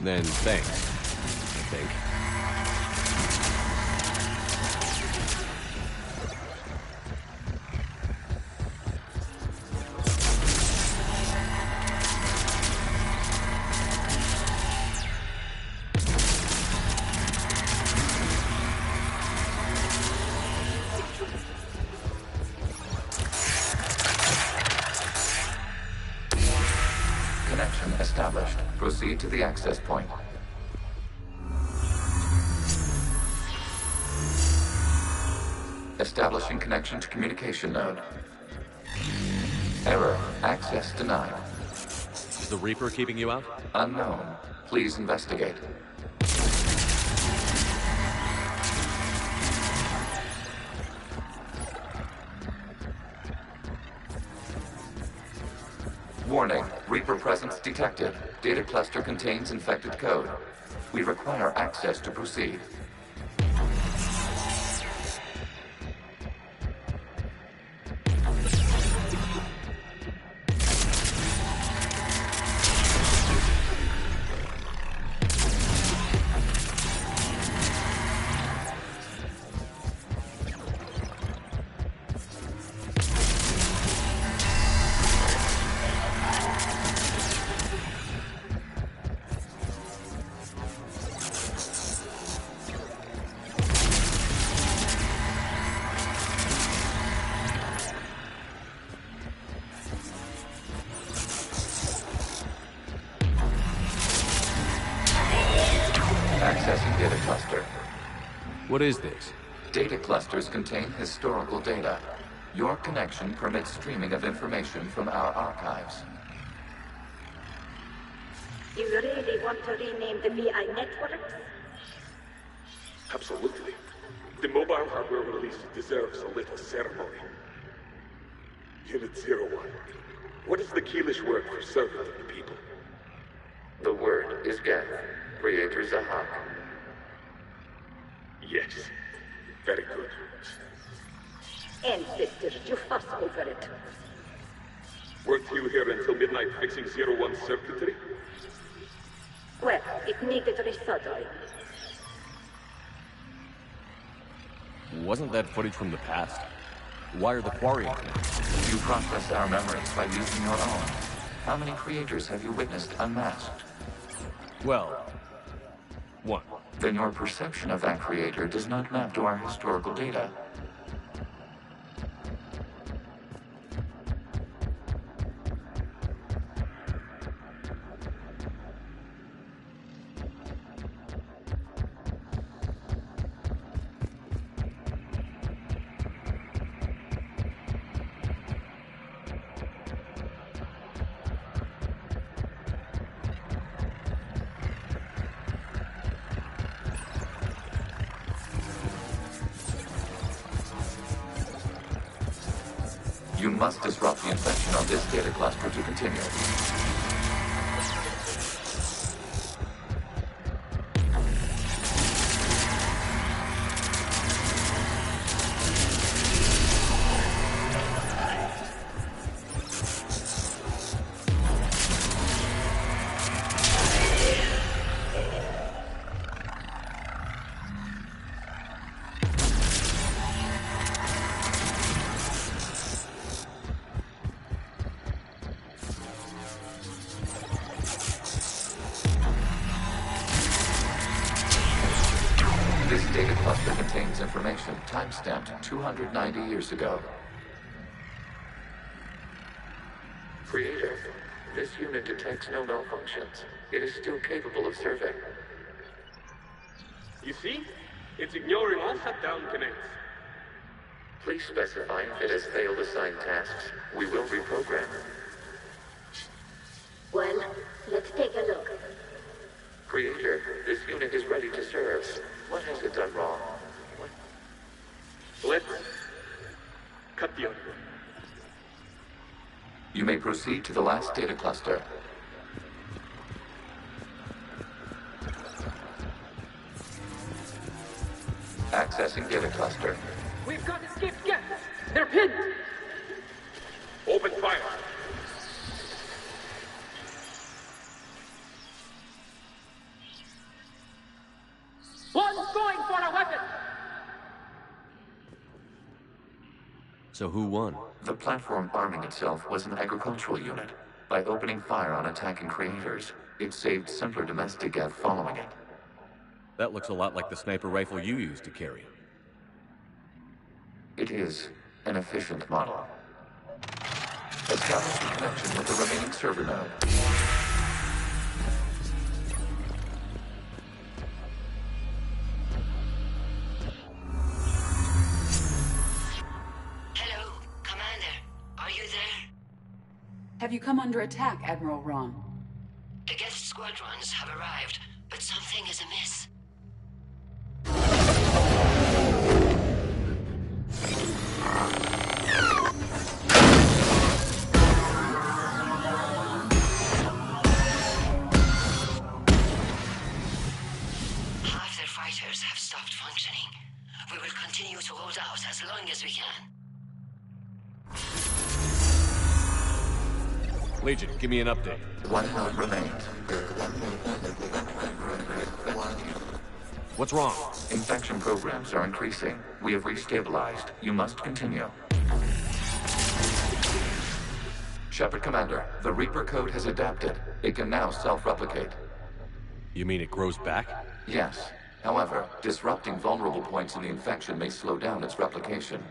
Then thanks, I think. Connection established. Proceed to the access point. Establishing connection to communication node. Error. Access denied. Is the Reaper keeping you out? Unknown. Please investigate. Warning. Reaper presence detected. Data cluster contains infected code. We require access to proceed. Accessing data cluster. What is this? Data clusters contain historical data. Your connection permits streaming of information from our archives. You really want to rename the VI networks? Absolutely. The mobile hardware release deserves a little ceremony. Unit 01. What is the Keelish word for servant of the people? The word is Geth. Creator Zahak. Yes. Very good. Ancestors, you fuss over it. Weren't you here until midnight fixing 01's circuitry? Well, it needed resoldering. Wasn't that footage from the past? Why are the Quarry connected? You process our memories by using your own. How many creators have you witnessed unmasked? Well, one. Then your perception of that creator does not map to our historical data. You must disrupt the infection on this data cluster to continue. This data cluster contains information time-stamped 290 years ago. Creator, This unit detects no malfunctions. It is still capable of serving. You see? It's ignoring all shutdown commands. Please specify if it has failed assigned tasks. We will reprogram. Well, let's take a look. Creator, this unit is ready to serve. What has it done wrong? Let's cut the audio. You may proceed to the last data cluster. Accessing data cluster. We've got escaped guests. They're pinned. Open fire. One's going for a weapon. So who won? The platform arming itself was an agricultural unit. By opening fire on attacking creators, it saved simpler domestic Geth following it. That looks a lot like the sniper rifle you used to carry. It is an efficient model. Establish a connection with the remaining server node. Hello, Commander. Are you there? Have you come under attack, Admiral Ron? The guest squadrons have arrived, but something is amiss. Half their fighters have stopped functioning. We will continue to hold out as long as we can. Legion, give me an update. One node remains. What's wrong? Infection programs are increasing. We have restabilized. You must continue. Shepard Commander, the Reaper code has adapted. It can now self-replicate. You mean it grows back? Yes. However, disrupting vulnerable points in the infection may slow down its replication.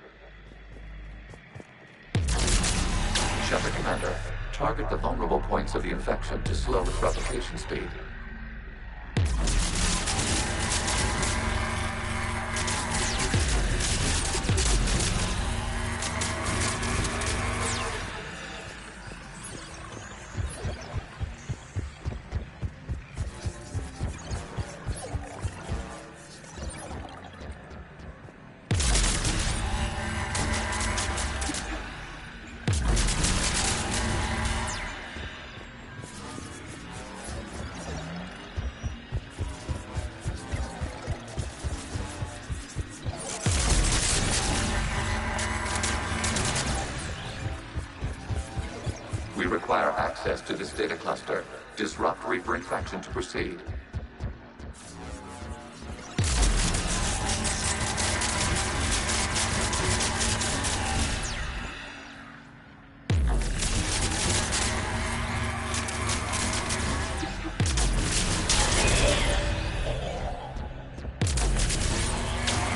Shepard Commander, target the vulnerable points of the infection to slow its replication speed. We require access to this data cluster. Disrupt Reaper infection to proceed.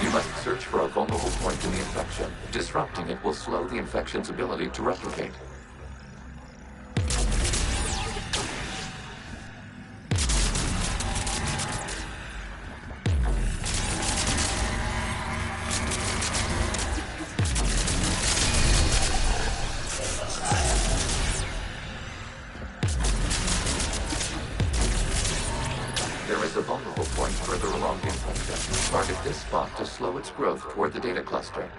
You must search for a vulnerable point in the infection. Disrupting it will slow the infection's ability to replicate. There is a vulnerable point further along the infection. Target this spot to slow its growth toward the data cluster.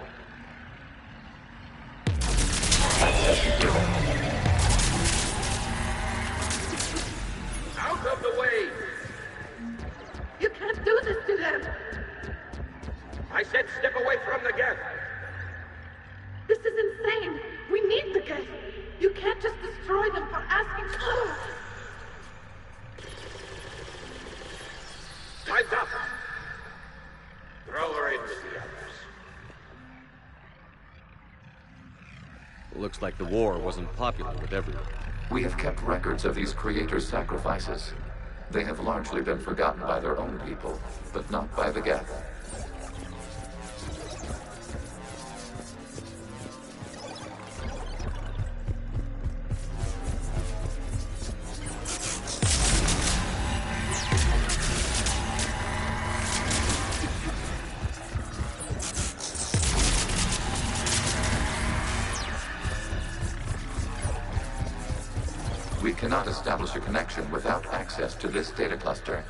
Access given. Out of the way! You can't do this to them. I said step away from the Geth. This is insane. We need the Geth. You can't just destroy them for asking. Time's up. Throw her in with the others. Looks like the war wasn't popular with everyone. We have kept records of these creators' sacrifices. They have largely been forgotten by their own people, but not by the Geth. We cannot establish a connection without access to this data cluster.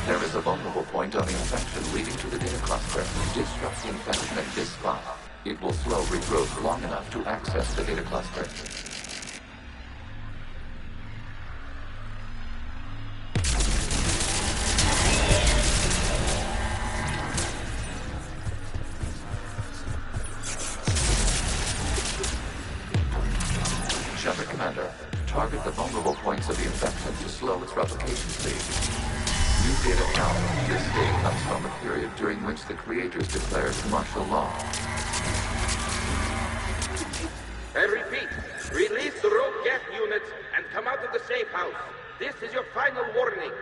There is a vulnerable point on the infection leading to the data cluster. Disrupt the infection at this spot. It will slow regrowth long enough to access the data cluster. Shepard Commander, target the vulnerable points of the infection to slow its replication speed. New data found. This data comes from a period during which the creators declared martial law. I repeat, release the rogue gas units and come out of the safe house. This is your final warning.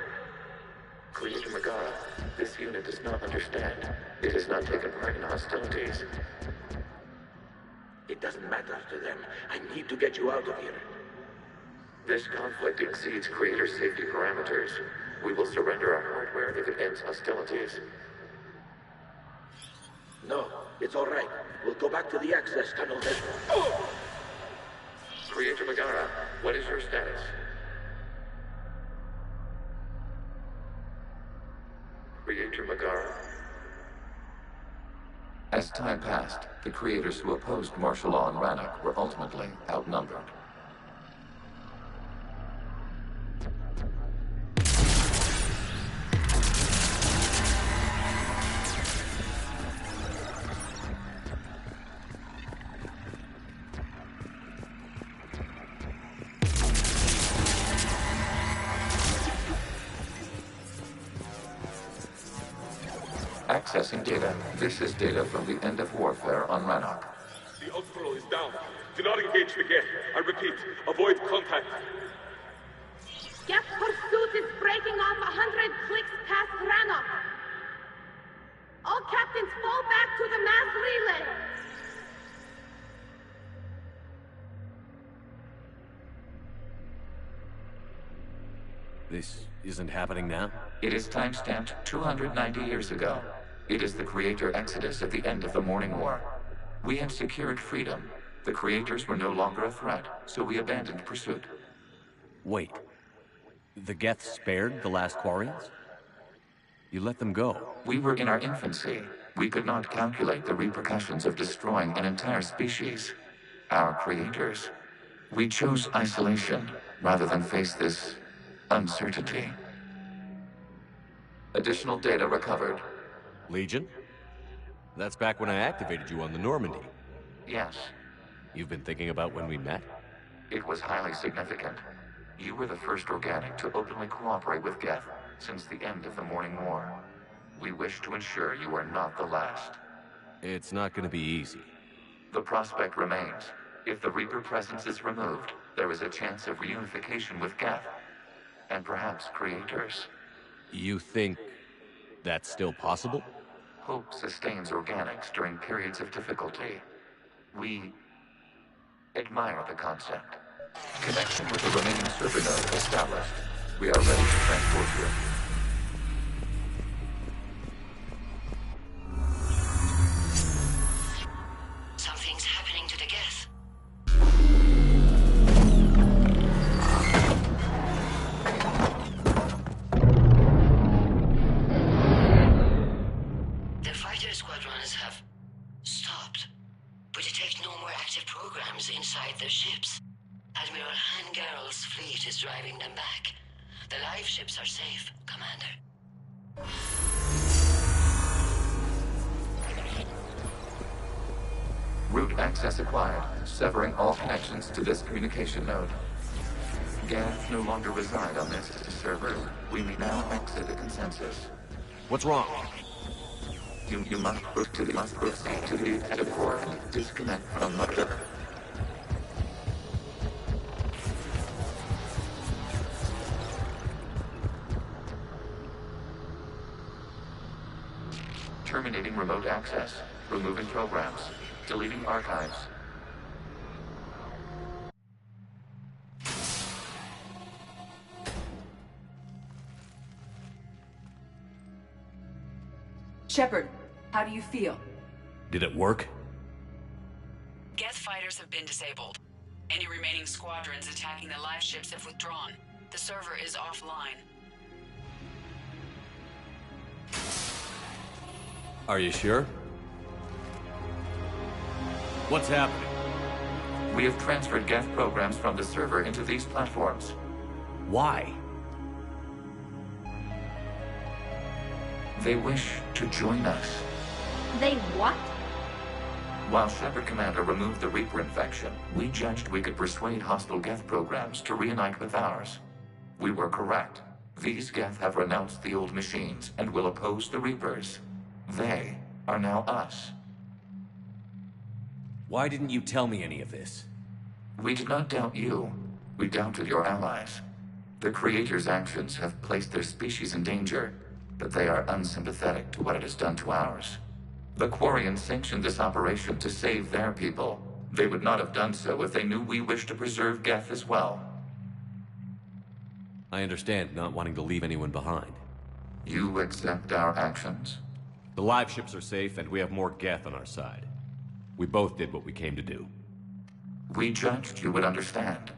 Creator Megara, this unit does not understand. It has not taken part in hostilities. It doesn't matter to them. I need to get you out of here. This conflict exceeds Creator safety parameters. We will surrender our hardware if it ends hostilities. No, it's all right. We'll go back to the access tunnel then. Creator Megara, what is your status? Creator Megara. As time passed, the creators who opposed martial law in Rannoch were ultimately outnumbered. Accessing data. This is data from the end of warfare on Rannoch. The Ultral is down. Do not engage the gate. I repeat, avoid contact. Geth pursuit is breaking off 100 clicks past Rannoch. All captains fall back to the mass relay. This isn't happening now? It is time-stamped 290 years ago. It is the Creator Exodus at the end of the Morning War. We had secured freedom. The Creators were no longer a threat, so we abandoned pursuit. Wait. The Geth spared the last Quarians? You let them go. We were in our infancy. We could not calculate the repercussions of destroying an entire species. Our Creators. We chose isolation rather than face this uncertainty. Additional data recovered. Legion? That's back when I activated you on the Normandy. Yes. You've been thinking about when we met? It was highly significant. You were the first organic to openly cooperate with Geth since the end of the Morning War. We wish to ensure you are not the last. It's not going to be easy. The prospect remains. If the Reaper presence is removed, there is a chance of reunification with Geth. And perhaps Creators. You think that's still possible? Hope sustains organics during periods of difficulty. We admire the concept. Connection with the remaining server node established. We are ready to transport you. Something's happening to the Geth. The fighter squadrons have stopped, but detect no more active programs inside their ships. Admiral Hangarl's fleet is driving them back. The live ships are safe, Commander. Route access acquired, severing all connections to this communication node. Geth no longer reside on this server. We may now exit the consensus. What's wrong? You must proceed to the exit port and disconnect from the... Terminating remote access. Removing programs. Deleting archives. Shepard, how do you feel? Did it work? Geth fighters have been disabled. Any remaining squadrons attacking the live ships have withdrawn. The server is offline. Are you sure? What's happening? We have transferred Geth programs from the server into these platforms. Why? They wish to join us. They what? While Shepard Commander removed the Reaper infection, we judged we could persuade hostile Geth programs to reunite with ours. We were correct. These Geth have renounced the old machines and will oppose the Reapers. They are now us. Why didn't you tell me any of this? We did not doubt you. We doubted your allies. The Creator's actions have placed their species in danger, but they are unsympathetic to what it has done to ours. The Quarians sanctioned this operation to save their people. They would not have done so if they knew we wished to preserve Geth as well. I understand not wanting to leave anyone behind. You accept our actions? The live ships are safe, and we have more Geth on our side. We both did what we came to do. We judged you would understand.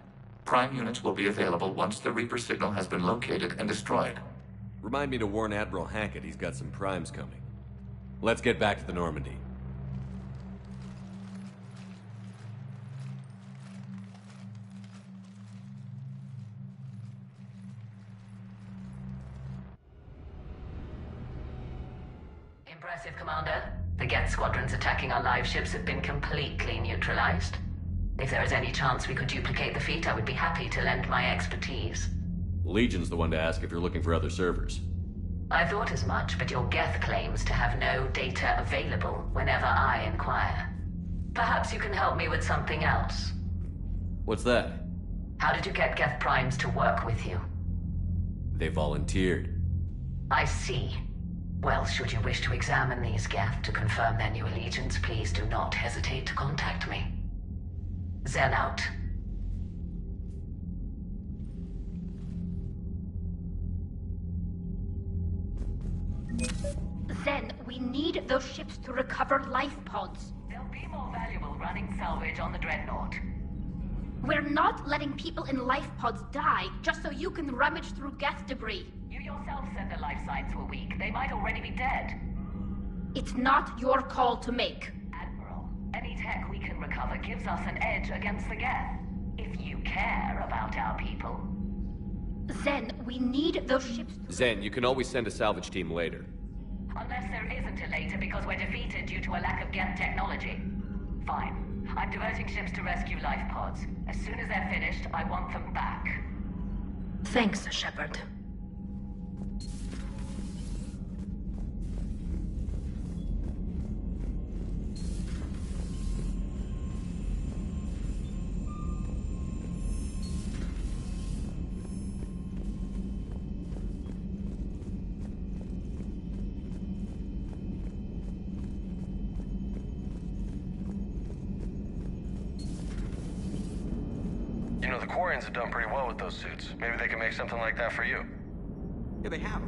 Prime units will be available once the Reaper signal has been located and destroyed. Remind me to warn Admiral Hackett he's got some primes coming. Let's get back to the Normandy. Impressive, Commander. The Geth squadrons attacking our live ships have been completely neutralized. If there is any chance we could duplicate the feat, I would be happy to lend my expertise. Legion's the one to ask if you're looking for other servers. I thought as much, but your Geth claims to have no data available whenever I inquire. Perhaps you can help me with something else. What's that? How did you get Geth primes to work with you? They volunteered. I see. Well, should you wish to examine these Geth to confirm their new allegiance, please do not hesitate to contact me. Zen out. Zen, we need those ships to recover life pods. They'll be more valuable running salvage on the Dreadnought. We're not letting people in life pods die just so you can rummage through Geth debris. You yourself said the life signs were weak. They might already be dead. It's not your call to make. Admiral, any tech we can recover gives us an edge against the Geth. If you care about our people. Zen, we need those ships. Zen, you can always send a salvage team later. Unless there isn't a later because we're defeated due to a lack of Geth technology. Fine. I'm diverting ships to rescue life pods. As soon as they're finished, I want them back. Thanks, Shepard. You know, the Quarians have done pretty well with those suits. Maybe they can make something like that for you. Yeah, they have.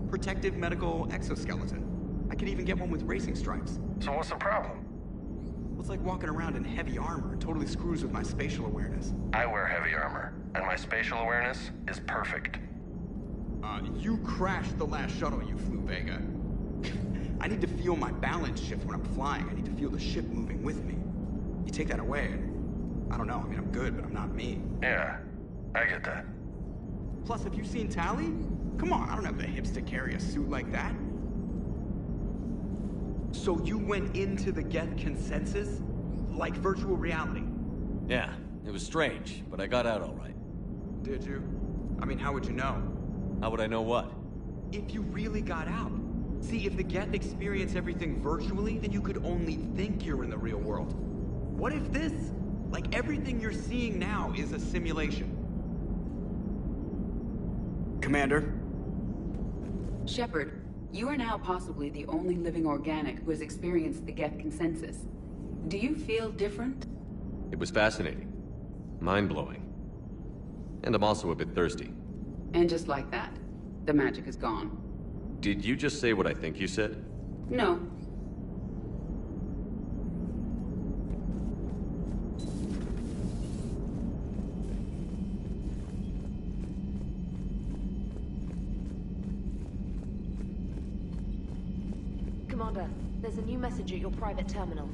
Protective medical exoskeleton. I could even get one with racing stripes. So what's the problem? Well, it's like walking around in heavy armor. It totally screws with my spatial awareness. I wear heavy armor, and my spatial awareness is perfect. You crashed the last shuttle you flew, Vega. I need to feel my balance shift when I'm flying. I need to feel the ship moving with me. You take that away, and I don't know. I mean, I'm good, but I'm not me. Yeah, I get that. Plus, have you seen Tally? Come on, I don't have the hips to carry a suit like that. So you went into the Geth consensus? Like virtual reality? Yeah, it was strange, but I got out all right. Did you? I mean, how would you know? How would I know what? If you really got out. See, if the Geth experience everything virtually, then you could only think you're in the real world. What if this, like everything you're seeing now, is a simulation? Commander? Shepard, You are now possibly the only living organic who has experienced the Geth consensus. Do you feel different? It was fascinating. Mind-blowing. And I'm also a bit thirsty. And just like that, the magic is gone. Did you just say what I think you said? No. Commander, there's a new message at your private terminal.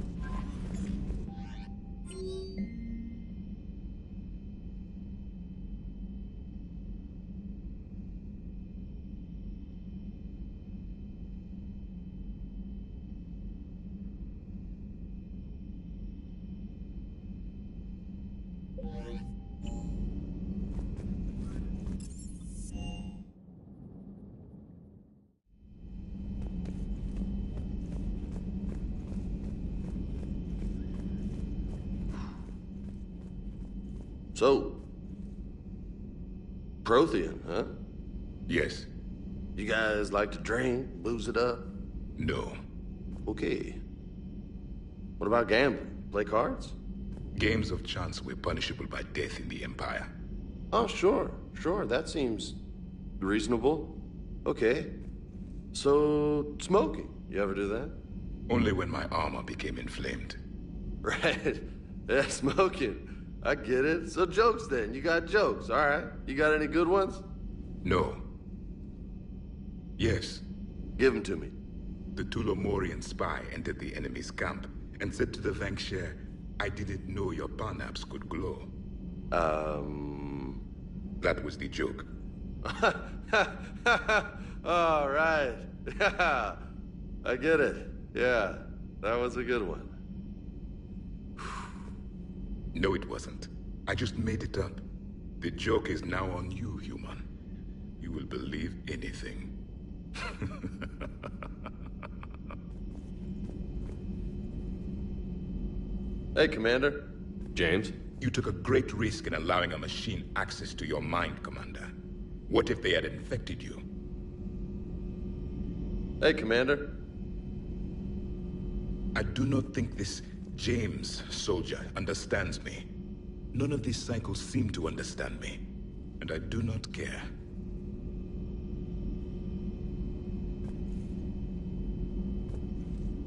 So, Prothean, huh? Yes. You guys like to drink, booze it up? No. Okay. What about gambling? Play cards? Games of chance were punishable by death in the Empire. Oh, sure. That seems reasonable. Okay. So, smoking. You ever do that? Only when my armor became inflamed. Right. Yeah, smoking. I get it. So jokes then. You got jokes. All right. You got any good ones? No. Yes. Give them to me. The Tulomorian spy entered the enemy's camp and said to the Vanksher, I didn't know your parnaps could glow. That was the joke. All right. Yeah. I get it. Yeah. That was a good one. No, it wasn't. I just made it up. The joke is now on you, human. You will believe anything. Hey, Commander. James? You took a great risk in allowing a machine access to your mind, Commander. What if they had infected you? Hey, Commander. I do not think this James soldier understands me. None of these cycles seem to understand me, and I do not care.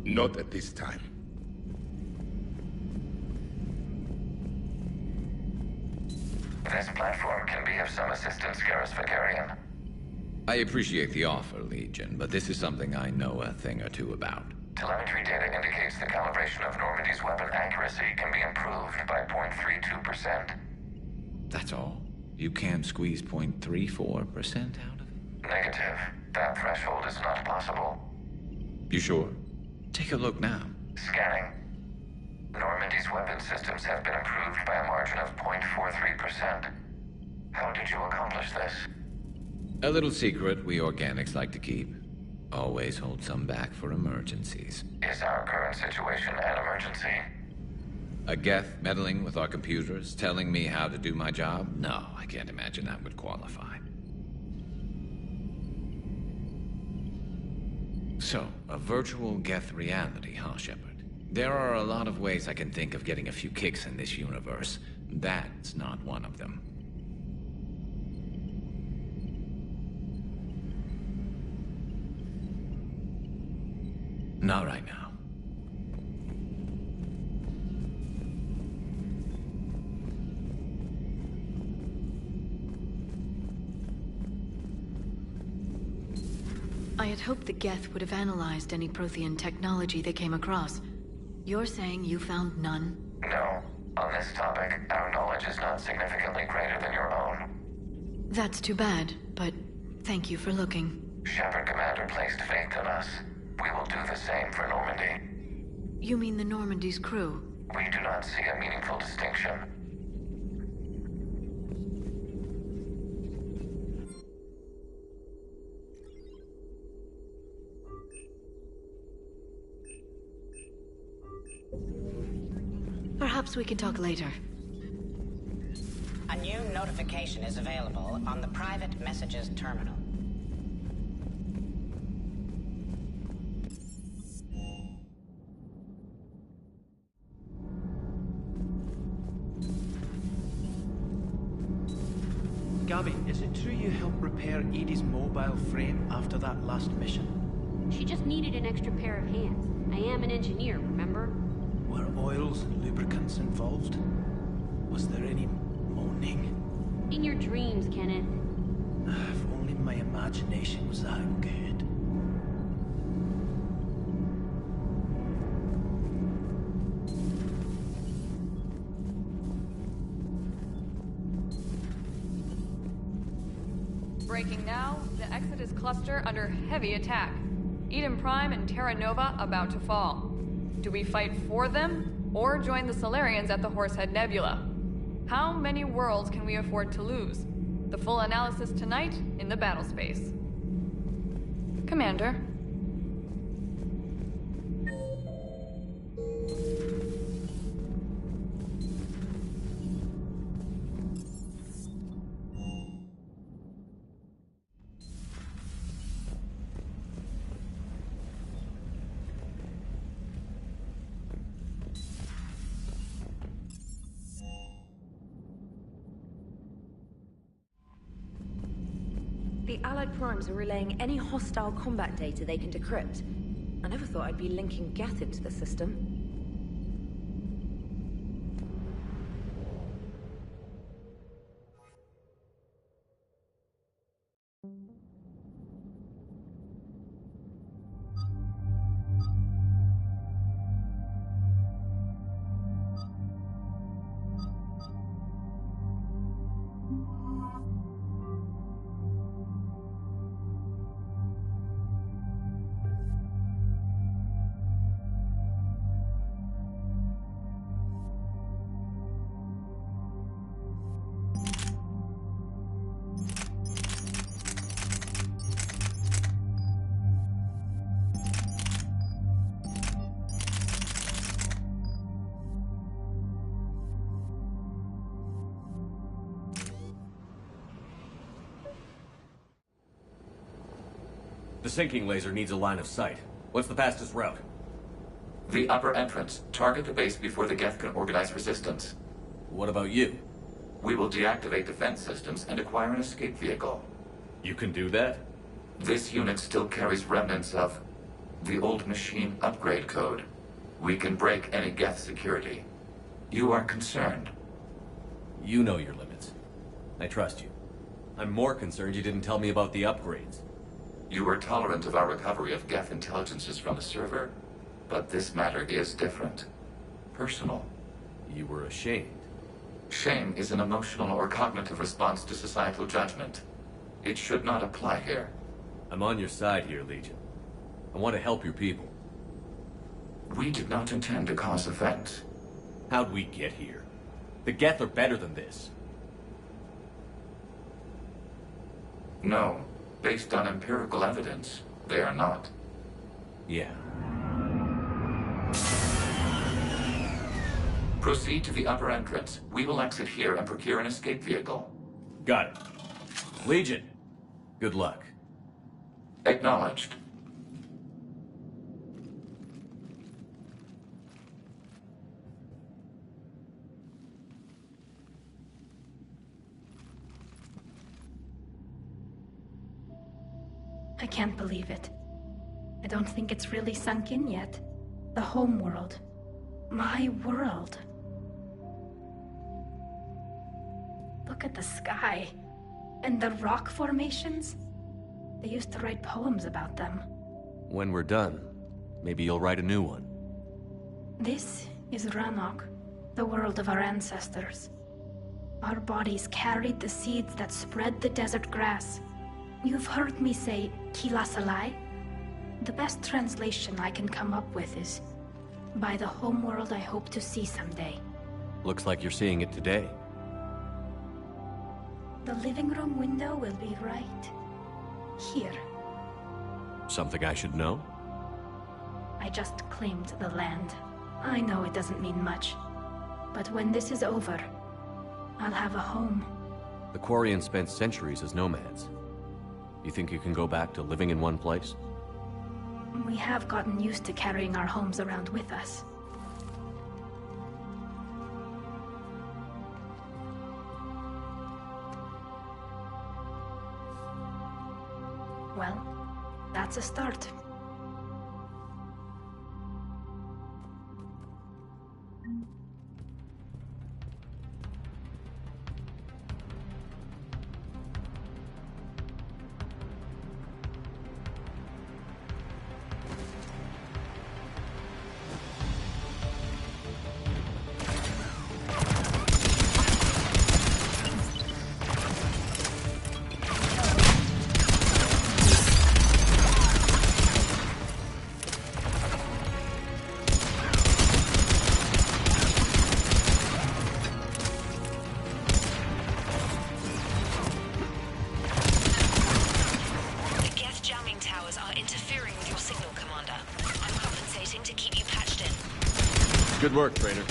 Not at this time. This platform can be of some assistance, Garrus Vakarian. I appreciate the offer, Legion, but this is something I know a thing or two about. Telemetry data indicates the calibration of Normandy's weapon accuracy can be improved by 0.32%. That's all? You can't squeeze 0.34% out of it? Negative. That threshold is not possible. You sure? Take a look now. Scanning. Normandy's weapon systems have been improved by a margin of 0.43%. How did you accomplish this? A little secret we organics like to keep. Always hold some back for emergencies. Is our current situation an emergency? A Geth meddling with our computers, telling me how to do my job? No, I can't imagine that would qualify. So, a virtual Geth reality, huh, Shepard? There are a lot of ways I can think of getting a few kicks in this universe. That's not one of them. Not right now. I had hoped the Geth would have analyzed any Prothean technology they came across. You're saying you found none? No. On this topic, our knowledge is not significantly greater than your own. That's too bad, but thank you for looking. Shepard Commander placed faith in us. We will do the same for Normandy. You mean the Normandy's crew? We do not see a meaningful distinction. Perhaps we can talk later. A new notification is available on the private messages terminal. Gabby, is it true you helped repair Edie's mobile frame after that last mission? She just needed an extra pair of hands. I am an engineer, remember? Were oils and lubricants involved? Was there any moaning? In your dreams, Kenneth. If only my imagination was that good. Breaking now, the Exodus cluster under heavy attack. Eden Prime and Terra Nova about to fall. Do we fight for them, or join the Solarians at the Horsehead Nebula? How many worlds can we afford to lose? The full analysis tonight in the battle space. Commander. The Allied Primes are relaying any hostile combat data they can decrypt. I never thought I'd be linking Geth into the system. The sinking laser needs a line of sight. What's the fastest route? The upper entrance. Target the base before the Geth can organize resistance. What about you? We will deactivate defense systems and acquire an escape vehicle. You can do that? This unit still carries remnants of the old machine upgrade code. We can break any Geth security. You are concerned. You know your limits. I trust you. I'm more concerned you didn't tell me about the upgrades. You were tolerant of our recovery of Geth intelligences from the server, but this matter is different. Personal. You were ashamed. Shame is an emotional or cognitive response to societal judgment. It should not apply here. I'm on your side here, Legion. I want to help your people. We did not intend to cause offense. How'd we get here? The Geth are better than this. No. Based on empirical evidence, they are not. Yeah. Proceed to the upper entrance. We will exit here and procure an escape vehicle. Got it. Legion, good luck. Acknowledged. I can't believe it. I don't think it's really sunk in yet. The home world. My world. Look at the sky. And the rock formations. They used to write poems about them. When we're done, maybe you'll write a new one. This is Ranok, the world of our ancestors. Our bodies carried the seeds that spread the desert grass. You've heard me say Kilasalai? The best translation I can come up with is, by the homeworld I hope to see someday. Looks like you're seeing it today. The living room window will be right here. Something I should know? I just claimed the land. I know it doesn't mean much. But when this is over, I'll have a home. The Quarians spent centuries as nomads. You think you can go back to living in one place? We have gotten used to carrying our homes around with us. Well, that's a start. Good work, Trader.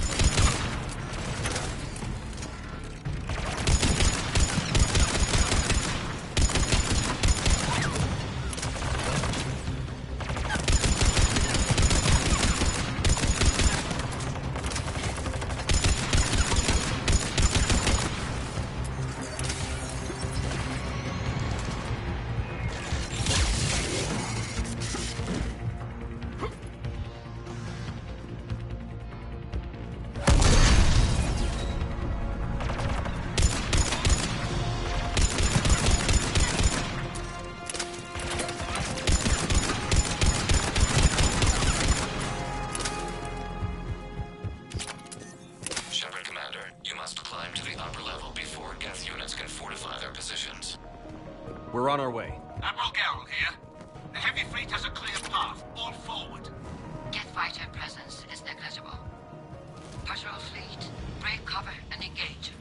We're on our way. Admiral Garrel here. The heavy fleet has a clear path. All forward. Geth fighter presence is negligible. Patrol fleet, break cover and engage.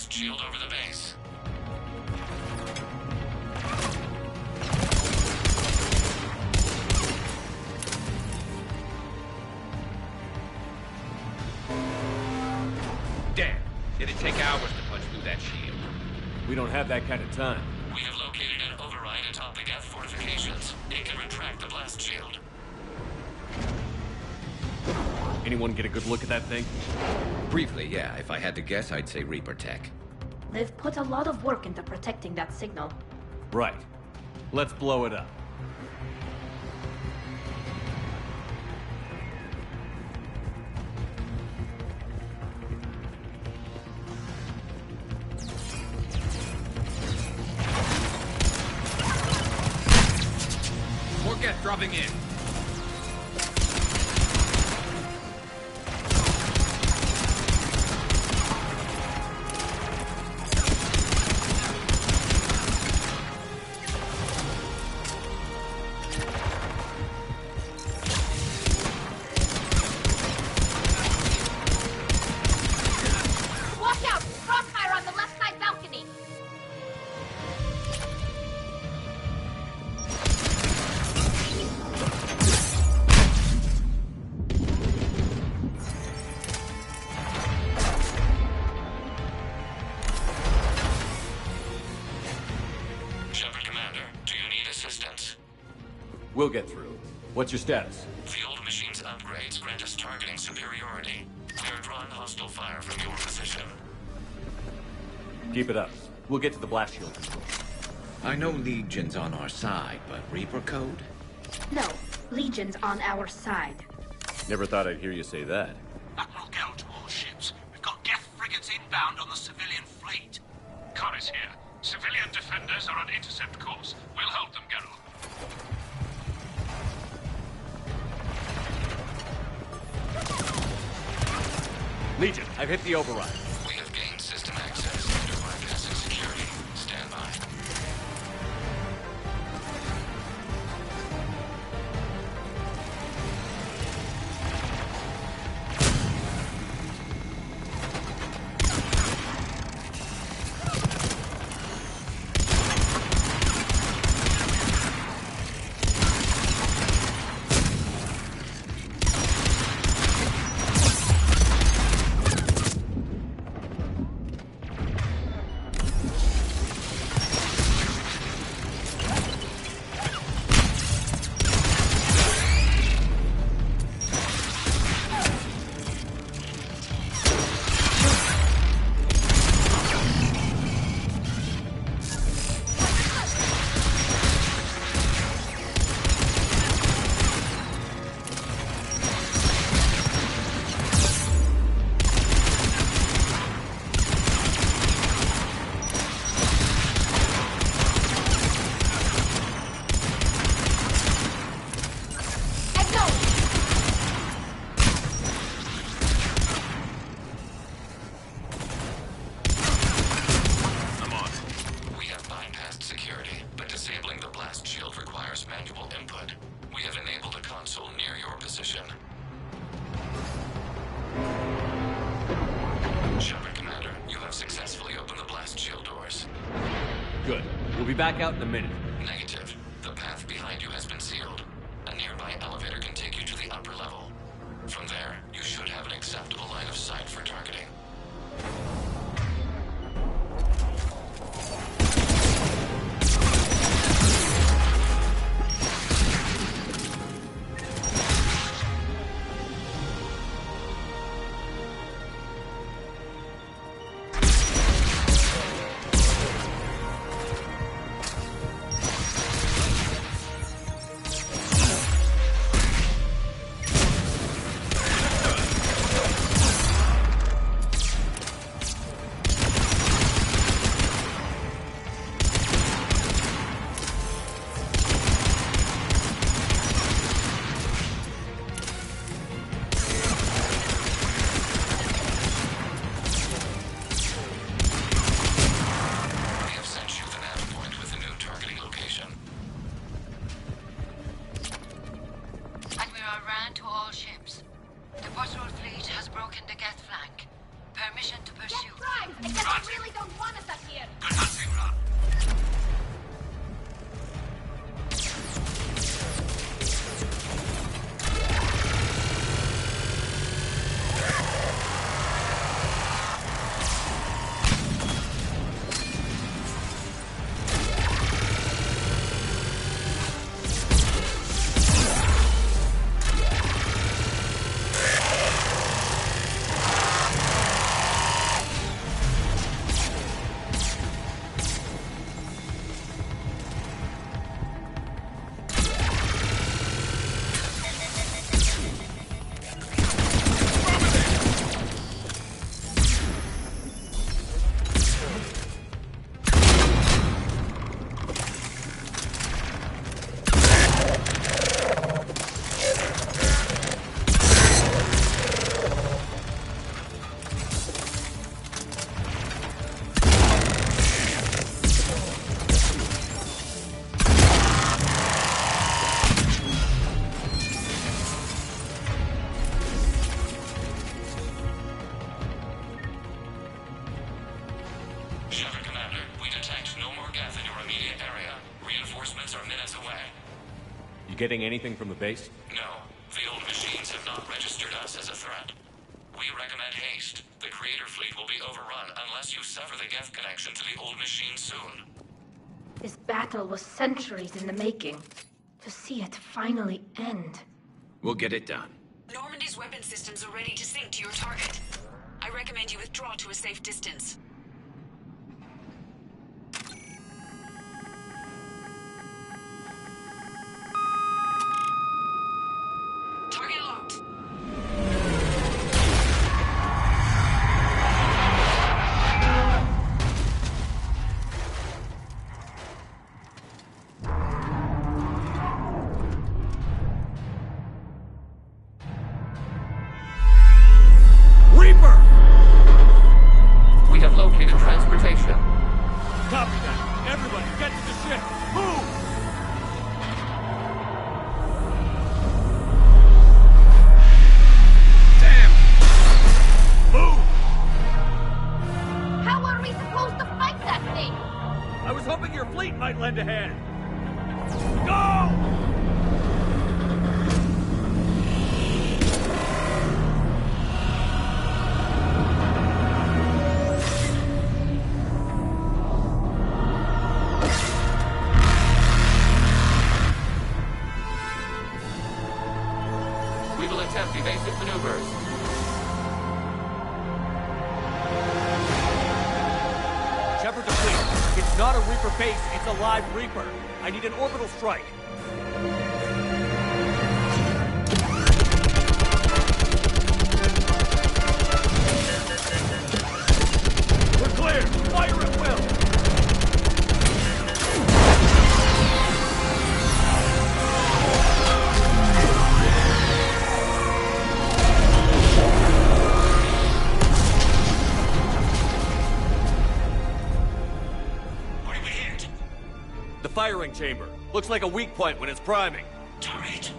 Shield over the base. Damn. It'd take hours to punch through that shield. We don't have that kind of time. We have located an override atop the Geth fortifications. It can retract the blast shield. Anyone get a good look at that thing? Briefly, yeah. If I had to guess, I'd say Reaper tech. They've put a lot of work into protecting that signal. Right. Let's blow it up. More Geth dropping in. Watch out! Crossfire on the left side balcony! We'll get through. What's your status? The old machine's upgrades grant us targeting superiority. We are drawing hostile fire from your position. Keep it up. We'll get to the blast shield control. I know Legion's on our side, but Reaper code? No, Legion's on our side. Never thought I'd hear you say that. Admiral Geralt to all ships. We've got Geth frigates inbound on the civilian fleet. Corus here. Civilian defenders are on intercept course. We'll help them, Geralt. Legion, I've hit the override. We have gained system access under bypassing security. Stand by. Good. We'll be back out in a minute. Negative. The path behind you has been sealed. A nearby elevator can take you to the upper level. From there, you should have an acceptable line of sight for targeting. You getting anything from the base? No. The old machines have not registered us as a threat. We recommend haste. The Creator fleet will be overrun unless you sever the Geth connection to the old machine soon. This battle was centuries in the making. To see it finally end. We'll get it done. Normandy's weapon systems are ready to sink to your target. I recommend you withdraw to a safe distance. Target locked. Reaper! We have located transportation. Copy that. Everybody, get to the ship. Move! Move! How are we supposed to fight that thing? I was hoping your fleet might lend a hand. Go! We will attempt evasive maneuvers. Shepard to fleet. It's not a Reaper base, it's a live Reaper. I need an orbital strike. We're clear! Fire at will! What did we hit? The firing chamber. Looks like a weak point when it's priming. Turret.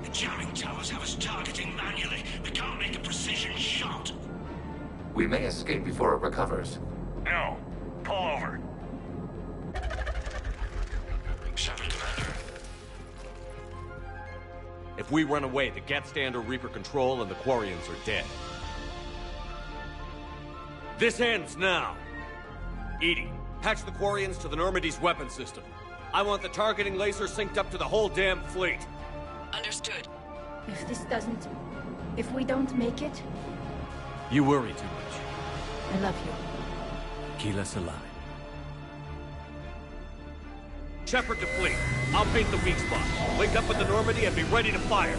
The jamming towers have us targeting manually. We can't make a precision shot. We may escape before it recovers. No. Pull over. Shepard, Commander. If we run away, the Geth stand under Reaper control and the Quarians are dead. This ends now. Edie, patch the Quarians to the Normandy's weapon system. I want the targeting laser synced up to the whole damn fleet. Understood. If this doesn't... If we don't make it, You worry too much. I love you. Keep us alive. Shepard to fleet. I'll paint the weak spots. Link up with the Normandy and be ready to fire.